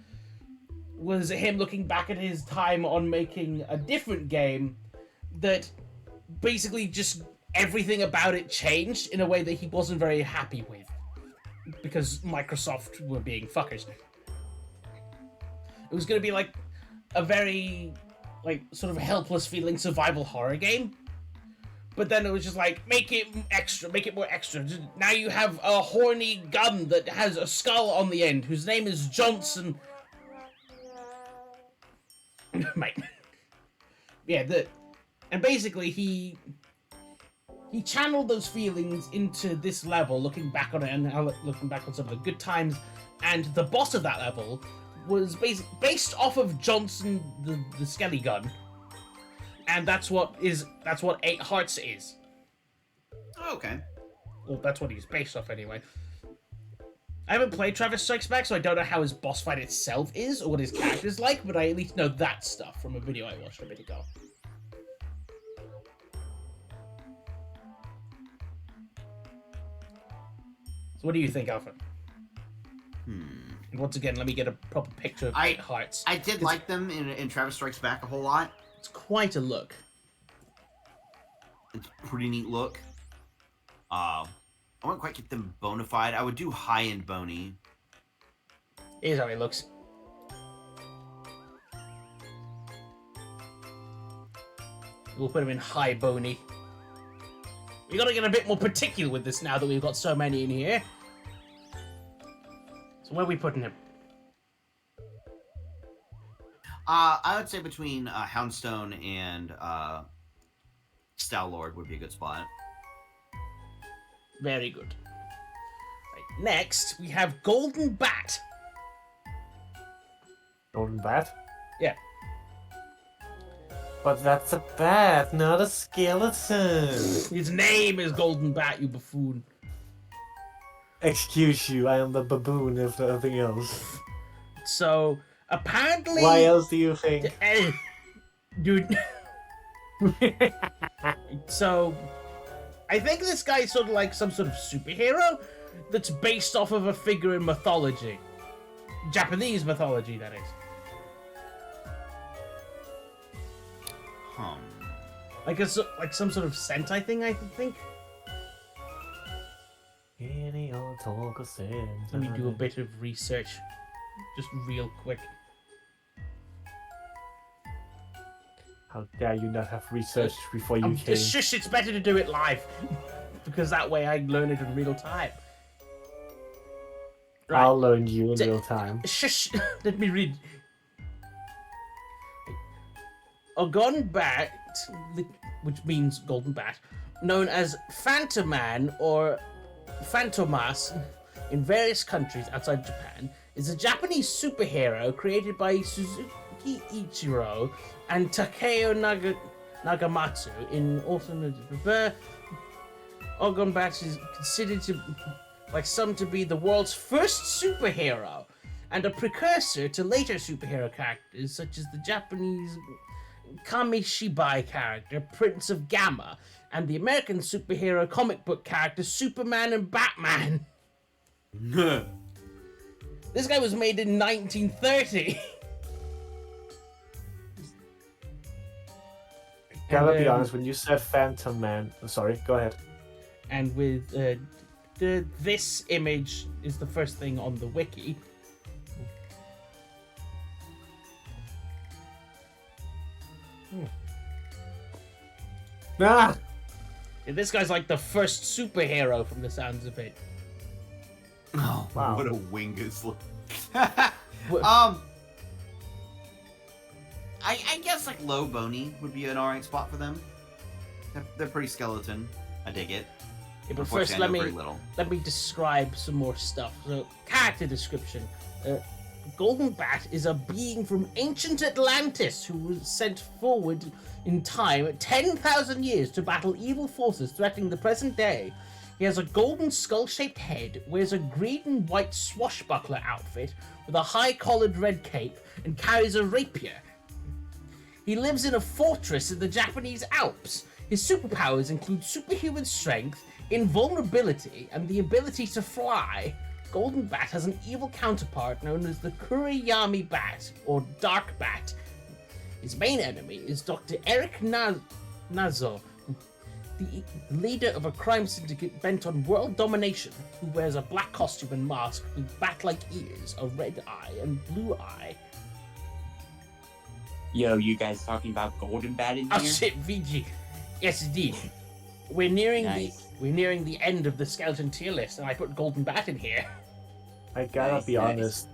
was him looking back at his time on making a different game that basically just everything about it changed in a way that he wasn't very happy with because Microsoft were being fuckers. It was going to be like a very like sort of helpless feeling survival horror game. But then it was just like, make it extra, make it more extra. Now you have a horny gun that has a skull on the end, whose name is Johnson. Mate. Yeah, and basically he channeled those feelings into this level, looking back on it and looking back on some of the good times. And the boss of that level was based off of Johnson, the Skelly gun. And that's what 8 Hearts is. Oh, okay. Well, that's what he's based off anyway. I haven't played Travis Strikes Back, so I don't know how his boss fight itself is or what his character's like, but I at least know that stuff from a video I watched a bit ago. So what do you think, Alpha? And once again, let me get a proper picture of Eight Hearts. I did like them in Travis Strikes Back a whole lot. It's quite a look. It's a pretty neat look. I wouldn't quite get them bona fide. I would do high-end bony. Here's how he looks. We'll put him in high bony. We gotta get a bit more particular with this now that we've got so many in here. So where are we putting him? I would say between Houndstone and Star-Lord would be a good spot. Very good. Right, next, we have Golden Bat. Golden Bat? Yeah. But that's a bat, not a skeleton. His name is Golden Bat, you buffoon. Excuse you, I am the baboon, if nothing else. So, apparently... Why else do you think? Dude. So, I think this guy's sort of like some sort of superhero that's based off of a figure in mythology. Japanese mythology, that is. Like some sort of Sentai thing, I think. Any old talk of sense. Let me do a bit of research, just real quick. How dare you not have researched before you came? Shush! It's better to do it live, because that way I learn it in real time. Right. I'll learn you in real time. Shush! Let me read. Ogon Bat, which means golden bat, known as Phantoman or Phantomas in various countries outside Japan, is a Japanese superhero created by Suzuki Ichiro and Takeo Nagamatsu in autumn. Ogon Bat is considered to, by some, to be the world's first superhero and a precursor to later superhero characters such as the Japanese Kamishibai character Prince of Gamma and the American superhero comic book character Superman and Batman. This guy was made in 1930. Gotta be honest, when you said Phantom Man, sorry, go ahead. And with this image is the first thing on the wiki. Ah! Yeah, this guy's like the first superhero from the sounds of it. Oh, Wow. What a wingus look. What- I guess like low bony would be an alright spot for them. They're pretty skeleton. I dig it. Yeah, but first, let Unfortunately, I know very little. me describe some more stuff. So, character description. Golden Bat is a being from ancient Atlantis who was sent forward in time 10,000 years to battle evil forces threatening the present day. He has a golden skull-shaped head, wears a green and white swashbuckler outfit with a high-collared red cape, and carries a rapier. He lives in a fortress in the Japanese Alps. His superpowers include superhuman strength, invulnerability, and the ability to fly. Golden Bat has an evil counterpart known as the Kuriyami Bat, or Dark Bat. His main enemy is Dr. Eric Nazo, the leader of a crime syndicate bent on world domination, who wears a black costume and mask with bat-like ears, a red eye, and blue eye. Yo, you guys talking about Golden Bat in here? Oh shit, VG. Yes, indeed. We're nearing Nice. we're nearing the end of the skeleton tier list, and I put Golden Bat in here. I gotta Nice, be nice. honest.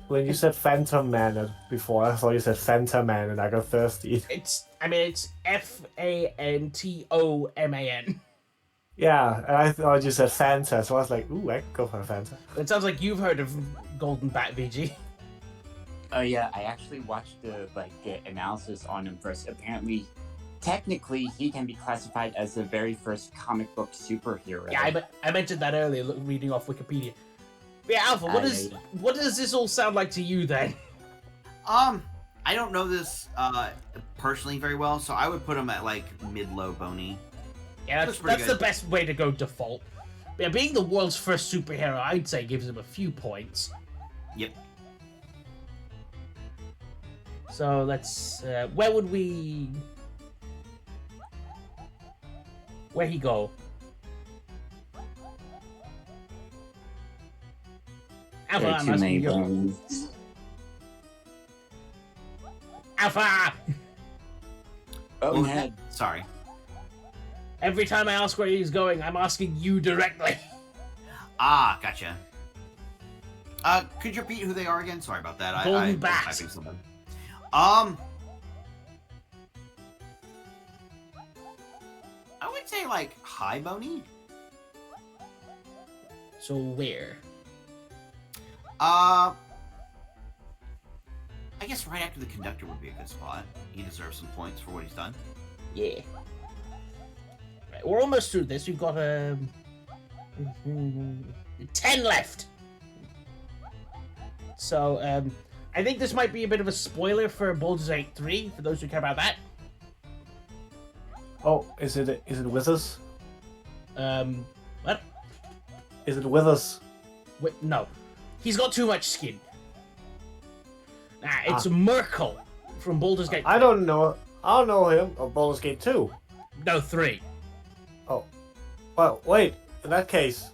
When you said Phantom Man before, I thought you said Phantom Man, and I got thirsty. It's Fantoman. Yeah, and I thought you said Fanta, so I was like, ooh, I could go for a Fanta. It sounds like you've heard of Golden Bat, VG. Oh yeah, I actually watched the analysis on him first. Apparently, technically, he can be classified as the very first comic book superhero. Yeah, I mentioned that earlier, reading off Wikipedia. Yeah, Alpha, what does this all sound like to you then? I don't know this personally very well, so I would put him at like mid-low bony. Yeah, Looks pretty that's the good. best way to go default. Yeah, being the world's first superhero, I'd say gives him a few points. Yep. So let's. Where would we? Where he go? Alpha, There are I'm too many asking you. bones. Alpha! Bonehead. Sorry. Every time I ask where he's going, I'm asking you directly. Ah, gotcha. Could you repeat who they are again? Sorry about that. Golden I was Bat. typing something. I would say like high bony. So where? I guess right after the conductor would be a good spot. He deserves some points for what he's done. Yeah. Right, we're almost through this. We've got 10 left. So, I think this might be a bit of a spoiler for Baldur's Gate 3, for those who care about that. Oh, is it with us? What? Is it with us? Wait, no. He's got too much skin. Nah, it's Merkel from Baldur's Gate 3. I don't know him. Of Baldur's Gate 2. No, 3. Oh, well, wait. In that case,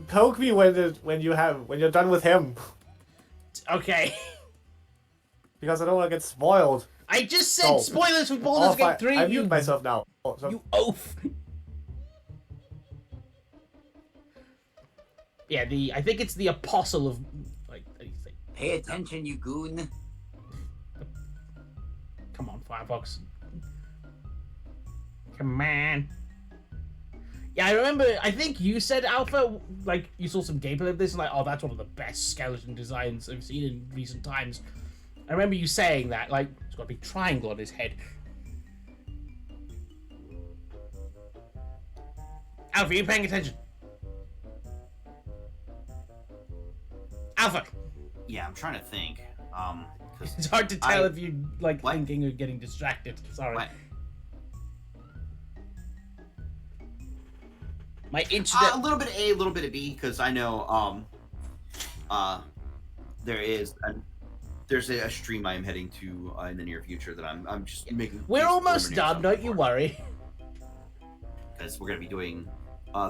poke me when you're done with him, Okay. because I don't want to get spoiled. I just said Oh. spoilers for Baldur's Gate 3. I you, mute myself now. Oh, so, you oaf. Yeah, I think it's the apostle of, like, how do you say? Pay attention, you goon. Come on, Firefox. Come on. Yeah, I think you said, Alpha, like, you saw some gameplay of this, and like, oh, that's one of the best skeleton designs I've seen in recent times. I remember you saying that, like, it's got a big triangle on his head. Alpha, are you paying attention? Alpha! Yeah, I'm trying to think. 'Cause It's hard to tell I- if you like What? thinking or getting distracted. Sorry. What? My internet. A little bit of A, a little bit of B, because I know there's a stream I am heading to in the near future that I'm just making. We're almost done. Don't you worry. Because we're gonna be doing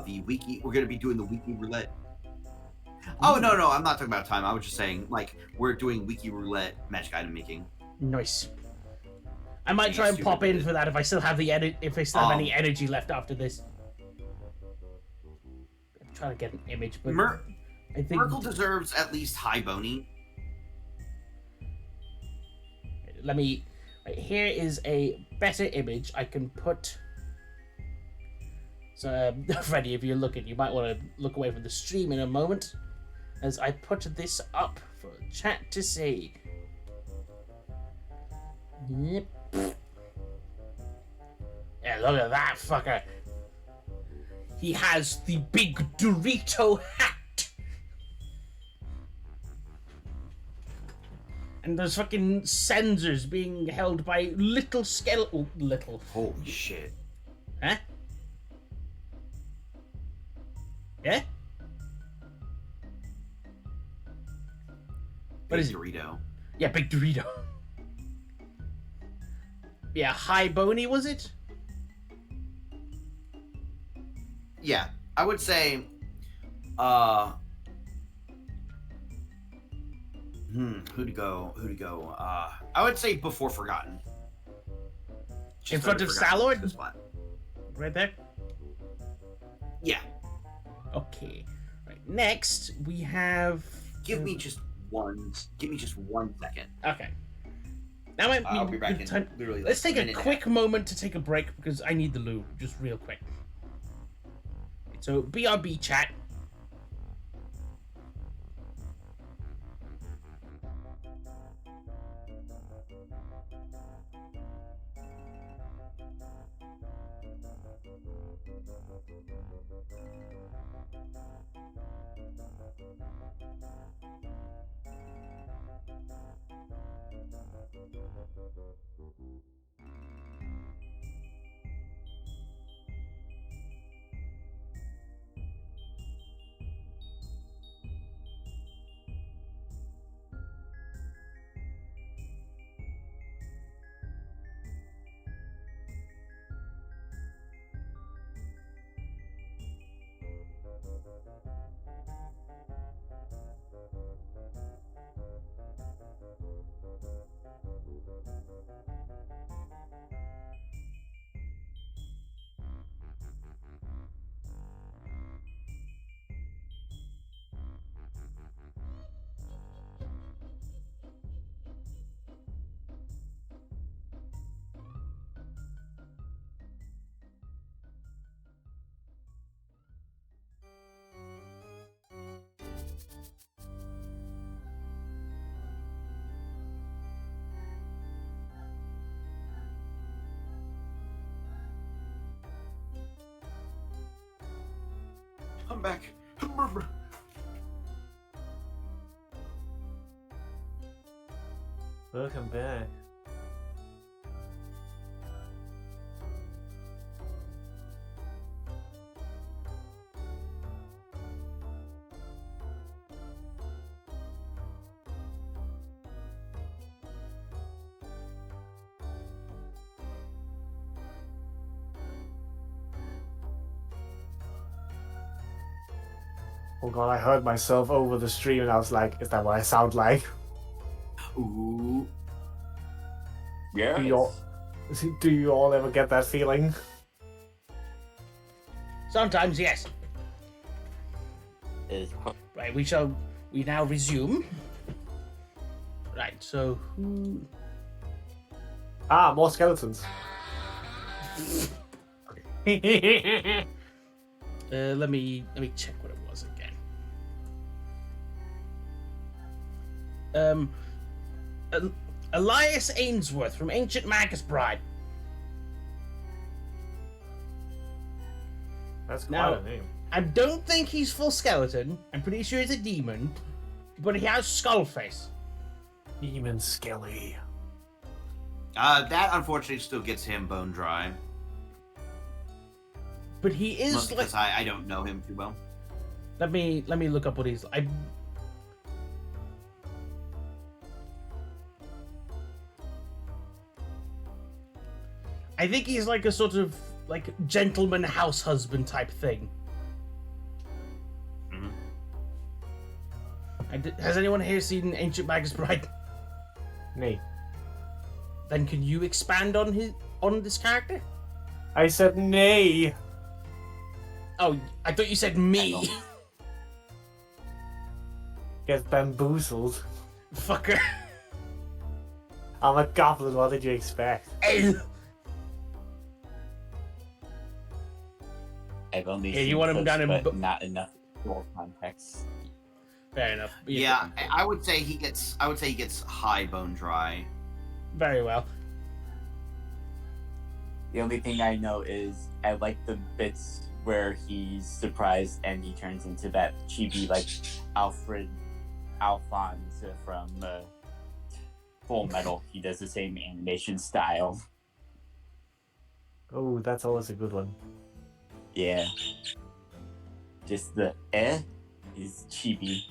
the wiki. We're gonna be doing the wiki roulette. Oh no, I'm not talking about time. I was just saying like we're doing wiki roulette magic item making. Nice. I might Being try and pop in stupid. for that if I still have if I still have any energy left after this. I'm trying to get an image, but I think Merkel deserves at least high bony. let me. Right, here is a better image I can put. So, Freddy, if you're looking, you might want to look away from the stream in a moment, as I put this up for chat to see. Yep. Yeah, look at that fucker. He has the big Dorito hat. And there's fucking sensors being held by little skeletal. Little. Holy shit. Huh? Yeah? What is it? Dorito? Yeah, big Dorito. Yeah, high bony, was it? Yeah, I would say, who to go? I would say before Forgotten. In front of Forgotten Star-Lord? this spot. Right there? Yeah. Okay. Right, next, we have... Give me just one second. Okay. That might be I'll be back good in time. literally. Let's take a minute and quick moment to take a break, because I need the loo, just real quick. So, BRB chat. I'm back. Welcome back. Oh god, I heard myself over the stream and I was like, is that what I sound like? Ooh. Yeah. Do you all ever get that feeling? Sometimes, yes. Right, we now resume. Right, so who... Ah, more skeletons. let me check what it was again. Elias Ainsworth from Ancient Magus Bride. That's quite Now, a name. I don't think he's full skeleton. I'm pretty sure he's a demon, but he has skull face. Demon Skelly. That unfortunately still gets him bone dry. But he is Mostly like. because I don't know him too well. Let me look up what he's. I think he's like a sort of like gentleman house husband type thing. Mhm. Has anyone here seen Ancient Magus Bride? Nay. Then can you expand on this character? I said nay. Oh, I thought you said me. Get bamboozled. Fucker. I'm a goblin, what did you expect? I've only Yeah, seen you want him clips, down in but bo- not enough full context. Fair enough. Yeah, I would say he gets high bone dry. Very well. The only thing I know is I like the bits where he's surprised and he turns into that chibi like Alphonse from Full Metal. He does the same animation style. Oh, that's always a good one. Yeah. Just the is chibi.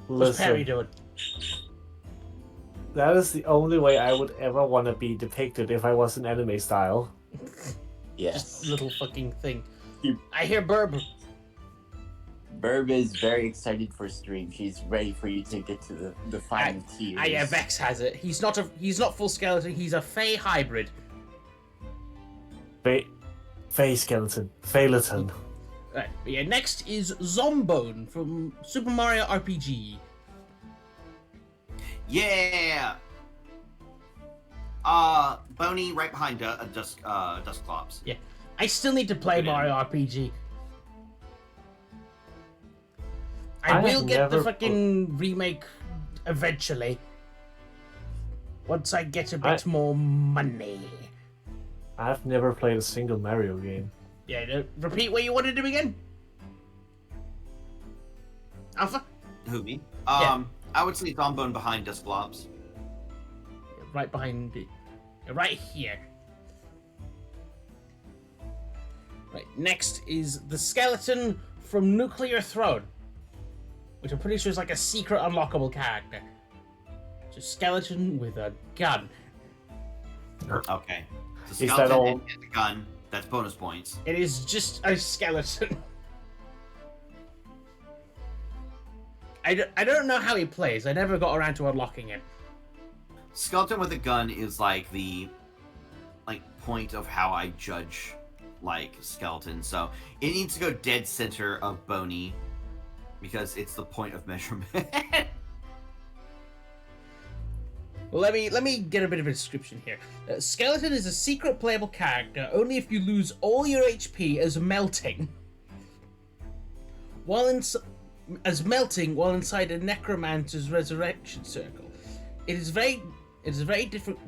What's Perry Listen, doing? that is the only way I would ever want to be depicted if I was an anime style. Yes. Little fucking thing. You- I hear Burb. Burb is very excited for stream. She's ready for you to get to the final tiers. Yeah, Vex has it. He's not full skeleton. He's a Fey hybrid. Fey skeleton. Phaleton. Right. But yeah. Next is Zombone from Super Mario RPG. Yeah. Boney right behind Dustclops. Yeah. I still need to play Good Mario RPG. I I have will get the never- fucking remake eventually. Once I get a bit more money. I've never played a single Mario game. Yeah, repeat what you want to do again. Alpha? Who, me? Yeah. I would say Zombone behind Dustclops. Right behind it. Right here. Right, next is the skeleton from Nuclear Throne. Which I'm pretty sure is like a secret unlockable character. It's a skeleton with a gun. Okay. So Is that skeleton all? and the gun. That's bonus points. It is just a skeleton. I don't know how he plays. I never got around to unlocking him. Skeleton with a gun is like the point of how I judge skeleton. So it needs to go dead center of Boney because it's the point of measurement. Well, let me get a bit of a description here. Skeleton is a secret playable character only if you lose all your HP as melting. While inside a necromancer's resurrection circle. It is a very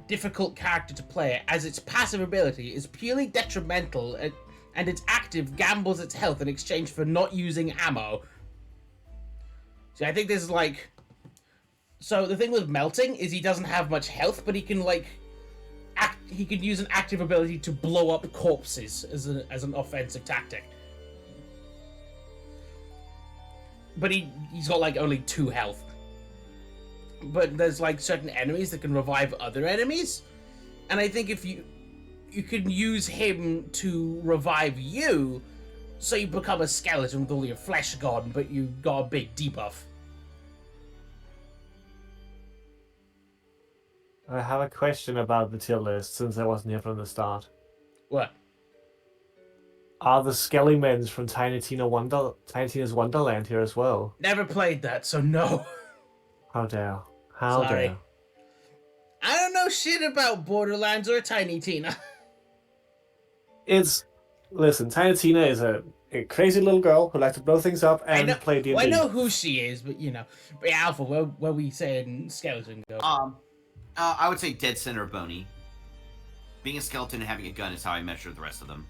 difficult character to play, as its passive ability is purely detrimental and its active gambles its health in exchange for not using ammo. See, I think this is like... So the thing with melting is he doesn't have much health, but he can like... He can use an active ability to blow up corpses as an offensive tactic. But he's got like only 2 health. But there's like certain enemies that can revive other enemies, and I think if you can use him to revive you, so you become a skeleton with all your flesh gone, but you got a big debuff. I have a question about the tier list since I wasn't here from the start. What? Are the Skelly-Mens from Tiny Tina's Wonderland here as well? Never played that, so no. How dare. How Sorry. dare. I don't know shit about Borderlands or Tiny Tina. Listen, Tiny Tina is a crazy little girl who likes to blow things up and play D&D. Well, I know who she is, but you know. But yeah, Alpha, where we saying skeleton go? I would say Dead Center Boney. Being a skeleton and having a gun is how I measure the rest of them.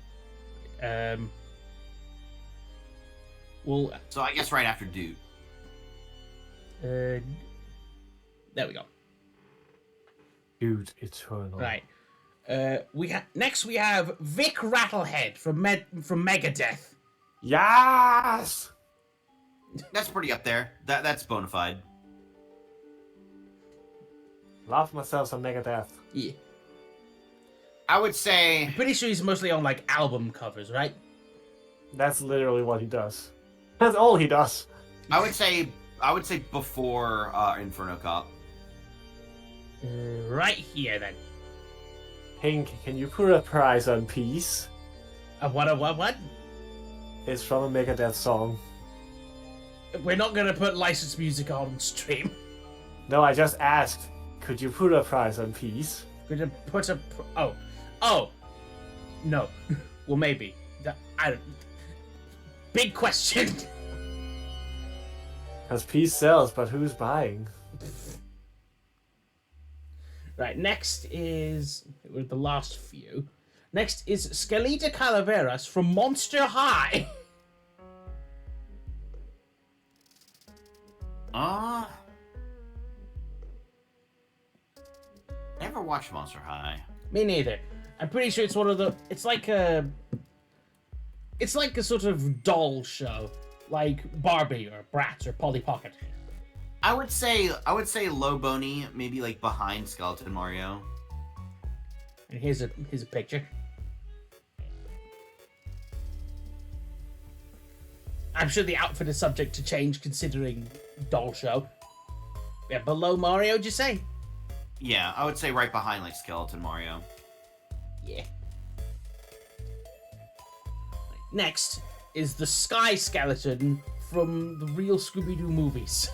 Well. So I guess right after Dude. There we go. Dude, eternal. Right. Next we have Vic Rattlehead from Megadeth. Yes! That's pretty up there. That's bona fide. Love myself some Megadeth. Yeah. I would say... I'm pretty sure he's mostly on like album covers, right? That's literally what he does. That's all he does. I would say before Inferno Cop. Right here then. Pink, can you put a price on Peace? What? It's from a Megadeth song. We're not gonna put licensed music on stream. No, I just asked. Could you put a price on Peace? Could you put a... Oh. No. Well, maybe. I don't... Big question. Because Peace sells, but who's buying? Right, next is... With the last few. Next is Skeleta Calaveras from Monster High. Never watched Monster High. Me neither. I'm pretty sure it's one of the... It's like a sort of doll show. Like Barbie or Bratz or Polly Pocket. I would say low Boney, maybe like behind Skeleton Mario. And here's a picture. I'm sure the outfit is subject to change considering doll show. Yeah, below Mario, did you say? Yeah, I would say right behind like Skeleton Mario. Yeah. Next is the Sky Skeleton from the real Scooby-Doo movies.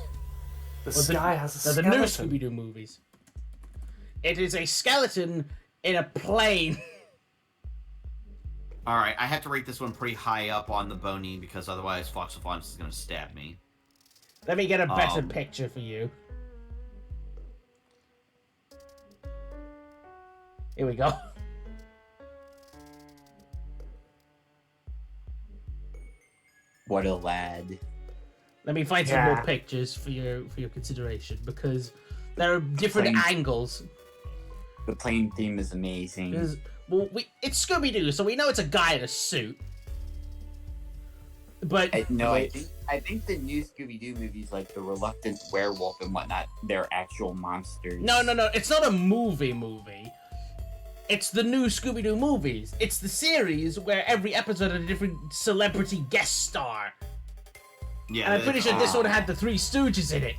The Sky has a skeleton. The new Scooby-Doo movies. It is a skeleton in a plane. Alright, I have to rate this one pretty high up on the Boney because otherwise Fox of Fonts is going to stab me. Let me get a better picture for you. Here we go. What a lad. Let me find some more pictures for your consideration because there are different angles. The plane theme is amazing. Well, it's Scooby-Doo, so we know it's a guy in a suit. But I think the new Scooby-Doo movies, like the reluctant werewolf and whatnot, they're actual monsters. No, it's not a movie. It's the new Scooby-Doo movies. It's the series where every episode had a different celebrity guest star. Yeah, and I'm pretty sure this one had the Three Stooges in it.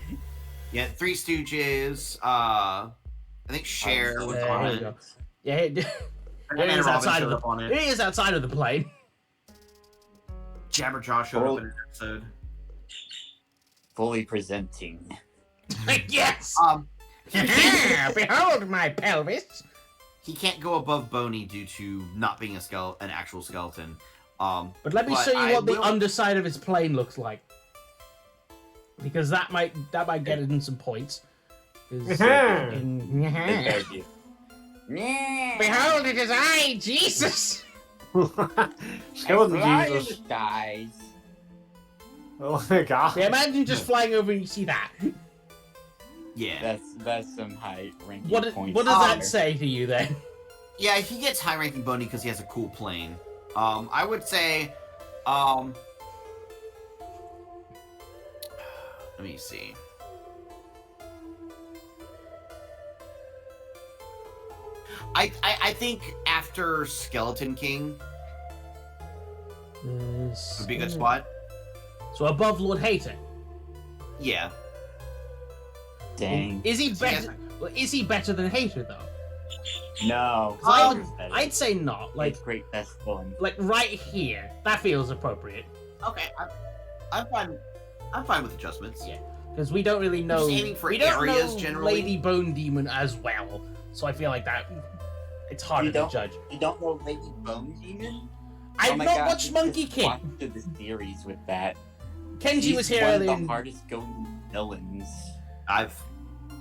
Yeah, Three Stooges. I think Cher was on it. Go. Yeah, he is outside of the. He is outside of the plane. Jabberjaw showed up in an episode. Fully presenting. Yes. Behold my pelvis. He can't go above Boney due to not being an actual skeleton. But let me show you what the underside of his plane looks like, because that might get it in some points. Behold, it is I, Jesus. Skeleton fly in the Jesus. skies. Oh my god. Yeah, imagine just flying over and you see that. Yeah. That's some high ranking What points. does that there. say to you then? Yeah, he gets high ranking Boney because he has a cool plane. I would say, let me see. I think after Skeleton King would be a good spot. So above Lord Hater. Yeah. Dang. Is he Yes. better? Well, is he better than Hater though? No. 'Cause I would, Better. I'd say not. Like great best one. right here. That feels appropriate. Okay. I'm fine. I'm fine with adjustments. Yeah. Because we don't really know. Just aiming for we don't areas know generally. Lady Bone Demon as well, so I feel like that it's harder You to don't- judge. You don't know Lady Bone Demon? I've Oh my not God, watched you Monkey just King. watched the series with that. Kenji She's was here one earlier. of the hardest going villains. I've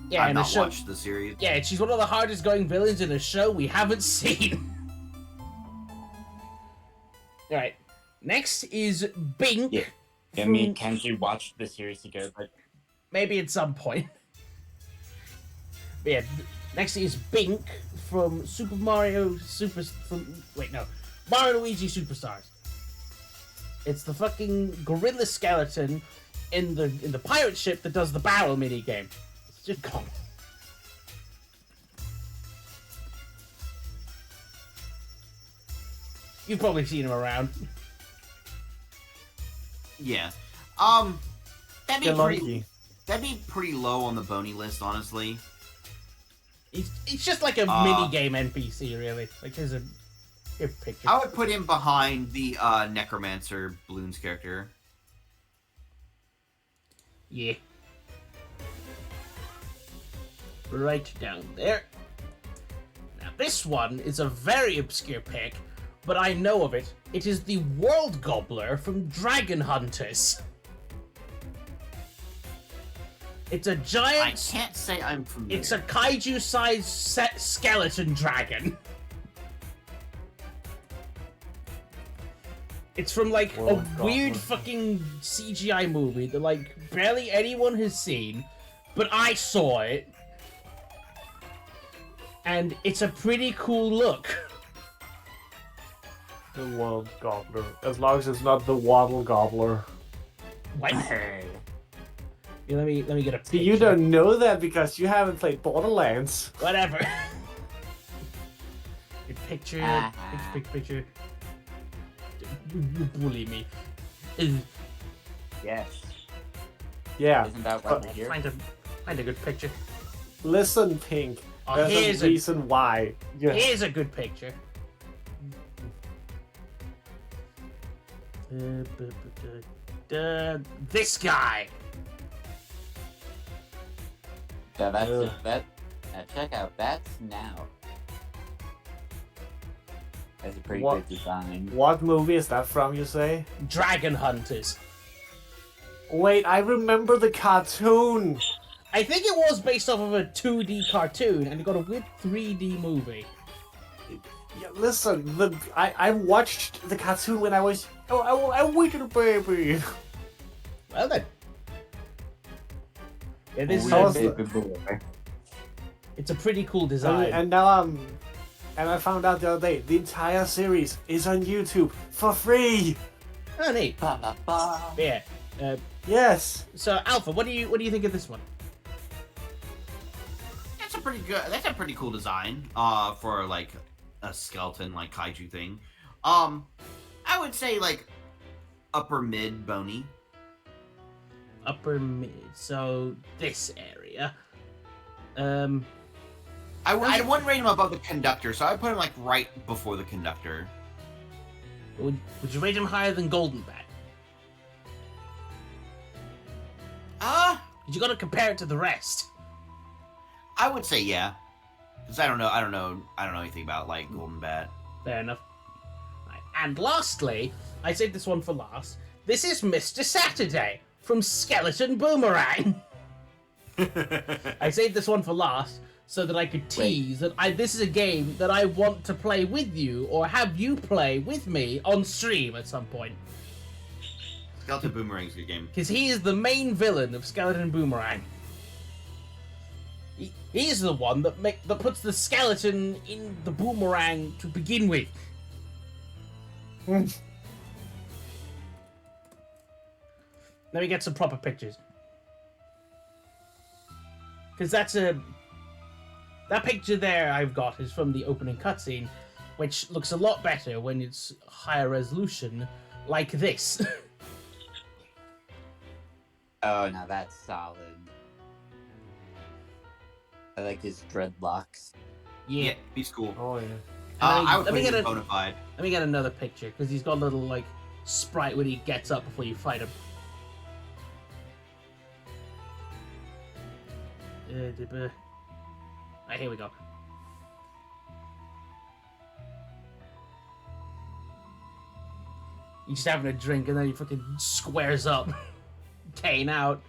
Yeah, in a not show. watched the series. Yeah, she's one of the hardest going villains in a show we haven't seen. Alright. Next is Bink. Yeah. I mean, Kenji watched the series together, but Maybe at some point. But yeah, next is Bink from Super Mario Mario Luigi Superstars. It's the fucking gorilla skeleton in the pirate ship that does the barrel mini game. It's just gone. You've probably seen him around. Yeah. That'd The be pretty. monkey. That'd be pretty low on the Boney list, honestly. It's just like a mini game NPC, really. Like here's a picture. I would put him behind the Necromancer Bloons character. Yeah. Right down there. Now this one is a very obscure pick, but I know of it. It is the World Gobbler from Dragon Hunters. It's a giant. I can't say I'm familiar. It's a kaiju-sized skeleton dragon. It's from like World a weird Gobbler. fucking CGI movie that like barely anyone has seen, but I saw it, and it's a pretty cool look. The World Gobbler. As long as it's not the Waddle Gobbler. What? Here, let me get a picture. See, you don't know that because you haven't played Borderlands. Whatever. Good picture. Picture. You bully me. yes. Yeah. Isn't that why we're here? Find a good picture. Listen, Pink. Oh, There's here's a reason why. Yeah. Here's a good picture. This guy. Yeah, that's Ugh. that. Check out that's now. That's a pretty What? good design. What movie is that from, you say? Dragon Hunters. Wait, I remember the cartoon. I think it was based off of a 2D cartoon, and it got a weird 3D movie. Yeah, listen, I watched the cartoon when I was a little baby. Well then. Yeah, this is I was- it's a pretty cool design. And now and I found out the other day the entire series is on YouTube for free. Oh, neat. Yeah. Yes. So, Alpha, what do you think of this one? That's a pretty cool design. For like a skeleton like kaiju thing. I would say like upper mid Boney. Upper mid. So this area. I wouldn't rate him above the conductor, so I'd put him like right before the conductor. Would you rate him higher than Golden Bat? You got to compare it to the rest. I would say yeah, because I don't know anything about like Golden Bat. Fair enough. Right. And lastly, I saved this one for last. This is Mr. Saturday from Skeleton Boomerang. I saved this one for last, so that I could tease that this is a game that I want to play with you, or have you play with me on stream at some point. Skeleton Boomerang's a good game. Because he is the main villain of Skeleton Boomerang. He's the one that puts the skeleton in the boomerang to begin with. Let me get some proper pictures. Because that picture there I've got is from the opening cutscene, which looks a lot better when it's higher resolution, like this. Oh, now that's solid. I like his dreadlocks. Yeah, he's cool. Oh yeah. I would let me put get him bona fide. Let me get another picture, because he's got a little, like, sprite when he gets up before you fight him. Right, here we go. He's just having a drink, and then he fucking squares up. Kane out.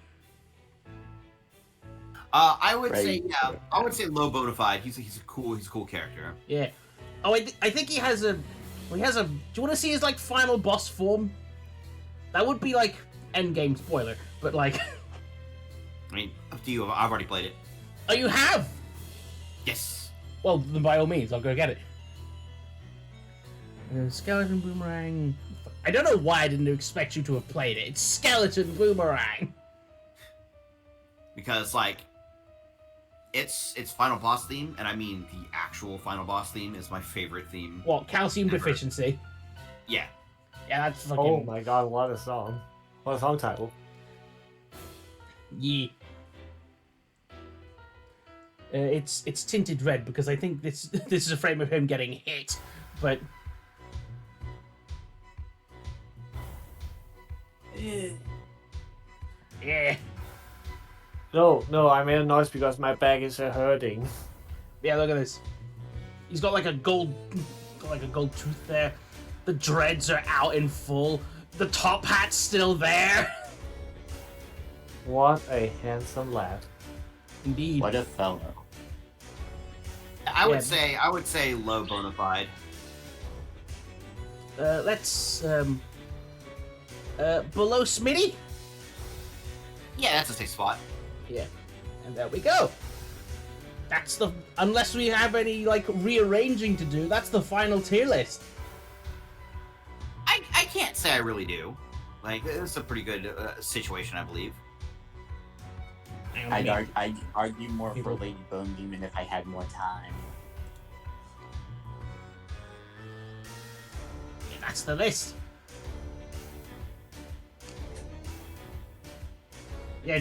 I would say, Right. yeah, I would say low bona fide. He's a cool character. Yeah. Oh, I think he has a... Well, he has a... Do you want to see his, like, final boss form? That would be, like, endgame spoiler, but, like... I mean, up to you. I've already played it. Oh, you have? Yes. Well, then by all means, I'll go get it. Skeleton Boomerang... I don't know why I didn't expect you to have played it. It's Skeleton Boomerang! Because, like, its final boss theme, and I mean the actual final boss theme, is my favorite theme. What, calcium Ever. deficiency? Yeah. Yeah, that's fucking... Oh my god, what a song. What a song title. Yeah. It's tinted red because I think this is a frame of him getting hit, but... Yeah. No, I made a noise because my back is hurting. Yeah, look at this. He's got like a gold tooth there. The dreads are out in full. The top hat's still there. What a handsome lad. Indeed. What a fellow. I Yeah. would say low bona fide. Let's below Smitty. Yeah, that's a safe spot. Yeah, and there we go. That's the... Unless we have any, like, rearranging to do, that's the final tier list. I can't say I really do. Like, it's a pretty good situation, I believe. I'd argue more for People- Lady Bone Demon if I had more time. Yeah, that's the list. Yeah,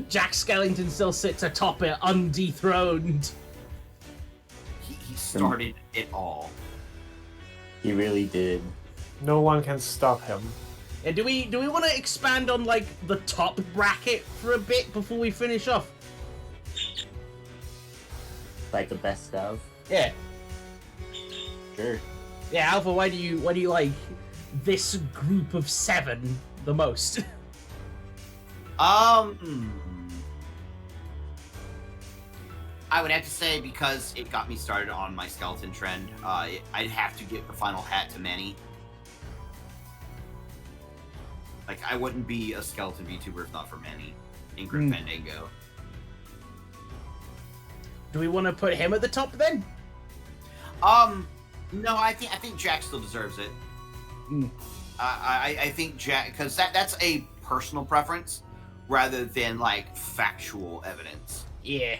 Jack Skellington still sits atop it, undethroned. He started it all. He really did. No one can stop him. Yeah, do we want to expand on, like, the top bracket for a bit before we finish off? Like the best of. Yeah. Sure. Yeah, Alpha, why do you like this group of 7 the most? I would have to say because it got me started on my skeleton trend. I'd have to give the final hat to Manny. Like, I wouldn't be a skeleton VTuber if not for Manny in Grim Fandango. Do we want to put him at the top then? No, I think Jack still deserves it. Mm. I think Jack, because that's a personal preference rather than like factual evidence. Yeah.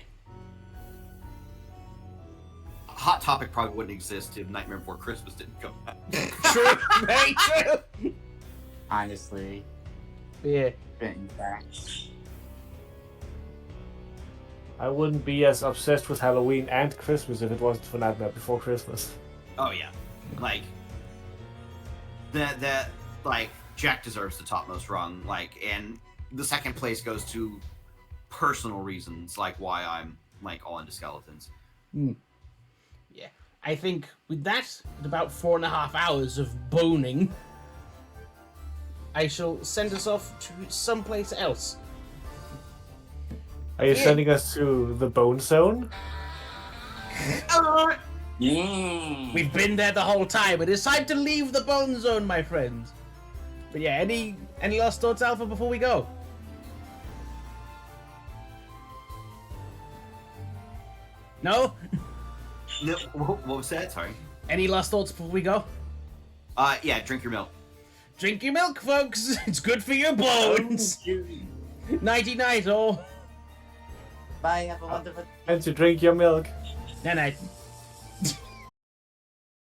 Hot Topic probably wouldn't exist if Nightmare Before Christmas didn't come out. True. Very true. Honestly. Yeah. In fact. I wouldn't be as obsessed with Halloween and Christmas if it wasn't for Nightmare Before Christmas. Oh yeah, like that like Jack deserves the topmost rung. Like, and the second place goes to personal reasons, like why I'm like all into skeletons. Yeah. I think with that, at about 4.5 hours of boning, I shall send us off to someplace else. Are you sending us to the Bone Zone? Yeah. We've been there the whole time. It is time to leave the bone zone, my friends. But yeah, any last thoughts, Alpha, before we go? No? No, what was that? Sorry. Any last thoughts before we go? Yeah, drink your milk. Drink your milk, folks. It's good for your bones. Nighty night, all. Bye. Have a wonderful. And to drink your milk. Night night.